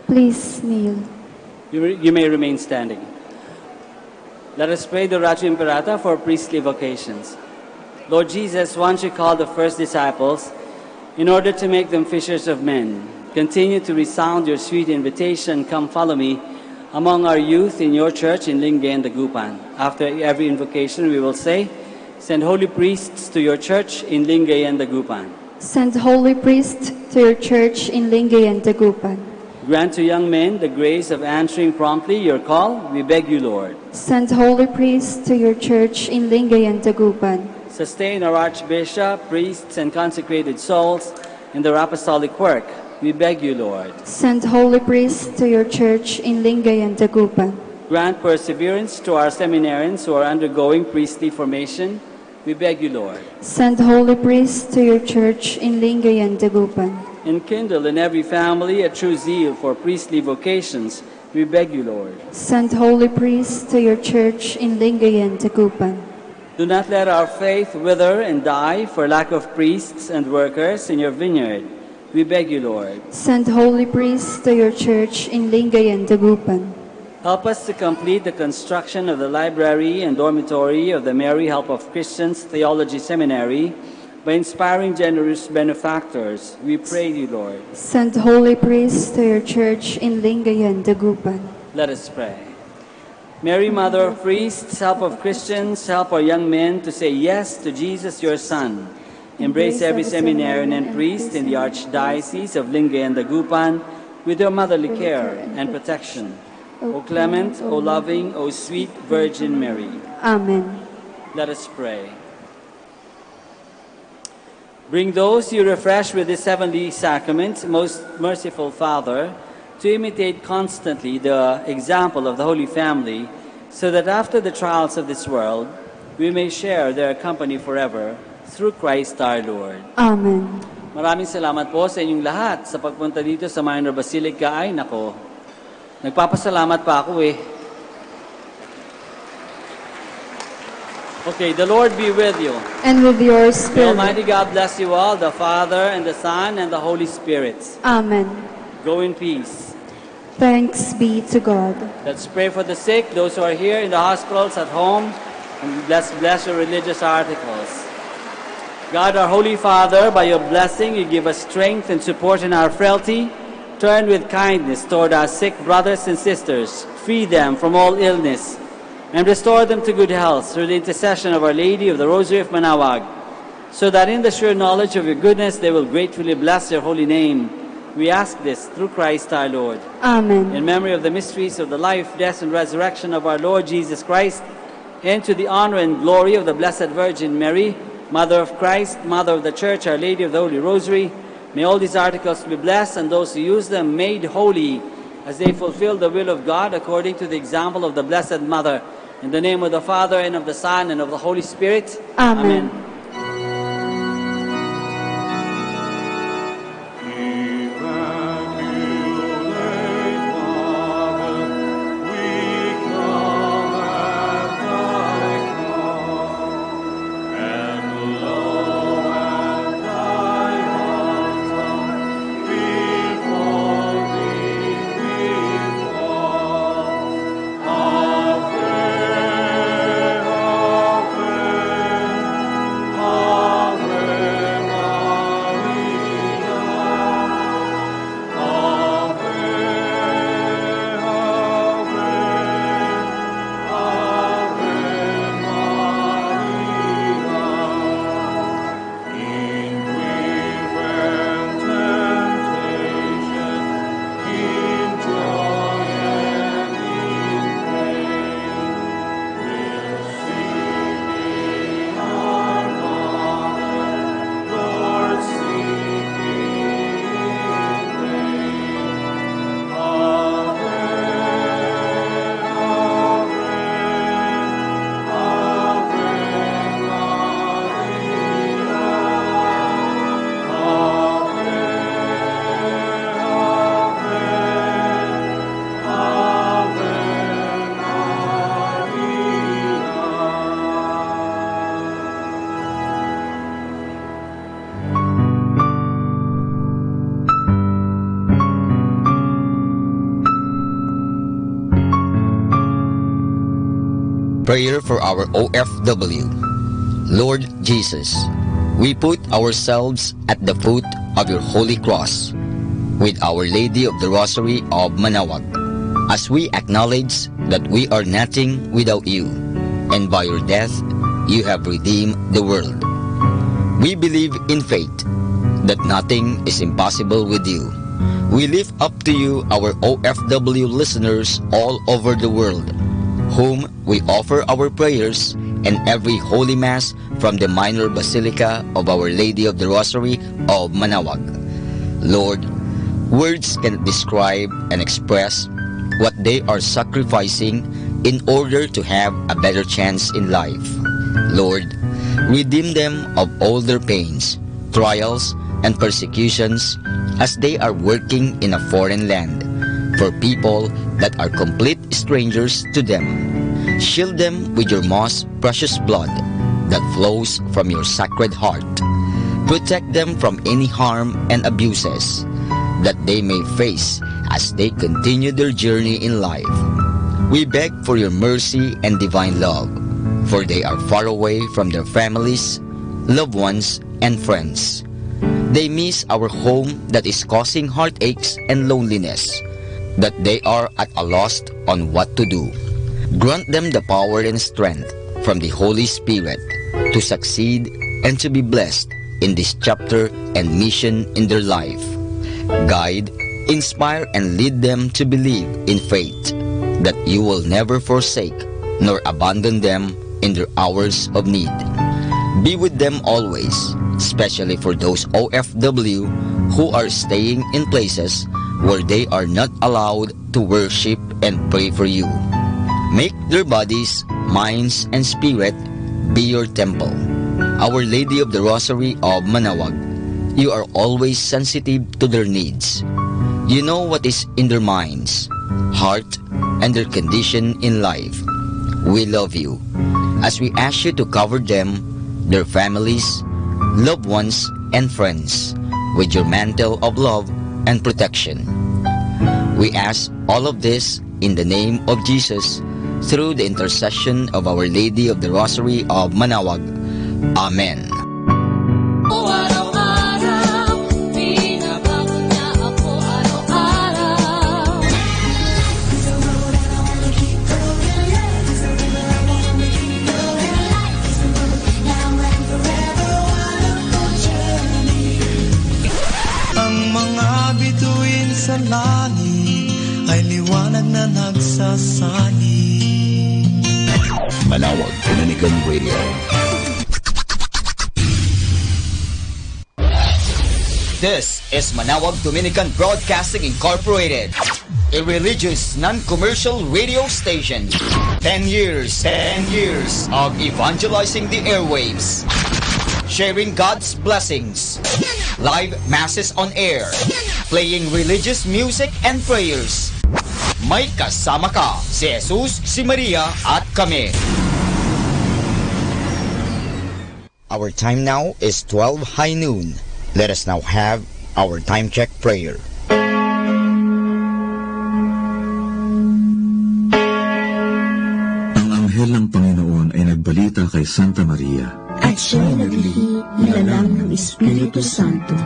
Please kneel. You may remain standing. Let us pray the Ratio Imperata for priestly vocations. Lord Jesus, once you called the first disciples in order to make them fishers of men, continue to resound your sweet invitation, come follow me, among our youth in your church in Lingay and Dagupan. After every invocation, we will say, send holy priests to your church in Lingay and Dagupan. Send holy priests to your church in Lingay and Dagupan. Grant to young men the grace of answering promptly your call, we beg you, Lord. Send holy priests to your church in Lingay and Dagupan. Sustain our Archbishop, priests, and consecrated souls in their apostolic work, we beg you, Lord. Send holy priests to your church in Lingay and Dagupan. Grant perseverance to our seminarians who are undergoing priestly formation, we beg you, Lord. Send holy priests to your church in Lingay and Dagupan. Enkindle in every family a true zeal for priestly vocations, we beg you, Lord. Send holy priests to your church in Lingay and Dagupan. Do not let our faith wither and die for lack of priests and workers in your vineyard, we beg you, Lord. Send holy priests to your church in Lingay and Dagupan. Help us to complete the construction of the library and dormitory of the Mary Help of Christians Theology Seminary by inspiring generous benefactors. We pray you, Lord. Send holy priests to your church in Lingay and Dagupan. Let us pray. Mary, Mother of Priests, Help of Christians, help our young men to say yes to Jesus, your Son. Embrace every seminarian and priest in the Archdiocese of Lingay and Dagupan with your motherly care and protection. O clement, O loving, O sweet Virgin Mary. Amen. Let us pray. Bring those you refresh with this heavenly sacrament, most merciful Father, to imitate constantly the example of the Holy Family, so that after the trials of this world, we may share their company forever, through Christ our Lord. Amen. Maraming salamat po sa inyong lahat sa pagpunta dito sa Minor Basilica. Ay, nako. Nagpapasalamat pa ako eh. Okay, the Lord be with you. And with your May spirit. Almighty God bless you all, the Father, and the Son, and the Holy Spirit. Amen. Go in peace. Thanks be to God. Let's pray for the sick, those who are here in the hospitals, at home, and bless your religious articles. God, our Holy Father, by your blessing, you give us strength and support in our frailty. Turn with kindness toward our sick brothers and sisters. Free them from all illness and restore them to good health through the intercession of Our Lady of the Rosary of Manaoag, so that in the sure knowledge of your goodness they will gratefully bless your holy name. We ask this through Christ our Lord. Amen. In memory of the mysteries of the life, death, and resurrection of our Lord Jesus Christ, and to the honor and glory of the Blessed Virgin Mary, Mother of Christ, Mother of the Church, Our Lady of the Holy Rosary, may all these articles be blessed and those who use them made holy as they fulfill the will of God according to the example of the Blessed Mother. In the name of the Father, and of the Son, and of the Holy Spirit. Amen. Prayer for our OFW. Lord Jesus, we put ourselves at the foot of your holy cross with Our Lady of the Rosary of Manaoag, as we acknowledge that we are nothing without you, and by your death you have redeemed the world. We believe in faith that nothing is impossible with you. We lift up to you our OFW listeners all over the world, whom we offer our prayers and every Holy Mass from the Minor Basilica of Our Lady of the Rosary of Manaoag. Lord, words cannot describe and express what they are sacrificing in order to have a better chance in life. Lord, redeem them of all their pains, trials, and persecutions as they are working in a foreign land for people that are complete strangers to them. Shield them with your most precious blood that flows from your sacred heart. Protect them from any harm and abuses that they may face as they continue their journey in life. We beg for your mercy and divine love, for they are far away from their families, loved ones, and friends. They miss our home that is causing heartaches and loneliness, that they are at a loss on what to do. Grant them the power and strength from the Holy Spirit to succeed and to be blessed in this chapter and mission in their life. Guide, inspire, and lead them to believe in faith that you will never forsake nor abandon them in their hours of need. Be with them always, especially for those OFW who are staying in places where they are not allowed to worship and pray for you. Make their bodies, minds, and spirit be your temple. Our Lady of the Rosary of Manaoag, you are always sensitive to their needs. You know what is in their minds, heart, and their condition in life. We love you as we ask you to cover them, their families, loved ones, and friends with your mantle of love and protection. We ask all of this in the name of Jesus through the intercession of Our Lady of the Rosary of Manaoag. Amen. Sa langit ay liwanag na nagsasani. Manaoag Dominican Radio. This is Manaoag Dominican Broadcasting Incorporated, a religious non-commercial radio station. 10 years of evangelizing the airwaves, sharing God's blessings, live masses on air, playing religious music and prayers. May kasama ka, si Jesus, si Maria, at kami. Our time now is 12 high noon. Let us now have our time check prayer. Ang anghel ng Panginoon ay nagbalita kay Santa Maria, at siya'y naglihi nilalang ng Espiritu Santo.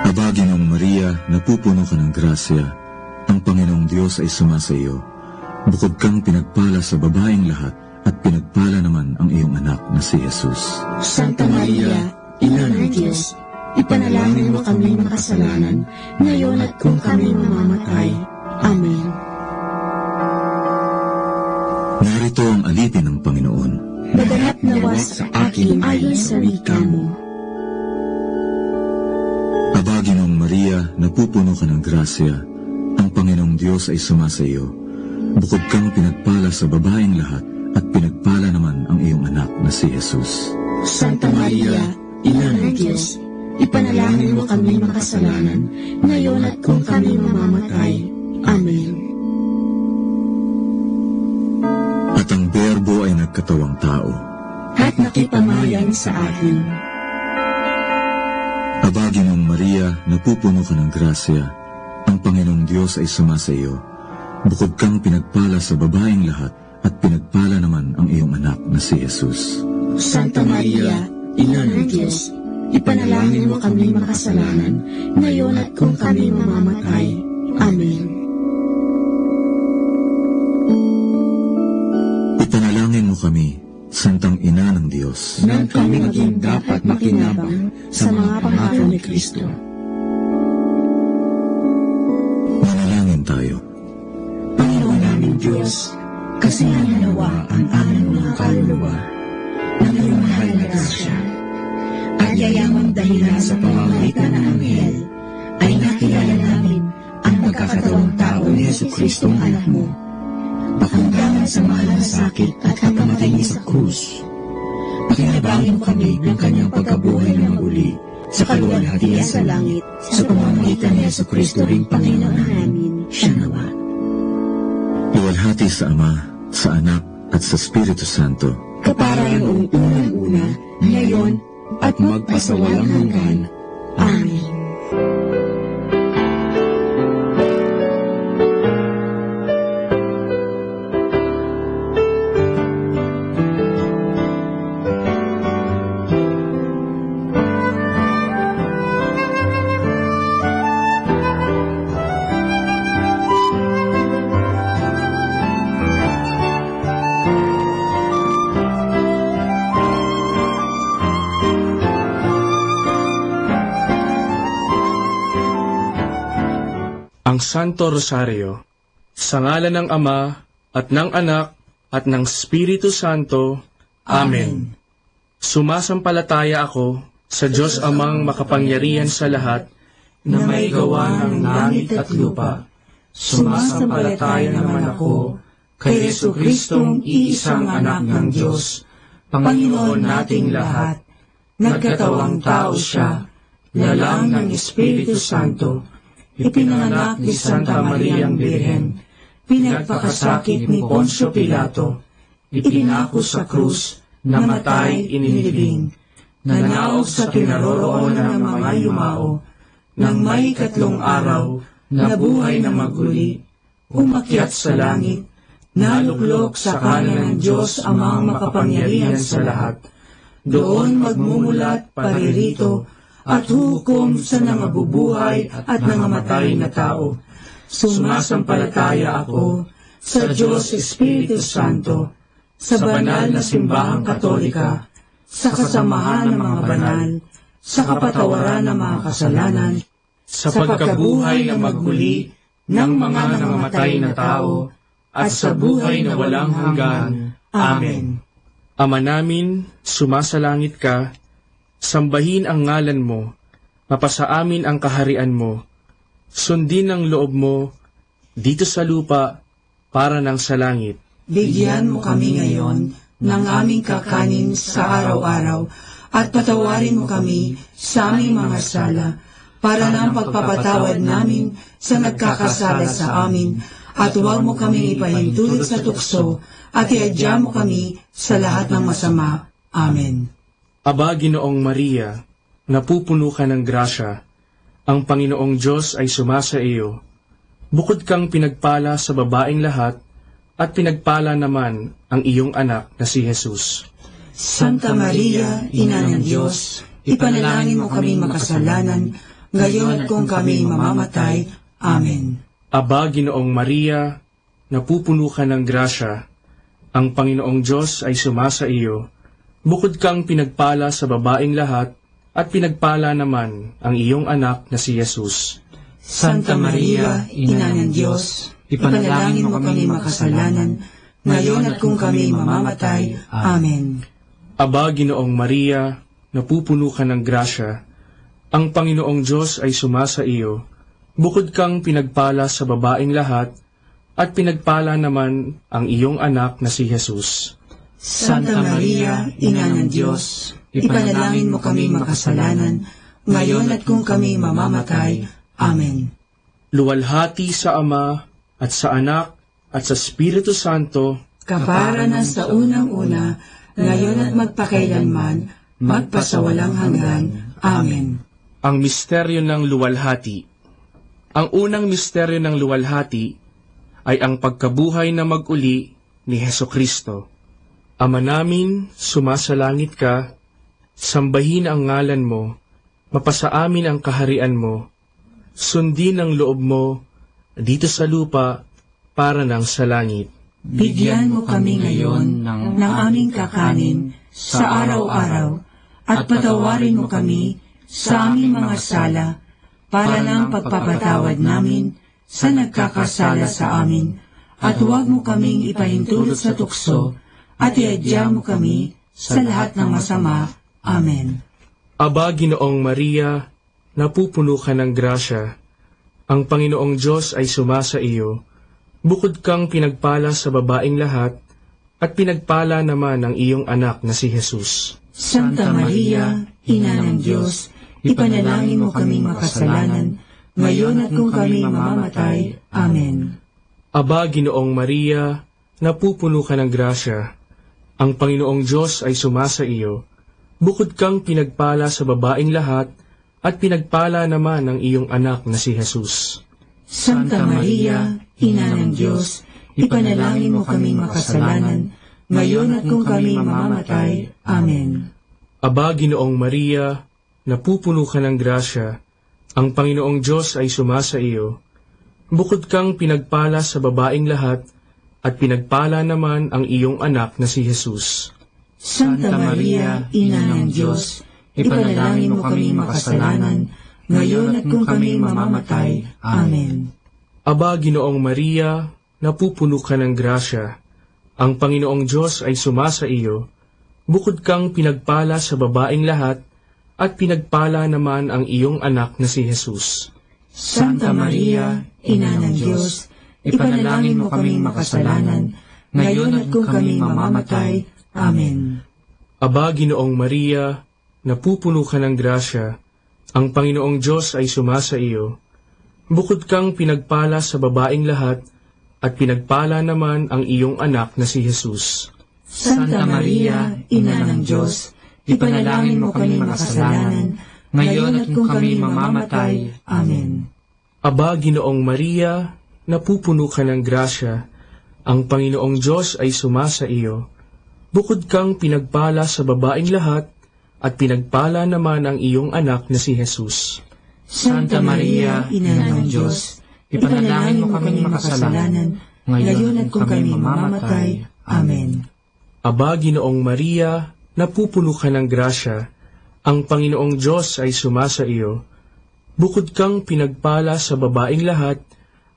Aba, Ginoong Maria, napupuno ka ng grasya. Ang Panginoong Diyos ay sumasa iyo. Bukod kang pinagpala sa babaeng lahat, at pinagpala naman ang iyong anak na si Jesus. Santa Maria, Ina ng Diyos, ipanalangin mo kami makasalanan, ngayon at kung kami mamamatay. Amen. Narito ang alipin ng Panginoon. Maganap nawa sa akin ayon sa wika mo. Aba, Ginoong Maria, napupuno ka ng grasya. Ang Panginoong Diyos ay sumasa iyo. Bukod kang pinagpala sa babaeng lahat, at pinagpala naman ang iyong anak na si Jesus. Santa Maria, Ina ng Diyos, ipanalangin mo kami makasalanan, ngayon at kung kami mamamatay. Amen. At ang Berbo ay nagkatawang tao, at nakipamayan sa atin. Aba, Ginoong Maria, napupuno ka ng grasya. Ang Panginoong Diyos ay sumasa iyo. Bukod kang pinagpala sa babaeng lahat at pinagpala naman ang iyong anak na si Jesus. Santa Maria, Ina ng Diyos, ipanalangin mo kami makasalanan, ngayon at kung kami mamamatay. Amen. Ipanalangin mo kami, Santang Ina ng Diyos, nang kami maging dapat makinabang sa mga pangako ni Kristo. Manalangin tayo. Panginoon naming Diyos, kasihan nawa ang aming mga kaluluwa ng iyong mahal na grasya, at yayamang dahilan sa pamamagitan ng anghel, ay nakilala namin ang pagkakatawang tao ni Jesucristong anak mo, pakundangan sa mahal na sakit at pagkamatay niya sa krus. Pakinabangin mo kami ng kanyang pagkabuhay na muli sa kaluwalhatian sa langit, sa pamamagitan ni Jesucristo ring Panginoon namin. Siya nawa. Luwalhati sa Ama, sa Anak, at sa Espiritu Santo, kapara noong unang-una, ngayon, at magpasawalang hanggan. Amen. Ang Santo Rosario, sa ngalan ng Ama, at ng Anak, at ng Espiritu Santo. Amen. Sumasampalataya ako sa Diyos Amang makapangyarihan sa lahat, na may gawa ng langit at lupa. Sumasampalataya naman ako kay Jesucristong iisang anak ng Diyos, Panginoon nating lahat. Nagkatawang tao siya, lalang ng Espiritu Santo, ipinanganak ni Santa Mariang Birhen, pinagpakasakit ni Poncio Pilato, ipinako sa krus, namatay, inilibing, nanaog sa kinaroroonan ng mga yumao, nang may 3 araw, nabuhay na maguli, umakyat sa langit, naluklok sa kanan ng Diyos Amang makapangyarihan sa lahat, doon magmumulat paririto, at hukom sa nangabubuhay at nangamatay na tao. Sumasampalataya ako sa Diyos Espiritu Santo, sa banal na simbahang katolika, sa kasamahan ng mga banal, sa kapatawaran ng mga kasalanan, sa pagkabuhay na magmuli ng mga nangamatay na tao, at sa buhay na walang hanggan. Amen. Ama namin, sumasalangit ka, sambahin ang ngalan mo, mapasa amin ang kaharian mo, sundin ang loob mo, dito sa lupa, para ng sa langit. Bigyan mo kami ngayon ng aming kakanin sa araw-araw, at patawarin mo kami sa aming mga sala, para ng pagpapatawad namin sa nagkakasala sa amin, at huwag mo kami ipahintulot sa tukso, at iadya mo kami sa lahat ng masama. Amen. Aba, Ginoong Maria, napupuno ka ng grasya, ang Panginoong Diyos ay sumasa iyo. Bukod kang pinagpala sa babaeng lahat, at pinagpala naman ang iyong anak na si Jesus. Santa Maria, Ina ng Diyos, ipanalangin mo kami makasalanan, ngayon at kung kami mamamatay. Amen. Aba, Ginoong Maria, napupuno ka ng grasya, ang Panginoong Diyos ay sumasa iyo. Bukod kang pinagpala sa babaeng lahat, at pinagpala naman ang iyong anak na si Jesus. Santa Maria, Ina ng Diyos, ipanalangin mo kami makasalanan, ngayon at kung kami mamamatay. Amen. Aba, Ginoong Maria, napupuno ka ng grasya, ang Panginoong Diyos ay sumasa iyo. Bukod kang pinagpala sa babaeng lahat, at pinagpala naman ang iyong anak na si Jesus. Santa Maria, Ina ng Diyos, ipanalangin mo kami makasalanan, ngayon at kung kami mamamatay. Amen. Luwalhati sa Ama, at sa Anak, at sa Espiritu Santo, kapara na sa unang-una, ngayon at magpakailanman, magpasawalang hanggan. Amen. Ang misteryo ng luwalhati. Ang unang misteryo ng luwalhati ay ang pagkabuhay na mag-uli ni Heso Kristo. Ama namin, sumasalangit ka, sambahin ang ngalan mo, mapasa amin ang kaharian mo, sundin ang loob mo dito sa lupa para nang sa langit. Bigyan mo kami ngayon ng aming kakanin sa araw-araw at patawarin mo kami sa aming mga sala para ng pagpapatawad namin sa nagkakasala sa amin, at huwag mo kaming ipahintulot sa tukso at iadya mo kami sa lahat ng masama. Amen. Aba, Ginoong Maria, napupuno ka ng grasya. Ang Panginoong Diyos ay sumasa iyo. Bukod kang pinagpala sa babaeng lahat, at pinagpala naman ang iyong anak na si Jesus. Santa Maria, Ina ng Diyos, ipanalangin mo kaming makasalanan, ngayon at kung kami mamamatay. Amen. Aba, Ginoong Maria, napupuno ka ng grasya. Ang Panginoong Diyos ay sumasa iyo. Bukod kang pinagpala sa babaeng lahat, at pinagpala naman ang iyong anak na si Jesus. Santa Maria, Ina ng Diyos, ipanalangin mo kaming makasalanan, ngayon at kung kami mamamatay. Amen. Aba, Ginoong Maria, napupuno ka ng grasya. Ang Panginoong Diyos ay sumasa iyo. Bukod kang pinagpala sa babaeng lahat, at pinagpala naman ang iyong anak na si Jesus. Santa Maria, Ina ng Diyos, ipanalangin mo kaming makasalanan, ngayon at kung kami mamamatay. Amen. Aba, Ginoong Maria, napupuno ka ng grasya. Ang Panginoong Diyos ay sumasa iyo. Bukod kang pinagpala sa babaeng lahat, at pinagpala naman ang iyong anak na si Jesus. Santa Maria, Ina ng Diyos, ipanalangin mo kaming makasalanan, ngayon at kung kami mamamatay. Amen. Aba, Ginoong Maria, napupuno ka ng grasya. Ang Panginoong Diyos ay sumasa iyo. Bukod kang pinagpala sa babaeng lahat, at pinagpala naman ang iyong anak na si Jesus. Santa Maria, Ina ng Diyos, ipanalangin mo kaming makasalanan, ngayon at kung kami mamamatay. Amen. Aba, Ginoong Maria, napupuno ka ng grasya. Ang Panginoong Diyos ay sumasa iyo. Bukod kang pinagpala sa babaeng lahat, at pinagpala naman ang iyong anak na si Jesus. Santa Maria, Ina ng Diyos, ipanalangin mo kaming makasalanan, ngayon at kung kami mamamatay. Amen. Aba, Ginoong Maria, napupuno ka ng grasya. Ang Panginoong Diyos ay sumasa iyo. Bukod kang pinagpala sa babaeng lahat,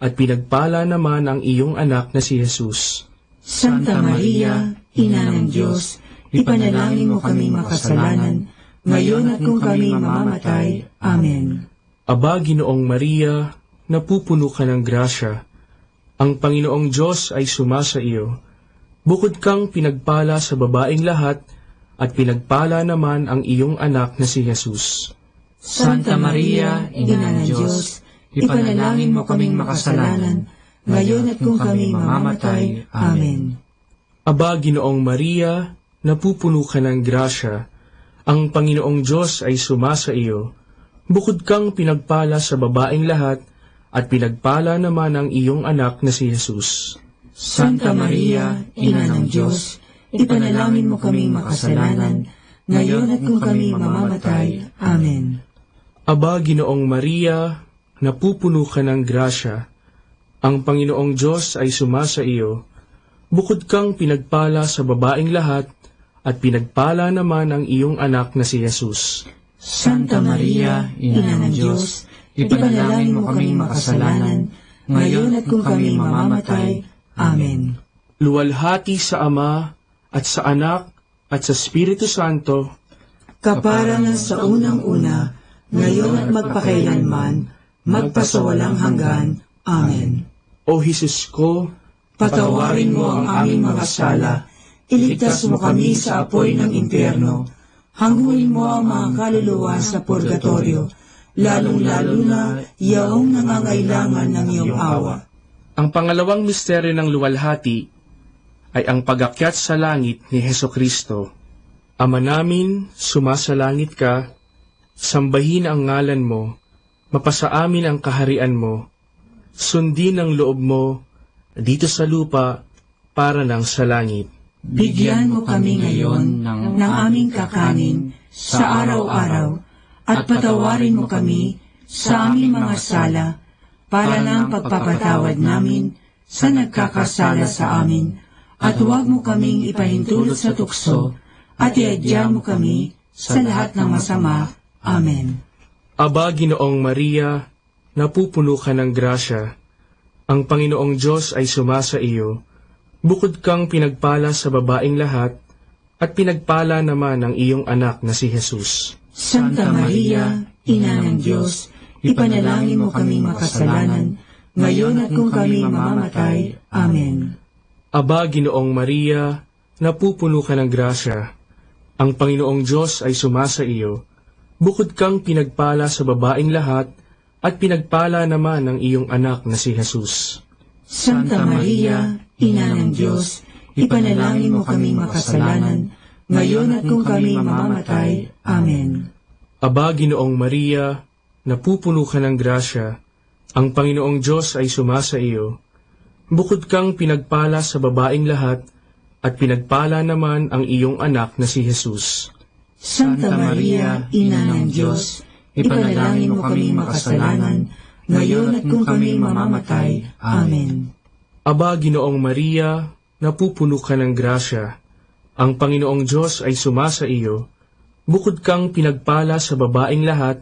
at pinagpala naman ang iyong anak na si Jesus. Santa Maria, Ina ng Diyos, ipanalangin mo kaming makasalanan, ngayon at kung kami mamamatay. Amen. Aba, Ginoong Maria, napupuno ka ng grasya. Ang Panginoong Diyos ay sumasa iyo. Bukod kang pinagpala sa babaeng lahat, at pinagpala naman ang iyong anak na si Jesus. Santa Maria, Ina ng Diyos, ipanalangin mo kaming makasalanan, ngayon at kung kami mamamatay. Amen. Aba, Ginoong Maria, napupuno ka ng grasya. Ang Panginoong Diyos ay sumasa iyo. Bukod kang pinagpala sa babaeng lahat, at pinagpala naman ang iyong anak na si Jesus. Santa Maria, Ina ng Diyos, ipanalangin mo kaming makasalanan, ngayon at kung kami mamamatay. Amen. Aba, Ginoong Maria, napupuno ka ng grasya. Ang Panginoong Diyos ay sumasa iyo. Bukod kang pinagpala sa babaeng lahat, at pinagpala naman ang iyong anak na si Jesus. Santa Maria, Ina ng Diyos, ipanalangin mo kaming makasalanan, ngayon at kung kami mamamatay. Amen. Luwalhati sa Ama, at sa Anak, at sa Espiritu Santo, kapara na sa unang-una, ngayon at magpakailanman, magpasawalang hanggan. Amen. O Jesus ko, patawarin mo ang aming mga sala, iligtas mo kami sa apoy ng impyerno, hangguin mo ang mga kaluluwa sa purgatorio, lalong-lalo na yaong nangangailangan ng iyong awa. Ang pangalawang misteryo ng luwalhati ay ang pag-akyat sa langit ni Heso Kristo. Ama namin, sumasalangit ka, sambahin ang ngalan mo, mapasa amin ang kaharian mo, sundin ang loob mo, dito sa lupa para ng sa langit. Bigyan mo kami ngayon ng aming kakanin sa araw-araw at patawarin mo kami sa aming mga sala para ng pagpapatawad namin sa nagkakasala sa amin, at huwag mo kaming ipahintulot sa tukso at iadya mo kami sa lahat ng masama. Amen. Aba, Ginoong Maria, napupuno ka ng grasya. Ang Panginoong Diyos ay sumasa iyo. Bukod kang pinagpala sa babaeng lahat, at pinagpala naman ang iyong anak na si Jesus. Santa Maria, Ina ng Diyos, ipanalangin mo kaming makasalanan, ngayon at kung kami mamamatay. Amen. Aba, Ginoong Maria, napupuno ka ng grasya. Ang Panginoong Diyos ay sumasa iyo. Bukod kang pinagpala sa babaeng lahat, at pinagpala naman ang iyong anak na si Jesus. Santa Maria, Ina ng Diyos, ipanalangin mo kaming makasalanan, ngayon at kung kami mamamatay. Amen. Aba, Ginoong Maria, napupuno ka ng grasya. Ang Panginoong Diyos ay sumasa iyo. Bukod kang pinagpala sa babaeng lahat, at pinagpala naman ang iyong anak na si Jesus. Santa Maria, Ina ng Diyos, ipanalangin mo kaming makasalanan, ngayon at kung kami mamamatay. Amen. Aba, Ginoong Maria, napupuno ka ng grasya. Ang Panginoong Diyos ay sumasa iyo. Bukod kang pinagpala sa babaeng lahat,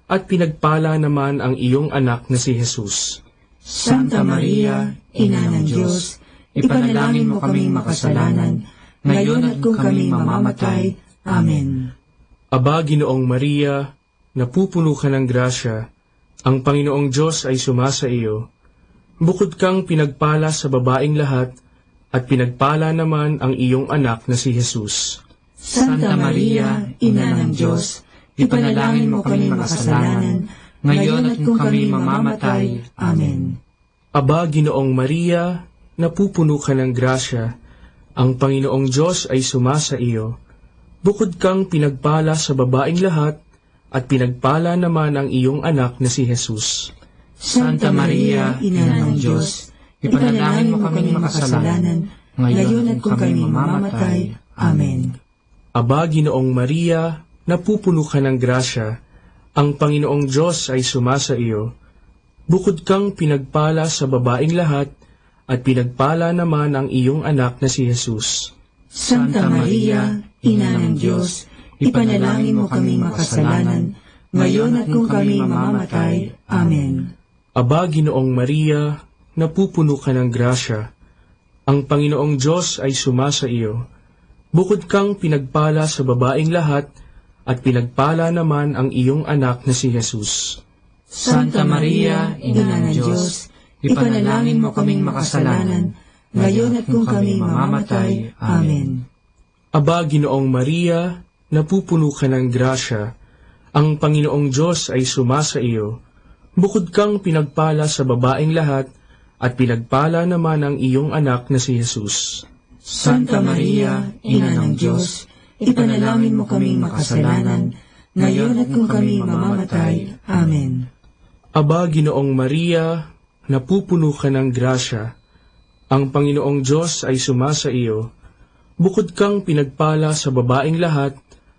at pinagpala naman ang iyong anak na si Jesus. Santa Maria, Ina ng Diyos, ipanalangin mo kaming makasalanan, ngayon at kung kami mamamatay. Amen. Aba, Ginoong Maria, napupuno ka ng grasya. Ang Panginoong Diyos ay sumasa iyo. Bukod kang pinagpala sa babaeng lahat, at pinagpala naman ang iyong anak na si Jesus. Santa Maria, Ina ng Diyos, ipanalangin mo kaming makasalanan, ngayon at kung kami mamamatay. Amen. Aba, Ginoong Maria, napupuno ka ng grasya. Ang Panginoong Diyos ay sumasa iyo. Bukod kang pinagpala sa babaeng lahat, at pinagpala naman ang iyong anak na si Jesus. Santa Maria, Ina ng Diyos, ipanalangin mo kaming makasalanan, ngayon at kung kami mamamatay. Amen. Aba, Ginoong Maria, napupuno ka ng grasya. Ang Panginoong Diyos ay sumasa iyo. Bukod kang pinagpala sa babaeng lahat, at pinagpala naman ang iyong anak na si Jesus. Santa Maria, Ina ng Diyos, ipanalangin mo kaming makasalanan, ngayon at kung kami mamamatay. Amen. Aba, Ginoong Maria, napupuno ka ng grasya. Ang Panginoong Diyos ay sumasa iyo. Bukod kang pinagpala sa babaeng lahat, at pinagpala naman ang iyong anak na si Jesus. Santa Maria, Ina ng Diyos, ipanalangin mo kaming makasalanan, ngayon at kung kami mamamatay. Amen. Aba, Ginoong Maria, napupuno ka ng grasya. Ang Panginoong Diyos ay sumasa iyo. Bukod kang pinagpala sa babaeng lahat, at pinagpala naman ang iyong anak na si Jesus. Santa Maria, Ina ng Diyos, ipanalangin mo kaming makasalanan, ngayon at kung kami mamamatay. Amen. Aba, Ginoong Maria, napupuno ka ng grasya. Ang Panginoong Diyos ay sumasa iyo. Bukod kang pinagpala sa babaeng lahat,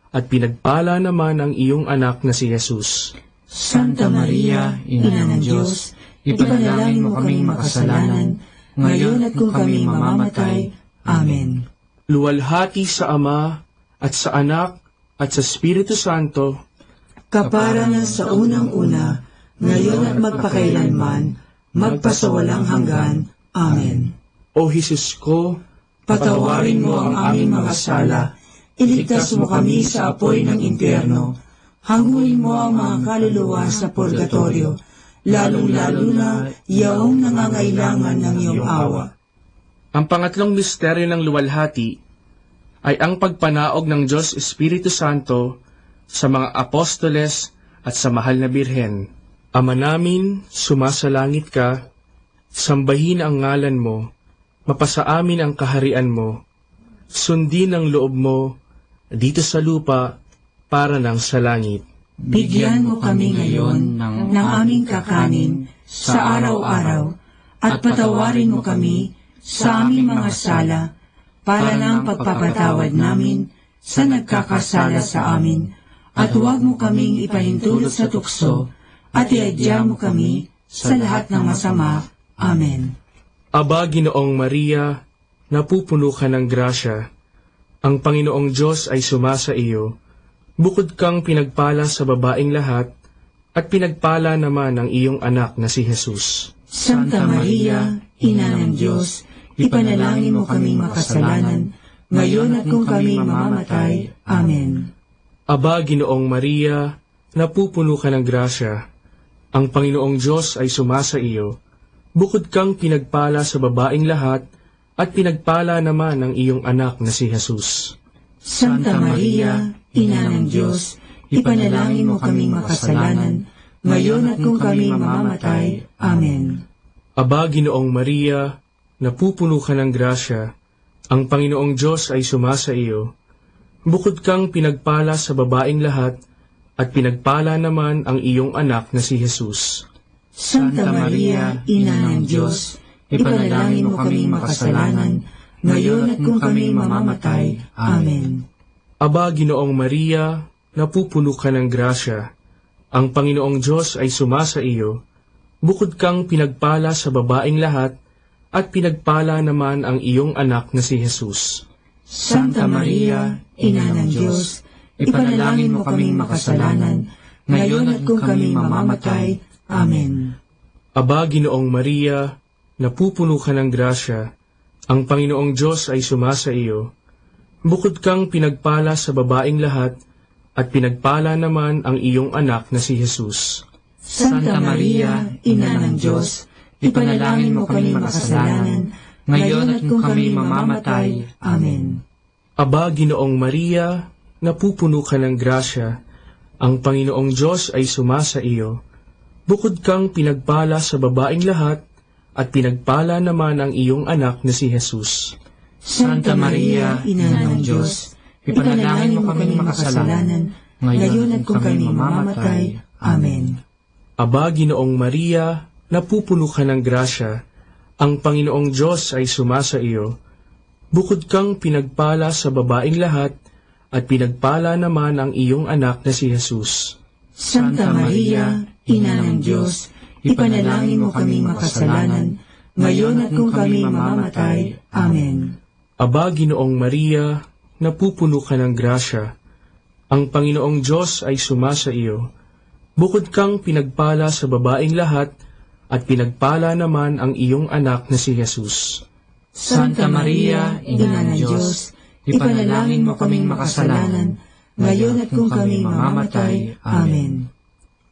at pinagpala naman ang iyong anak na si Jesus. Santa Maria, Ina ng Diyos, ipanalangin mo kaming makasalanan, ngayon at kung kami mamamatay. Amen. Luwalhati sa Ama, at sa Anak, at sa Espiritu Santo, kapara na sa unang-una, ngayon at magpakailanman, magpasawalang hanggan. Amen. O Jesus ko, patawarin mo ang aming mga sala, iligtas mo kami sa apoy ng impyerno, hanguin mo ang mga kaluluwa sa purgatorio, lalong-lalo na yaong nangangailangan ng iyong awa. Ang pangatlong misteryo ng luwalhati ay ang pagpanaog ng Diyos Espiritu Santo sa mga apostoles at sa mahal na birhen. Ama namin, sumasalangit ka, sambahin ang ngalan mo, mapasa amin ang kaharian mo, sundin ang loob mo, dito sa lupa, para ng sa langit. Bigyan mo kami ngayon ng aming kakanin sa araw-araw, at patawarin mo kami sa aming mga sala, para ng pagpapatawad namin sa nagkakasala sa amin, at huwag mo kaming ipahintulot sa tukso, at iadya mo kami sa lahat ng masama. Amen. Aba, Ginoong Maria, napupuno ka ng grasya. Ang Panginoong Diyos ay sumasa iyo. Bukod kang pinagpala sa babaeng lahat, at pinagpala naman ang iyong anak na si Jesus. Santa Maria, Ina ng Diyos, ipanalangin mo kaming makasalanan, ngayon at kung kami mamamatay. Amen. Aba, Ginoong Maria, napupuno ka ng grasya. Ang Panginoong Diyos ay sumasa iyo. Bukod kang pinagpala sa babaeng lahat, at pinagpala naman ang iyong anak na si Jesus. Santa Maria, Ina ng Diyos, ipanalangin mo kaming makasalanan, ngayon at kung kami mamamatay. Amen. Aba, Ginoong Maria, napupuno ka ng grasya. Ang Panginoong Diyos ay sumasa iyo. Bukod kang pinagpala sa babaeng lahat, at pinagpala naman ang iyong anak na si Jesus. Santa Maria, Ina ng Diyos, ipanalangin mo kaming makasalanan, ngayon at kung kami mamamatay. Amen. Aba, Ginoong Maria, napupuno ka ng grasya. Ang Panginoong Diyos ay sumasa iyo. Bukod kang pinagpala sa babaeng lahat, at pinagpala naman ang iyong anak na si Jesus. Santa Maria, Ina ng Diyos, ipanalangin mo kaming makasalanan, ngayon at kung kami mamamatay. Amen. Aba, Ginoong Maria, napupuno ka ng grasya. Ang Panginoong Diyos ay sumasa iyo. Bukod kang pinagpala sa babaeng lahat, at pinagpala naman ang iyong anak na si Jesus. Santa Maria, Ina ng Diyos, ipanalangin mo kaming makasalanan, ngayon at kung kami mamamatay. Amen. Aba, Ginoong Maria, napupuno ka ng grasya. Ang Panginoong Diyos ay sumasa iyo. Bukod kang pinagpala sa babaeng lahat, at pinagpala naman ang iyong anak na si Jesus. Santa Maria, Ina ng Diyos, ipanalangin mo kaming makasalanan, ngayon at kung kami mamamatay. Amen. Aba, Ginoong Maria, napupuno ka ng grasya. Ang Panginoong Diyos ay sumasa iyo. Bukod kang pinagpala sa babaeng lahat, at pinagpala naman ang iyong anak na si Jesus. Santa Maria, Ina ng Diyos, ipanalangin mo kaming makasalanan, ngayon at kung kami mamamatay. Amen. Aba, Ginoong Maria, napupuno ka ng grasya. Ang Panginoong Diyos ay sumasa iyo. Bukod kang pinagpala sa babaeng lahat, at pinagpala naman ang iyong anak na si Jesus. Santa Maria, Ina ng Diyos, ipanalangin mo kaming makasalanan, ngayon at kung kami mamamatay. Amen.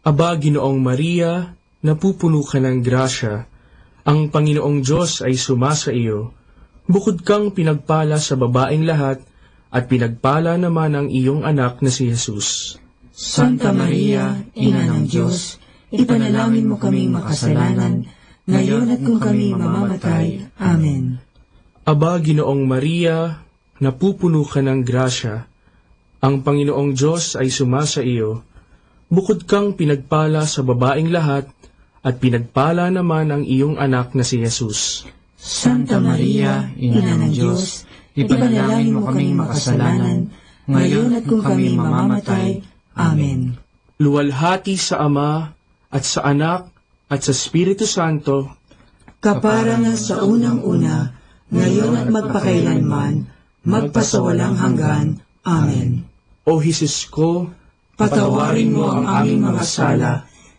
Aba, Ginoong Maria, napupuno ka ng grasya. Ang Panginoong Diyos ay sumasa iyo. Bukod kang pinagpala sa babaeng lahat, at pinagpala naman ang iyong anak na si Jesus. Santa Maria, Ina ng Diyos, ipanalangin mo kaming makasalanan, ngayon at kung kami mamamatay. Amen. Aba, Ginoong Maria, napupuno ka ng grasya. Ang Panginoong Diyos ay sumasa iyo. Bukod kang pinagpala sa babaeng lahat, at pinagpala naman ang iyong anak na si Jesus. Santa Maria, Ina ng Diyos, ipanalangin mo kaming makasalanan, ngayon at kung kami mamamatay. Amen. Luwalhati sa Ama, at sa Anak, at sa Espiritu Santo, kaparangan sa unang-una, ngayon at magpakailanman, magpasawalang hanggan. Amen. O Jesus ko, patawarin mo ang aming mga sala,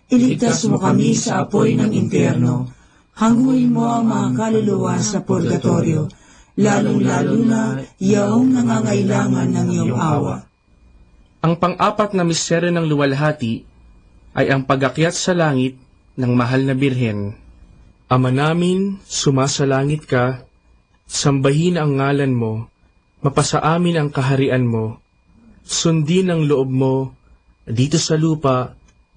iligtas mo kami sa apoy ng impyerno, hanguin mo ang mga kaluluwa sa purgatorio, lalong-lalo na yaong nangangailangan ng iyong awa. Ang pang-apat na misteryo ng luwalhati ay ang pag-akyat sa langit ng mahal na Birhen. Ama namin, sumasalangit ka, sambahin ang ngalan mo, mapasa amin ang kaharian mo, sundin ang loob mo, dito sa lupa,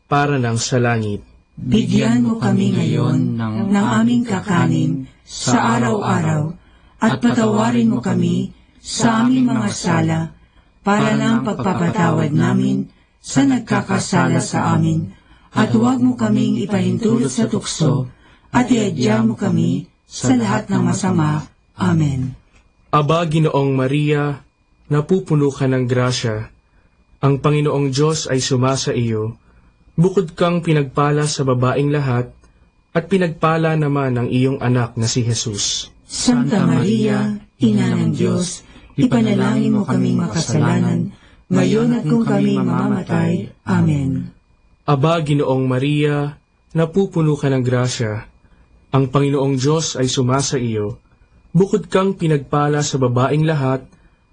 para ng sa langit. Bigyan mo kami ngayon ng aming kakanin sa araw-araw, at patawarin mo kami sa aming mga sala, para ng pagpapatawad namin sa nagkakasala sa amin, at huwag mo kaming ipahintulot sa tukso, at iadya mo kami sa lahat ng masama. Amen. Aba, Ginoong Maria, napupuno ka ng grasya. Ang Panginoong Diyos ay sumasa iyo. Bukod kang pinagpala sa babaeng lahat, at pinagpala naman ang iyong anak na si Jesus. Santa Maria, Ina ng Diyos, ipanalangin mo kaming makasalanan, ngayon at kung kami mamamatay. Amen. Aba, Ginoong Maria, napupuno ka ng grasya. Ang Panginoong Diyos ay sumasa iyo. Bukod kang pinagpala sa babaeng lahat,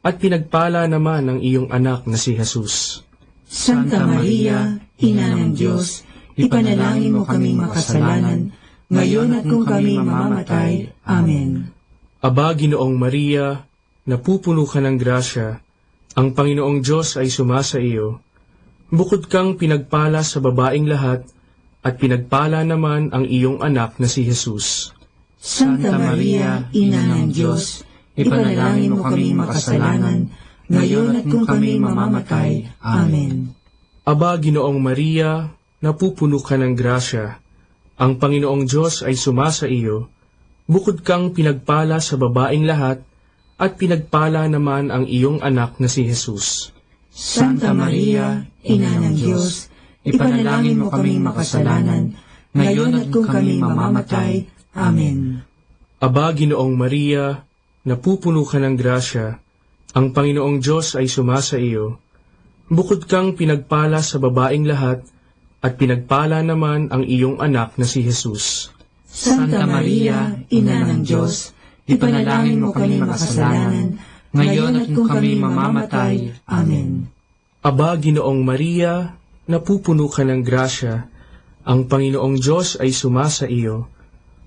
at pinagpala naman ang iyong anak na si Jesus. Santa Maria, Ina ng Diyos, ipanalangin mo kaming makasalanan, ngayon at kung kami mamamatay. Amen. Aba, Ginoong Maria, napupuno ka ng grasya. Ang Panginoong Diyos ay sumasa iyo. Bukod kang pinagpala sa babaeng lahat, at pinagpala naman ang iyong anak na si Jesus. Santa Maria, Ina ng Diyos, ipanalangin mo kaming makasalanan, ngayon at kung kami mamamatay. Amen. Aba, Ginoong Maria, napupuno ka ng grasya. Ang Panginoong Diyos ay sumasa iyo. Bukod kang pinagpala sa babaeng lahat, at pinagpala naman ang iyong anak na si Jesus. Santa Maria, Ina ng Diyos, ipanalangin mo kaming makasalanan, ngayon at kung kami mamamatay. Amen. Aba, Ginoong Maria, napupuno ka ng grasya. Ang Panginoong Diyos ay sumasa iyo. Bukod kang pinagpala sa babaeng lahat, at pinagpala naman ang iyong anak na si Jesus. Santa Maria, Ina ng Diyos, ipanalangin mo kaming makasalanan, ngayon at kung kami mamamatay. Amen. Aba, Ginoong Maria, napupuno ka ng grasya. Ang Panginoong Diyos ay sumasa iyo.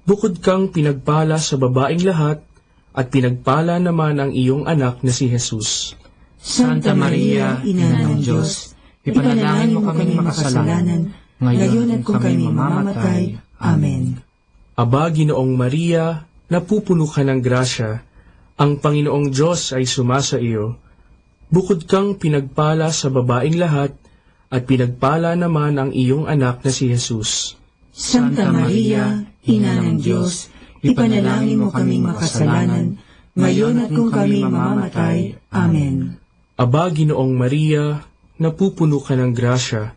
Bukod kang pinagpala sa babaeng lahat, at pinagpala naman ang iyong anak na si Jesus. Santa Maria, Ina ng Diyos, ipanalangin mo kaming makasalanan, ngayon at kung kami mamamatay. Amen. Aba, Ginoong Maria, napupuno ka ng grasya. Ang Panginoong Diyos ay sumasa iyo. Bukod kang pinagpala sa babaeng lahat, at pinagpala naman ang iyong anak na si Jesus. Santa Maria, Ina ng Diyos, ipanalangin mo kaming makasalanan, ngayon at kung kami mamamatay. Amen. Aba, Ginoong Maria, napupuno ka ng grasya.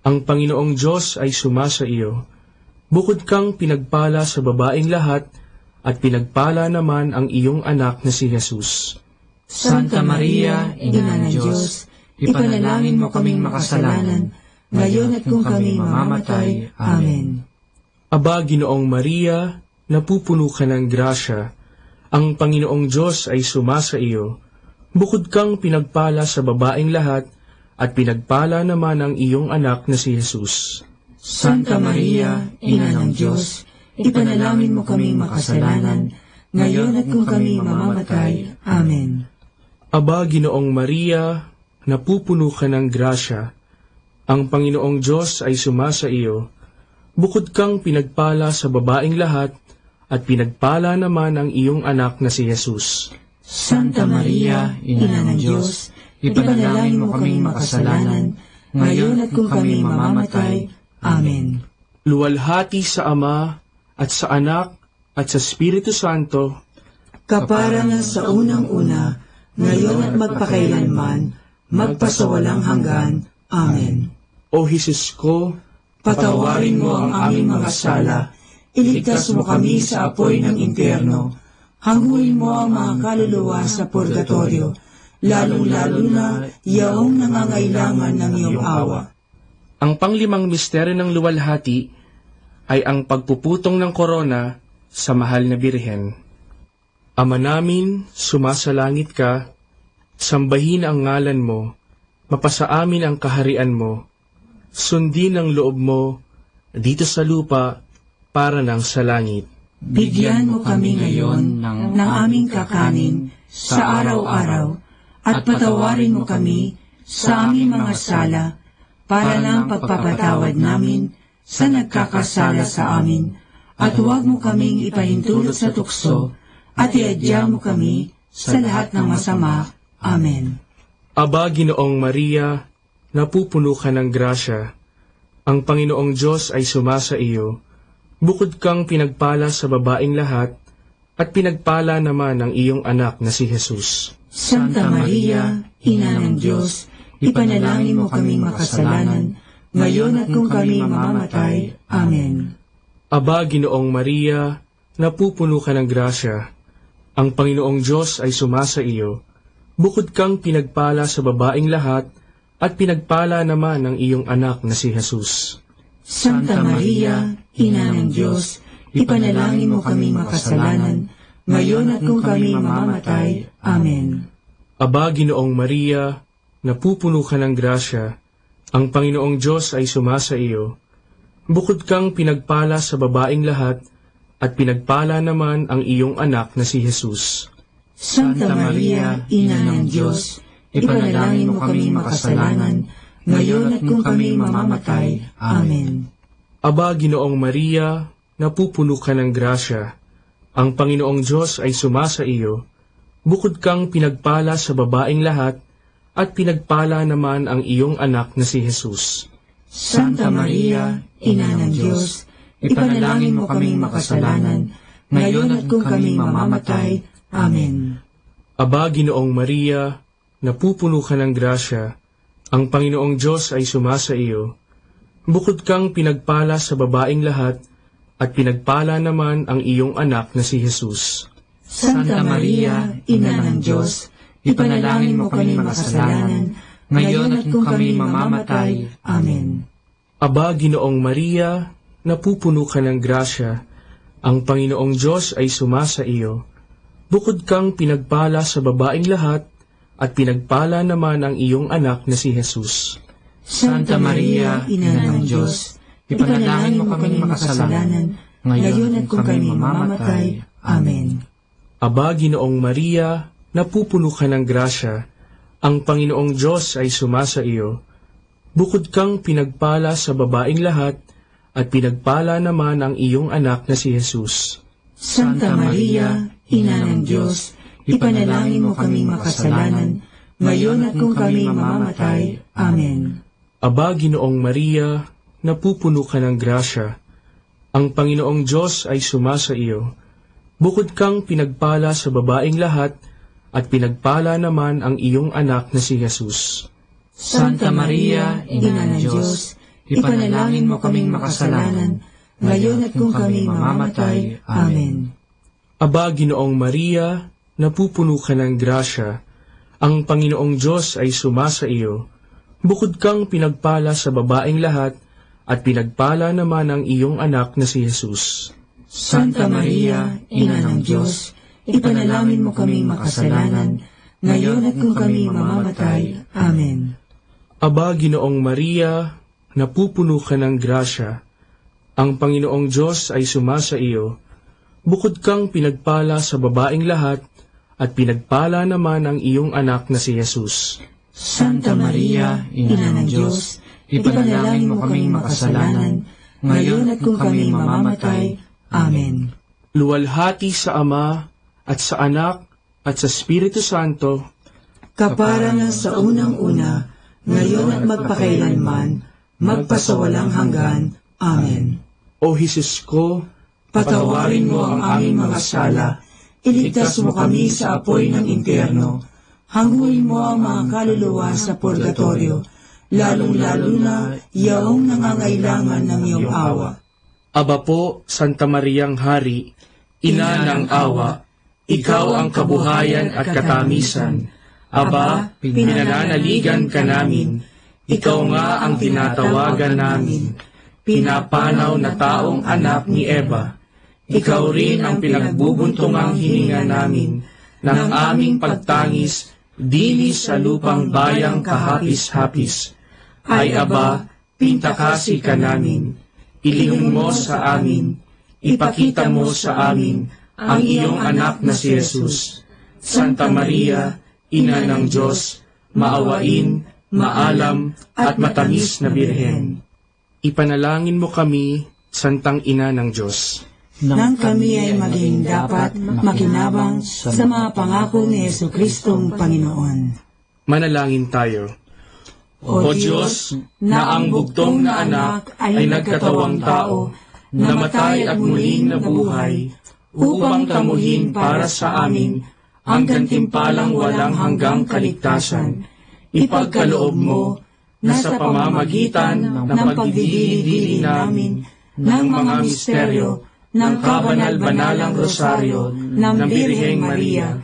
Ang Panginoong Diyos ay sumasa iyo. Bukod kang pinagpala sa babaeng lahat, at pinagpala naman ang iyong anak na si Jesus. Santa Maria, Ina ng Diyos, ipanalangin mo kaming makasalanan, ngayon at kung kami mamamatay. Amen. Aba, Ginoong Maria, napupuno ka ng grasya. Ang Panginoong Diyos ay sumasa iyo. Bukod kang pinagpala sa babaeng lahat, at pinagpala naman ang iyong anak na si Jesus. Santa Maria, Ina ng Diyos, ipanalangin mo kaming makasalanan, ngayon at kung kami mamamatay. Amen. Aba, Ginoong Maria, napupuno ka ng grasya. Ang Panginoong Diyos ay sumasa iyo. Bukod kang pinagpala sa babaeng lahat, at pinagpala naman ang iyong anak na si Jesus. Santa Maria, Ina ng Diyos, ipanalangin mo kaming makasalanan, ngayon at kung kami mamamatay. Amen. Luwalhati sa Ama, at sa Anak, at sa Espiritu Santo, kaparangan sa unang-una, ngayon at magpakailanman, magpasawalang hanggan. Amen. O Jesus ko, patawarin mo ang aming mga sala, iligtas mo kami sa apoy ng impyerno, hanguin mo ang mga kaluluwa sa purgatorio, lalong-lalo na yaong nangangailangan ng iyong awa. Ang panglimang misteryo ng luwalhati ay ang pagpuputong ng korona sa mahal na Birhen. Ama namin, sumasalangit ka, sambahin ang ngalan mo, mapasa amin ang kaharian mo, sundin ang loob mo dito sa lupa para ng sa langit. Bigyan mo kami ngayon ng aming kakanin sa araw-araw at patawarin mo kami sa aming mga sala para ng pagpapatawad namin sa nagkakasala sa amin, at huwag mo kaming ipahintulot sa tukso at iadya mo kami sa lahat ng masama. Amen. Aba, Ginoong Maria, napupuno ka ng grasya. Ang Panginoong Diyos ay sumasa iyo. Bukod kang pinagpala sa babaing lahat, at pinagpala naman ang iyong anak na si Jesus. Santa Maria, Ina ng Diyos, ipanalangin mo kaming makasalanan, ngayon at kung kami mamamatay. Amen. Aba, Ginoong Maria, napupuno ka ng grasya. Ang Panginoong Diyos ay sumasa iyo. Bukod kang pinagpala sa babaing lahat, at pinagpala naman ang iyong anak na si Jesus. Santa Maria, Ina ng Diyos, ipanalangin mo kaming makasalanan, ngayon at kung kami mamamatay. Amen. Aba, Ginoong Maria, napupuno ka ng grasya. Ang Panginoong Diyos ay sumasa iyo. Bukod kang pinagpala sa babaing lahat, at pinagpala naman ang iyong anak na si Jesus. Santa Maria, Ina ng Diyos, ipanalangin mo kaming makasalanan, ngayon at kung kami mamamatay. Amen. Aba, Ginoong Maria, napupuno ka ng grasya. Ang Panginoong Diyos ay sumasa iyo. Bukod kang pinagpala sa babaing lahat, at pinagpala naman ang iyong anak na si Jesus. Santa Maria, Ina ng Diyos, ipanalangin mo kaming makasalanan, ngayon at kung kami mamamatay. Amen. Aba, Ginoong Maria, napupuno ka ng grasya. Ang Panginoong Diyos ay sumasa iyo. Bukod kang pinagpala sa babaing lahat, at pinagpala naman ang iyong anak na si Jesus. Santa Maria, Ina ng Diyos, ipanalangin mo kaming makasalanan, ngayon at kung kami mamamatay. Amen. Aba, Ginoong Maria, napupuno ka ng grasya. Ang Panginoong Diyos ay sumasa iyo. Bukod kang pinagpala sa babaing lahat, at pinagpala naman ang iyong anak na si Jesus. Santa Maria, Ina ng Diyos, ipanalangin mo kaming makasalanan, ngayon at kung kami mamamatay. Amen. Aba, Ginoong Maria, napupuno ka ng grasya. Ang Panginoong Diyos ay sumasa iyo. Bukod kang pinagpala sa babaing lahat, at pinagpala naman ang iyong anak na si Jesus. Santa Maria, Ina ng Diyos, ipanalangin mo kaming makasalanan, ngayon at kung kami mamamatay. Amen. Aba, Ginoong Maria, napupuno ka ng grasya. Ang Panginoong Diyos ay sumasa iyo. Bukod kang pinagpala sa babaing lahat, at pinagpala naman ang iyong anak na si Jesus. Santa Maria, Ina ng Diyos, ipanalangin mo kaming makasalanan, ngayon at kung kami mamamatay. Amen. Aba, Ginoong Maria, napupuno ka ng grasya. Ang Panginoong Diyos ay sumasa iyo. Bukod kang pinagpala sa babaing lahat, at pinagpala naman ang iyong anak na si Jesus. Santa Maria, Ina ng Diyos, ipanalangin mo kaming makasalanan, ngayon at kung kami mamamatay. Amen. Aba, Ginoong Maria, napupuno ka ng grasya. Ang Panginoong Diyos ay sumasa iyo. Bukod kang pinagpala sa babaing lahat, at pinagpala naman ang iyong anak na si Jesus. Santa Maria, Ina ng Diyos, ipanalangin mo kaming makasalanan, ngayon at kung kami mamamatay. Amen. Luwalhati sa Ama, at sa Anak, at sa Espiritu Santo, kapara na sa unang-una, ngayon at magpakailanman, magpasawalang hanggan. Amen. O Jesus ko, patawarin mo ang aming mga sala, iligtas mo kami sa apoy ng impyerno, hanguin mo ang mga kaluluwa sa purgatorio, lalong-lalo na yaong nangangailangan ng iyong awa. Aba po, Santa Mariang Hari, Ina ng awa, ikaw ang kabuhayan at katamisan. Aba, pinananaligan ka namin, ikaw nga ang tinatawagan namin, pinapanaw na taong anak ni Eva. Ikaw rin ang pinagbubuntungang hininga namin ng aming pagtangis dinis sa lupang bayang kahapis-hapis. Ay Aba, pintakasi ka namin, ilihim mo sa amin, ipakita mo sa amin ang iyong anak na si Jesus. Santa Maria, Ina ng Diyos, maawain, maalam, at matamis na Birhen. Ipanalangin mo kami, Santang Ina ng Diyos, nang kami ay maging dapat makinabang sa mga pangako ni Jesucristong Panginoon. Manalangin tayo. O Diyos, na ang bugtong na anak ay nagkatawang tao, namatay at muling nabuhay, upang tamuhin para sa amin ang gantimpalang walang hanggang kaligtasan. Ipagkaloob mo na sa pamamagitan ng pagdidili-dili namin ng mga misteryo ng kabanal-banalang rosaryo ng Birheng Maria,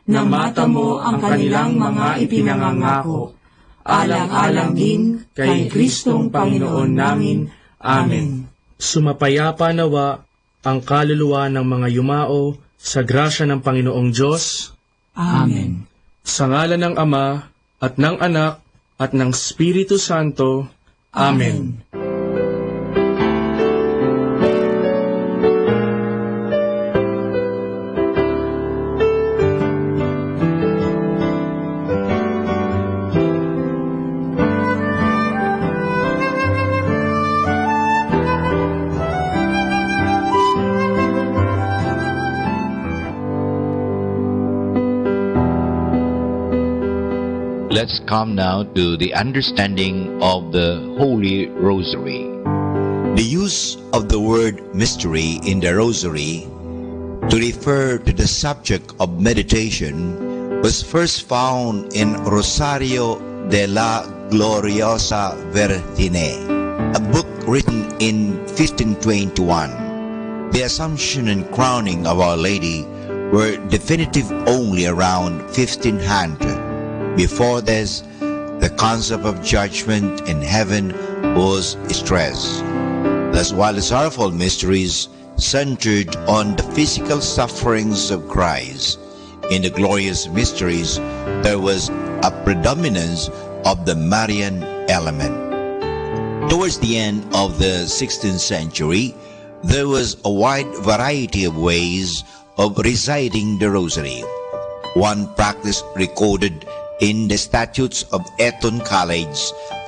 na mata mo ang kanilang mga ipinangangako, alang-alang din kay Kristong Panginoon namin. Amen. Sumapayapa nawa ang kaluluwa ng mga yumao sa grasya ng Panginoong Diyos. Amen. Sa ngalan ng Ama, at ng Anak, at ng Espiritu Santo. Amen. Let's come now to the understanding of the Holy Rosary. The use of the word mystery in the Rosary to refer to the subject of meditation was first found in Rosario de la Gloriosa Virgine, a book written in 1521. The Assumption and crowning of Our Lady were definitive only around 1500. Before this, the concept of judgment in heaven was stressed. Thus, while the sorrowful mysteries centered on the physical sufferings of Christ, in the glorious mysteries there was a predominance of the Marian element. Towards the end of the 16th century, there was a wide variety of ways of reciting the Rosary. One practice recorded in the Statutes of Eton College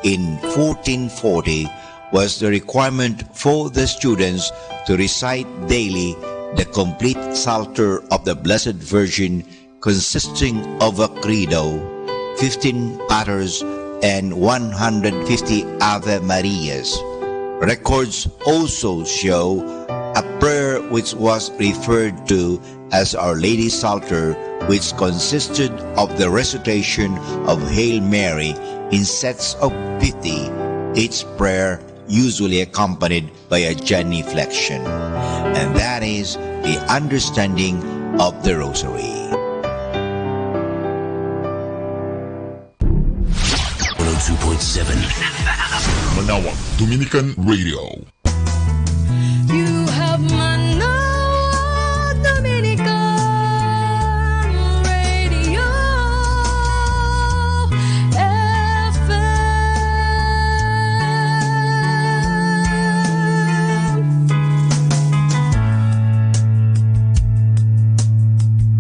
in 1440 was the requirement for the students to recite daily the complete Psalter of the Blessed Virgin, consisting of a credo, 15 paters, and 150 Ave Marias. Records also show a prayer which was referred to as Our Lady's Psalter, which consisted of the recitation of Hail Mary in sets of 50, each prayer usually accompanied by a genuflection. And that is the understanding of the Rosary. 102.7 Manawag Dominican Radio. You have Manawag Dominican Radio FM.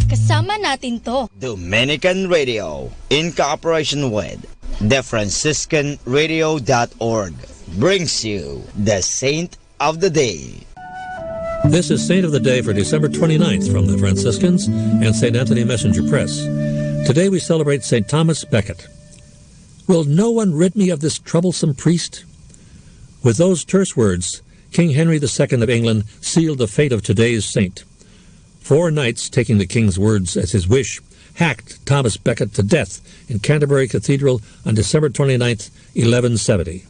Kasama natin to. Dominican Radio, in cooperation with TheFranciscanRadio.org, brings you the Saint of the Day. This is Saint of the Day for December 29th from the Franciscans and St. Anthony Messenger Press. Today we celebrate St. Thomas Becket. Will no one rid me of this troublesome priest? With those terse words, King Henry II of England sealed the fate of today's saint. 4 knights, taking the king's words as his wish, hacked Thomas Becket to death in Canterbury Cathedral on December 29th, 1170.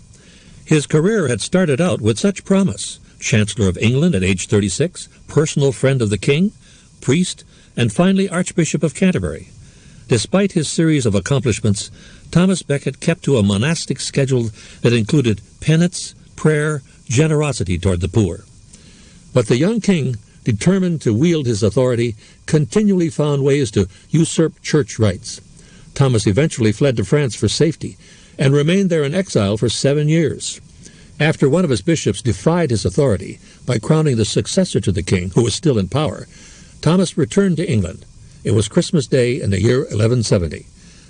His career had started out with such promise: Chancellor of England at age 36, personal friend of the king, priest, and finally Archbishop of Canterbury. Despite his series of accomplishments, Thomas Becket kept to a monastic schedule that included penance, prayer, generosity toward the poor. But the young king, determined to wield his authority, continually found ways to usurp church rights. Thomas eventually fled to France for safety and remained there in exile for 7 years. After one of his bishops defied his authority by crowning the successor to the king, who was still in power, Thomas returned to England. It was Christmas Day in the year 1170.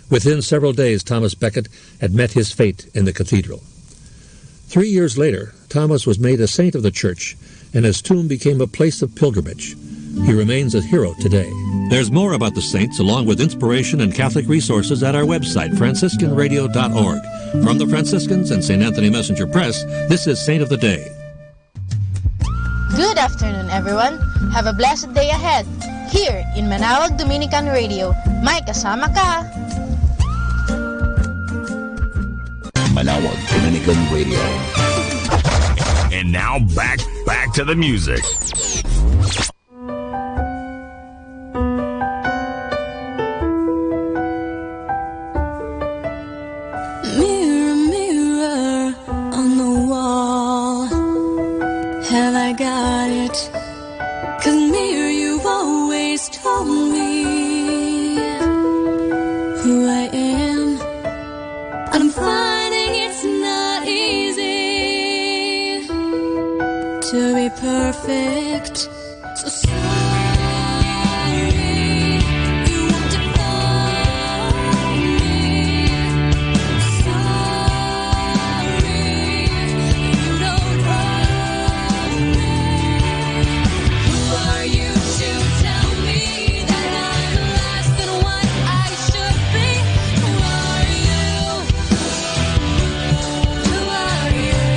Within several days, Thomas Becket had met his fate in the cathedral. 3 years later, Thomas was made a saint of the church, and his tomb became a place of pilgrimage. He remains a hero today. There's more about the saints, along with inspiration and Catholic resources, at our website, franciscanradio.org. From the Franciscans and St. Anthony Messenger Press, this is Saint of the Day. Good afternoon, everyone. Have a blessed day ahead. Here in Manawag Dominican Radio, may kasama ka. Manawag Dominican Radio. And now back to the music. Mirror, mirror on the wall, have I got it? 'Cause mirror, you've always told me who I am. I'm finding it's not easy to be perfect. So sorry, you want to call me. Sorry, you don't own me. Who are you to tell me that I'm less than what I should be? Who are you? Who are you?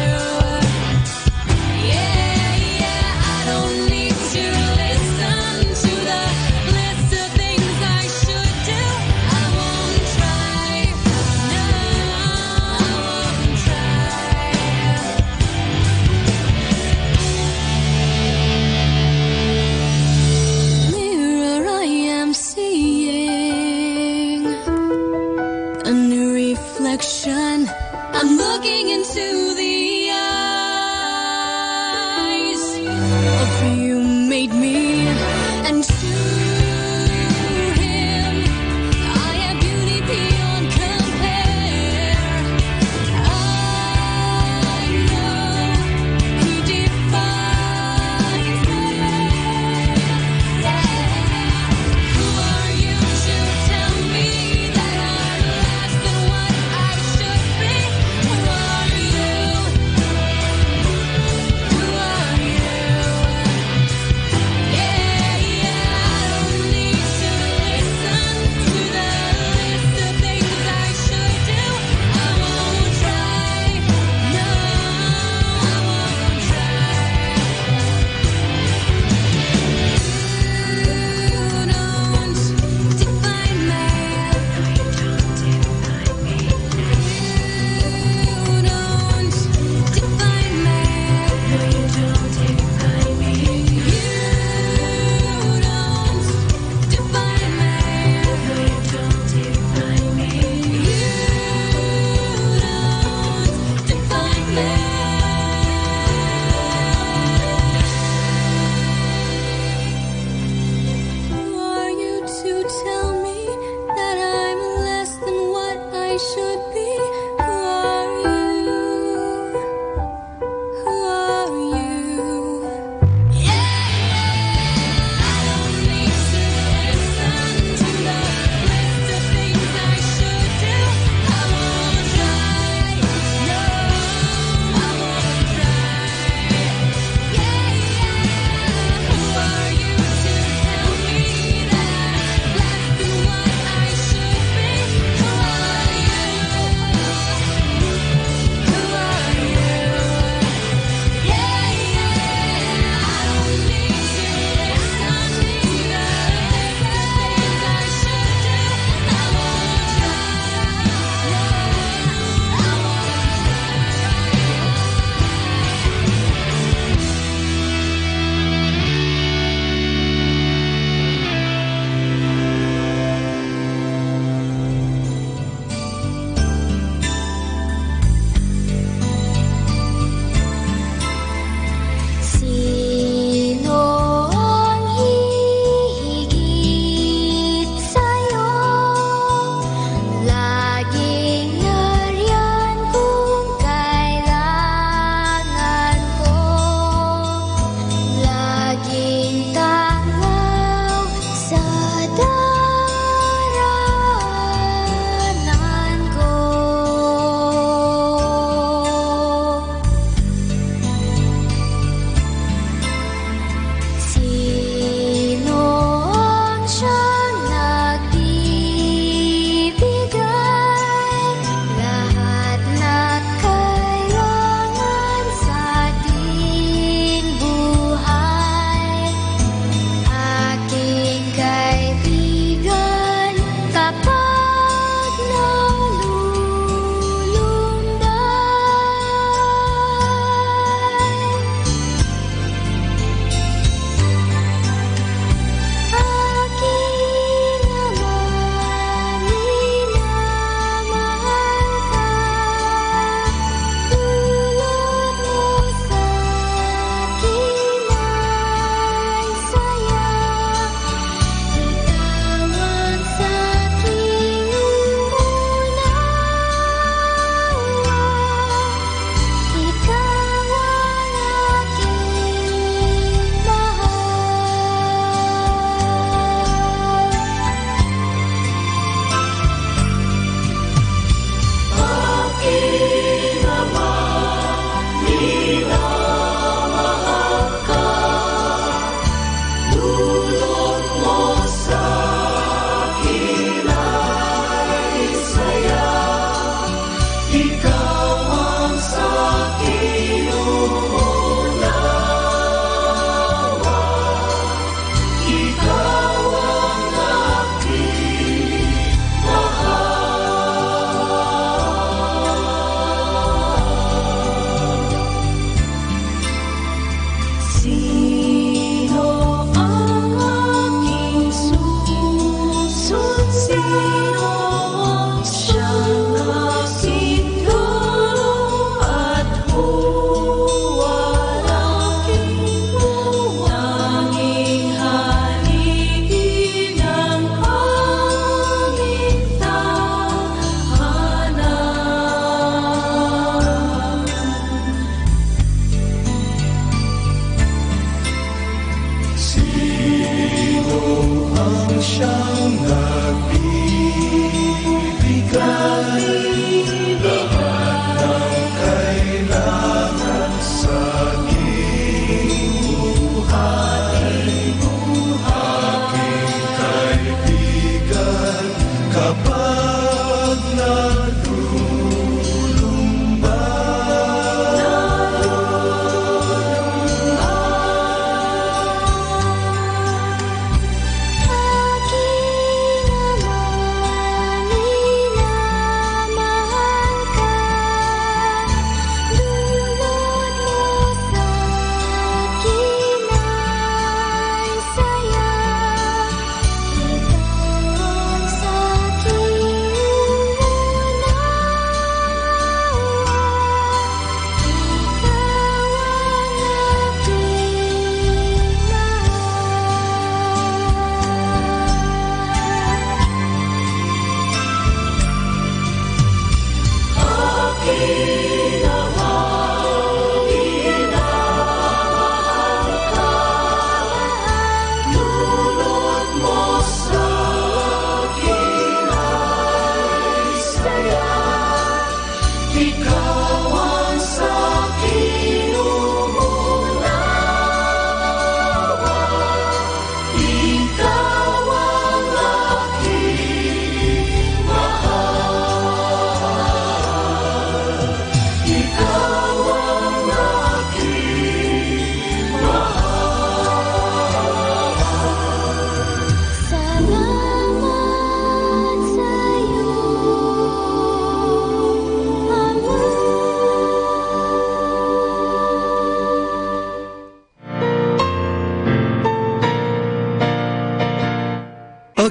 Yeah, I don't need to listen to the list of things I should do. I won't try. No, I won't try. Mirror, I am seeing a new reflection. I'm looking into the eyes of who you made me, and to him I have beauty beyond compare. I know he defines me. Who are you to tell me that I'm less than what I should be? Who are you? Who are you? Yeah,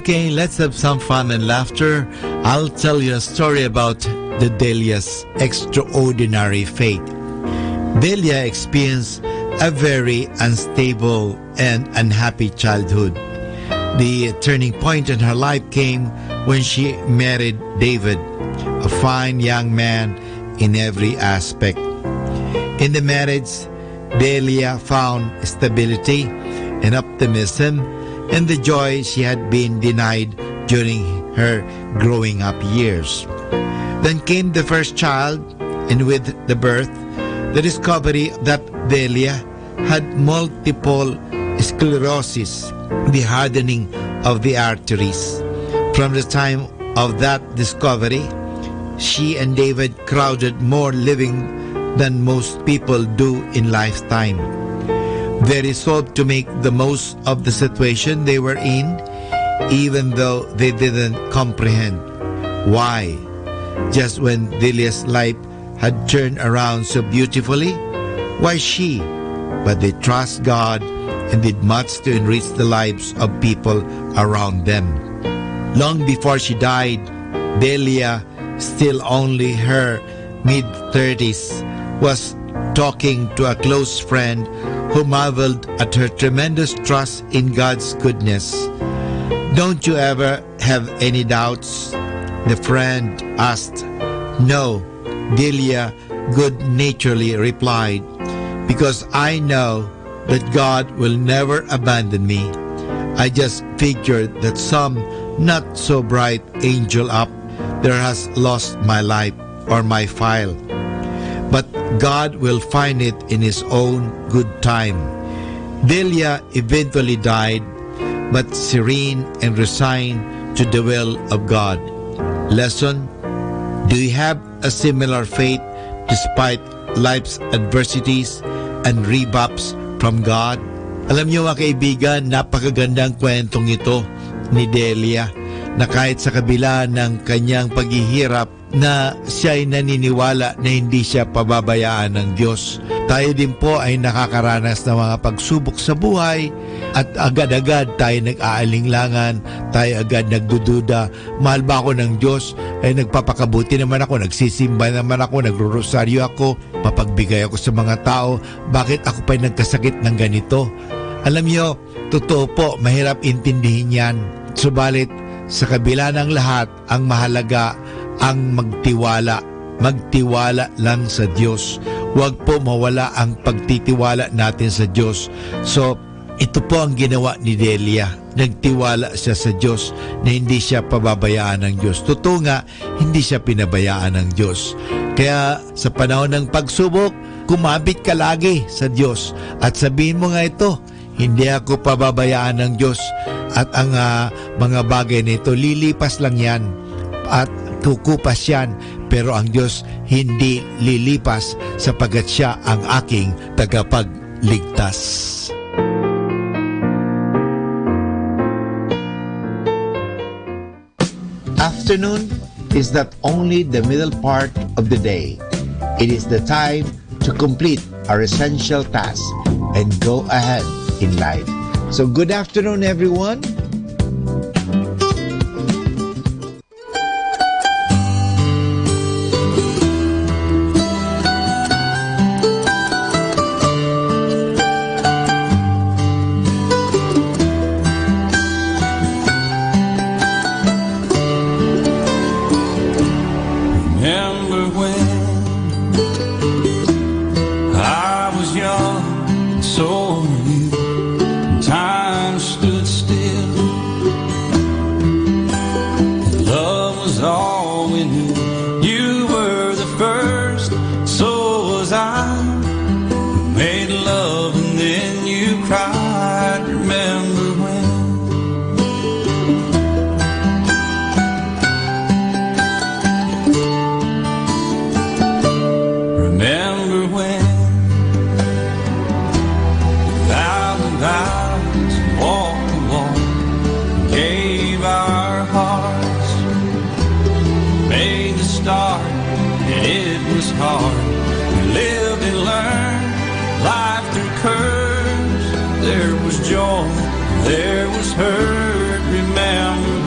Okay, let's have some fun and laughter. I'll tell you a story about the Delia's extraordinary fate. Delia experienced a very unstable and unhappy childhood. The turning point in her life came when she married David, a fine young man in every aspect. In the marriage, Delia found stability and optimism and the joy she had been denied during her growing up years. Then came the first child, and with the birth, the discovery that Delia had multiple sclerosis, the hardening of the arteries. From the time of that discovery, she and David crowded more living than most people do in lifetime. They resolved to make the most of the situation they were in, even though they didn't comprehend why. Just when Delia's life had turned around so beautifully, why she? But they trust God and did much to enrich the lives of people around them. Long before she died, Delia, still only her mid-30s, was talking to a close friend who marveled at her tremendous trust in God's goodness. "Don't you ever have any doubts?" the friend asked. "No," Delia good-naturedly replied, "because I know that God will never abandon me. I just figured that some not so bright angel up there has lost my life or my file. But God will find it in His own good time." Delia eventually died, but serene and resigned to the will of God. Lesson: do you have a similar faith despite life's adversities and rebuffs from God? Alam niyo mga kaibigan, napakagandang kwentong ito ni Delia na kahit sa kabila ng kanyang paghihirap na siya ay naniniwala na hindi siya pababayaan ng Diyos. Tayo din po ay nakakaranas ng mga pagsubok sa buhay at agad-agad tayo nag-aalinlangan, tayo agad nagdududa, mahal ba ako ng Diyos? Ay nagpapakabuti naman ako, nagsisimba naman ako, nagrorosaryo ako, mapagbigay ako sa mga tao, bakit ako pa'y nagkasakit ng ganito? Alam niyo, totoo po, mahirap intindihin yan. Subalit, sa kabila ng lahat, ang mahalaga ang magtiwala. Magtiwala lang sa Diyos. Huwag po mawala ang pagtitiwala natin sa Diyos. So, ito po ang ginawa ni Delia. Nagtiwala siya sa Diyos na hindi siya pababayaan ng Diyos. Totoo nga, hindi siya pinabayaan ng Diyos. Kaya sa panahon ng pagsubok, kumapit ka lagi sa Diyos. At sabihin mo nga ito, hindi ako pababayaan ng Diyos. At ang mga bagay nito, lilipas lang yan. At kukupas yan. Pero ang Diyos hindi lilipas sapagkat siya ang aking tagapagligtas. Afternoon is not only the middle part of the day. It is the time to complete our essential task and go ahead in life. So good afternoon, everyone. Remember when I was young and so were you, and time stood still, and love was all we knew. You were the first, so was I. We made love and then you cried. Remember when? Remember when we vowed and vows, walked the walk, gave our hearts, made the start, and it was hard. We lived and learned life through curves. There was joy, there was hurt. Remember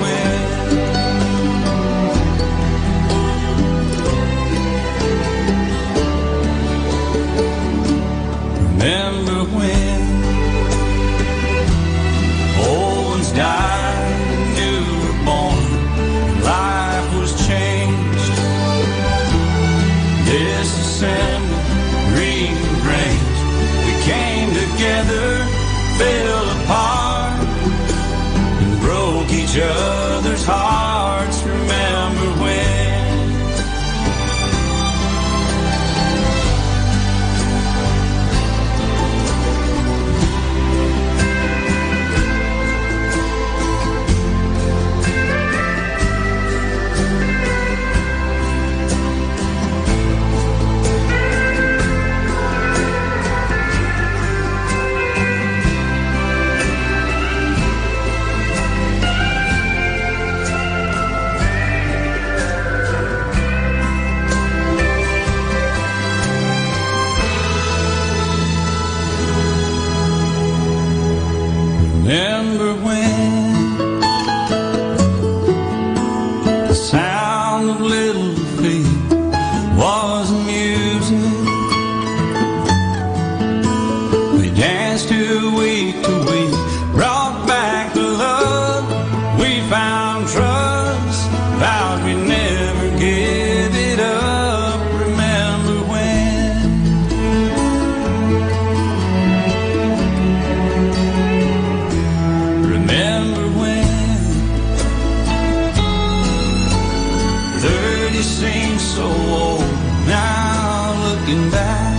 seems so old now looking back.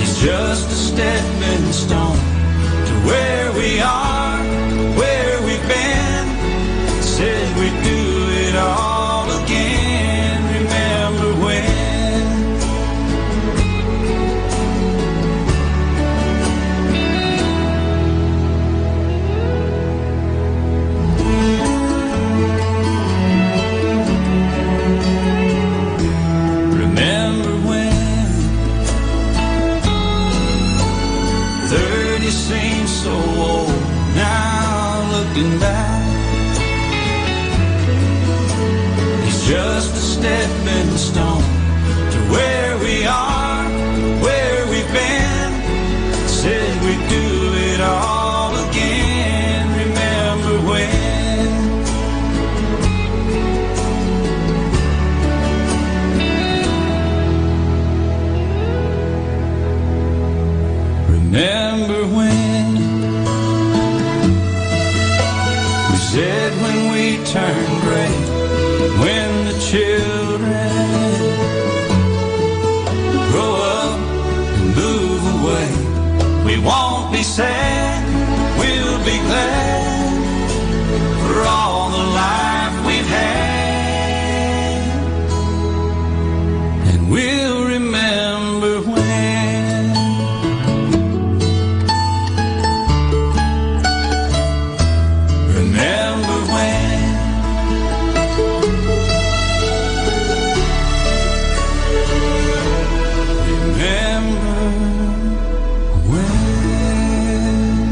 It's just a stepping stone to where we are, where we've been. Said we'd do it all again. Remember when? Remember when 30 seems so old now looking back. It's just a stepping stone to where we are, where we've been. Said we'd do it all again. Remember when? Remember when we said when we turned gray, when the children grow up and move away, we won't be sad, we'll be glad for all the life we've had, and we'll remember when. Remember when. Remember when.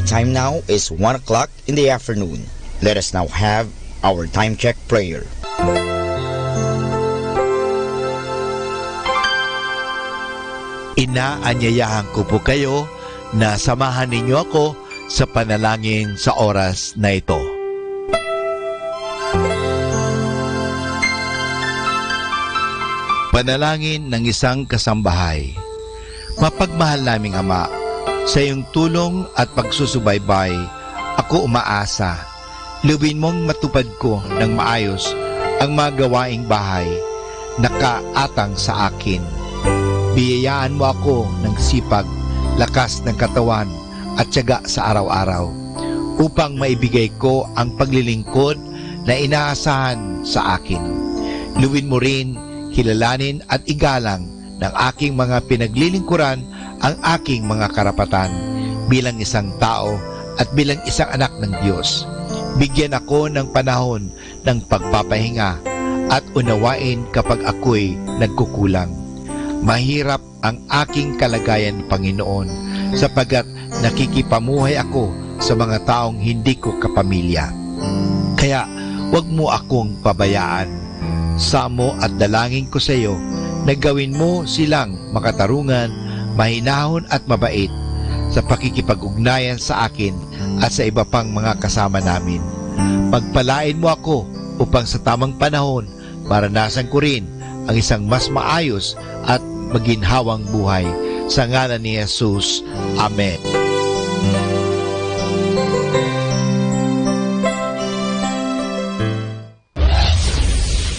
Our time now is 1 o'clock in the afternoon. Let us now have our time check prayer. Inaanyayahan ko po kayo na samahan ninyo ako sa panalangin sa oras na ito. Panalangin ng isang kasambahay. Mapagmahal naming Ama, sa iyong tulong at pagsusubaybay, ako umaasa. Luwin mong matupad ko ng maayos ang mga gawaing bahay na kaatang sa akin. Biyayaan mo ako ng sipag, lakas ng katawan at tiyaga sa araw-araw upang maibigay ko ang paglilingkod na inaasahan sa akin. Luwin mo rin, kilalanin at igalang ng aking mga pinaglilingkuran ang aking mga karapatan bilang isang tao at bilang isang anak ng Diyos. Bigyan ako ng panahon ng pagpapahinga at unawain kapag ako'y nagkukulang. Mahirap ang aking kalagayan, Panginoon, sapagkat nakikipamuhay ako sa mga taong hindi ko kapamilya. Kaya huwag mo akong pabayaan. Samo at dalangin ko sa iyo na gawin mo silang makatarungan, mahinahon at mabait sa pakikipag-ugnayan sa akin at sa iba pang mga kasama namin. Pagpalain mo ako upang sa tamang panahon maranasan ko rin ang isang mas maayos at maginhawang buhay. Sa ngalan ni Jesus. Amen.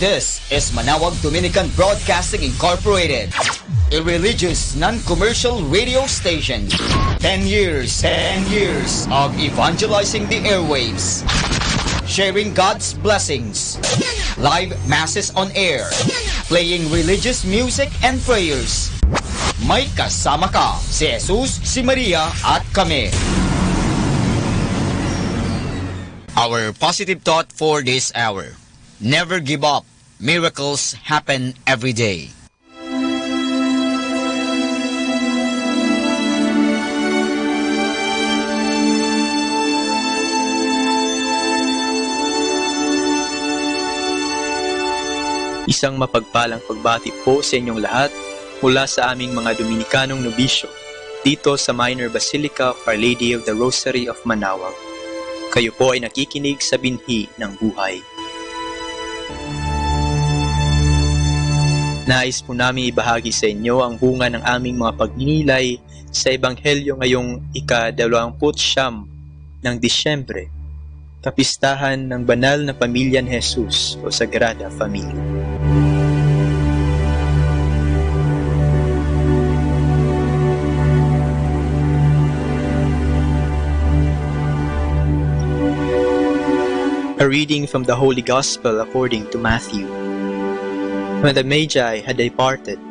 This is Manawag Dominican Broadcasting Incorporated, a religious, non-commercial radio station. 10 years of evangelizing the airwaves, sharing God's blessings, live masses on air, playing religious music and prayers. May kasama ka, si Jesus, si Maria at kami. Our positive thought for this hour: never give up. Miracles happen every day. Isang mapagpalang pagbati po sa inyong lahat mula sa aming mga Dominikanong nobisyo dito sa Minor Basilica of Our Lady of the Rosary of Manawag. Kayo po ay nakikinig sa binhi ng buhay. Nais po namin ibahagi sa inyo ang bunga ng aming mga pagninilay sa Ebanghelyo ngayong ika-29 ng Disyembre, kapistahan ng banal na pamilya ni Jesus o Sagrada Familia. A reading from the Holy Gospel according to Matthew. When the Magi had departed,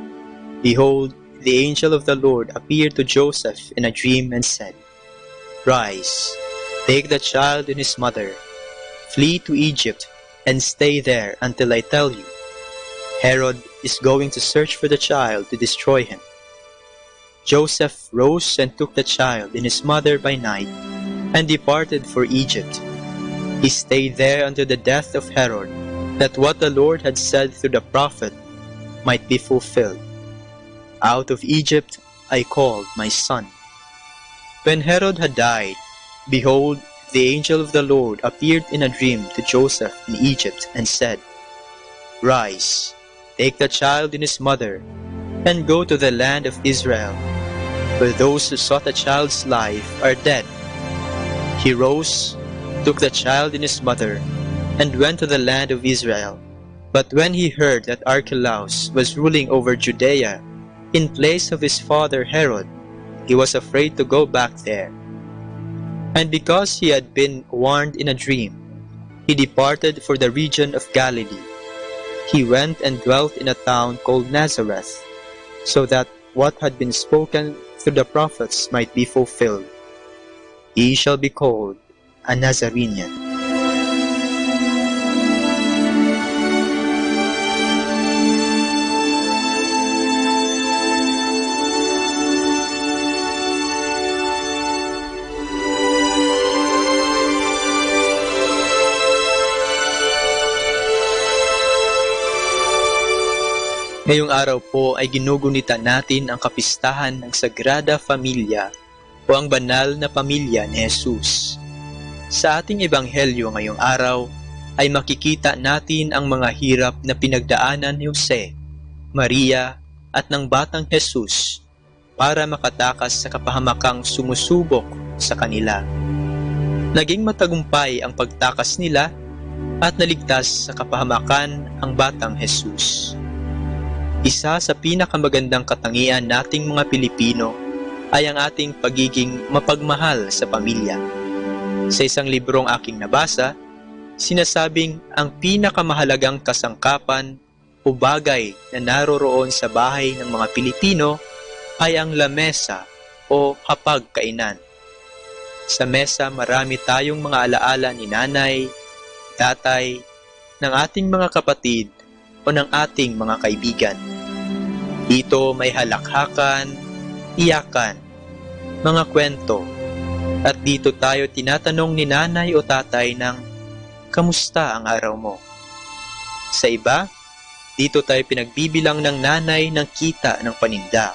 behold, the angel of the Lord appeared to Joseph in a dream and said, Rise, take the child and his mother, flee to Egypt, and stay there until I tell you. Herod is going to search for the child to destroy him. Joseph rose and took the child and his mother by night, and departed for Egypt. He stayed there until the death of Herod, that what the Lord had said through the prophet might be fulfilled. Out of Egypt I called my son. When Herod had died, behold, the angel of the Lord appeared in a dream to Joseph in Egypt and said, Rise, take the child and his mother, and go to the land of Israel, for those who sought the child's life are dead. He rose, took the child and his mother, and went to the land of Israel. But when he heard that Archelaus was ruling over Judea in place of his father Herod, he was afraid to go back there. And because he had been warned in a dream, he departed for the region of Galilee. He went and dwelt in a town called Nazareth, so that what had been spoken through the prophets might be fulfilled. He shall be called a Nazarene. Ngayong araw po ay ginugunita natin ang kapistahan ng Sagrada Familia o ang banal na pamilya ni Jesus. Sa ating ebanghelyo ngayong araw ay makikita natin ang mga hirap na pinagdaanan ni Jose, Maria at ng batang Jesus para makatakas sa kapahamakang sumusubok sa kanila. Naging matagumpay ang pagtakas nila at naligtas sa kapahamakan ang batang Jesus. Isa sa pinakamagandang katangian nating mga Pilipino ay ang ating pagiging mapagmahal sa pamilya. Sa isang librong aking nabasa, sinasabing ang pinakamahalagang kasangkapan o bagay na naroroon sa bahay ng mga Pilipino ay ang lamesa o hapagkainan. Sa mesa marami tayong mga alaala ni nanay, tatay, ng ating mga kapatid o ng ating mga kaibigan. Dito may halakhakan, iyakan, mga kwento, at dito tayo tinatanong ni nanay o tatay ng, kamusta ang araw mo? Sa iba, dito tayo pinagbibilang ng nanay ng kita ng paninda.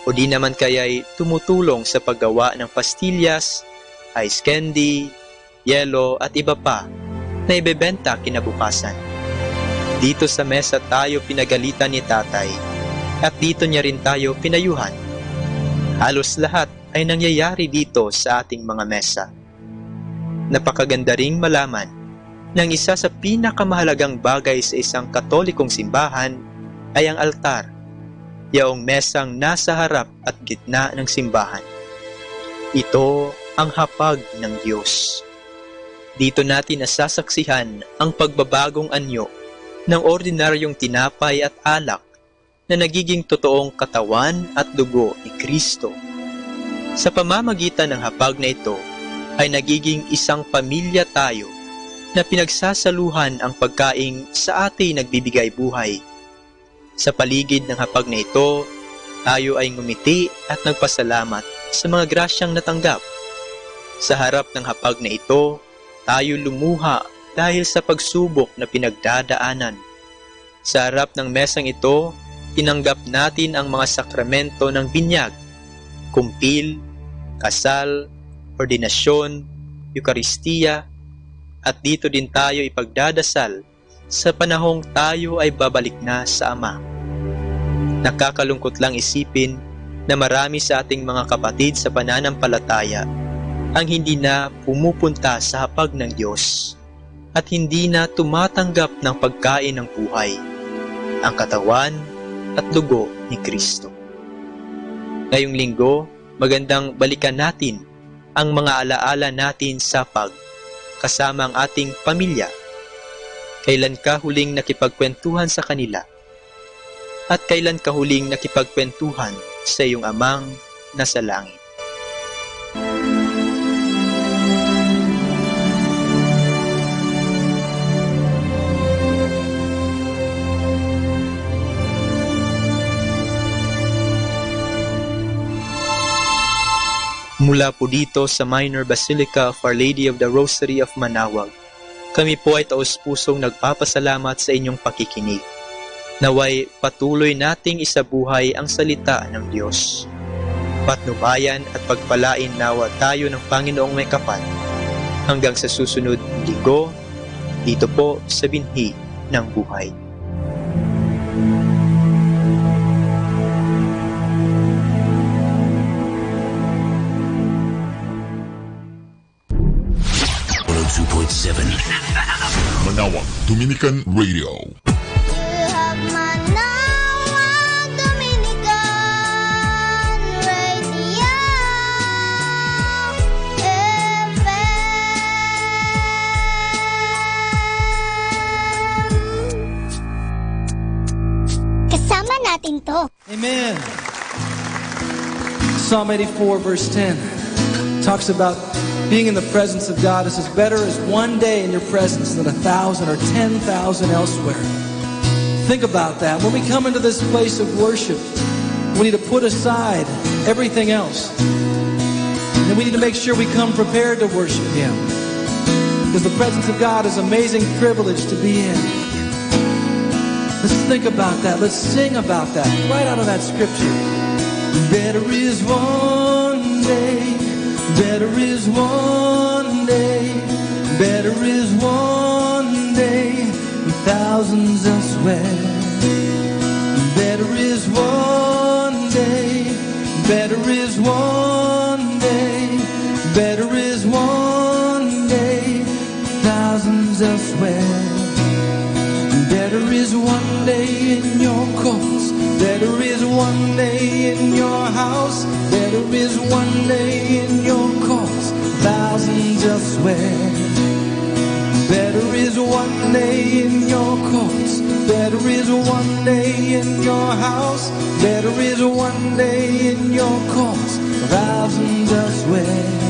O di naman kaya'y tumutulong sa paggawa ng pastillas, ice candy, yelo at iba pa na ibebenta kinabukasan. Dito sa mesa tayo pinagalitan ni tatay at dito niya rin tayo pinayuhan. Halos lahat ay nangyayari dito sa ating mga mesa. Napakaganda ring malaman ng isa sa pinakamahalagang bagay sa isang Katolikong simbahan ay ang altar, yaong mesang nasa harap at gitna ng simbahan. Ito ang hapag ng Diyos. Dito natin nasasaksihan ang pagbabagong anyo ng ordinaryong tinapay at alak na nagiging totoong katawan at dugo ni Kristo. Sa pamamagitan ng hapag na ito ay nagiging isang pamilya tayo na pinagsasaluhan ang pagkaing sa ating nagbibigay buhay. Sa paligid ng hapag na ito, tayo ay ngumiti at nagpasalamat sa mga grasyang natanggap. Sa harap ng hapag na ito, tayo lumuha dahil sa pagsubok na pinagdadaanan. Sa harap ng mesang ito, tinanggap natin ang mga sakramento ng binyag, kumpil, kasal, ordinasyon, Eukaristiya, at dito din tayo ipagdadasal sa panahong tayo ay babalik na sa Ama. Nakakalungkot lang isipin na marami sa ating mga kapatid sa pananampalataya ang hindi na pumupunta sa hapag ng Diyos at hindi na tumatanggap ng pagkain ng buhay, ang katawan at dugo ni Kristo. Ngayong linggo, magandang balikan natin ang mga alaala natin sa hapag kasama ang ating pamilya. Kailan ka huling nakipagkwentuhan sa kanila? At kailan ka huling nakipagkwentuhan sa iyong amang nasa langit? Mula po dito sa Minor Basilica of Our Lady of the Rosary of Manaoag, kami po ay taos-pusong nagpapasalamat sa inyong pakikinig. Naway patuloy nating isabuhay ang salita ng Diyos. Patnubayan at pagpalain nawa tayo ng Panginoong may kapal. Hanggang sa susunod linggo, dito po sa binhi ng buhay. Manaoag Dominican Radio. Kasama natin to. Amen. Psalm 84 verse 10 talks about being in the presence of God. It says, better is one day in your presence than 1,000 or 10,000 elsewhere. Think about that. When we come into this place of worship, we need to put aside everything else. And we need to make sure we come prepared to worship Him. Because the presence of God is an amazing privilege to be in. Let's think about that. Let's sing about that. Right out of that scripture. Better is one day. Better is one day. Better is one day than thousands elsewhere. Better is one day. Better is one day. Better is one day than thousands elsewhere. Better is one day in your courts. Better is one day in your house. Better is one day in your courts. Thousands elsewhere. Better is one day in your courts. Better is one day in your house. Better is one day in your courts. Thousands elsewhere.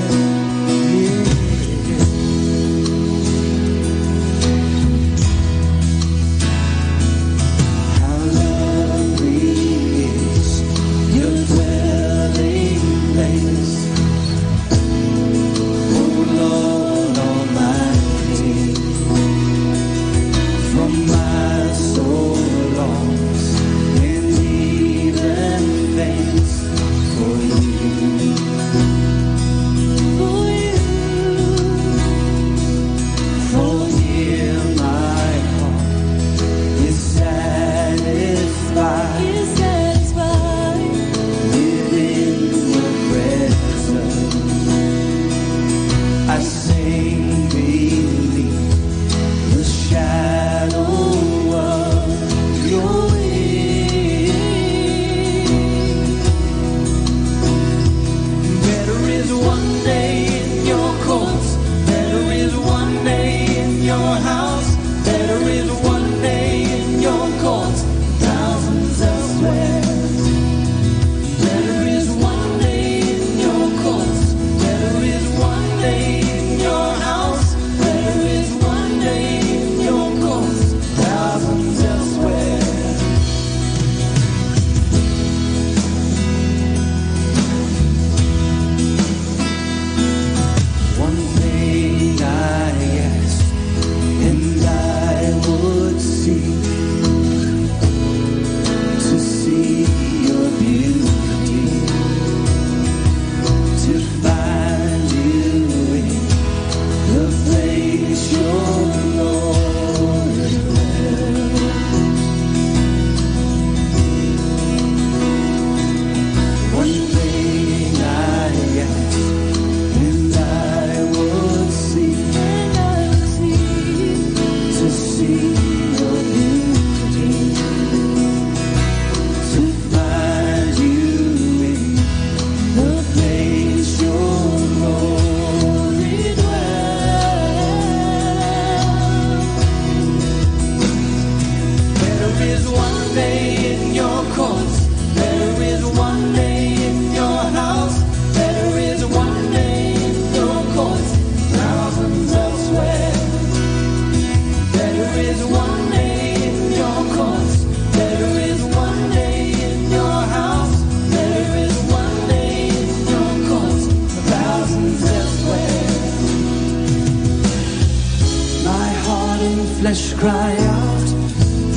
Flesh cry out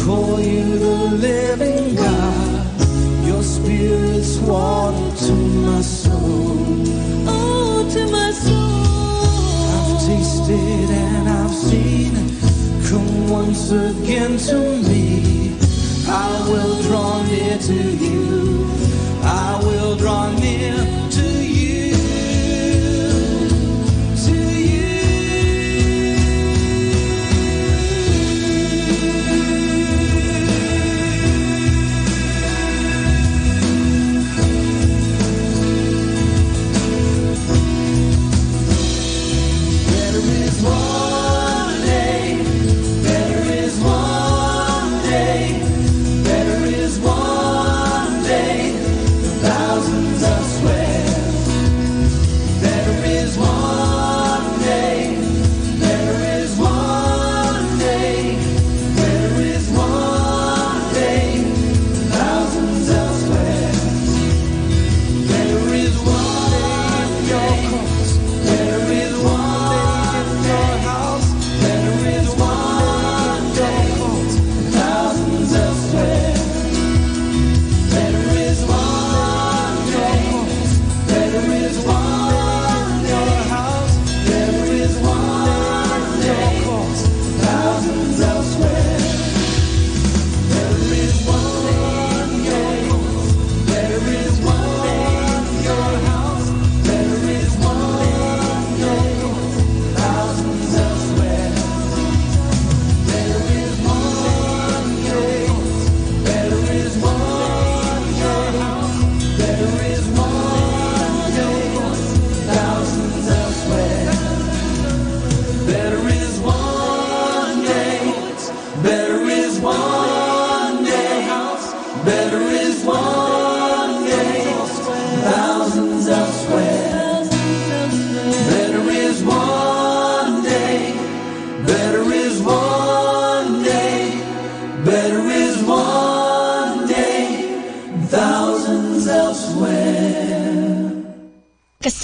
for you, the living God. Your spirit's water to my soul. Oh, to my soul. I've tasted and I've seen. Come once again to me. I will draw near to you. I will draw near to you. One day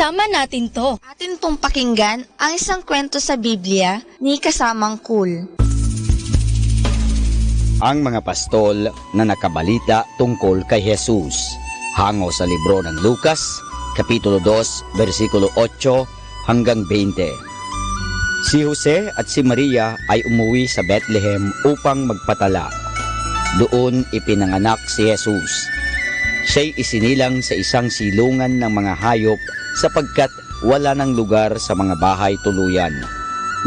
Kasama natin to. Atin pong pakinggan ang isang kwento sa Biblia ni Kasamang Cool. Ang mga pastol na nakabalita tungkol kay Jesus. Hango sa libro ng Lucas, Kapitulo 2, versikulo 8 hanggang 20. Si Jose at si Maria ay umuwi sa Bethlehem upang magpatala. Doon ipinanganak si Jesus. Siya'y isinilang sa isang silungan ng mga hayop sapagkat wala ng lugar sa mga bahay tuluyan.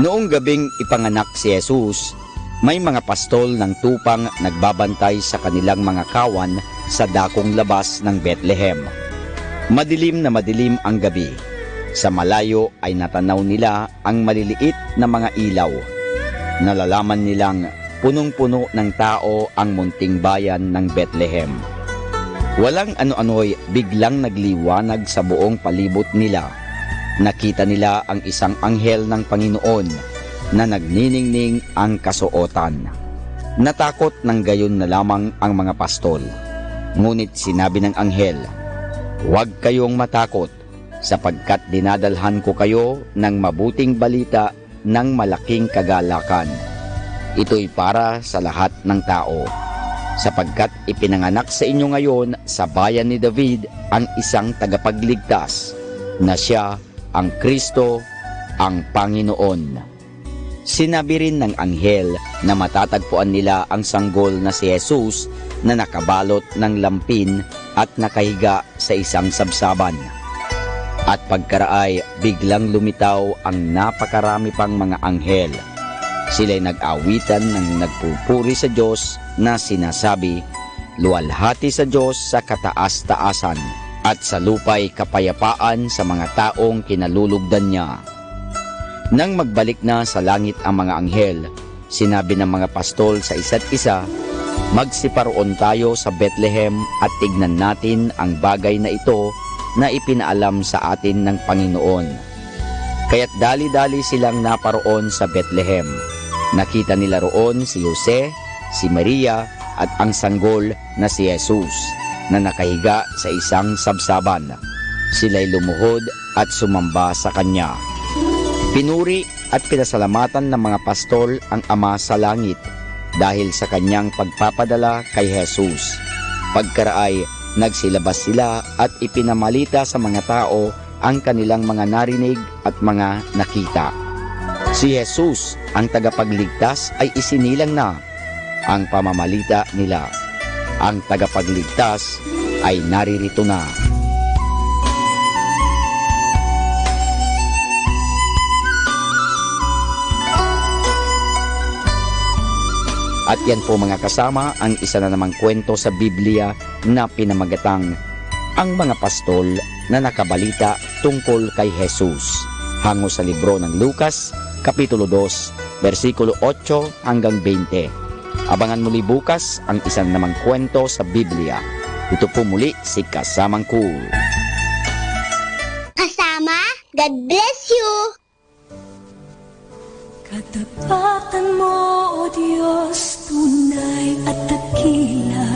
Noong gabing ipanganak si Jesus, may mga pastol ng tupang nagbabantay sa kanilang mga kawan sa dakong labas ng Bethlehem. Madilim na madilim ang gabi. Sa malayo ay natanaw nila ang maliliit na mga ilaw. Nalalaman nilang punong-puno ng tao ang munting bayan ng Bethlehem. Walang ano-ano'y biglang nagliwanag sa buong palibot nila. Nakita nila ang isang anghel ng Panginoon na nagniningning ang kasuotan. Natakot ng gayon na lamang ang mga pastol. Ngunit sinabi ng anghel, "Huwag kayong matakot, sapagkat dinadalhan ko kayo ng mabuting balita ng malaking kagalakan. Ito'y para sa lahat ng tao, sapagkat ipinanganak sa inyo ngayon sa bayan ni David ang isang tagapagligtas, na siya ang Kristo, ang Panginoon." Sinabi rin ng anghel na matatagpuan nila ang sanggol na si Jesus na nakabalot ng lampin at nakahiga sa isang sabsaban. At pagkaraay, biglang lumitaw ang napakarami pang mga anghel. Sila'y nag-awitan ng nagpupuri sa Diyos na sinasabi, "Luwalhati sa Diyos sa kataas-taasan, at sa lupa'y kapayapaan sa mga taong kinalulugdan niya." Nang magbalik na sa langit ang mga anghel, sinabi ng mga pastol sa isa't isa, "Magsiparoon tayo sa Bethlehem at tignan natin ang bagay na ito na ipinaalam sa atin ng Panginoon." Kaya't dali-dali silang naparoon sa Bethlehem. Nakita nila roon si Jose, si Maria at ang sanggol na si Jesus na nakahiga sa isang sabsaban. Sila'y lumuhod at sumamba sa kanya. Pinuri at pinasalamatan ng mga pastol ang Ama sa langit dahil sa kanyang pagpapadala kay Jesus. Pagkaraay, nagsilabas sila at ipinamalita sa mga tao ang kanilang mga narinig at mga nakita. Si Jesus, ang tagapagligtas, ay isinilang na. Ang pamamalita nila, ang tagapagligtas, ay naririto na. At yan po mga kasama ang isa na namang kwento sa Biblia na pinamagatang Ang Mga Pastol na Nakabalita Tungkol kay Jesus. Hango sa libro ng Lucas, Kapitulo 2, versikulo 8 hanggang 20. Abangan muli bukas ang isa na namang kwento sa Biblia. Ito po muli si Kasamang Cool. Kasama, God bless you! Katapatan mo, O Diyos, tunay at dakila.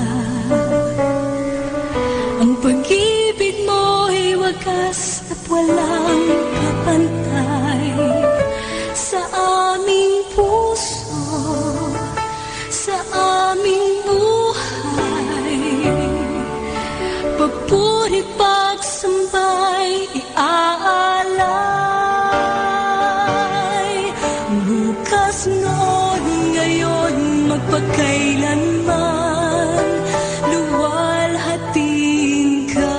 Ang pag-ibig mo'y wagas at walang kapantay. Sa aming puso, sa aming buhay, papuri pagsambay iaalay. Bukas noon, ngayon, magpakailanman, luwalhatiin ka.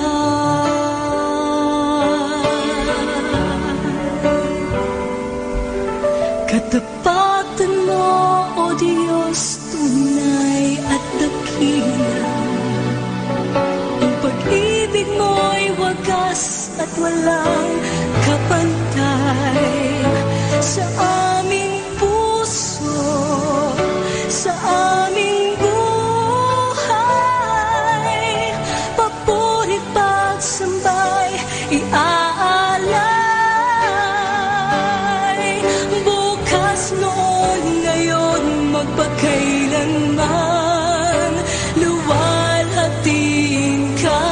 Katapatan mo, O Diyos, tunay at dakila. Ang pag-ibig mo'y wagas at walang kapantay. Sa aming puso, sa aming buhay, papuri pagsambay iaalay. Bukas noon, ngayon, magpakailanman, luwalhatiin ka.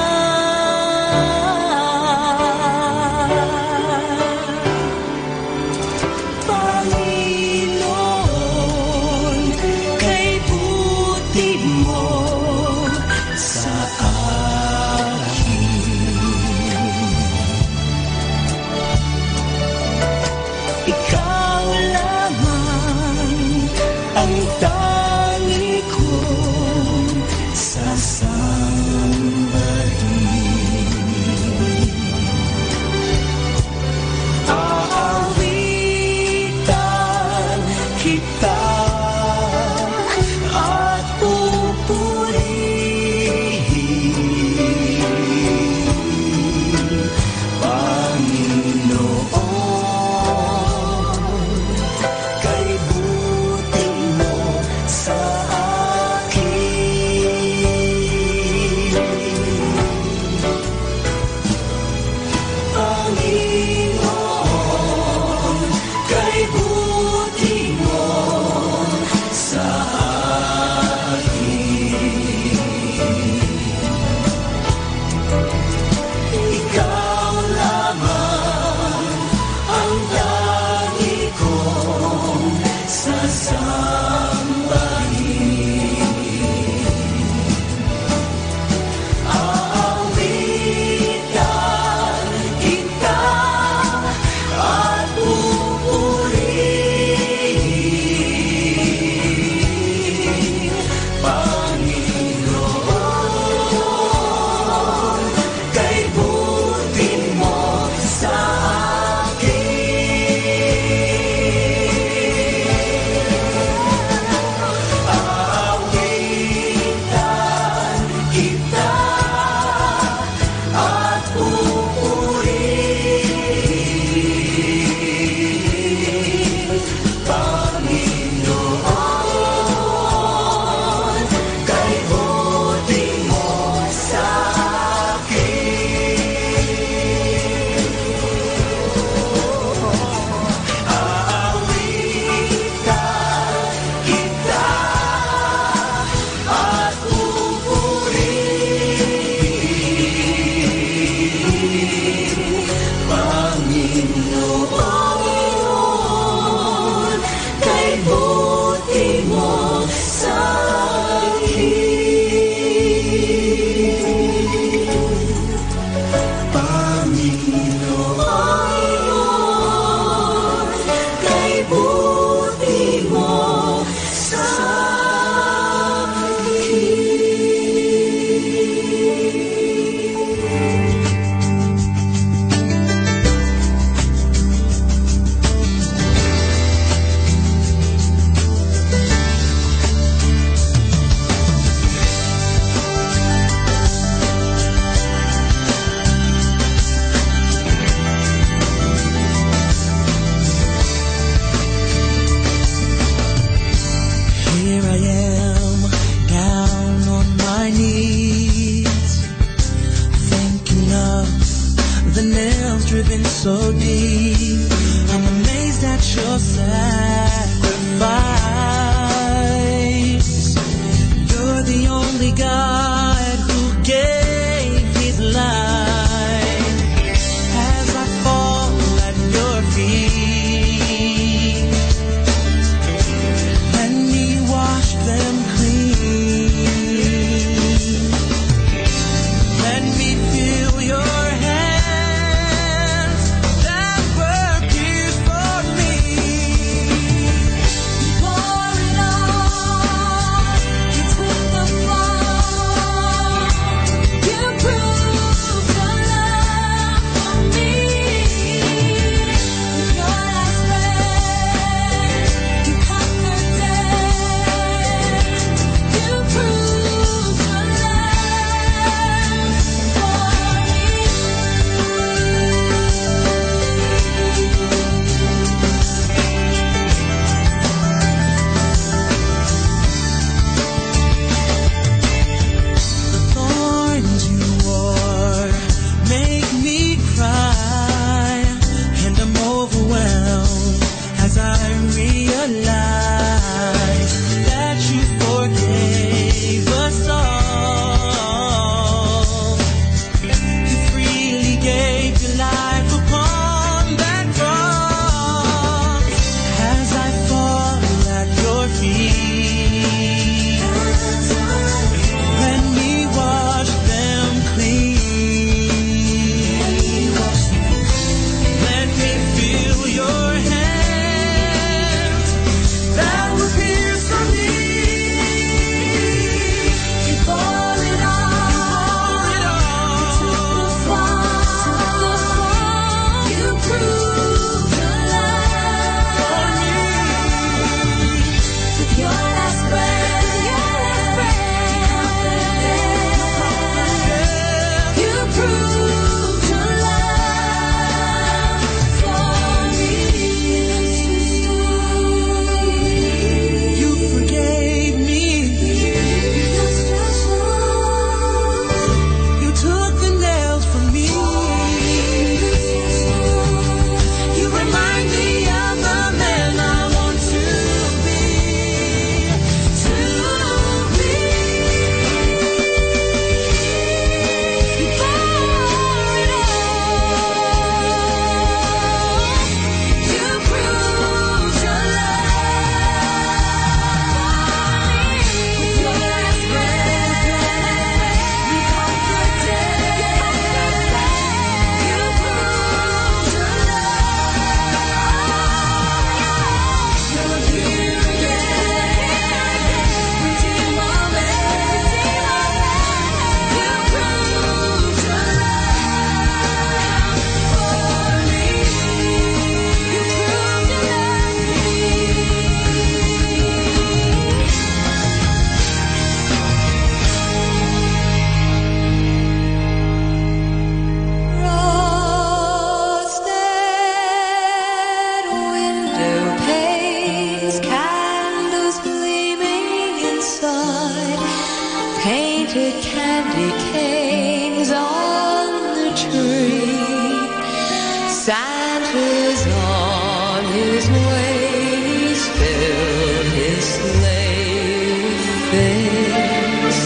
ways, filled his sleigh with things,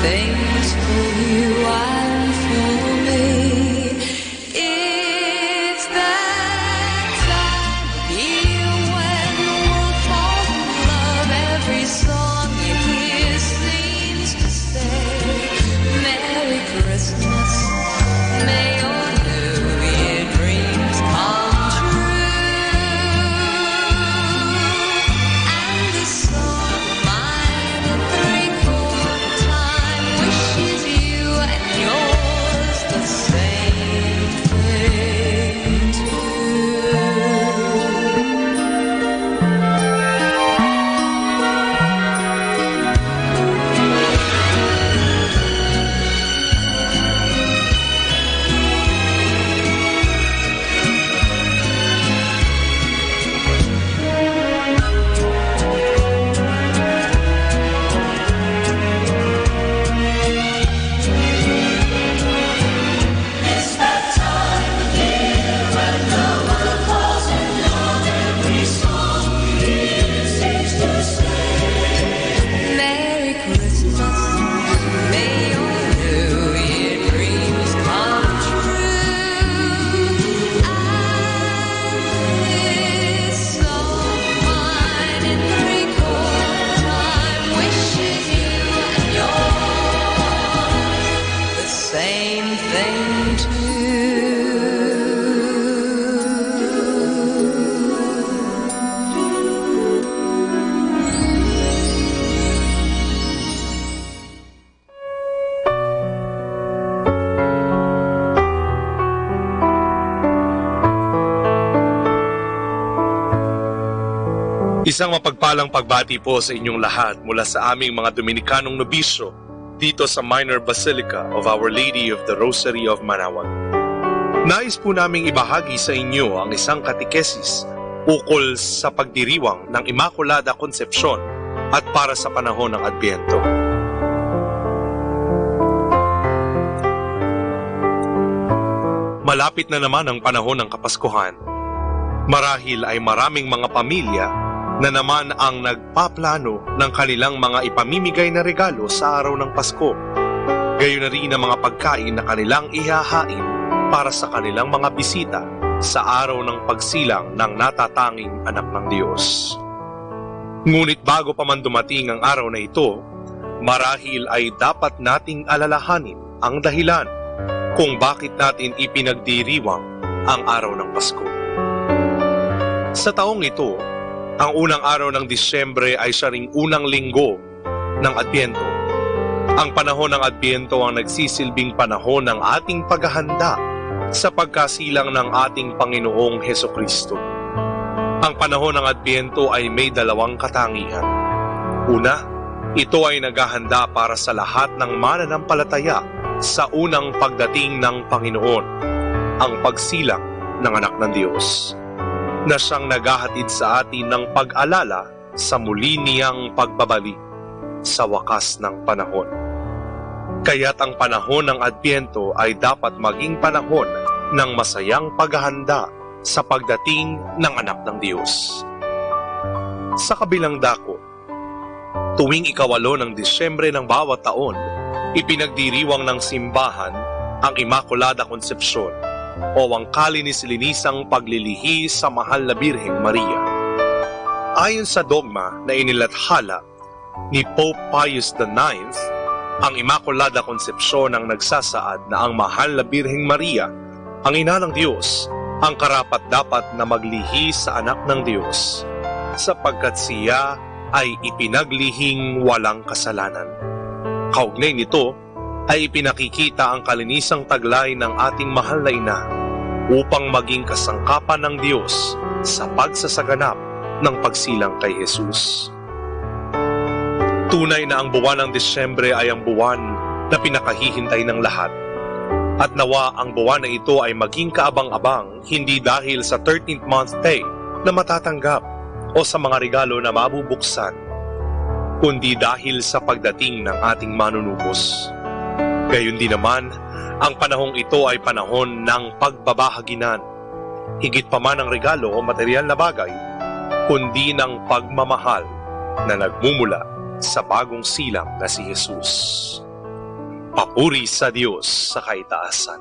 things for you and for me. It's that time of year when the world falls in love. Every song you hear seems to say, Merry Christmas, may your New Year dreams come true. And the song of mine, the three-quarter time, wishes you and yours the same thing too. It's that time of year when the world falls in love. Every song you hear seems to say, Merry Christmas, may your New Year dreams come true. And this song of mine in three-quarter time wishes you and yours the same thing too. Isang mapagpalang pagbati po sa inyong lahat mula sa aming mga Dominikanong nobisyo dito sa Minor Basilica of Our Lady of the Rosary of Manaoag. Nais po naming ibahagi sa inyo ang isang katikesis ukol sa pagdiriwang ng Immaculada Concepcion at para sa panahon ng Adbyento. Malapit na naman ang panahon ng Kapaskuhan. Marahil ay maraming mga pamilya na naman ang nagpaplano ng kanilang mga ipamimigay na regalo sa araw ng Pasko. Gayon na rin ang mga pagkain na kanilang ihahain para sa kanilang mga bisita sa araw ng pagsilang ng natatanging anak ng Diyos. Ngunit bago pa man dumating ang araw na ito, marahil ay dapat nating alalahanin ang dahilan kung bakit natin ipinagdiriwang ang araw ng Pasko. Sa taong ito, ang unang araw ng Disyembre ay siya ring unang linggo ng Adbyento. Ang panahon ng Adbyento ang nagsisilbing panahon ng ating paghahanda sa pagkasilang ng ating Panginoong Hesukristo. Ang panahon ng Adbyento ay may dalawang katangian. Una, ito ay naghahanda para sa lahat ng mananampalataya sa unang pagdating ng Panginoon, ang pagsilang ng anak ng Diyos, na siyang naghahatid sa atin ng pag-alala sa muli niyang pagbabalik sa wakas ng panahon. Kaya't ang panahon ng Adbyento ay dapat maging panahon ng masayang paghahanda sa pagdating ng anak ng Diyos. Sa kabilang dako, tuwing ika-8 ng Disyembre ng bawat taon, ipinagdiriwang ng simbahan ang Immaculada Concepcion o ang kalinis-linisang paglilihi sa mahal na Birheng Maria. Ayon sa dogma na inilathala ni Pope Pius IX, ang Immaculada Concepcion ang nagsasaad na ang mahal na Birheng Maria, ang ina ng Diyos, ang karapat-dapat na maglihi sa anak ng Diyos, sapagkat siya ay ipinaglihing walang kasalanan. Kaugnay nito ay ipinakikita ang kalinisang taglay ng ating mahal na ina upang maging kasangkapan ng Diyos sa pagsasaganap ng pagsilang kay Jesus. Tunay na ang buwan ng Disyembre ay ang buwan na pinakahihintay ng lahat. At nawa ang buwan na ito ay maging kaabang-abang hindi dahil sa 13th month day na matatanggap o sa mga regalo na mabubuksan, kundi dahil sa pagdating ng ating manunubos. Gayon din naman, ang panahong ito ay panahon ng pagbabahaginan. higit pa man ang regalo o material na bagay, kundi ng pagmamahal na nagmumula sa bagong silang na si Jesus. Papuri sa Diyos sa kaitaasan.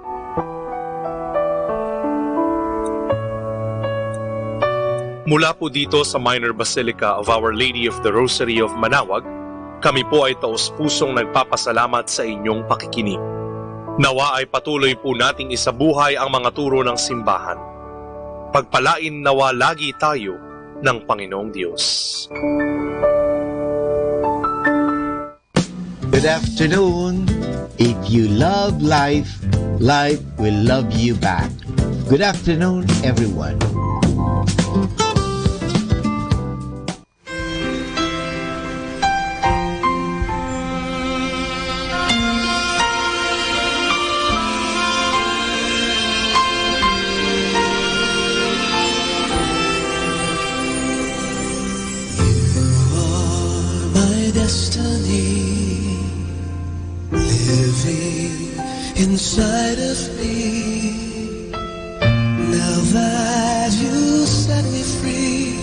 Mula po dito sa Minor Basilica of Our Lady of the Rosary of Manaoag, kami po ay taos-pusong nagpapasalamat sa inyong pakikinig. Nawa ay patuloy po nating isabuhay ang mga turo ng simbahan. Pagpalain nawa lagi tayo ng Panginoong Diyos. Good afternoon. If you love life, life will love you back. Good afternoon, everyone. Destiny living inside of me. Now that you set me free,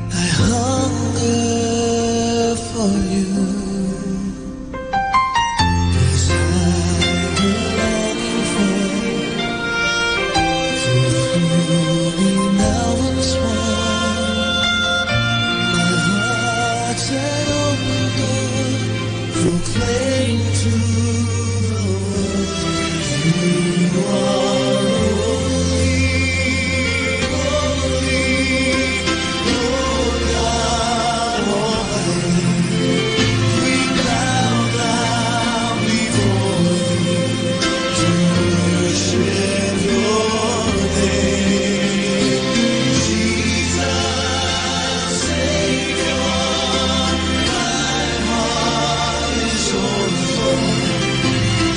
I hunger for you. 'Cause I'm longing for to fill me now once more. My heart's an open door, proclaim to the world you are holy, holy, Lord God Almighty. We bow down before you to worship your name, Jesus, Savior. My heart is overflowing,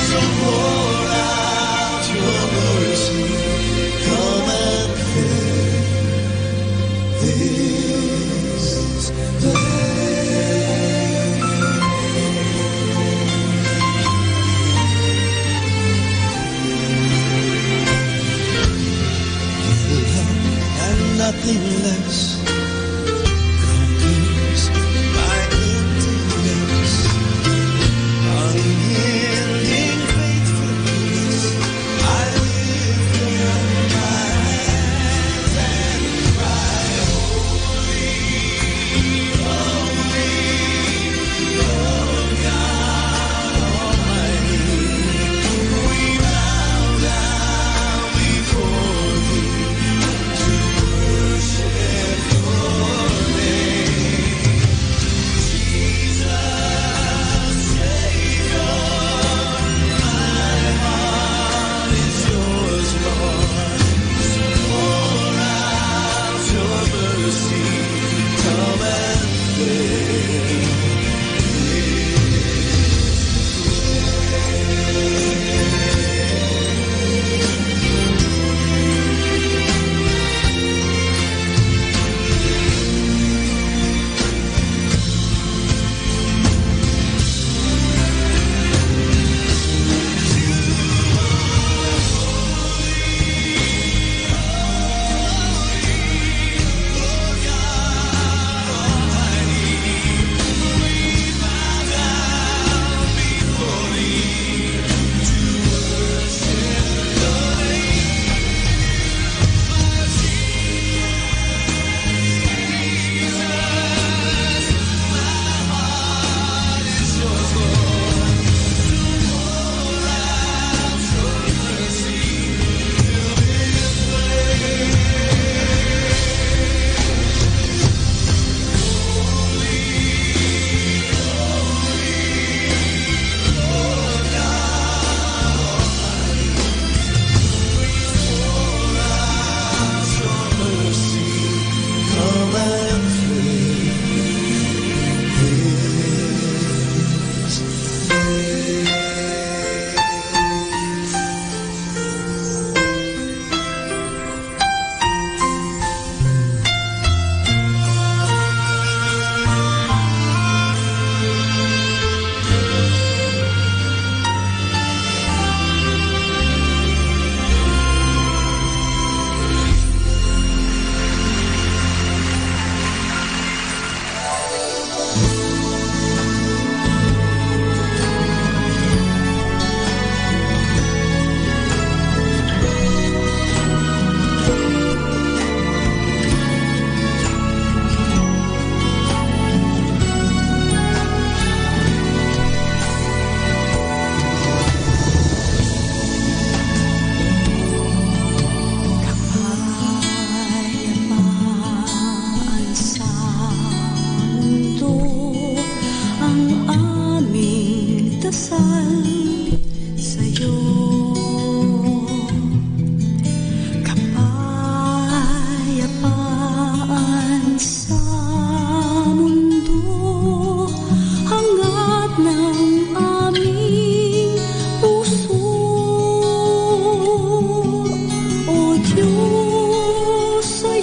so pour out your mercy. Come and fill this place. And nothing less completes my emptiness. Unending faithfulness, I lift up my hands and cry, holy, holy, Lord God Almighty. We bow down before thee to worship your name.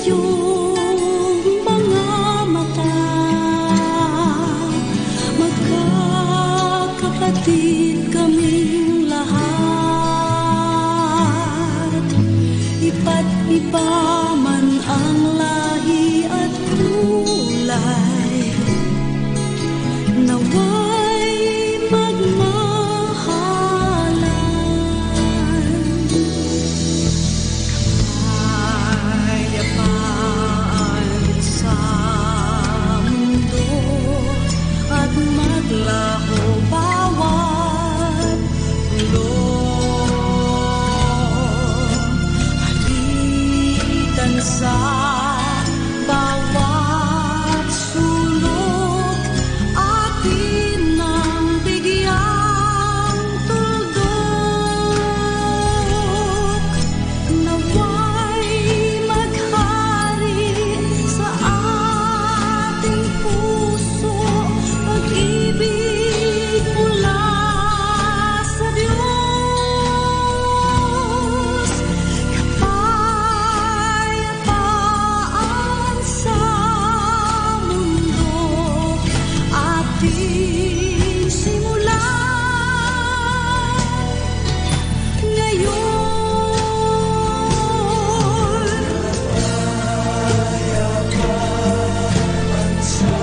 iyong mga mata. Magkakapatid kaming lahat. Iba't iba man ang lahi at kulay, naway magmahalan. Kapayapaan sa mundo at maglaho bawat ulo. Halitan sa bawat sulok, atin ang bigyang tuldok. Naway maghari sa ating puso pag-ibig mula sa Diyos. Kapayapaan sa mundo, ating simulan ngayon. Kapayapaan sa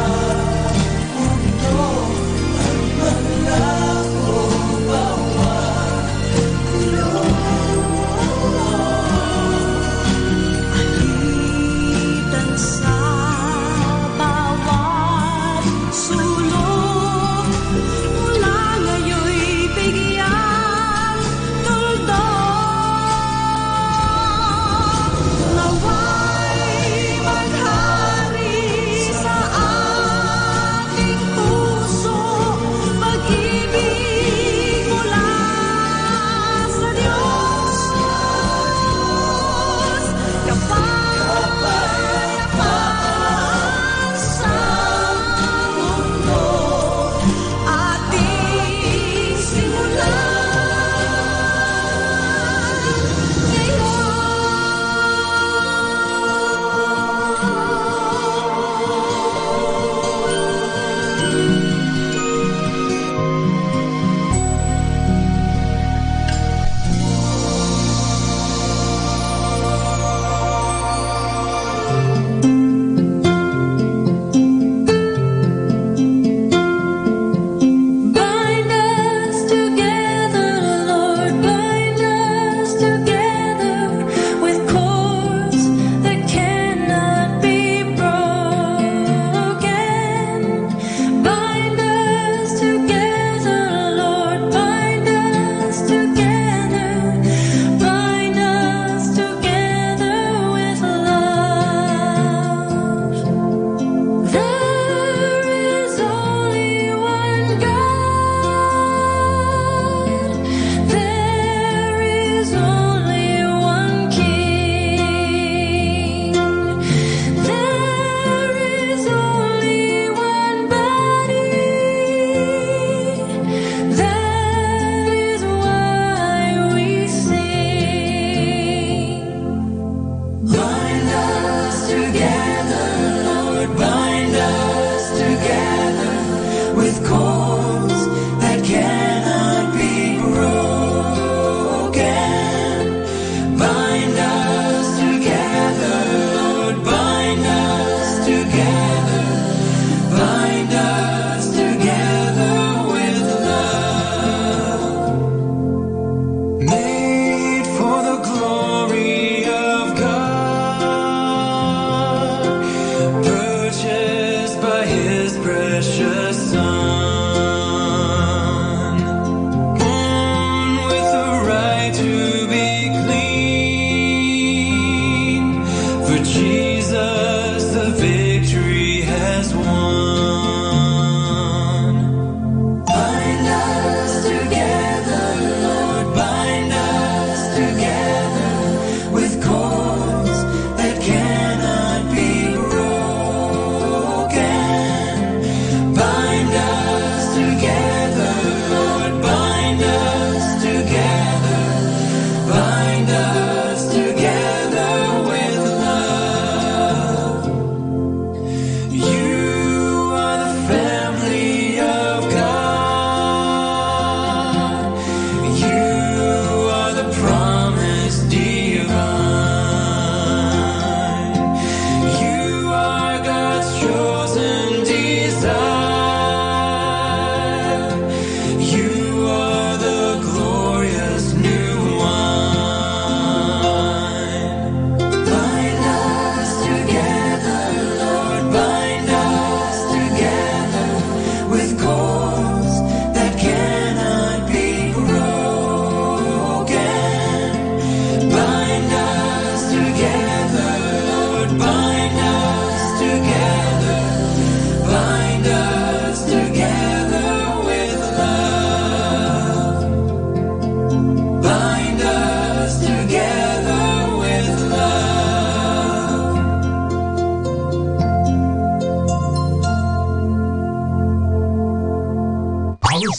mundo, ang maglaho bawat alitan sa bawat sulok, mula ngayon'y bigyang tuldok. Naway maghari sa ating puso pag-ibig mula sa Diyos. Kapayapaan sa mundo, ating simulan Bind us together, Lord, bind us together with cords that cannot be broken. Bind us together, Lord, bind us together, bind us together with love. There is only one God. There is only one King. There is only one body. That is why we sing. Bind us together, Lord, bind us together with cords that cannot be broken. Bind us together, Lord, bind us together, bind us together with love. Made for the glory of God, purchased by His precious Son, born with the right to be clean. For Jesus, the victory has won. Bind us together, Lord, bind us together with cords that cannot be broken. Bind us together, Lord, bind us together, bind us together with love.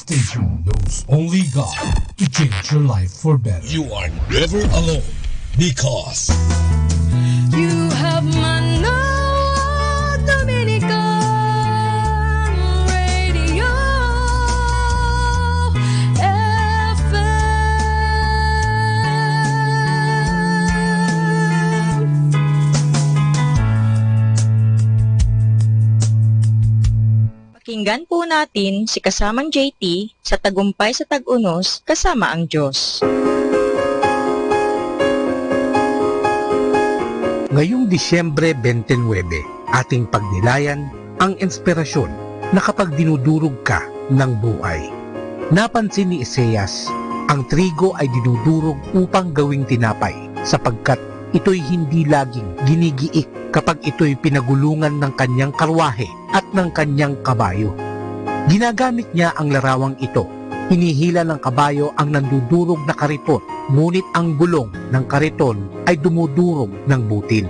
station knows only God to change your life for better. You are never alone because You have Manawag Dominican Radio FM. Pakinggan po natin si kasamang JT sa Tagumpay sa Tag-Unos kasama ang Diyos. Ngayong Disyembre 29, ating pagnilayan ang inspirasyon na kapag dinudurog ka ng buhay. Napansin ni Isaias, ang trigo ay dinudurog upang gawing tinapay sapagkat ito'y hindi laging ginigiik kapag ito'y pinagulungan ng kanyang karwahe at ng kanyang kabayo. Ginagamit niya ang larawang ito. Hinihila ng kabayo ang nandudurog na kariton, ngunit ang gulong ng kariton ay dumudurog ng butil.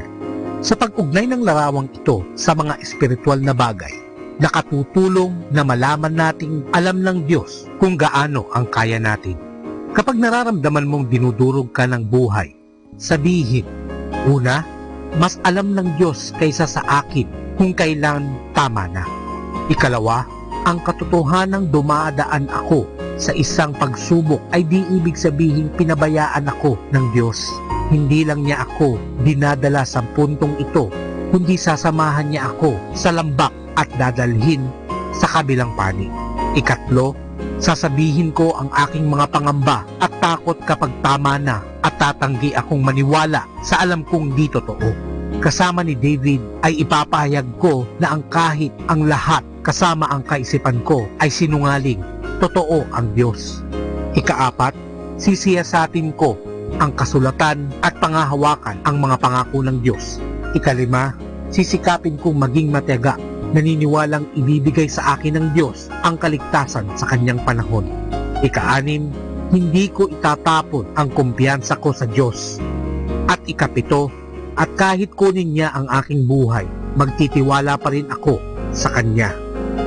Sa pag-ugnay ng larawang ito sa mga espiritual na bagay, nakatutulong na malaman nating alam ng Diyos kung gaano ang kaya natin. Kapag nararamdaman mong dinudurog ka ng buhay, sabihin, una, mas alam ng Diyos kaysa sa akin kung kailan tama na. Ikalawa, ang katotohanang dumadaan ako sa isang pagsubok ay di ibig sabihin pinabayaan ako ng Diyos. Hindi lang niya ako dinadala sa puntong ito, kundi sasamahan niya ako sa lambak at dadalhin sa kabilang panig. Ikatlo, sasabihin ko ang aking mga pangamba at takot kapag tama na at tatanggi akong maniwala sa alam kong di totoo. Kasama ni David ay ipapahayag ko na ang kahit ang lahat kasama ang kaisipan ko ay sinungaling, totoo ang Diyos. Ikaapat, sisiyasatin ko ang kasulatan at pangahawakan ang mga pangako ng Diyos. Ikalima, sisikapin kong maging matiyaga, naniniwalang ibibigay sa akin ng Diyos ang kaligtasan sa kanyang panahon. Ikaanim, hindi ko itatapon ang kumpiyansa ko sa Diyos. At ikapito, at kahit kunin niya ang aking buhay, magtitiwala pa rin ako sa Kanya.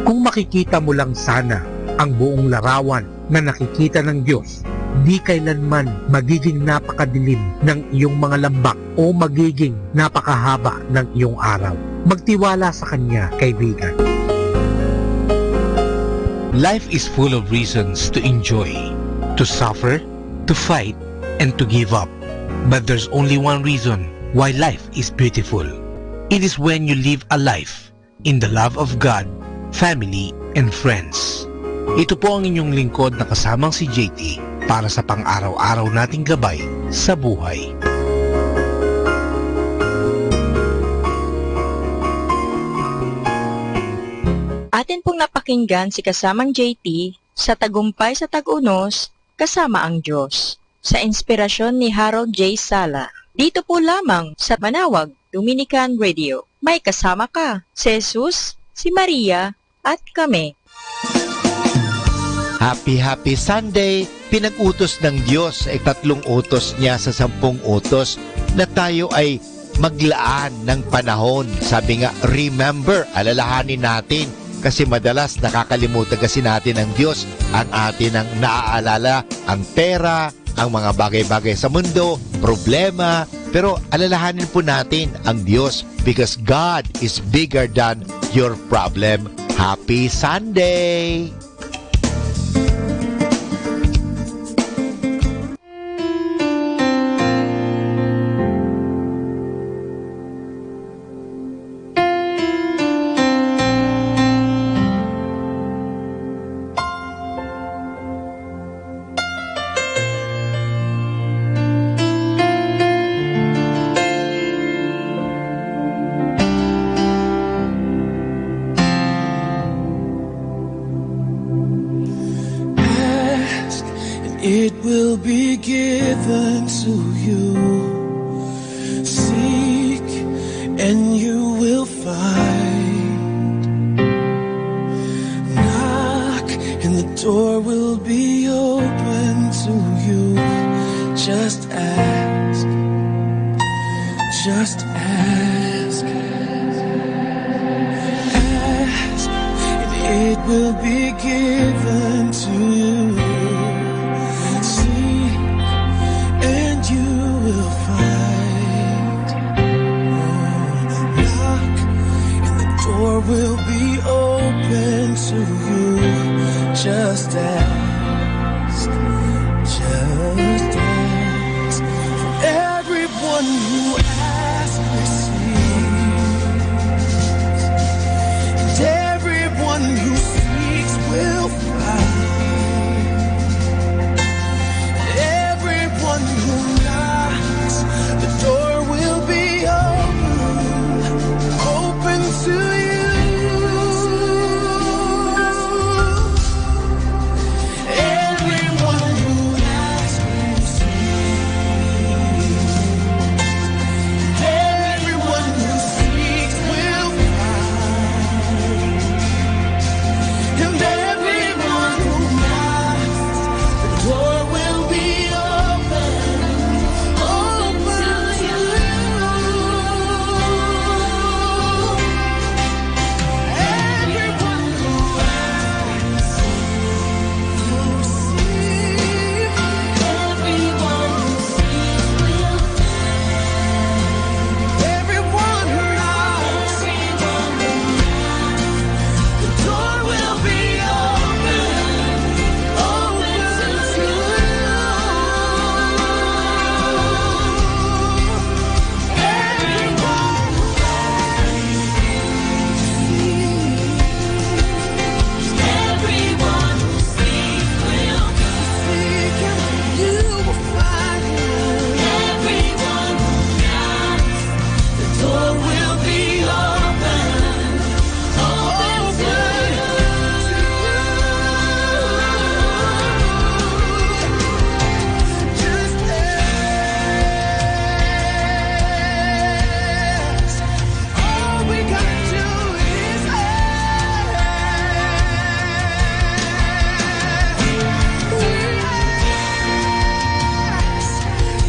Kung makikita mo lang sana ang buong larawan na nakikita ng Diyos, di kailanman magiging napakadilim ng iyong mga lambak o magiging napakahaba ng iyong araw. Magtiwala sa Kanya, kaibigan. Life is full of reasons to enjoy, to suffer, to fight, and to give up. But there's only one reason why life is beautiful. It is when you live a life in the love of God, family, and friends. Ito po ang inyong lingkod na kasamang si JT para sa pang-araw-araw nating gabay sa buhay. Atin pong napakinggan si kasamang JT sa Tagumpay sa Tag-Unos kasama ang Diyos sa inspirasyon ni Harold J. Sala. Dito po lamang sa Manawag Dominican Radio. May kasama ka, si Jesus, si Maria, at kami. Happy Sunday! Pinag-utos ng Diyos ay 3 utos niya sa 10 utos na tayo ay maglaan ng panahon. Sabi nga, remember, alalahanin natin. Kasi madalas nakakalimutan kasi natin ng Diyos. Ang atin ang naaalala, ang pera, ang mga bagay-bagay sa mundo, problema. Pero alalahanin po natin ang Diyos because God is bigger than your problem. Happy Sunday! It will be given to you. Seek and you will find. Knock and the door will be open to you. Just ask. Just ask. Ask and it will be given to door will be open to you. Just ask, just ask. For everyone who asks receives, and everyone who seeks will find. Everyone who knocks, the door will be open to you. Everyone who asks receives. Everyone who seeks will find. And everyone who knocks, the door will be open to you. Everyone who asks will receive. Everyone who seeks will find. Everyone who knocks, the door will be open to you. Everyone who seeks will seek, and you will find. Everyone who knocks, the door will be open to you. Just ask. All we gotta do is ask.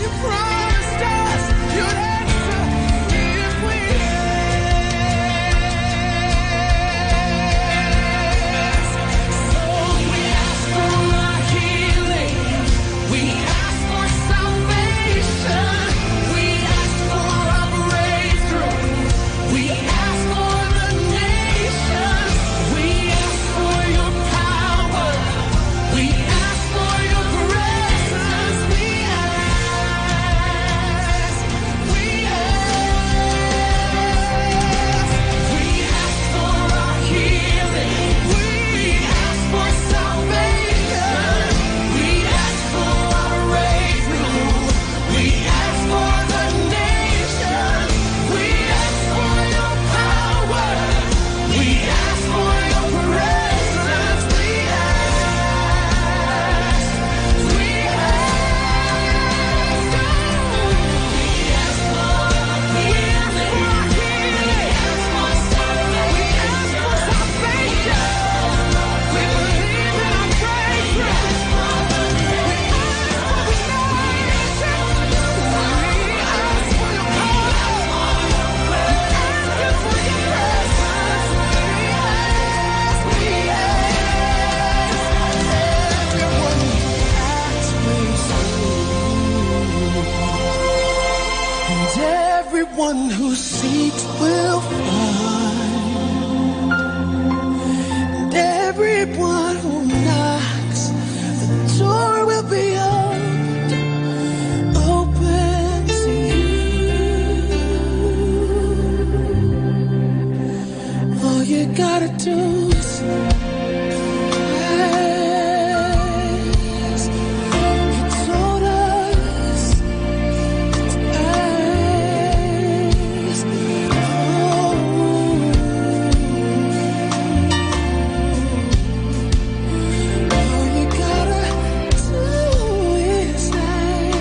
You promised us you'd answer if we ask. So we ask for our healing. We ask for salvation. We ask for a breakthrough. We ask for the nations. We ask for your power. We ask for your presence. We ask. We ask for our healing. We ask for salvation. We ask for our breakthrough. We ask for the nations. We ask for your power. We ask for your presence. We ask. We ask for our healing. We ask for salvation. We believe in our breakthrough. We ask for the nations. We ask for your power. We ask for your presence. We ask. Everyone asks receive. And everyone who seeks will find. And everyone who knocks, the door will be open to you. All you gotta do is ask. You told us to ask. All you gotta do is ask.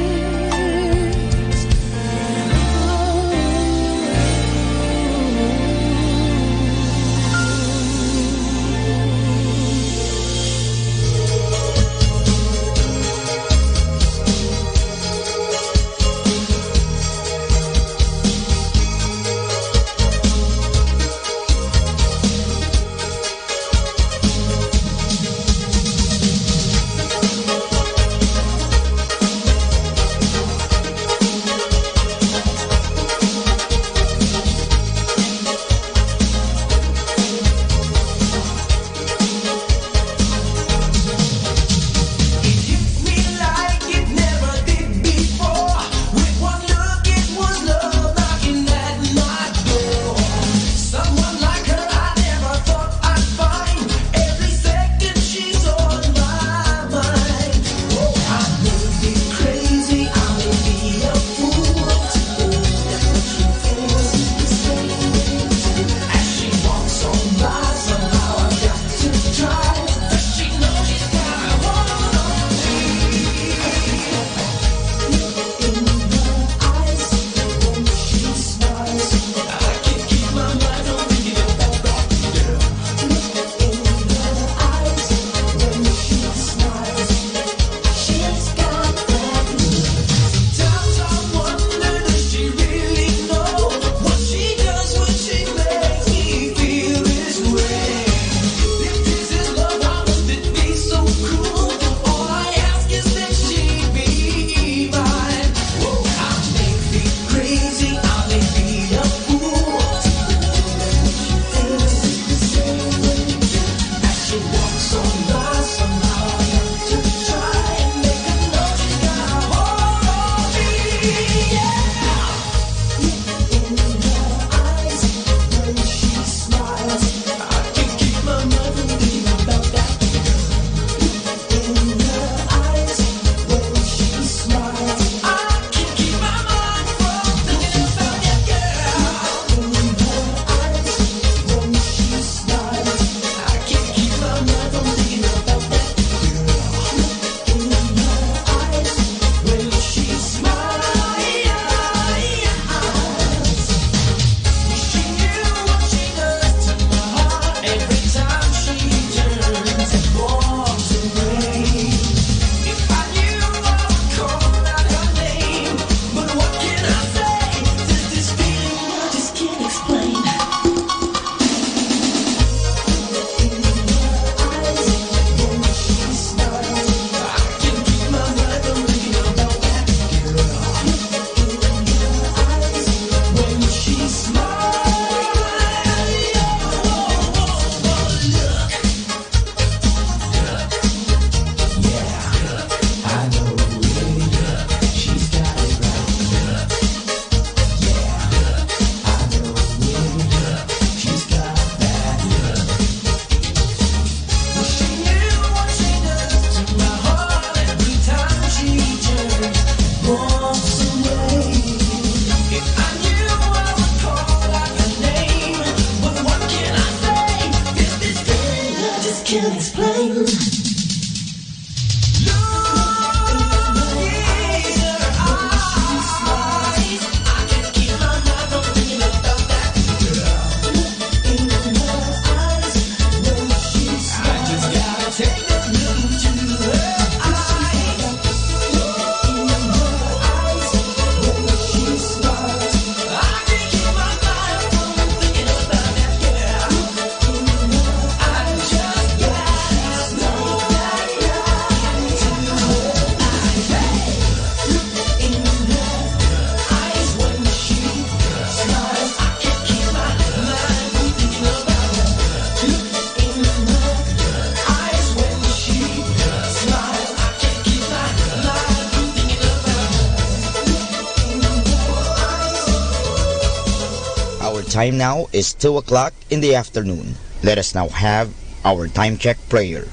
can't explain. Our time now is 2 o'clock in the afternoon. Let us now have our time check prayer.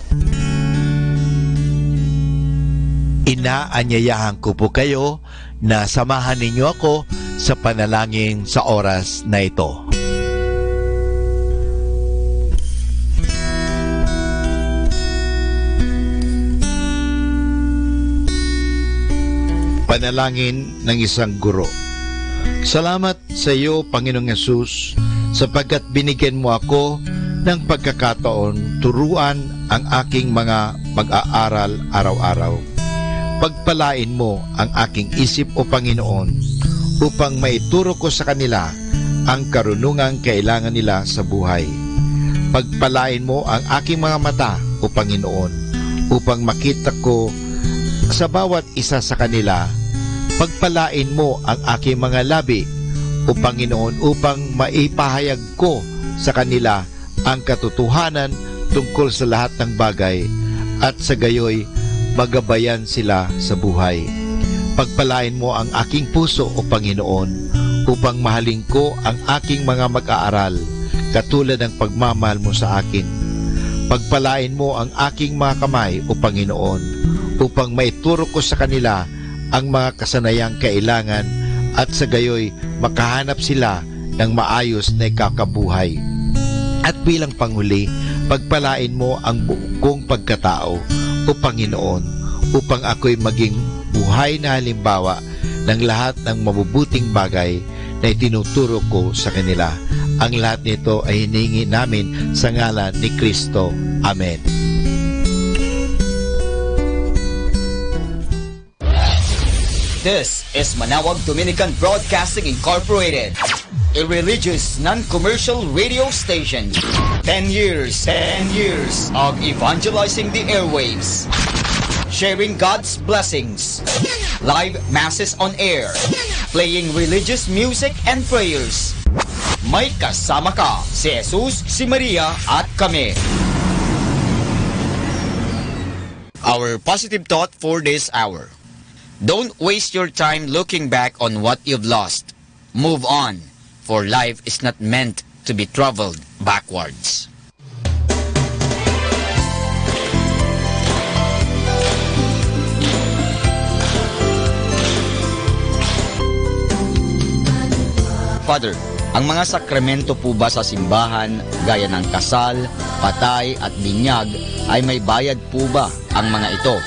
Inaanyayahan ko po kayo na samahan ninyo ako sa panalangin sa oras na ito. Panalangin ng isang guro. Salamat sa iyo, Panginoong Yesus, sapagkat binigyan mo ako ng pagkakataon turuan ang aking mga mag-aaral araw-araw. Pagpalain mo ang aking isip, O Panginoon, upang maituro ko sa kanila ang karunungang kailangan nila sa buhay. Pagpalain mo ang aking mga mata, O Panginoon, upang makita ko sa bawat isa sa kanila. Pagpalain mo ang aking mga labi, O Panginoon, upang maipahayag ko sa kanila ang katotohanan tungkol sa lahat ng bagay at sa gayoy magabayan sila sa buhay. Pagpalain mo ang aking puso, O Panginoon, upang mahalin ko ang aking mga mag-aaral katulad ng pagmamahal mo sa akin. Pagpalain mo ang aking mga kamay, O Panginoon, upang maituro ko sa kanila ang mga kasanayang kailangan at sa gayoy makahanap sila ng maayos na ikakabuhay. At bilang panghuli, pagpalain mo ang buong kong pagkatao, O Panginoon, upang ako'y maging buhay na halimbawa ng lahat ng mabubuting bagay na itinuturo ko sa kanila. Ang lahat nito ay hinihingi namin sa ngalan ni Kristo. Amen. This is Manawag Dominican Broadcasting Incorporated, a religious, non-commercial radio station. 10 years of evangelizing the airwaves, sharing God's blessings, live masses on air, playing religious music and prayers. May kasama ka, si Jesus, si Maria, at kami. Our positive thought for this hour. Don't waste your time looking back on what you've lost. Move on, for life is not meant to be traveled backwards. Father, ang mga sakramento po ba sa simbahan, gaya ng kasal, patay at binyag, ay may bayad po ba ang mga ito?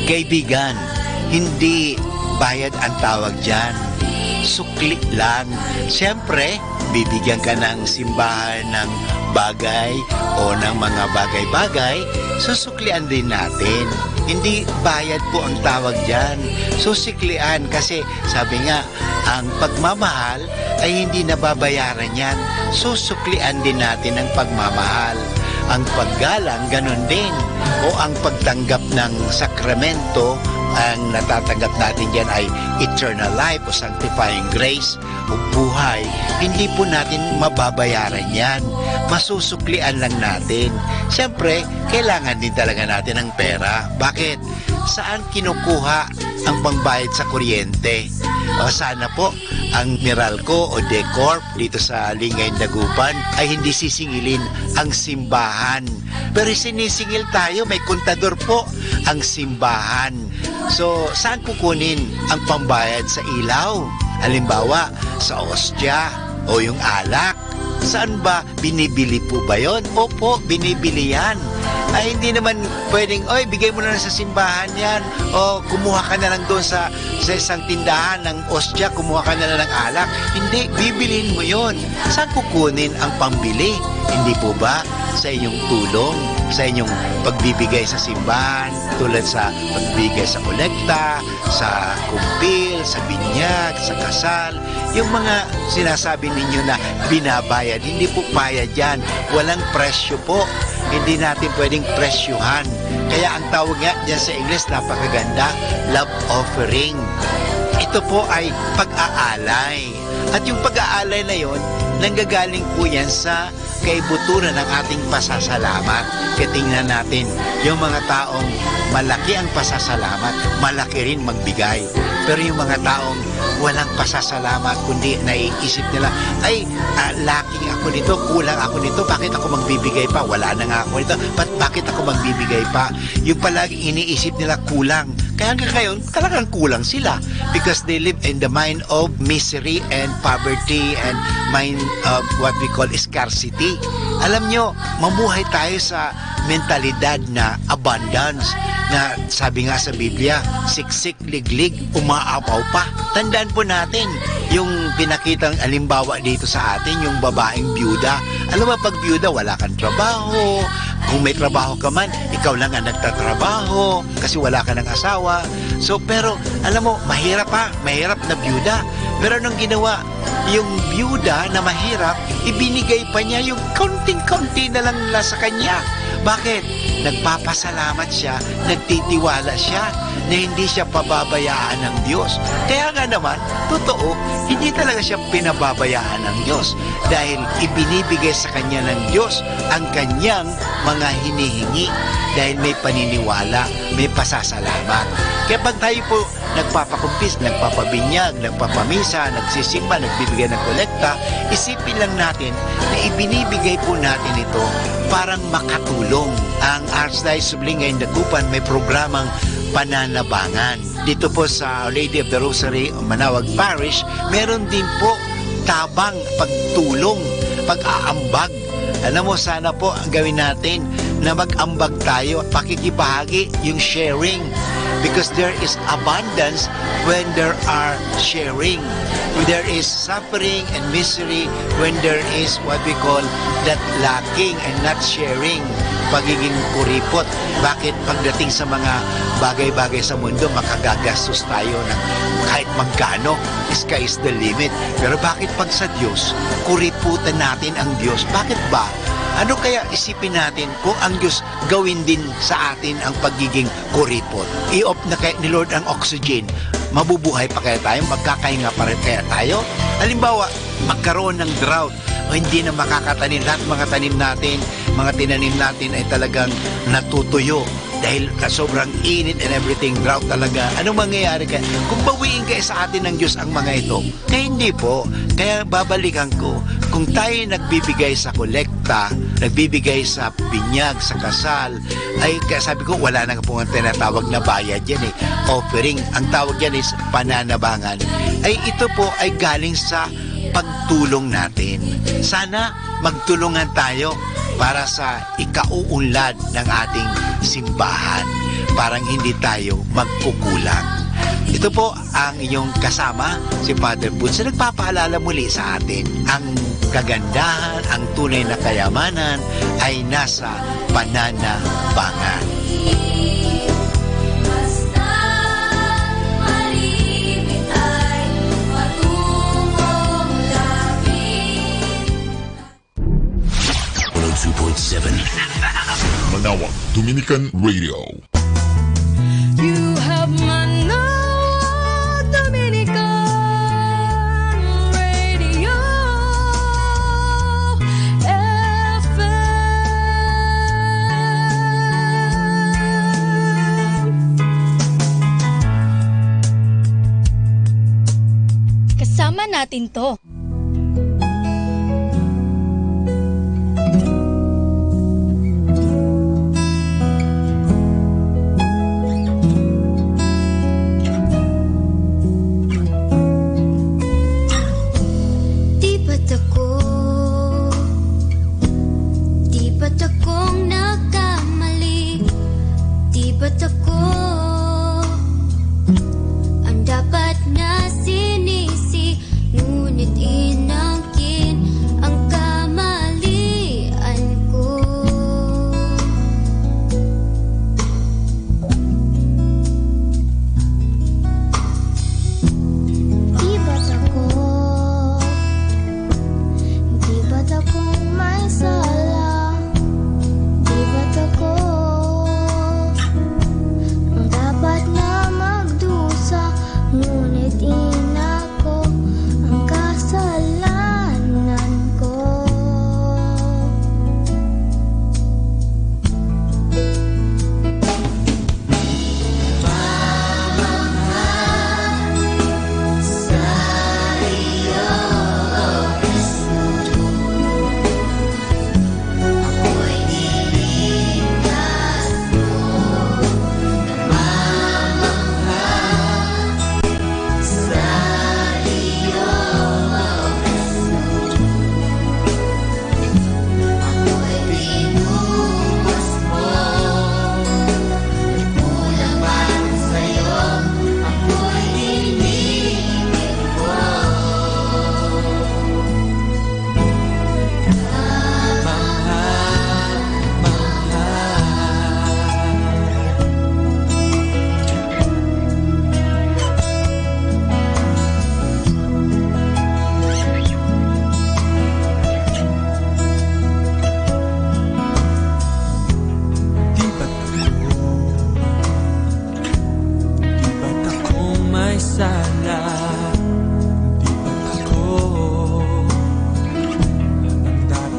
Kaibigan, hindi bayad ang tawag dyan. Sukli lang. Siyempre, bibigyan ka ng simbahan ng bagay o ng mga bagay-bagay, susuklian din natin. Hindi bayad po ang tawag dyan. Susiklian kasi sabi nga, ang pagmamahal ay hindi nababayaran yan. Susuklian din natin ang pagmamahal. Ang paggalang, ganun din. O ang pagtanggap ng sakramento, ang natatanggap natin dyan ay eternal life o sanctifying grace o buhay. Hindi po natin mababayaran yan. Masusuklian lang natin. Siyempre, kailangan din talaga natin ng pera. Bakit? Saan kinukuha ang pangbayad sa kuryente? O sana po ang Meralco o Decorp dito sa Lingay, Dagupan ay hindi sisingilin ang simbahan. Pero sinisingil tayo, may kontador po ang simbahan. So, saan kukunin ang pambayad sa ilaw? Halimbawa, sa ostya o yung alak. Saan ba? Binibili po ba yon? Opo, binibili yan. Ay hindi naman pwedeng, oy, bigay mo na lang sa simbahan yan. O kumuha ka na lang doon sa isang tindahan ng ostya, kumuha ka na lang ng alak. Hindi, bibilin mo yon. Saan kukunin ang pambili? Hindi po ba? Sa inyong tulong, sa inyong pagbibigay sa simbahan, tulad sa pagbibigay sa kolekta, sa kumpil, sa binyag, sa kasal, yung mga sinasabi ninyo na binabayad, hindi po bayad yan. Walang presyo po. Hindi natin pwedeng presyuhan. Kaya ang tawag nga dyan sa English, napakaganda, love offering. Ito po ay pag-aalay. At yung pag-aalay na yon, nanggagaling po yan sa kaibuturan ng ating pasasalamat. Kaya tingnan natin, yung mga taong malaki ang pasasalamat, malaki rin magbigay. Pero yung mga taong walang pasasalamat, kundi naiisip nila, ay, lacking ako nito, kulang ako nito, bakit ako magbibigay pa? Wala na nga ako nito, bakit ako magbibigay pa? Yung palagi iniisip nila kulang. Kaya hanggang ngayon, talagang kulang sila because they live in the mind of misery and poverty and mind of what we call scarcity. Alam nyo, mamuhay tayo sa mentalidad na abundance, na sabi nga sa Biblia, siksik, liglig, umaapaw pa. Tandaan po natin yung pinakitang alimbawa dito sa atin, yung babaeng byuda. Alam mo, pag byuda, wala kang trabaho. Kung may trabaho ka man, ikaw lang ang nagtatrabaho kasi wala ka ng asawa. So, pero, alam mo, mahirap na byuda. Pero anong ginawa? Yung byuda na mahirap, ibinigay pa niya yung kaunting-kaunti na lang sa kanya. Bakit? Nagpapasalamat siya, nagtitiwala siya na hindi siya pababayaan ng Diyos. Kaya nga naman, totoo, hindi talaga siya pinababayaan ng Diyos dahil ibinibigay sa kanya ng Diyos ang kanyang mga hinihingi dahil may paniniwala, may pasasalamat. Kaya pag tayo po nagpapakumpis, nagpapabinyag, nagpapamisa, nagsisimba, nagbibigay ng kolekta, isipin lang natin na ibinibigay po natin ito parang makatulong. Ang Archdiocese of Lingay and Dagupan may programang pananabangan. Dito po sa Lady of the Rosary, Manawag Parish, meron din po tabang pagtulong, pag-aambag. Alam mo, sana po ang gawin natin na mag-ambag tayo, pakikibahagi, yung sharing. Because there is abundance when there are sharing. There is suffering and misery when there is what we call that lacking and not sharing. Pagiging kuripot. Bakit pagdating sa mga bagay-bagay sa mundo, makagagastos tayo ng kahit magkano, sky is the limit. Pero bakit pag sa Diyos, kuriputan natin ang Diyos? Bakit ba? Ano kaya isipin natin kung ang Diyos gawin din sa atin ang pagiging kuripot? I-off na kaya ni Lord ang oxygen. Mabubuhay pa kaya tayo? Magkakahinga pa rin kaya tayo? Halimbawa, magkaroon ng drought o hindi na makakatanim. Lahat mga tanim natin, mga tinanim natin ay talagang natutuyo dahil sobrang init and everything, drought talaga. Anong mangyayari kaya? Kung bawiin kaya sa atin ng Diyos ang mga ito, kaya hindi po. Kaya babalikan ko, kung tayo nagbibigay sa kolekta, nagbibigay sa binyag, sa kasal, ay kaya sabi ko, wala na po ang tinatawag na bayad yan eh. Offering, ang tawag yan is pananabangan. Ay ito po ay galing sa pagtulong natin. Sana magtulungan tayo para sa ikauunlad ng ating simbahan. Parang hindi tayo magkukulang. Ito po ang inyong kasama, si Father Bunso, nagpapaalala muli sa atin. Ang kagandahan, ang tunay na kayamanan ay nasa pananabangan. Manawag Dominican Radio. You have Manawag Dominican Radio FM. Kasama natin to. Di ba't ako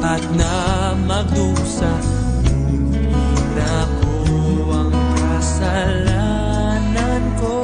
at na magdusa. Ngunit ako ang kasalanan ko.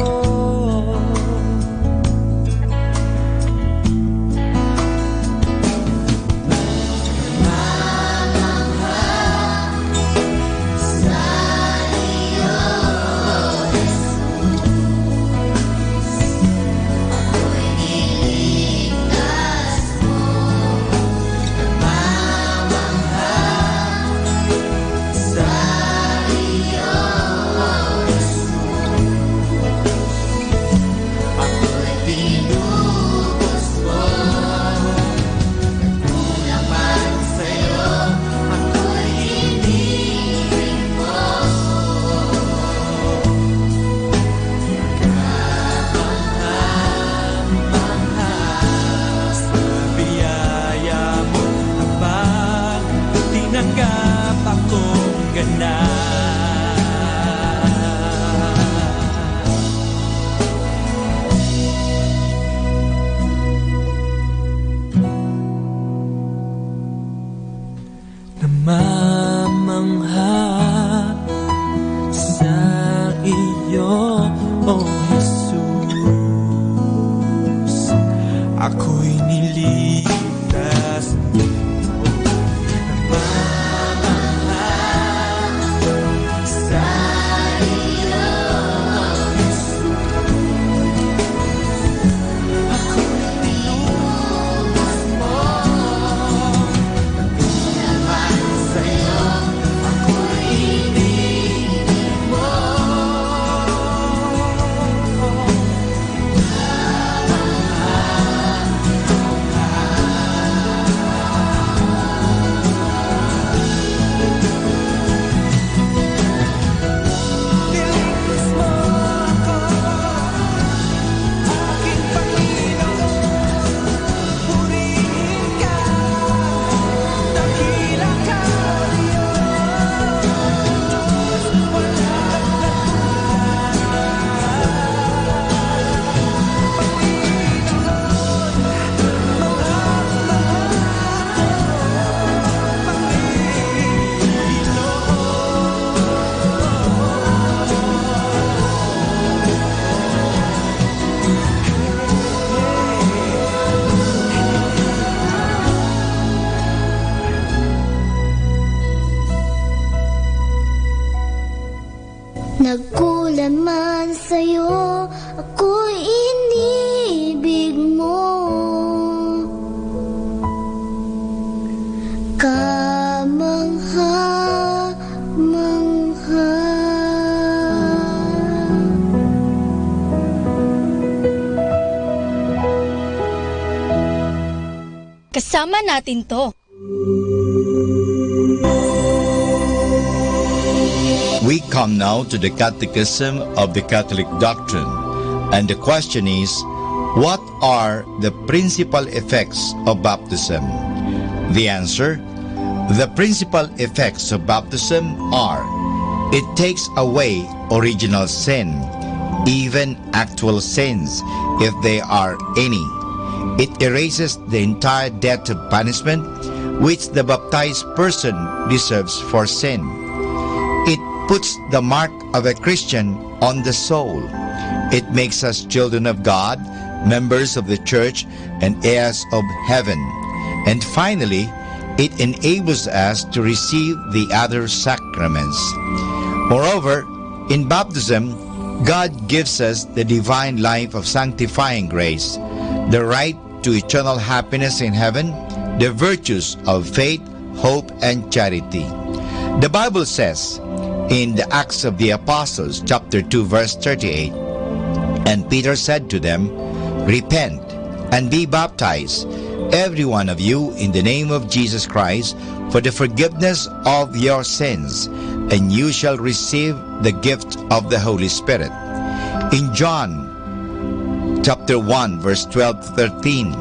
Namamangha sa iyo, O Jesus. Ako'y niligtas mo. Namamangha sa iyo, O Jesus. Ako'y nilubos mo. Nagkulang man sa'yo, ako'y inibig mo. Kamangha-mangha. Kasama natin to. We come now to the Catechism of the Catholic Doctrine, and the question is, what are the principal effects of baptism? The answer, the principal effects of baptism are, it takes away original sin, even actual sins, if there are any. It erases the entire debt of punishment which the baptized person deserves for sin. It puts the mark of a Christian on the soul. It makes us children of God, members of the church, and heirs of heaven. And finally, it enables us to receive the other sacraments. Moreover, in baptism, God gives us the divine life of sanctifying grace, the right to eternal happiness in heaven, the virtues of faith, hope, and charity. The Bible says, in the Acts of the Apostles, chapter 2, verse 38, and Peter said to them, repent and be baptized, every one of you, in the name of Jesus Christ, for the forgiveness of your sins, and you shall receive the gift of the Holy Spirit. In John chapter 1, verse 12 to 13,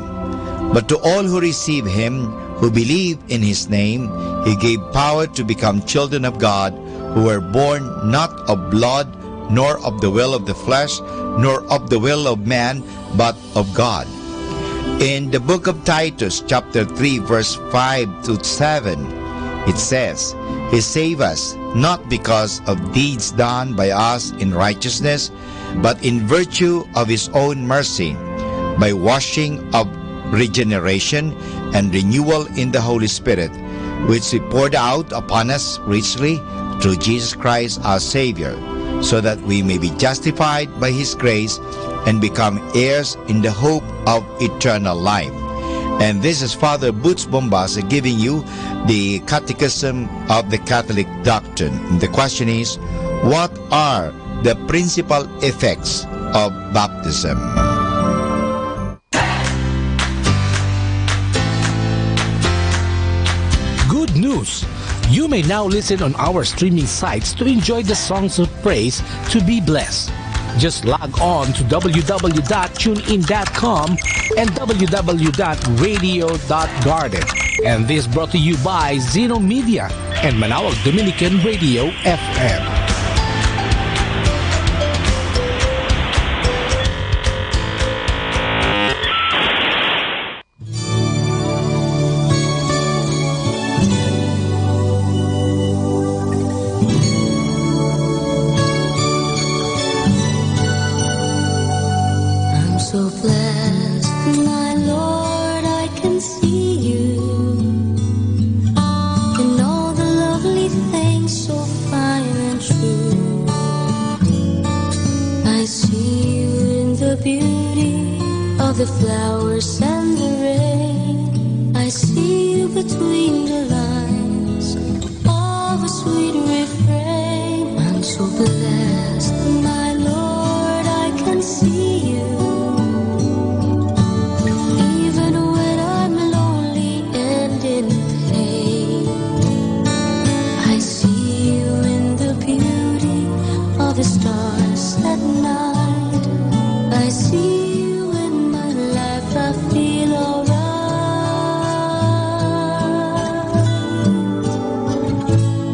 but to all who receive him, who believe in his name, he gave power to become children of God, who were born not of blood, nor of the will of the flesh, nor of the will of man, but of God. In the book of Titus, chapter 3, verse 5 to 7, it says, He saved us not because of deeds done by us in righteousness, but in virtue of His own mercy, by washing of regeneration and renewal in the Holy Spirit, which He poured out upon us richly through Jesus Christ our Savior, so that we may be justified by His grace and become heirs in the hope of eternal life. And this is Father Boots Bombasa giving you the Catechism of the Catholic Doctrine. And the question is, what are the principal effects of baptism? Good news! You may now listen on our streaming sites to enjoy the songs of praise to be blessed. Just log on to www.tunein.com and www.radio.garden. And this brought to you by Zeno Media and Manawag Dominican Radio FM. So blessed, my Lord, I can see you in all the lovely things so fine and true. I see you in the beauty of the flowers and the rain. I see you between the lines of a sweet refrain. I'm so blessed, my Lord, I can see you. The stars at night, I see you in my life, I feel alright.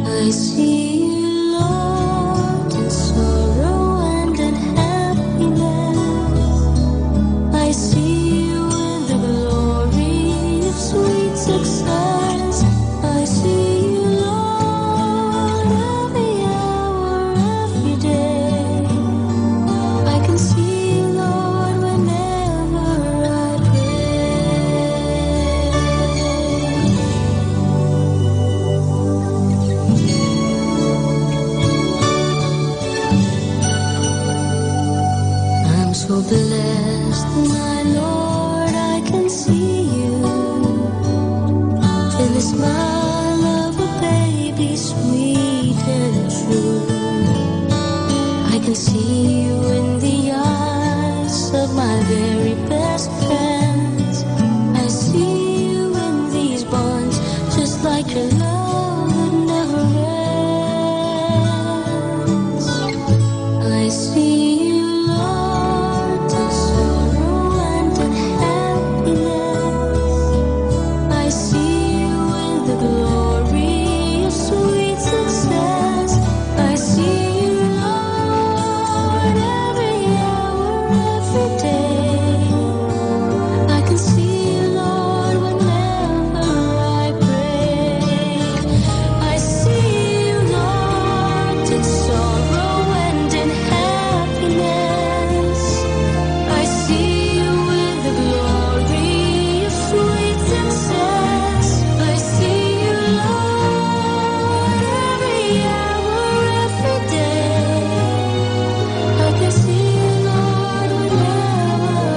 I see you, Lord, in sorrow and in happiness. I see you in the glory of sweet success. I see you, Lord, every hour, every day. I can see you, Lord, whenever I pray. I'm so blessed, my Lord, I can see you in the smile of a baby, sweet and true. I can see you in the eyes of my very best friends. I see you in these bonds, just like your love that never ends. I see you, Lord, in sorrow and in happiness. I see you in the glory of sweet success. I see you, Lord, every hour, every day. I can see you, Lord, whenever I pray. I see you, Lord, in sorrow and in happiness. I see you in the glory of sweet success. I see you, Lord, every hour, every day. I can see you, Lord, whenever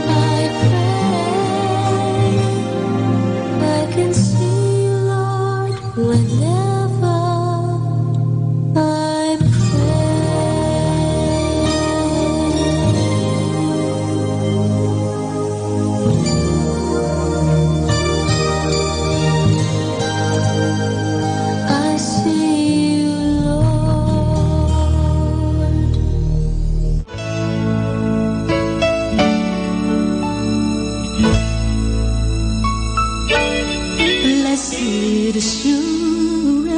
I pray. I can see you, Lord, whenever I pray. I see you, Lord. Blessed assurance,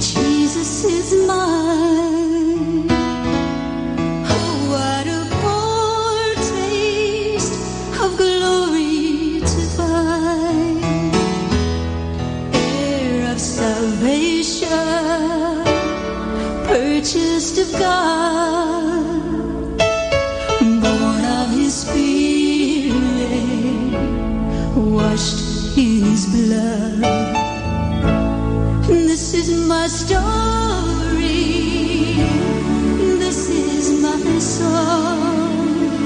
Jesus is mine. Oh, what a washed in His blood. This is my story. This is my song.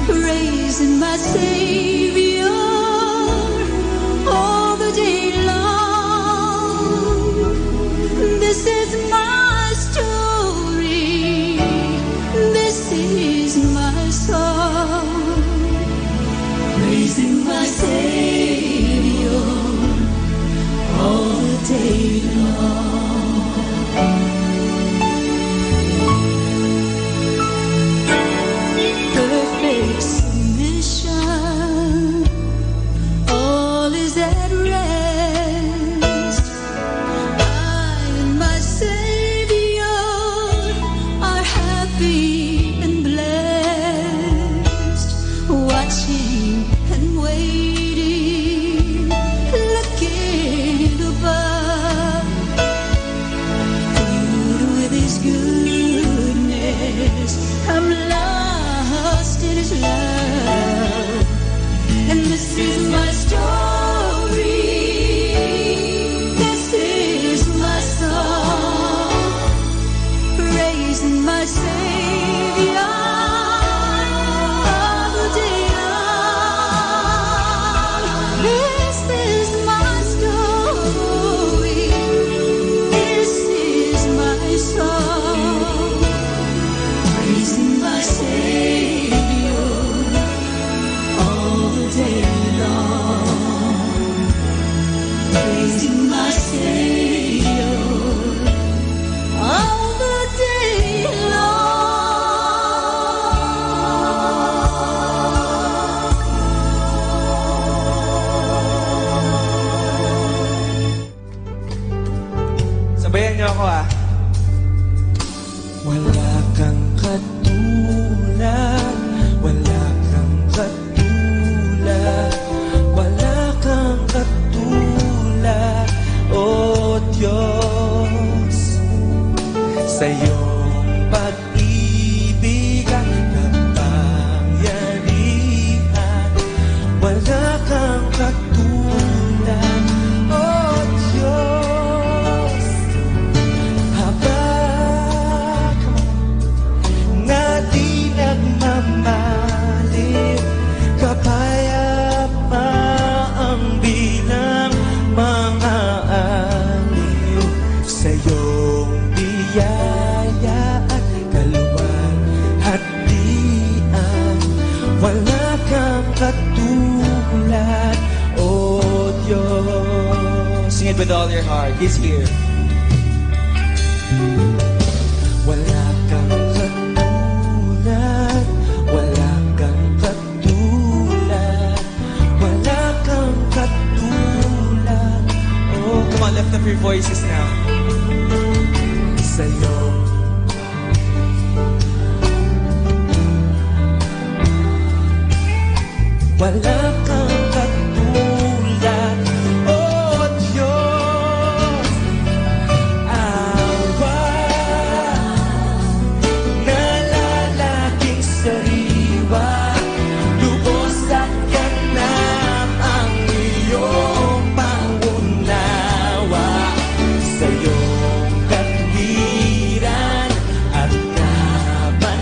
Praising my Savior all the day long. This is my story. This is my song. Praising my Savior all the day long. Perfect submission, all is at rest. I and my Savior are happy and blessed, watching and waiting, looking above, filled with His goodness. I'm lost in His love, and this is my story. This is my song, praising my Savior all the day long. This is my story. This is my song, praising my Savior all the day long. Praising my Savior all the day Sabayan niyo ako Wala kang katulad, wala kang katulad, wala kang katulad, O Diyos. Sa iyong pag-ibig at kapangyarihan, wala kang katulad, O Diyos. Habang na di nagmamalim, kapayapa ang bilang mga aliw. Sa iyong biyaya at kaluwalhatian, wala kang katulad, O Diyos. Sing it with all your heart. He's here. Wala kang katulad, wala kang katulad, wala kang katulad. Oh, come on, lift up your voices now. Sa'yo. Wala kang katulad, oh Diyos. Awa na lalaking sariwa, lubos at ganap ang iyong pangunawa. Sa iyong katwiran at kabanalan,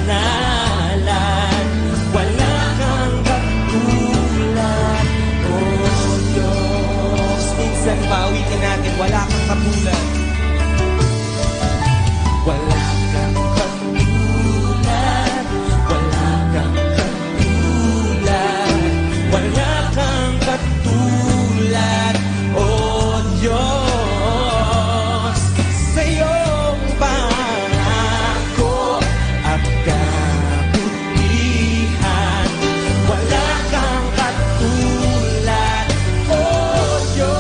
wala kang katulad, oh Diyos. Minsan pauwitin natin, wala kang katulad. Wala kang katulad, wala kang katulad, wala kang katulad, oh Diyos. Sa iyong pangako at kabutihan, wala kang katulad, oh Diyos.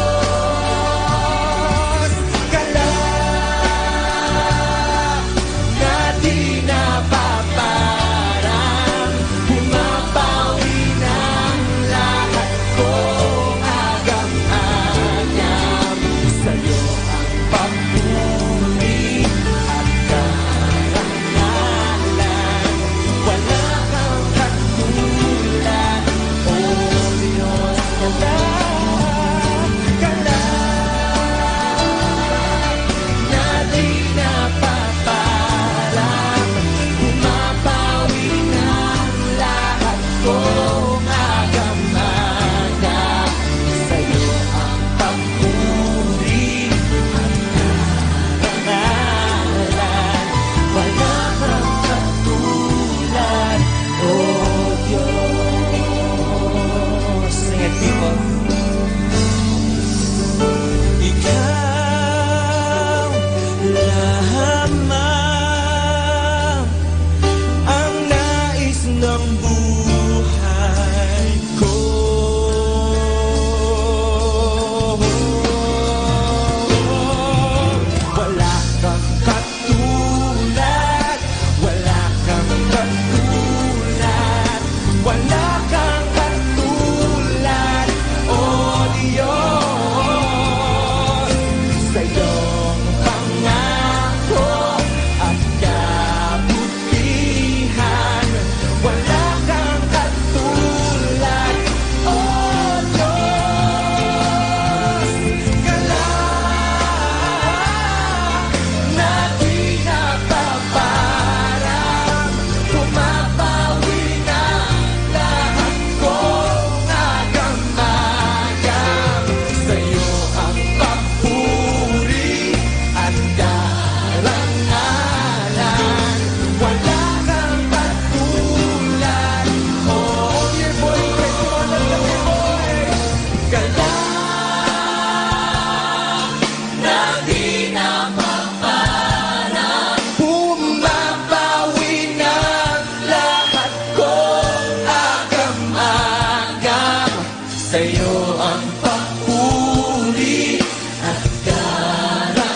sa'yo ang papuri at karangalan.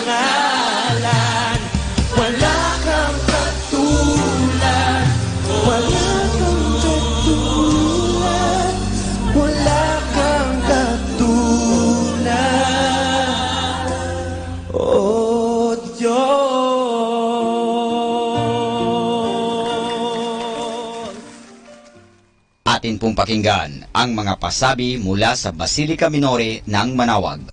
Wala kang katulad, wala kang katulad, wala kang katulad, oh Diyos. Atin pong pakinggan ang mga pasabi mula sa Basilica Minore ng Manawag.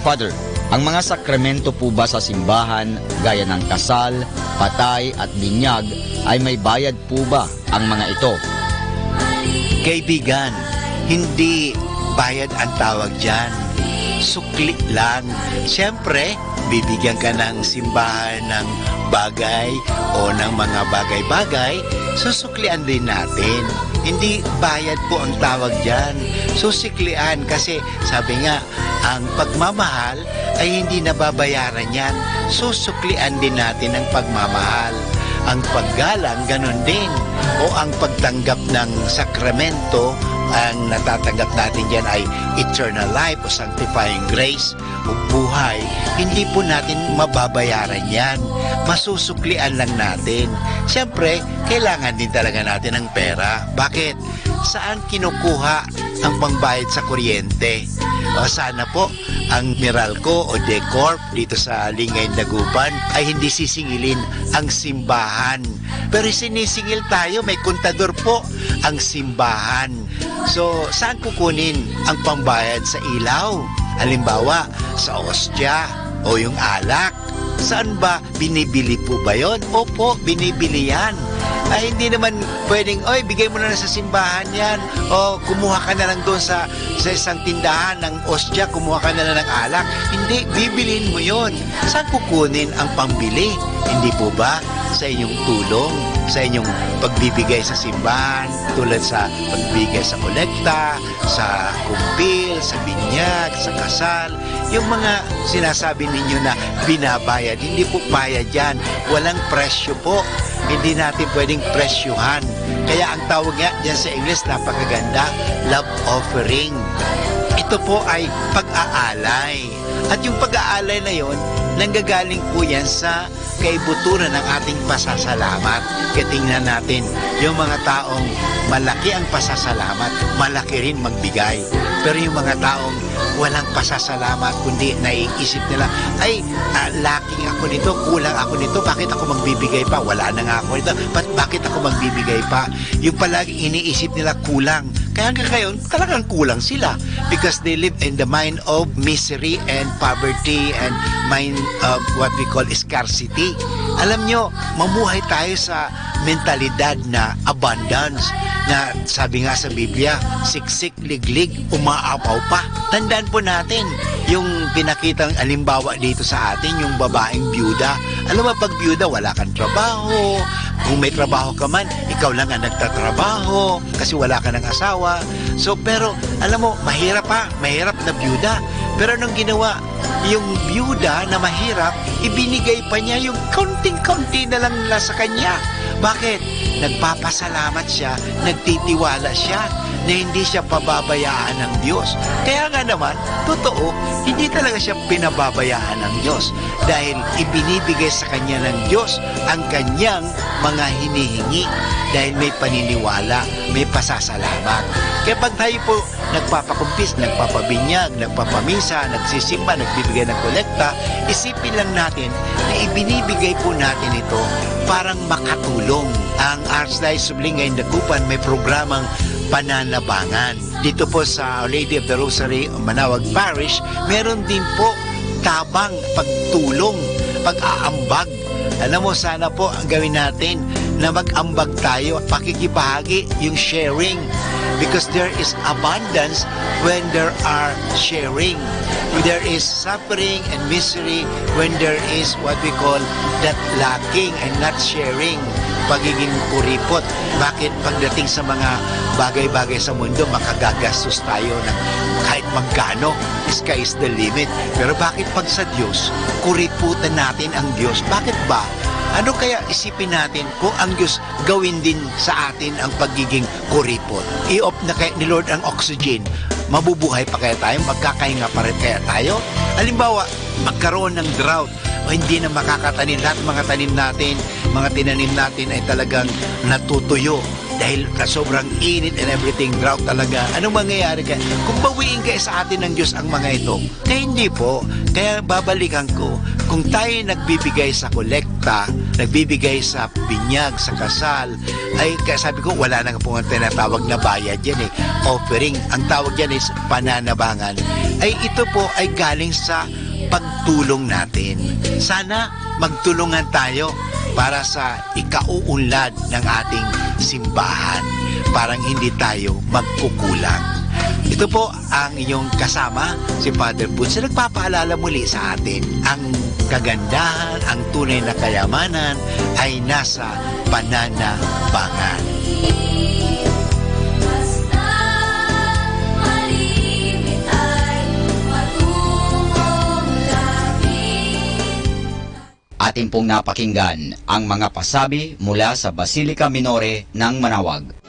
Father, ang mga sakramento po ba sa simbahan gaya ng kasal, patay at binyag ay may bayad po ba ang mga ito? Kaibigan, hindi bayad ang tawag dyan. Sukli lang. Siyempre, bibigyan ka ng simbahan ng bagay o ng mga bagay-bagay, susuklian din natin. Hindi bayad po ang tawag dyan. Susiklian kasi sabi nga, ang pagmamahal ay hindi nababayaran yan. Susuklian din natin ang pagmamahal. Ang paggalang, ganun din. O ang pagtanggap ng sakramento, ang natatanggap natin dyan ay eternal life o sanctifying grace o buhay. Hindi po natin mababayaran yan. Masusuklian lang natin. Siyempre, kailangan din talaga natin ng pera. Bakit? Saan kinukuha ang pangbayad sa kuryente? O sana po ang Meralco o Decorp dito sa Lingay, Dagupan ay hindi sisingilin ang simbahan. Pero sinisingil tayo, may kontador po ang simbahan. So, saan kukunin ang pambayad sa ilaw? Halimbawa, sa ostya o yung alak. Saan ba? Binibili po ba yun? Opo, binibili yan. Ay, hindi naman pwedeng, oy, bigay mo na sa simbahan yan. O, kumuha ka na lang doon sa isang tindahan ng ostya, kumuha ka na lang ng alak. Hindi, bibilin mo yon. Saan kukunin ang pambili? Hindi po ba sa inyong tulong, sa inyong pagbibigay sa simbahan, tulad sa pagbibigay sa kolekta, sa kumpil, sa binyag, sa kasal, yung mga sinasabi ninyo na binabayad, hindi po bayad yan. Walang presyo po. Hindi natin pwedeng presyuhan. Kaya ang tawag nga dyan sa English, napakaganda, love offering. Ito po ay pag-aalay. At yung pag-aalay na yon, nanggagaling po yan sa kaibuturan ng ating pasasalamat. Kaya tingnan natin, yung mga taong malaki ang pasasalamat, malaki rin magbigay. Pero yung mga taong walang pasasalamat, kundi naiisip nila, ay, lacking ako nito, kulang ako nito, bakit ako magbibigay pa? Wala na nga ako nito, bakit ako magbibigay pa? Yung palagi iniisip nila kulang. Kaya hanggang ngayon, talagang kulang sila because they live in the mind of misery and poverty and mind of what we call scarcity. Alam nyo, mamuhay tayo sa mentalidad na abundance, na sabi nga sa Biblia, siksik, liglig, umaapaw pa. Tandaan po natin yung pinakitang alimbawa dito sa atin, yung babaeng byuda. Alam mo, pag byuda, wala kang trabaho. Kung may trabaho ka man, ikaw lang ang nagtatrabaho kasi wala ka ng asawa. So, pero, alam mo, mahirap na byuda. Pero anong ginawa? Yung byuda na mahirap, ibinigay pa niya yung kaunting-kaunti na lang nila sa kanya. Bakit? Nagpapasalamat siya, nagtitiwala siya na hindi siya pababayaan ng Diyos. Kaya nga naman, totoo, hindi talaga siya pinababayaan ng Diyos dahil ibinibigay sa kanya ng Diyos ang kanyang mga hinihingi dahil may paniniwala, may pasasalamat. Kaya pag tayo po nagpapakumpis, nagpapabinyag, nagpapamisa, nagsisimba, nagbibigay ng kolekta, isipin lang natin na ibinibigay po natin ito parang makatulong. Ang Archdiocese of Lingay, Dagupan may programang pananabangan. Dito po sa Our Lady of the Rosary, Manawag Parish, meron din po tabang pagtulong, pag-aambag. Alam mo, sana po ang gawin natin na mag-ambag tayo, pakikibahagi, yung sharing. Because there is abundance when there are sharing. There is suffering and misery when there is what we call that lacking and not sharing. Pagiging kuripot. Bakit pagdating sa mga bagay-bagay sa mundo, makagagastos tayo ng kahit magkano sky is the limit. Pero bakit pag sa Diyos, kuriputan natin ang Diyos? Bakit ba? Ano kaya isipin natin kung ang Diyos gawin din sa atin ang pagiging kuripot? I-off na kaya ni Lord ang oxygen. Mabubuhay pa kaya tayo? Magkakahinga pa rin kaya tayo? Halimbawa, magkaroon ng drought o hindi na makakatanim. Lahat mga tanim natin, mga tinanim natin ay talagang natutuyo dahil sobrang init and everything, drought talaga. Anong mangyayari kaya? Kung bawiin kaya sa atin ng Diyos ang mga ito, kaya hindi po. Kaya babalikan ko, kung tayo nagbibigay sa kolekta, nagbibigay sa binyag, sa kasal, ay kaya sabi ko, wala nang po ang tinatawag na bayad yan eh. Offering, ang tawag yan is pananabangan. Ay ito po ay galing sa pagtulong natin. Sana magtulungan tayo para sa ikauunlad ng ating simbahan. Parang hindi tayo magkukulang. Ito po ang inyong kasama, si Father Boots, na nagpapaalala muli sa atin. Ang kagandahan, ang tunay na kayamanan ay nasa pananabangan. Atin pong napakinggan ang mga pasabi mula sa Basilica Minore ng Manawag.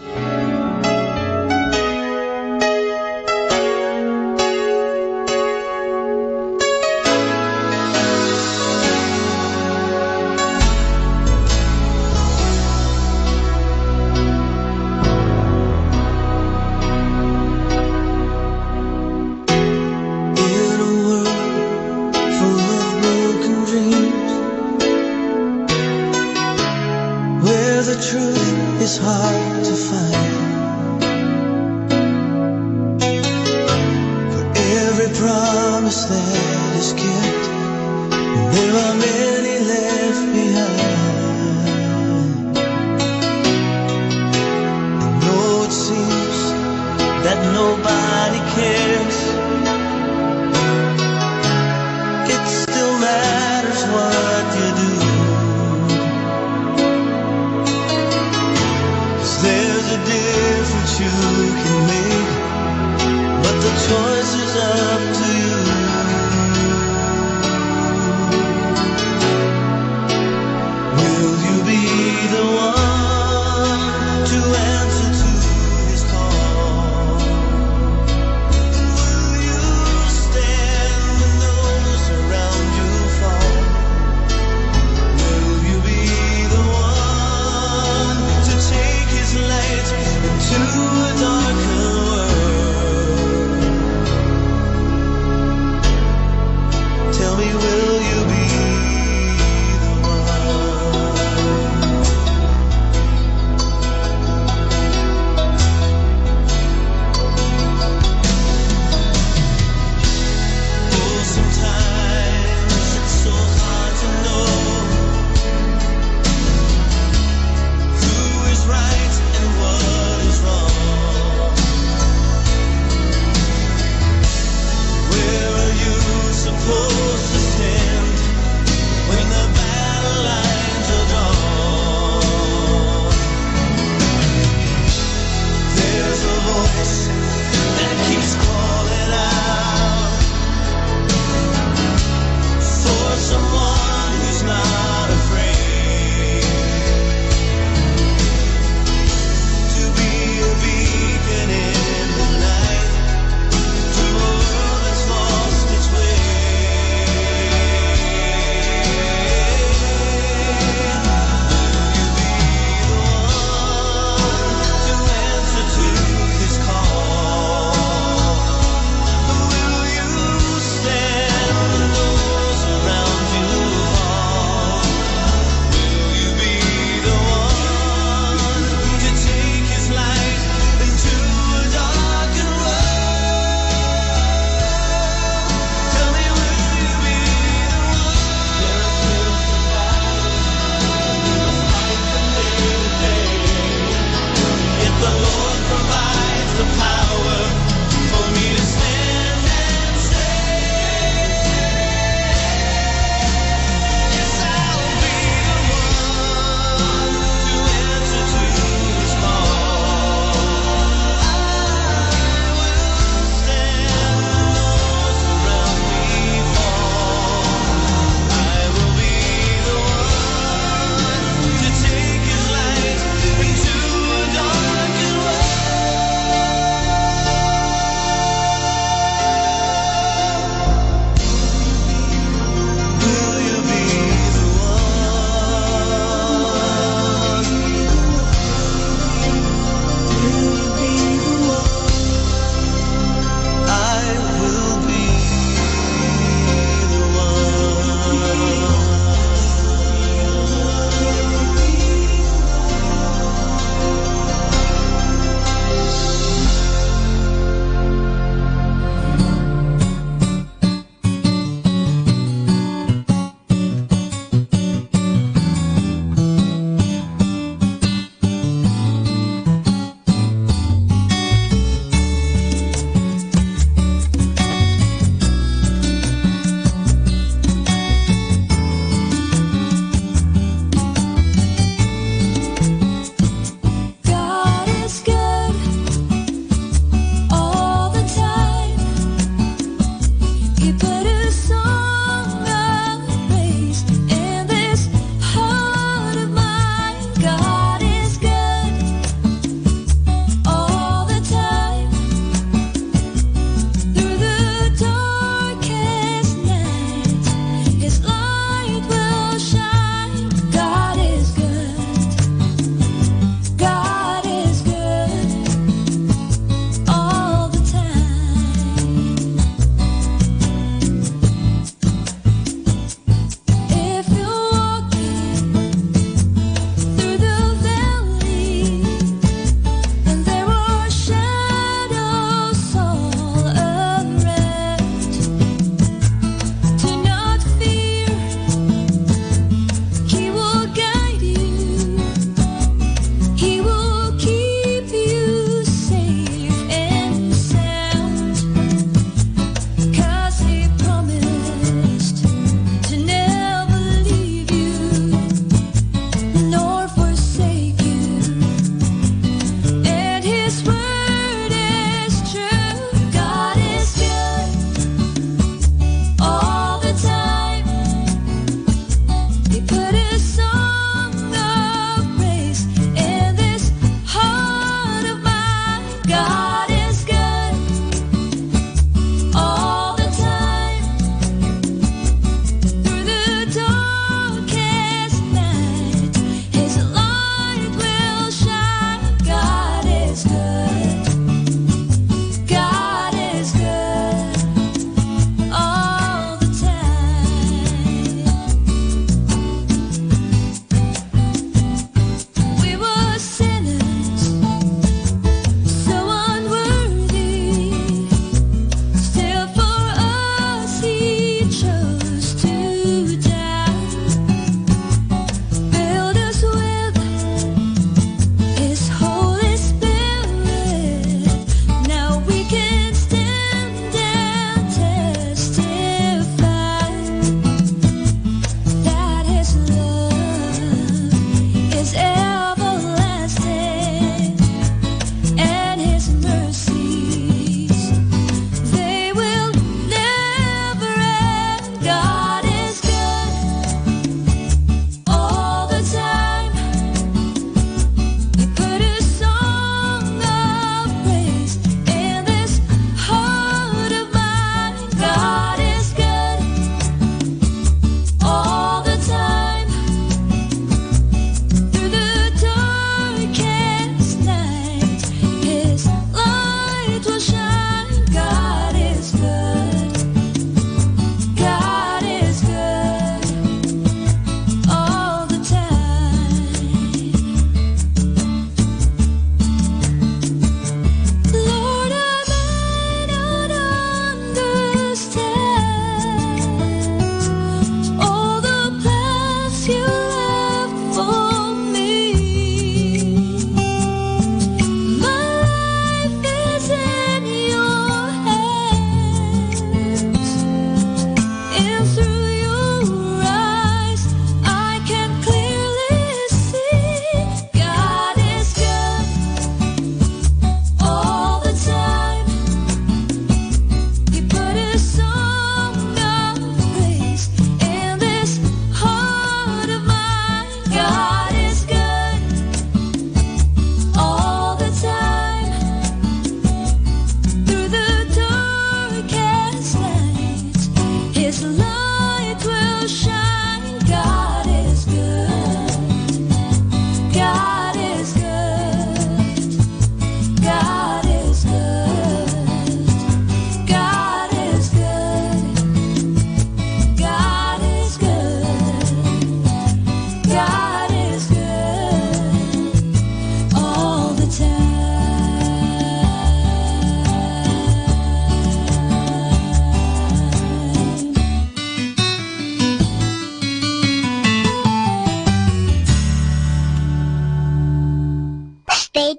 To a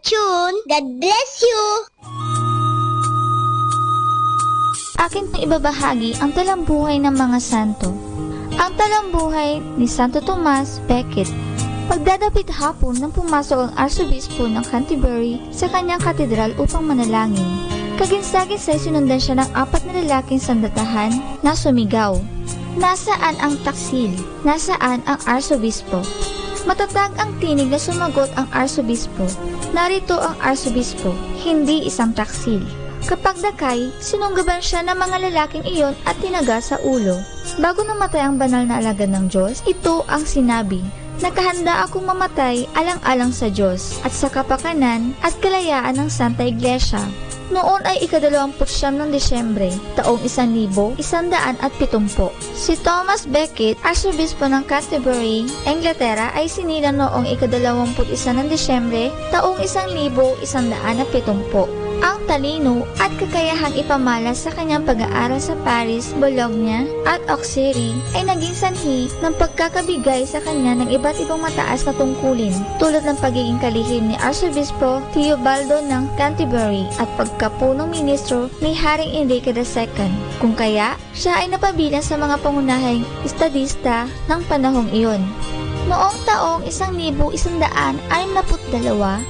tune. God bless you! Akin pong ibabahagi ang talambuhay ng mga santo. Ang talambuhay ni Santo Tomas Becket. Pagdadapit hapon nang pumasok ang Arsobispo ng Canterbury sa kanyang katedral upang manalangin. Kaginsagin-say sinundan siya ng 4 na lalaking sandatahan na sumigaw. Nasaan ang taksil? Nasaan ang Arsobispo? Matatag ang tinig na sumagot ang Arsobispo. Narito ang Arsobispo, hindi isang taksil. Kapag dakay, sinunggaban siya ng mga lalaking iyon at tinaga sa ulo. Bago namatay ang banal na alagad ng Diyos, ito ang sinabi, "Nakahanda akong mamatay alang-alang sa Diyos at sa kapakanan at kalayaan ng Santa Iglesia." Noon ay ika-29 ng Disyembre, taong 1170. Si Thomas Becket, Arsobispo ng Canterbury, Inglaterra ay sinilang noong ika-21 ng Disyembre, taong 1170. Ang talino at kakayahang ipamalas sa kanyang pag-aaral sa Paris, Bologna at Auxerre ay naging sanhi ng pagkakabigay sa kanya ng iba't ibang mataas na tungkulin tulad ng pagiging kalihim ni Arsobispo Theobaldo ng Canterbury at pagkapunong ministro ni Haring Enrique II. Kung kaya, siya ay napabilang sa mga pangunahing estadista ng panahong iyon. Noong taong 1162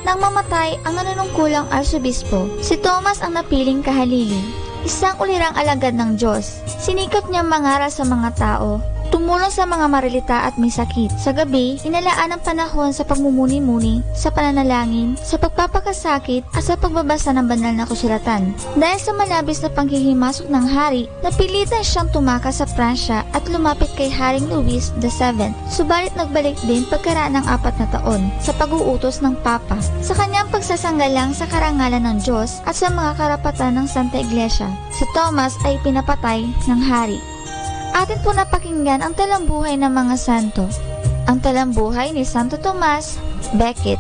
nang mamatay ang nanunungkulang Arsobispo, si Thomas ang napiling kahalili, isang ulirang alagad ng Diyos. Sinikap niyang mangaral sa mga tao, tumulong sa mga marilita at may sakit. Sa gabi, inalaan ang panahon sa pagmumuni-muni, sa pananalangin, sa pagpapakasakit at sa pagbabasa ng banal na kasulatan. Dahil sa malabis na panghihimasok ng hari, napilitan siyang tumakas sa Pransya at lumapit kay Haring Louis VII. Subalit nagbalik din pagkaraan ng 4 na taon sa pag-uutos ng Papa. Sa kanyang pagsasanggalang sa karangalan ng Diyos at sa mga karapatan ng Santa Iglesia, si Thomas ay pinapatay ng hari. Atin po napakinggan ang talambuhay ng mga santo. Ang talambuhay ni Santo Tomas Becket.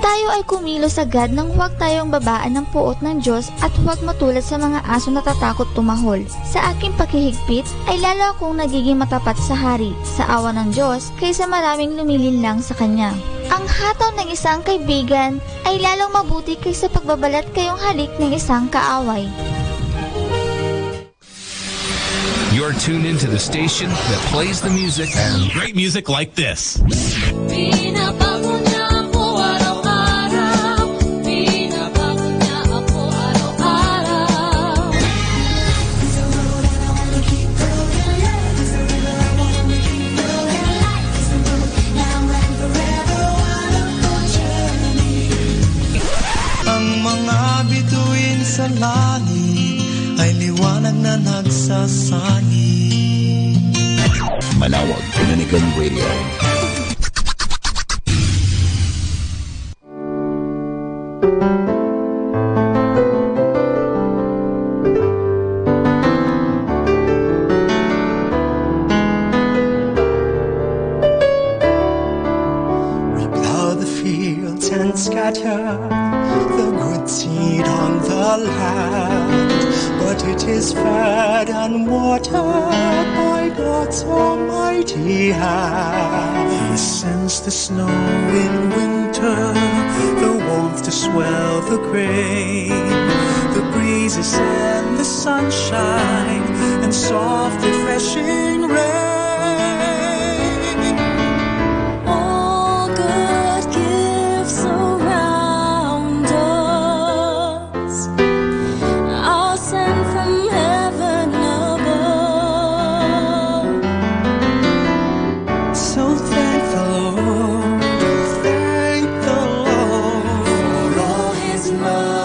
Tayo ay kumilos agad nang huwag tayong babaan ng puot ng Diyos at huwag matulad sa mga aso na tatakot tumahol. Sa aking pakihigpit ay lalo akong nagiging matapat sa hari, sa awa ng Diyos, kaysa maraming lumilinlang sa Kanya. Ang hataw ng isang kaibigan ay lalong mabuti kaysa pagbabalat kayong halik ng isang kaaway. You're tuned into the station that plays the music and great music like this. Binabago niya ako araw-araw. Binabago niya ako araw-araw. It's a road and I wanna keep going. It's a river I wanna keep going. Life is a road now and forever. Wonderful journey. Ang mga bituin sa langit ay liwanag na nagsasani. Manawag Dominican Radio. We plow the fields and scatter the good seed on the land, but it is fed and watered by God's almighty hand. He sends the snow in winter, the warmth to swell the grain, the breezes and the sunshine, and soft refreshing rain. All good gifts around us are sent from heaven above. So thank the Lord, thank the Lord for all His love.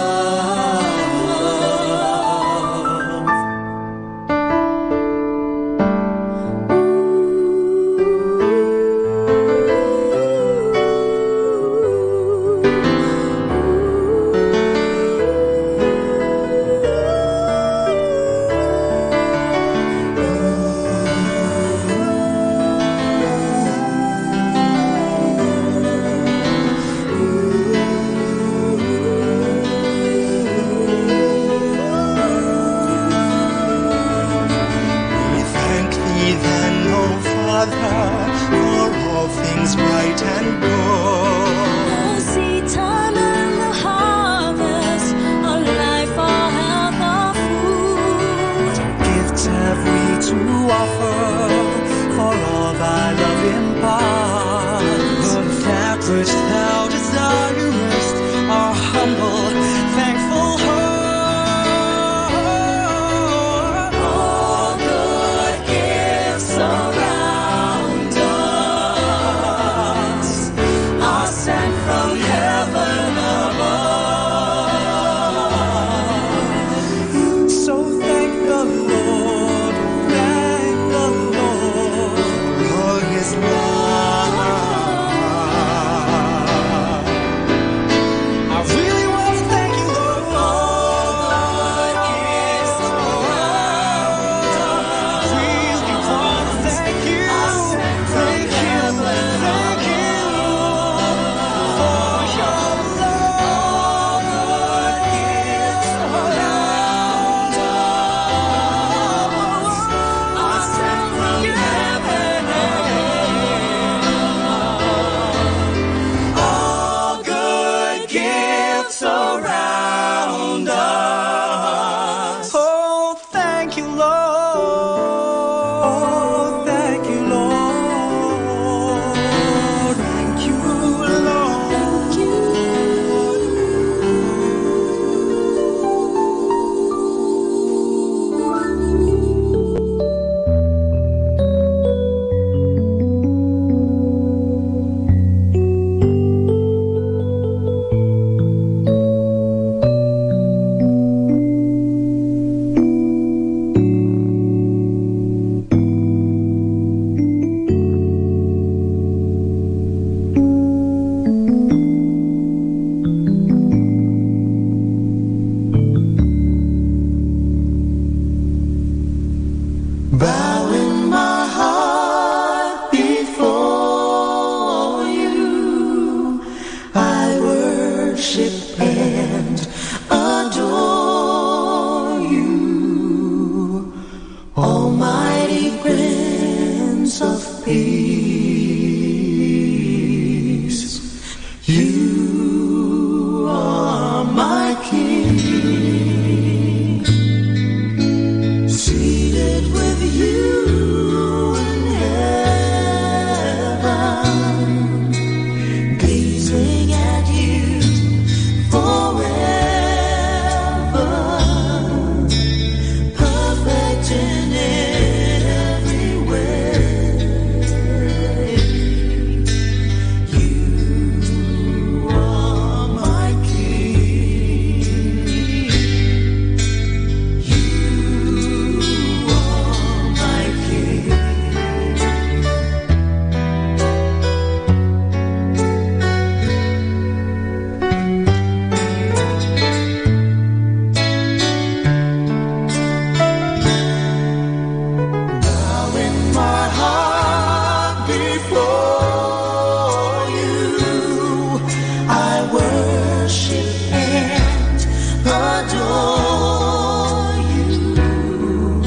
We thank Thee then, O Father, for all things bright and good. Oh, seed time His love. I really want to thank you, Lord. Lord is around us. Really want to thank you. Thank you, thank you for your love. Lord is around us. I sent from heaven. All good gifts around us. Oh, thank you, Lord. Oh, thank you, Lord. Thank you, Lord. Thank you. Bowing my heart before you, I worship and adore you, Almighty Prince of Peace. You are my King, seated with you in heaven, gazing at you forever, perfect in every way. You are my King. You are my King. Bowing my heart before you, I worship and adore you,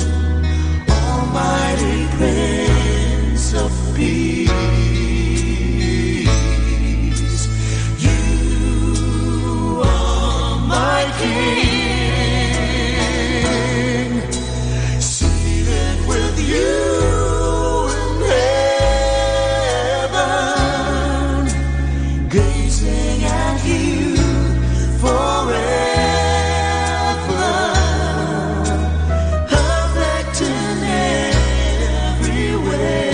Almighty Prince of Peace. You are my King, seated with you in heaven, gazing at you forever, perfect in every way.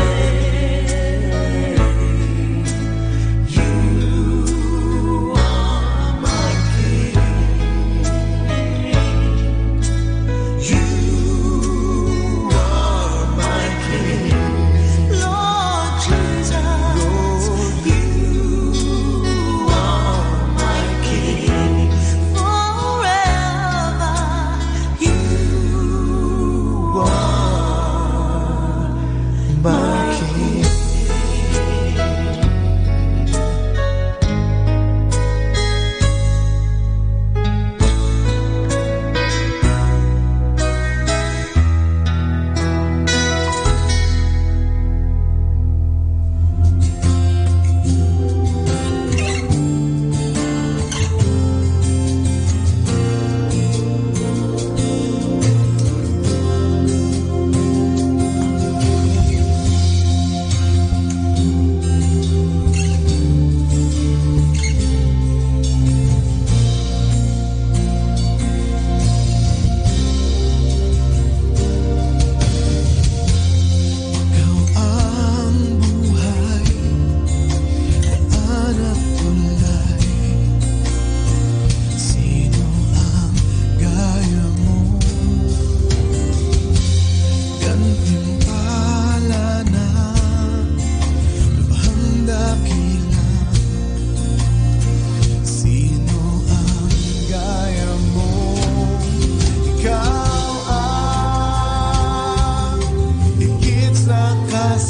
You are my King. You are my King. Lord Jesus, you are my King. Forever, you are my King.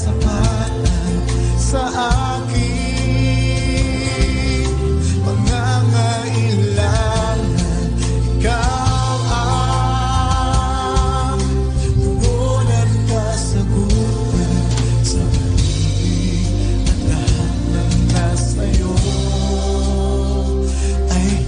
kasapatan sa aking pangangailangan. Ikaw ang tugon at kasagutan sa pag-ibig at lahat ng nasa'yo ay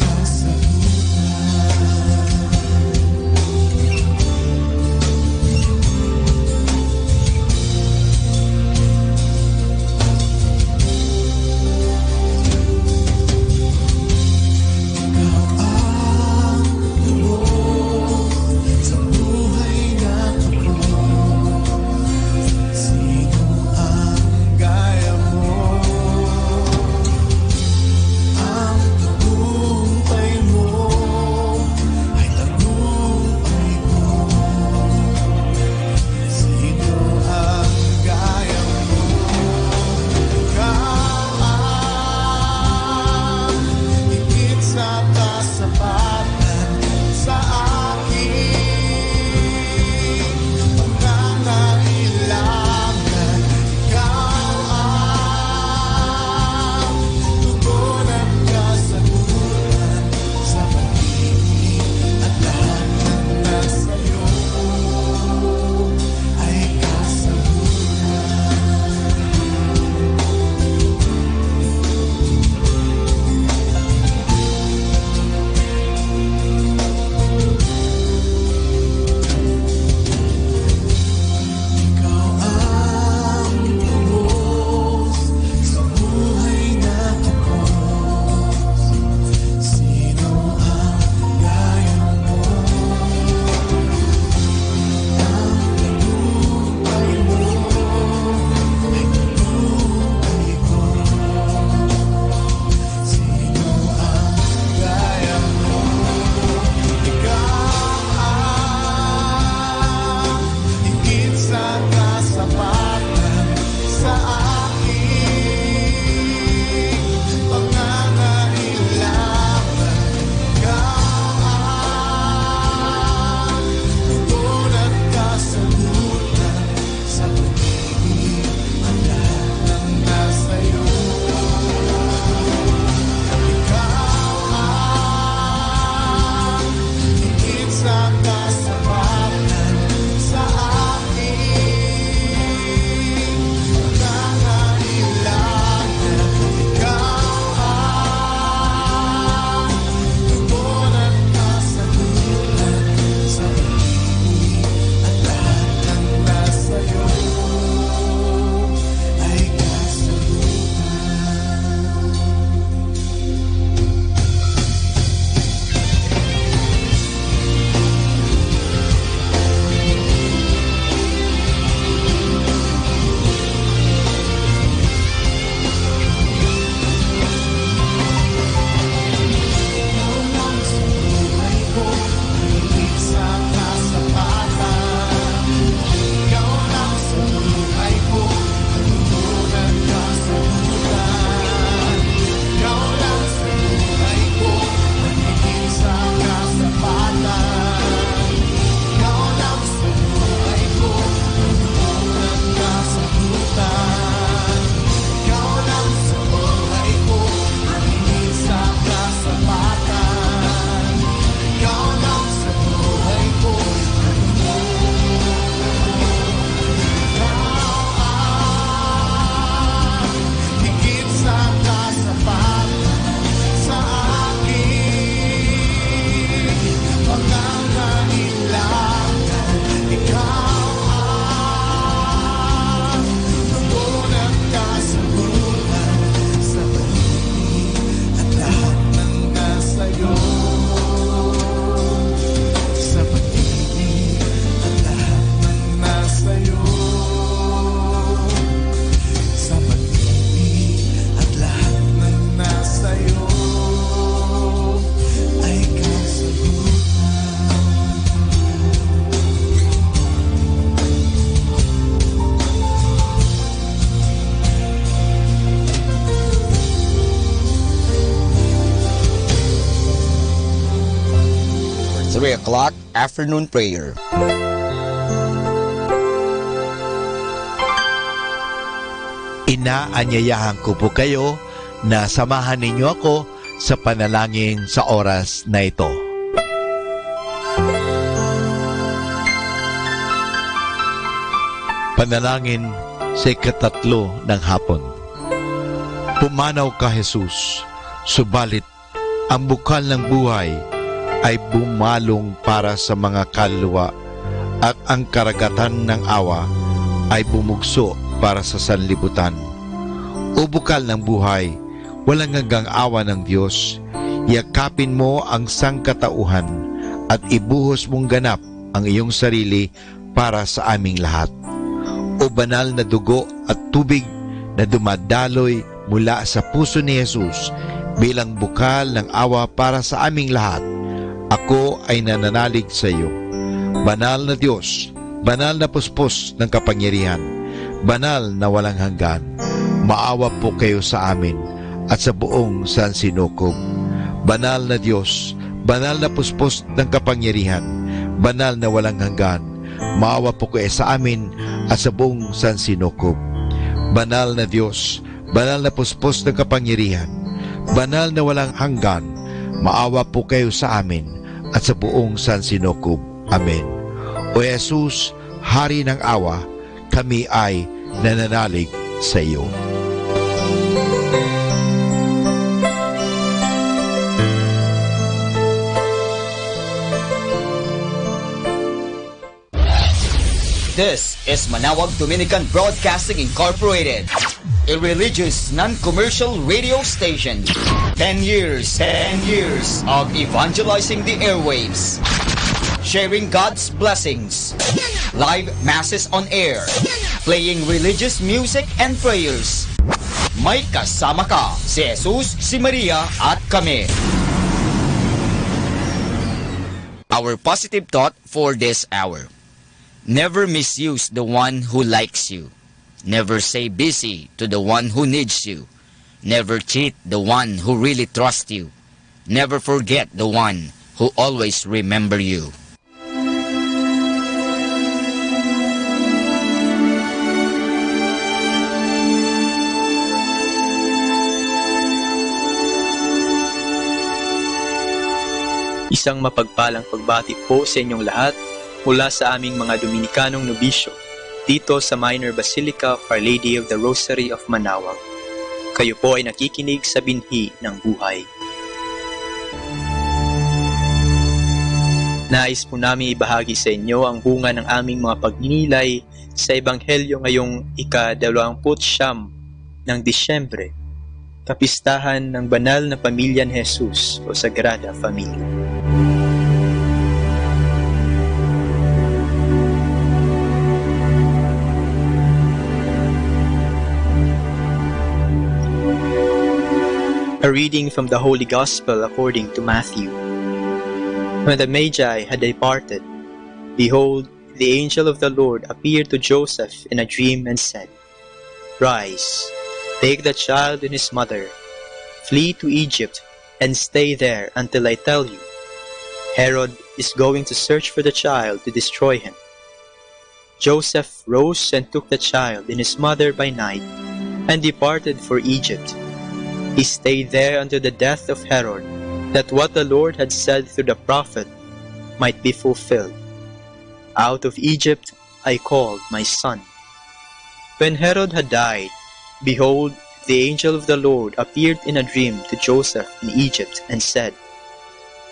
afternoon prayer. Inaanyayahan ko po kayo na samahan ninyo ako sa panalangin sa oras na ito. Panalangin sa ikatatlo ng hapon. Pumanaw ka, Jesus, subalit ang bukal ng buhay ay bumalong para sa mga kaluluwa at ang karagatan ng awa ay bumugso para sa sanlibutan. O bukal ng buhay, walang hanggang awa ng Diyos, yakapin mo ang sangkatauhan at ibuhos mong ganap ang iyong sarili para sa aming lahat. O banal na dugo at tubig na dumadaloy mula sa puso ni Jesus bilang bukal ng awa para sa aming lahat, ako ay nananalig sa iyo. Banal na Diyos, banal na puspos ng kapangyarihan, banal na walang hanggan, maawa po kayo sa amin at sa buong sansinukob. Banal na Diyos, banal na puspos ng kapangyarihan, banal na walang hanggan, maawa po kayo sa amin at sa buong sansinukob. Banal na Diyos, banal na puspos ng kapangyarihan, banal na walang hanggan, maawa po kayo sa amin at sa buong sansinukob. Amen. O Jesus, Hari ng awa, kami ay nananalig sa iyo. This is Manawag Dominican Broadcasting Incorporated, a religious non-commercial radio station. 10 years of evangelizing the airwaves, sharing God's blessings, live masses on air, playing religious music and prayers. May kasama ka, si Jesus, si Maria at kami. Our positive thought for this hour: never misuse the one who likes you. Never say busy to the one who needs you. Never cheat the one who really trusts you. Never forget the one who always remember you. Isang mapagpalang pagbati po sa inyong lahat mula sa aming mga Dominikanong nobisyo dito sa Minor Basilica of Our Lady of the Rosary of Manawag. Kayo po ay nakikinig sa binhi ng buhay. Nais po namin ibahagi sa inyo ang bunga ng aming mga pagninilay sa Ebanghelyo ngayong ika-29 ng Disyembre, kapistahan ng banal na pamilya ni Jesus o Sagrada Familia. A reading from the Holy Gospel according to Matthew. When the Magi had departed, behold, the angel of the Lord appeared to Joseph in a dream and said, "Rise, take the child and his mother, flee to Egypt, and stay there until I tell you. Herod is going to search for the child to destroy him." Joseph rose and took the child and his mother by night, and departed for Egypt. He stayed there until the death of Herod, that what the Lord had said through the prophet might be fulfilled. "Out of Egypt I called my son." When Herod had died, behold, the angel of the Lord appeared in a dream to Joseph in Egypt and said,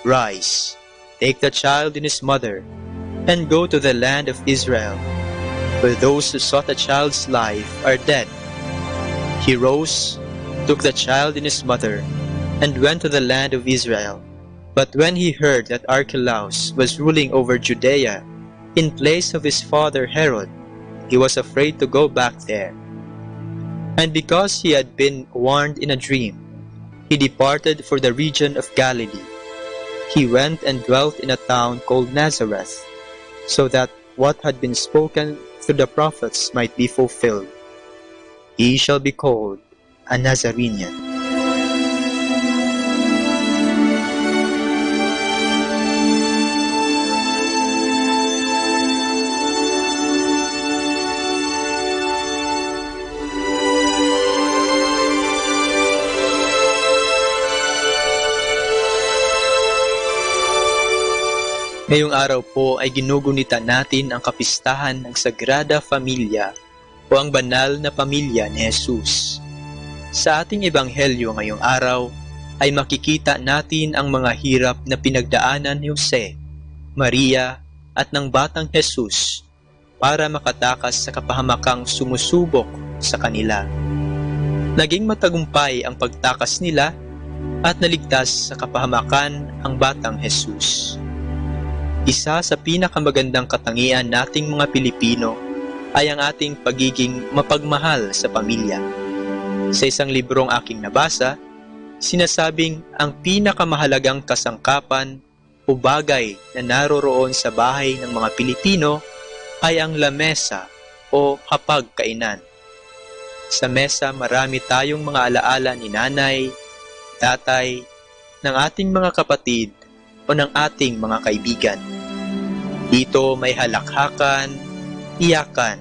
"Rise, take the child and his mother, and go to the land of Israel, for those who sought the child's life are dead." He rose, took the child and his mother, and went to the land of Israel. But when he heard that Archelaus was ruling over Judea in place of his father Herod, he was afraid to go back there. And because he had been warned in a dream, he departed for the region of Galilee. He went and dwelt in a town called Nazareth, so that what had been spoken through the prophets might be fulfilled: "He shall be called a Nazarene." Ngayong araw po ay ginugunita natin ang kapistahan ng Sagrada Familia o ang banal na pamilya ni Jesus. Sa ating ebanghelyo ngayong araw ay makikita natin ang mga hirap na pinagdaanan ni Jose, Maria at ng batang Jesus para makatakas sa kapahamakang sumusubok sa kanila. Naging matagumpay ang pagtakas nila at naligtas sa kapahamakan ang batang Jesus. Isa sa pinakamagandang katangian nating mga Pilipino ay ang ating pagiging mapagmahal sa pamilya. Sa isang librong aking nabasa, sinasabing ang pinakamahalagang kasangkapan o bagay na naroroon sa bahay ng mga Pilipino ay ang lamesa o hapagkainan. Sa mesa marami tayong mga alaala ni nanay, tatay, ng ating mga kapatid o ng ating mga kaibigan. Dito may halakhakan, iyakan,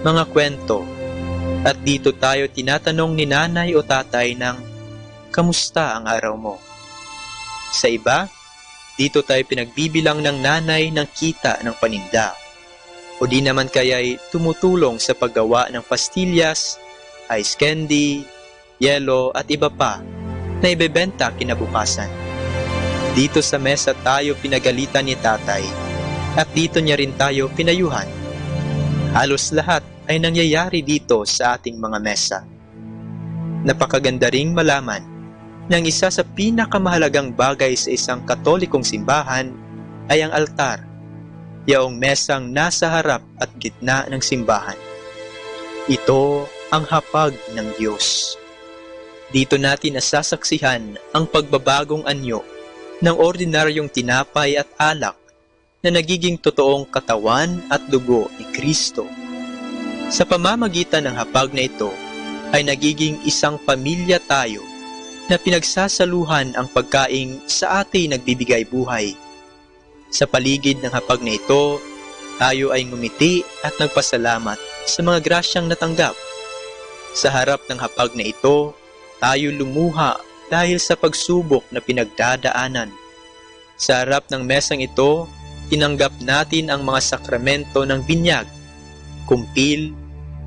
mga kwento, at dito tayo tinatanong ni nanay o tatay ng, kamusta ang araw mo? Sa iba, dito tayo pinagbibilang ng nanay ng kita ng paninda. O di naman kaya'y tumutulong sa paggawa ng pastillas, ice candy, yelo at iba pa na ibebenta kinabukasan. Dito sa mesa tayo pinagalitan ni tatay at dito niya rin tayo pinayuhan. Halos lahat ay nangyayari dito sa ating mga mesa. Napakaganda ring malaman na ang isa sa pinakamahalagang bagay sa isang Katolikong simbahan ay ang altar, yaong mesang nasa harap at gitna ng simbahan. Ito ang hapag ng Diyos. Dito natin nasasaksihan ang pagbabagong anyo ng ordinaryong tinapay at alak na nagiging totoong katawan at dugo ni Kristo. Sa pamamagitan ng hapag na ito ay nagiging isang pamilya tayo na pinagsasaluhan ang pagkaing sa ating nagbibigay buhay. Sa paligid ng hapag na ito, tayo ay ngumiti at nagpasalamat sa mga grasyang natanggap. Sa harap ng hapag na ito, tayo lumuha dahil sa pagsubok na pinagdadaanan. Sa harap ng mesang ito, tinanggap natin ang mga sakramento ng binyag, kumpil,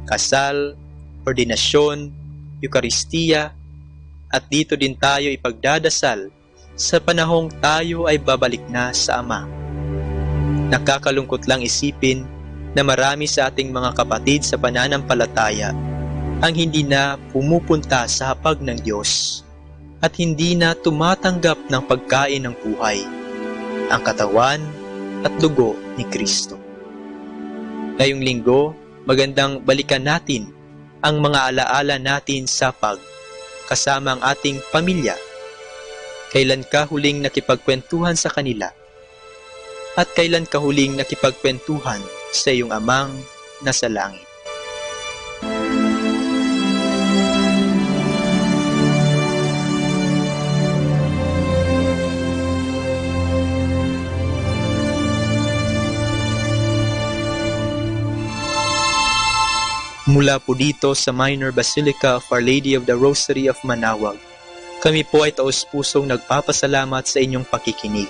kasal, ordinasyon, Eukaristiya, at dito din tayo ipagdadasal sa panahong tayo ay babalik na sa Ama. Nakakalungkot lang isipin na marami sa ating mga kapatid sa pananampalataya ang hindi na pumupunta sa hapag ng Diyos at hindi na tumatanggap ng pagkain ng buhay, ang katawan at dugo ni Kristo. Ngayong linggo, magandang balikan natin ang mga alaala natin sa hapag kasama ang ating pamilya. Kailan ka huling nakipagkwentuhan sa kanila? At kailan ka huling nakipagkwentuhan sa iyong amang nasa langit? Mula po dito sa Minor Basilica of Our Lady of the Rosary of Manaoag, kami po ay taos-pusong nagpapasalamat sa inyong pakikinig.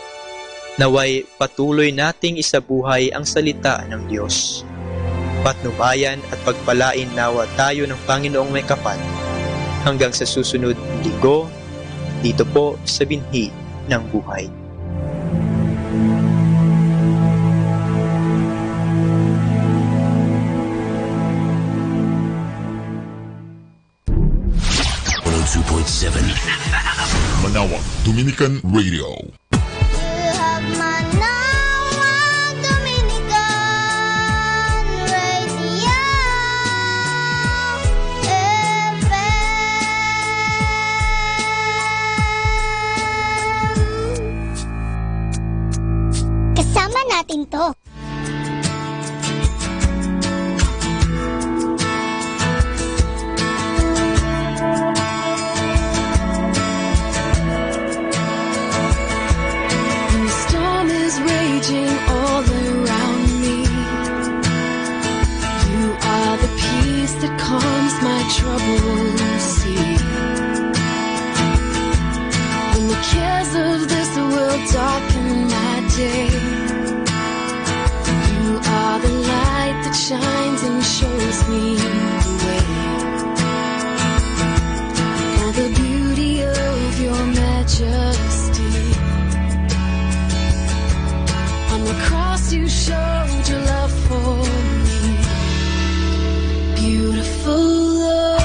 Naway patuloy nating isabuhay ang salita ng Diyos. Patnubayan at pagpalain nawa tayo ng Panginoong may kapal. Hanggang sa susunod na linggo, dito po sa binhi ng buhay. Manaoag Dominican Radio. Kasama natin to. All around me, you are the peace that calms my troubled sea. When the cares of this world darken my day. You are the light that shines and shows me the way. For the beauty of your majesty. On the cross you showed your love for me. Beautiful love.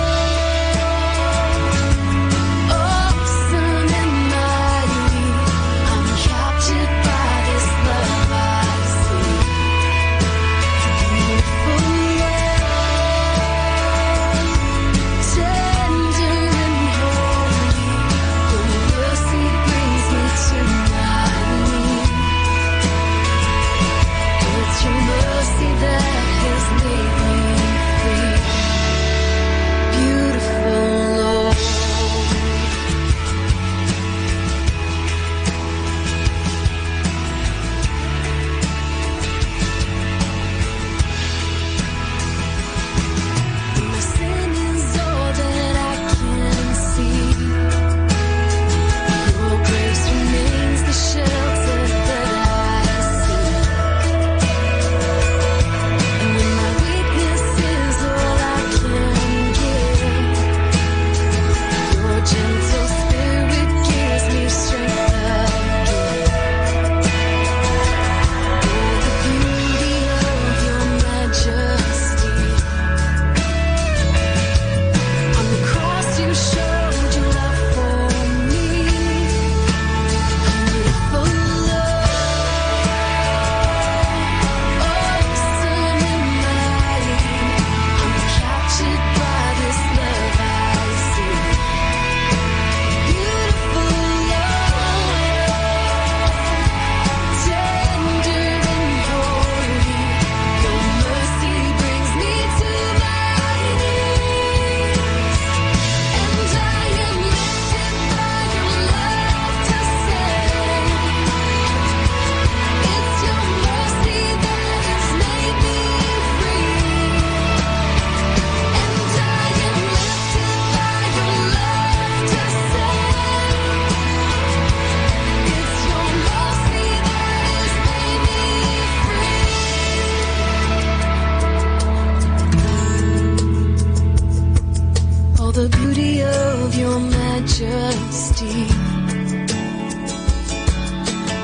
The beauty of your majesty.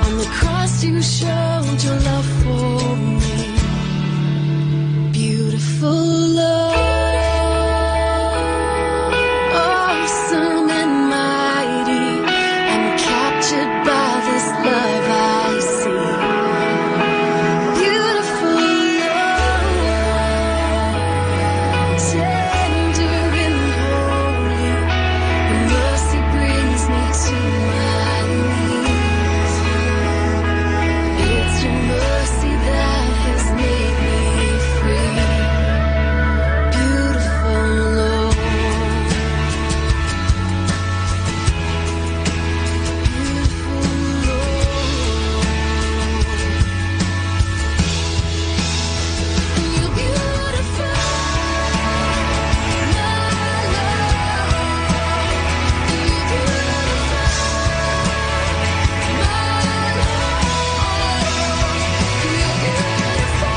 On the cross you showed your love for me. Beautiful love, awesome and mighty. I'm captured by this love I see. Beautiful love, tender and holy. Your mercy brings me to my knees. It's your mercy that has made me free. Beautiful Lord. You're beautiful, my love. You're beautiful, my love. You're beautiful,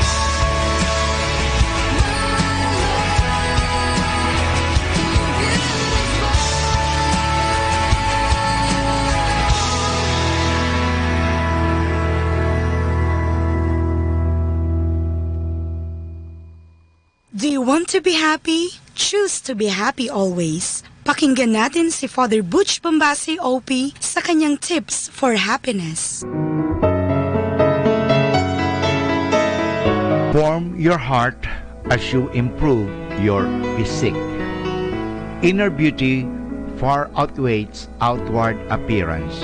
Do you want to be happy? Choose to be happy always. Pakinggan natin si Father Butch Bombasi OP sa kanyang tips for happiness. Form your heart as you improve your physique. Inner beauty far outweighs outward appearance.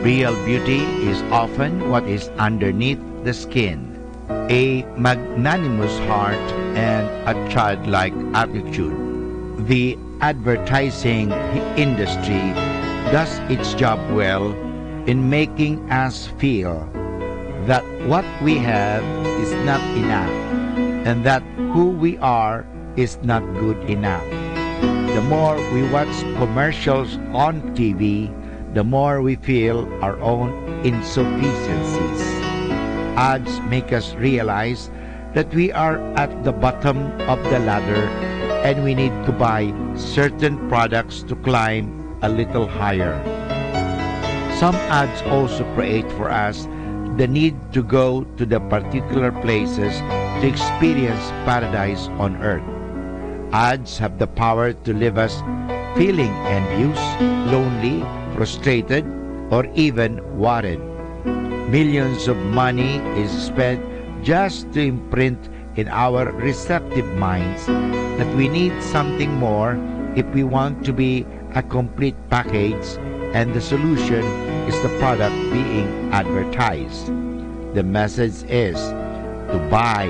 Real beauty is often what is underneath the skin. A magnanimous heart and a childlike attitude. The advertising industry does its job well in making us feel that what we have is not enough and that who we are is not good enough. The more we watch commercials on TV, the more we feel our own insufficiencies. Ads make us realize that we are at the bottom of the ladder and we need to buy certain products to climb a little higher. Some ads also create for us the need to go to the particular places to experience paradise on earth. Ads have the power to leave us feeling envious, lonely, frustrated, or even worried. Millions of money is spent just to imprint in our receptive minds that we need something more if we want to be a complete package, and the solution is the product being advertised. The message is to buy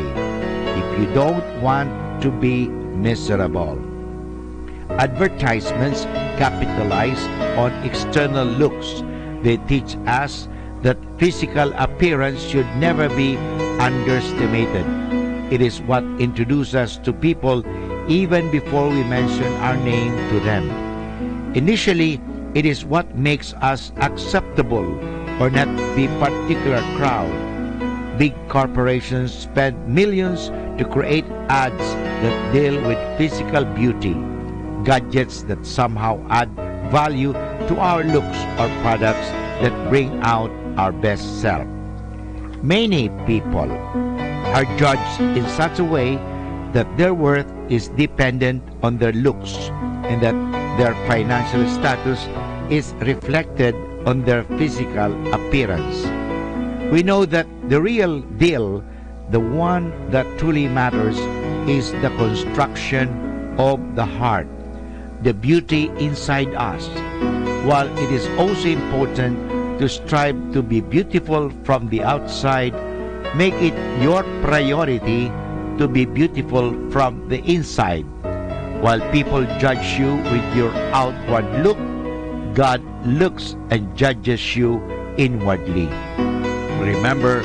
if you don't want to be miserable. Advertisements capitalize on external looks. They teach us that physical appearance should never be underestimated. It is what introduces us to people even before we mention our name to them. Initially, it is what makes us acceptable or not be particular crowd. Big corporations spend millions to create ads that deal with physical beauty, gadgets that somehow add value to our looks or products that bring out our best self. Many people are judged in such a way that their worth is dependent on their looks and that their financial status is reflected on their physical appearance. We know that the real deal, the one that truly matters, is the construction of the heart, the beauty inside us. While it is also important to strive to be beautiful from the outside, make it your priority to be beautiful from the inside. While people judge you with your outward look, God looks and judges you inwardly. Remember,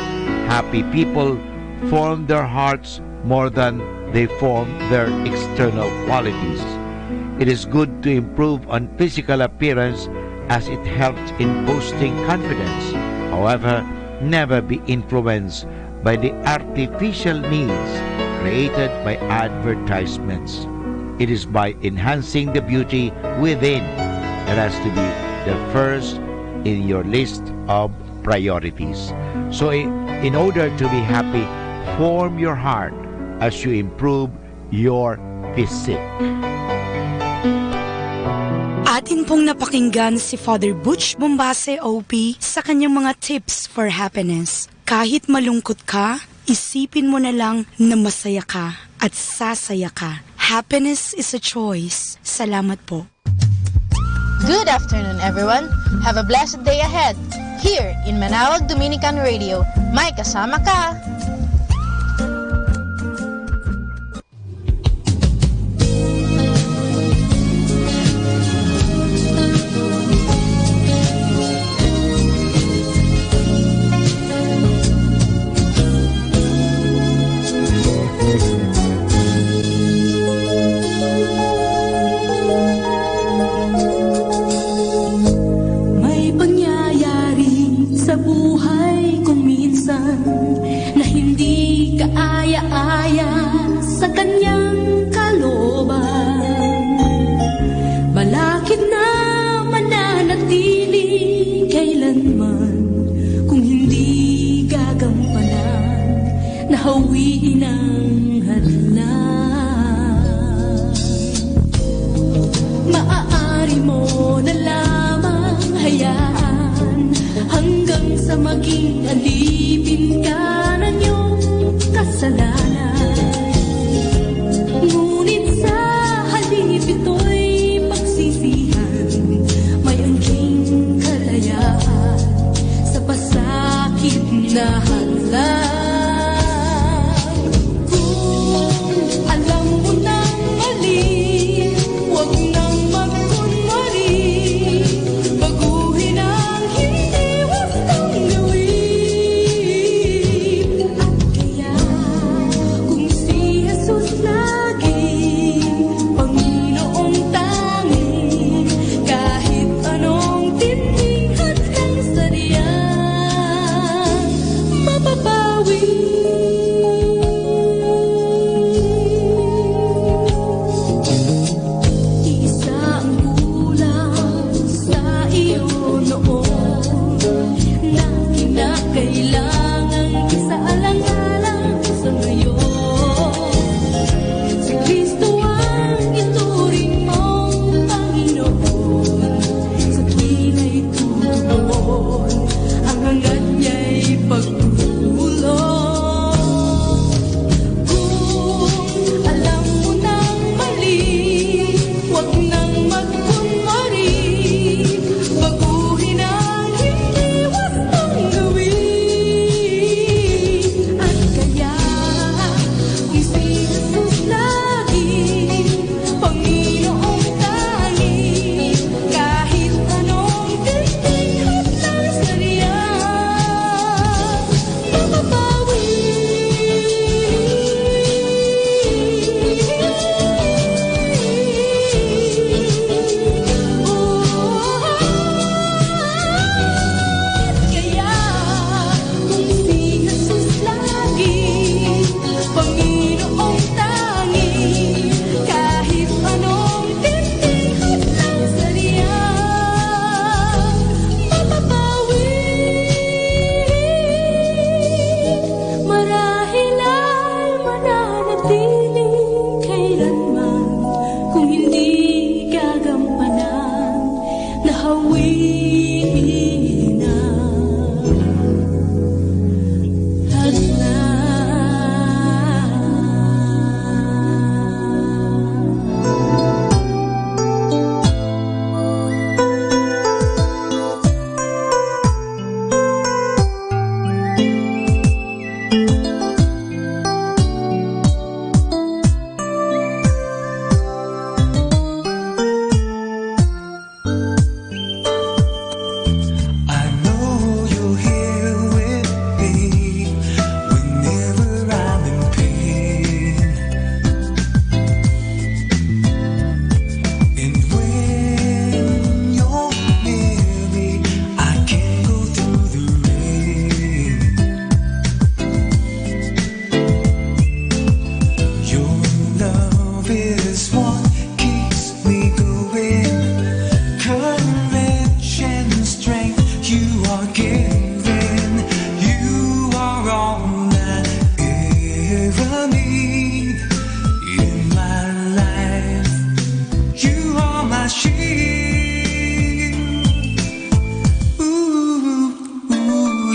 happy people form their hearts more than they form their external qualities. It is good to improve on physical appearance as it helps in boosting confidence. However, never be influenced by the artificial needs created by advertisements. It is by enhancing the beauty within that has to be the first in your list of priorities. So in order to be happy, form your heart as you improve your physique. Atin pong napakinggan si Father Butch Bombase OP sa kanyang mga tips for happiness. Kahit malungkot ka, isipin mo na lang na masaya ka at sasaya ka. Happiness is a choice. Salamat po. Good afternoon, everyone. Have a blessed day ahead. Here in Manawag Dominican Radio, may kasama ka. May pangyayari sa buhay kong minsan na hindi kaaya-aya sa kanyang kalooban. Balakid na mananatili kailanman kung hindi gagampanan na hawiin ang hadlang. Maaari mo na lamang hayaan hanggang sa maging alipin ka ng iyong kasalanan. Ngunit sa halip ito'y pagsisihan, may angking kalayaan sa pasakit na hadlang. Kung alam mo nang mali, huwag nang magkunwari. Baguhin ang hindi wastong gawin. At kaya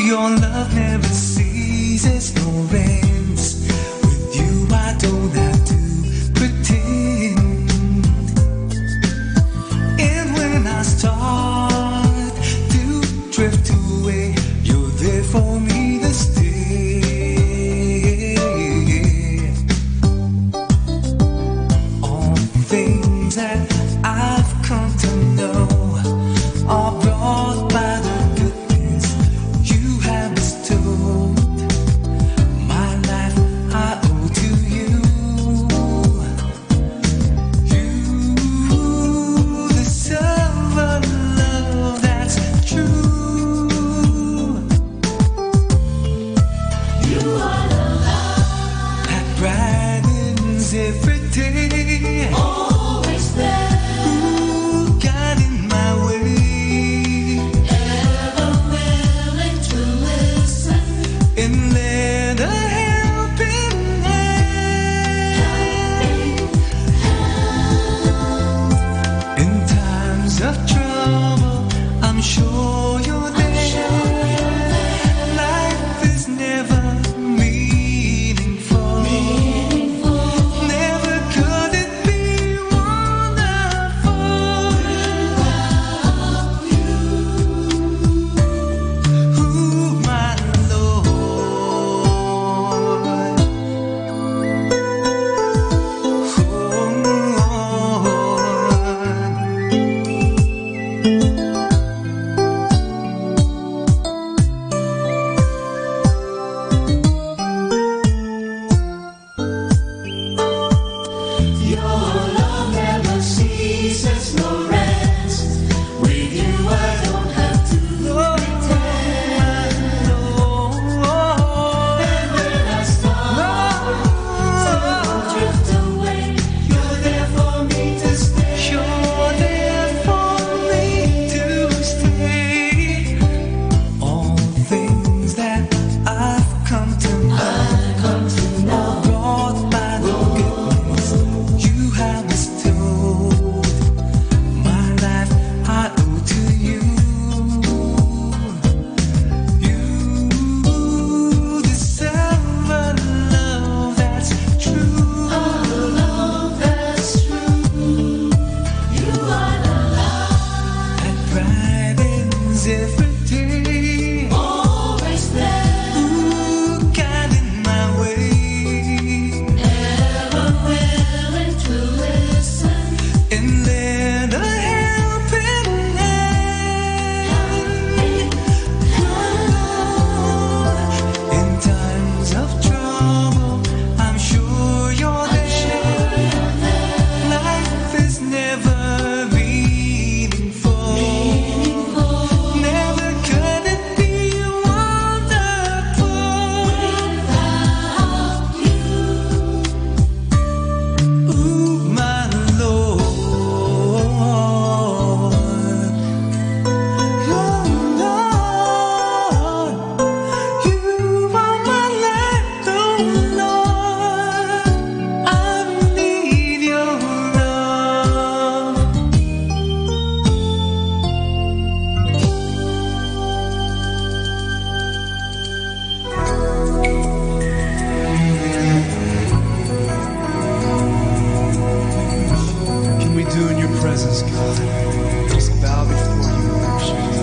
Your love never ceases, no ends. With you I don't have to pretend. And when I start to drift away, you're there for me to stay. All the things that I've come to know are brought by the goodness you have bestowed. My life I owe to you. You deserve a love that's true. You are the love that brightens every day. Always there. in your presence, God. Just bow before you and worship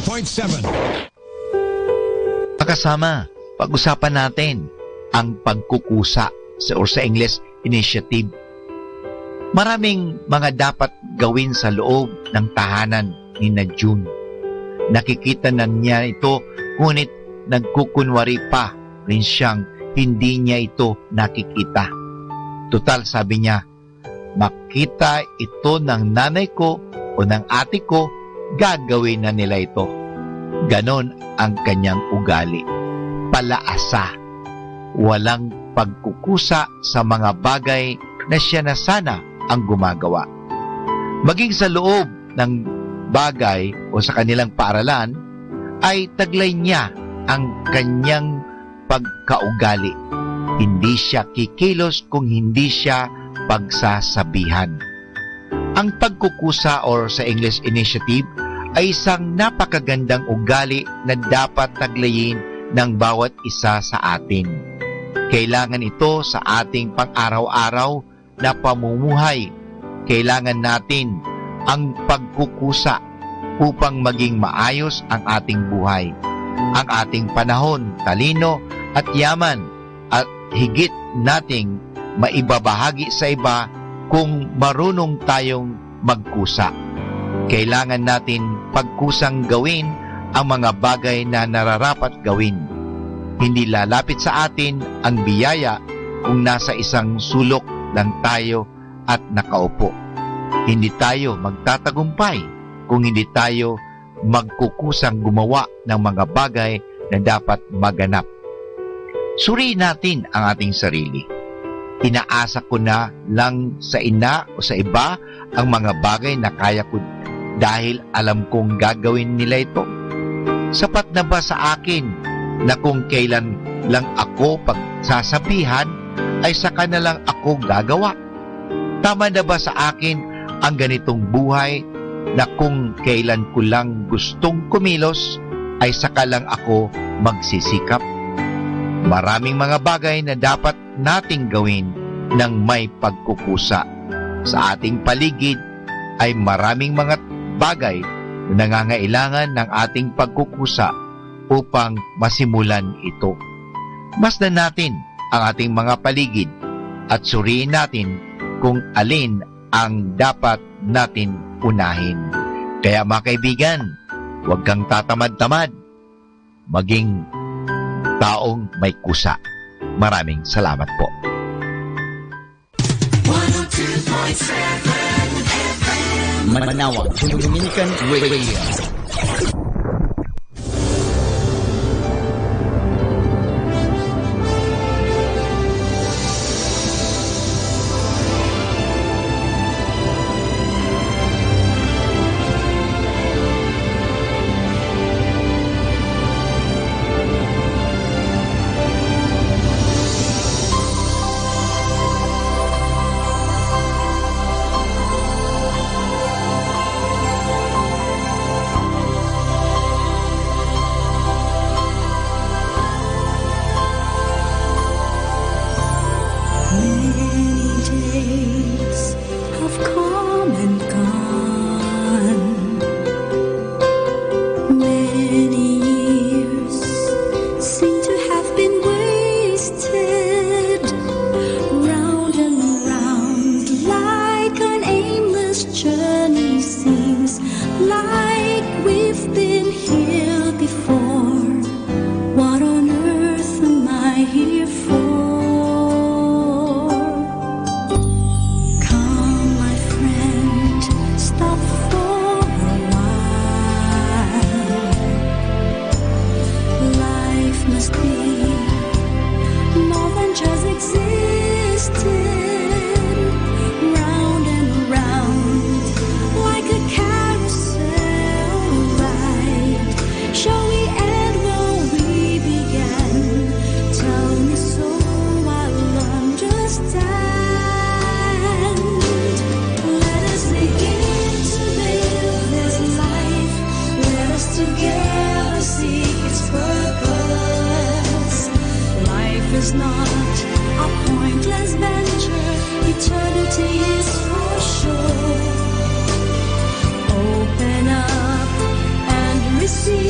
102.7. Kasama, pag-usapan natin ang pagkukusa or sa English, initiative. Maraming mga dapat gawin sa loob ng tahanan ni na June. Nakikita na niya ito, ngunit nagkukunwari pa rin siyang hindi niya ito nakikita. Total, sabi niya, makita ito ng nanay ko o ng ate ko, gagawin na nila ito. Ganon ang kanyang ugali. Palaasa. Walang pagkukusa sa mga bagay na siya na sana ang gumagawa. Maging sa loob ng bagay o sa kanilang paaralan, ay taglay niya ang kanyang pagkaugali. Hindi siya kikilos kung hindi siya pagsasabihan. Ang pagkukusa or sa English initiative ay isang napakagandang ugali na dapat taglayin ng bawat isa sa atin. Kailangan ito sa ating pang-araw-araw na pamumuhay. Kailangan natin ang pagkukusa upang maging maayos ang ating buhay. Ang ating panahon, talino at yaman at higit nating maibabahagi sa iba kung marunong tayong magkusa. Kailangan natin pagkusang gawin ang mga bagay na nararapat gawin. Hindi lalapit sa atin ang biyaya kung nasa isang sulok lang tayo at nakaupo. Hindi tayo magtatagumpay kung hindi tayo magkukusang gumawa ng mga bagay na dapat maganap. Suriin natin ang ating sarili. Inaasa ko na lang sa ina o sa iba ang mga bagay na kaya ko dahil alam kong gagawin nila ito. Sapat na ba sa akin na kung kailan lang ako pagsasabihan ay saka na lang ako gagawa? Tama na ba sa akin ang ganitong buhay na kung kailan ko lang gustong kumilos ay saka lang ako magsisikap? Maraming mga bagay na dapat nating gawin ng may pagkukusa. Sa ating paligid ay maraming mga bagay na nangangailangan ng ating pagkukusa upang masimulan ito. Masdan natin ang ating mga paligid at suriin natin kung alin ang dapat natin unahin. Kaya mga kaibigan, huwag kang tatamad-tamad. Maging taong may kusa. Maraming salamat po. 102.7 Manawag Dominican Radio. is not a pointless venture. Eternity is for sure. Open up and receive.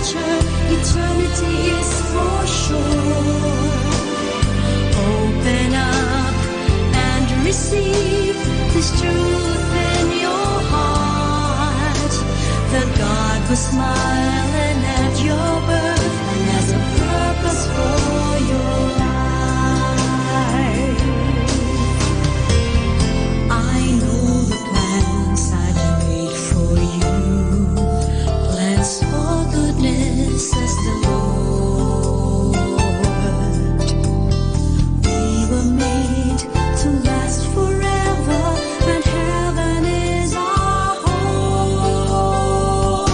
adventure, eternity is for sure. Open up and receive this truth in your heart. That God was smiling at your birth and has a purpose for your life. I know the plans I've made for you, plans for goodness, says the Lord. We were made to last forever, and heaven is our home.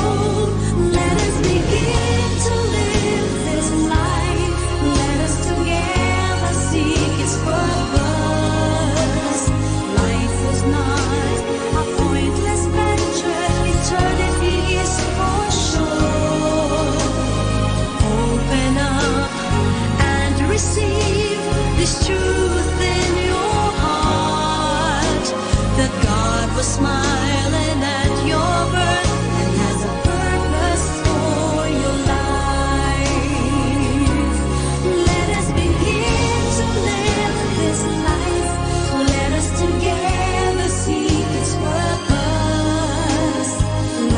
Let us begin to live this life. Let us together seek its purpose. Life is not a pointless venture. Eternity is for sure. Open up and receive this truth in your heart. That God was smiling at your birth and has a purpose for your life. Let us begin to live this life. Let us together seek its purpose.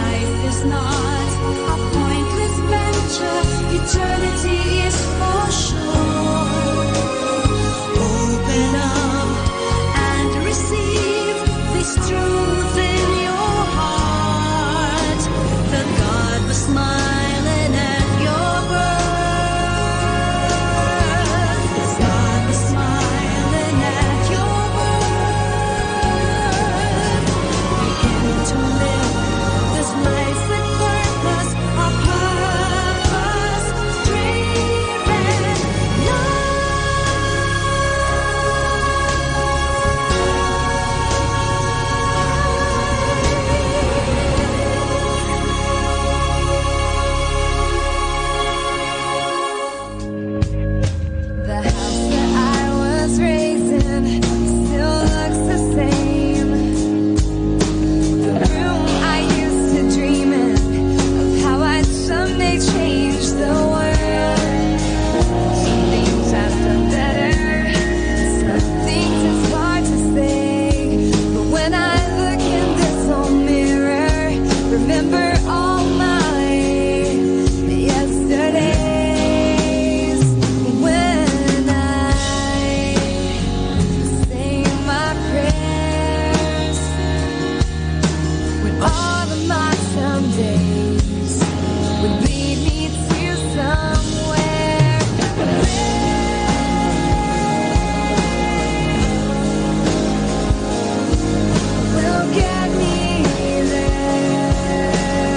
Life is not a pointless venture. Eternity is for sure. Open up and receive this truth in your heart. That God was smiling at your birth. God was smiling at your birth. Begin to live this life with purpose, a purpose-driven The house that I was raised in still looks the same. The room I used to dream in of how I'd someday change the world. Some things I've done better, some things it's hard to say. But when I look in this old mirror, remember all my yesterdays. When I say my prayers, when all of my somedays would lead me to somewhere will get me there.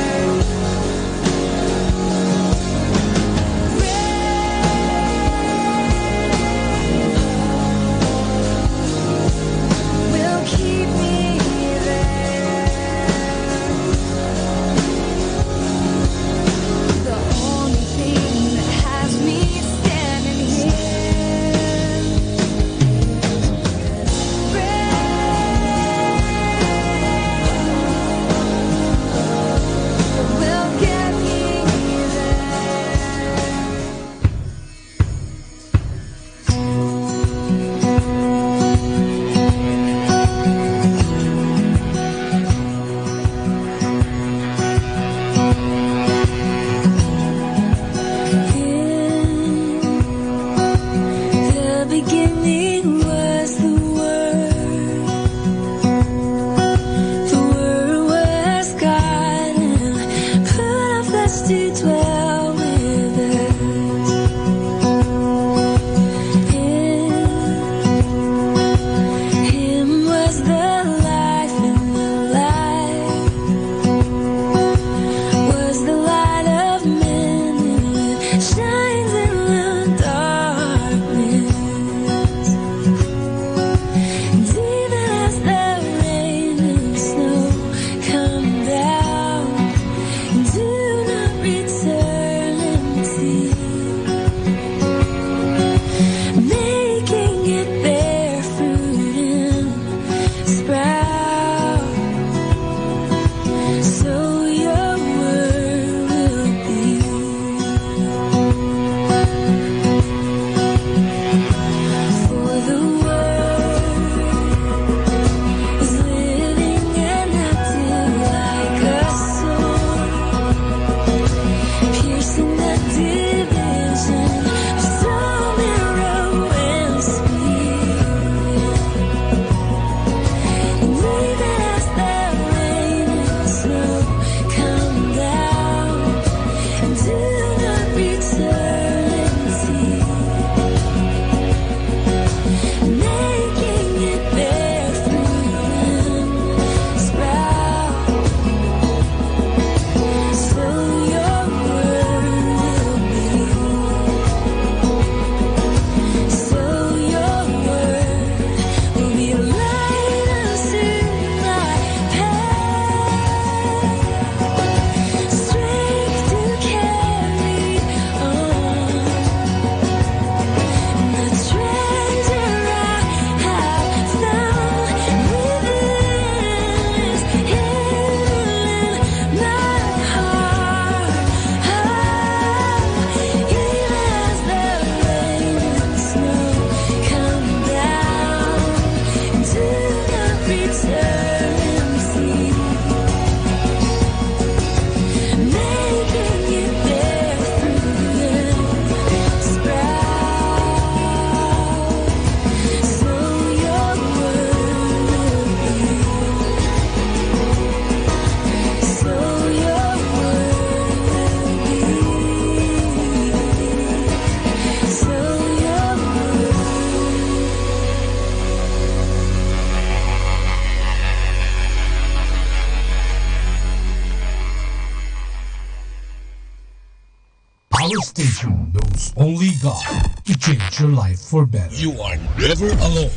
radio station knows only God to change your life for better. You are never alone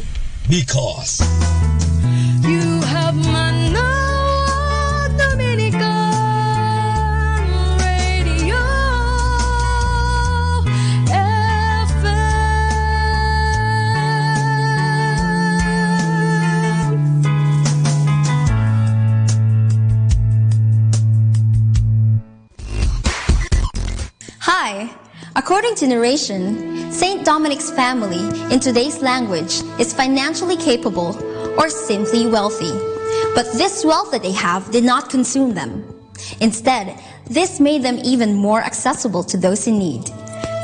because You have Manawag Dominican Radio FM. Hi! According to narration, Saint Dominic's family, in today's language, is financially capable or simply wealthy. But this wealth that they have did not consume them. Instead, this made them even more accessible to those in need.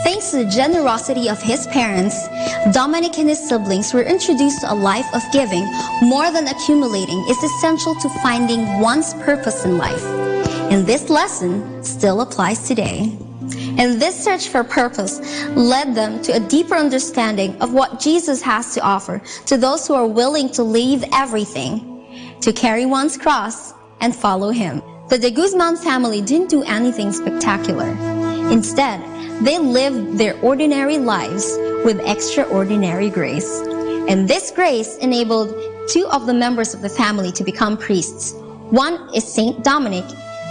Thanks to the generosity of his parents, Dominic and his siblings were introduced to a life of giving more than accumulating is essential to finding one's purpose in life. And this lesson still applies today. And this search for purpose led them to a deeper understanding of what Jesus has to offer to those who are willing to leave everything, to carry one's cross, and follow him. The de Guzman family didn't do anything spectacular. Instead, they lived their ordinary lives with extraordinary grace. And this grace enabled two of the members of the family to become priests. One is Saint Dominic,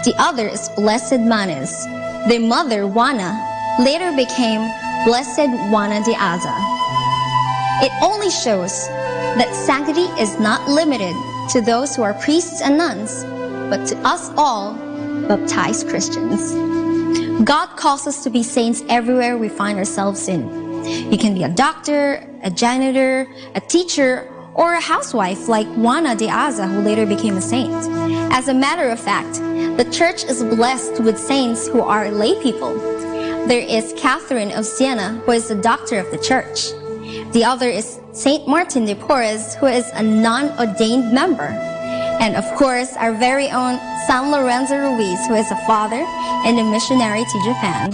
the other is Blessed Manes. Their mother, Juana, later became Blessed Juana de Aza. It only shows that sanctity is not limited to those who are priests and nuns, but to us all, baptized Christians. God calls us to be saints everywhere we find ourselves in. You can be a doctor, a janitor, a teacher, or a housewife like Juana de Aza, who later became a saint. As a matter of fact, the church is blessed with saints who are lay people. There is Catherine of Siena, who is the doctor of the church. The other is Saint Martin de Porres, who is a non-ordained member. And of course, our very own San Lorenzo Ruiz, who is a father and a missionary to Japan.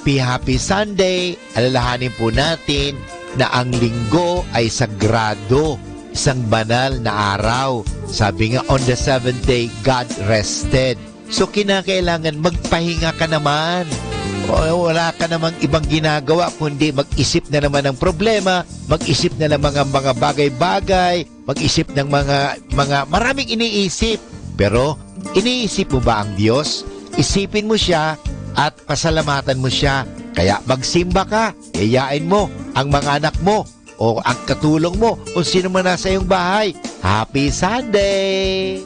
Happy Sunday! Alalahanin po natin na ang linggo ay sagrado, isang banal na araw. Sabi nga, on the seventh day, God rested. So kinakailangan magpahinga ka naman. O, wala ka namang ibang ginagawa kundi mag-isip na naman ng problema, mag-isip na ng mga bagay-bagay, mag-isip ng mga maraming iniisip. Pero iniisip mo ba ang Diyos? Isipin mo siya at pasalamatan mo siya. Kaya magsimba ka, yayain mo ang mga anak mo o ang katulong mo o sino man nasa iyong bahay. Happy Sunday!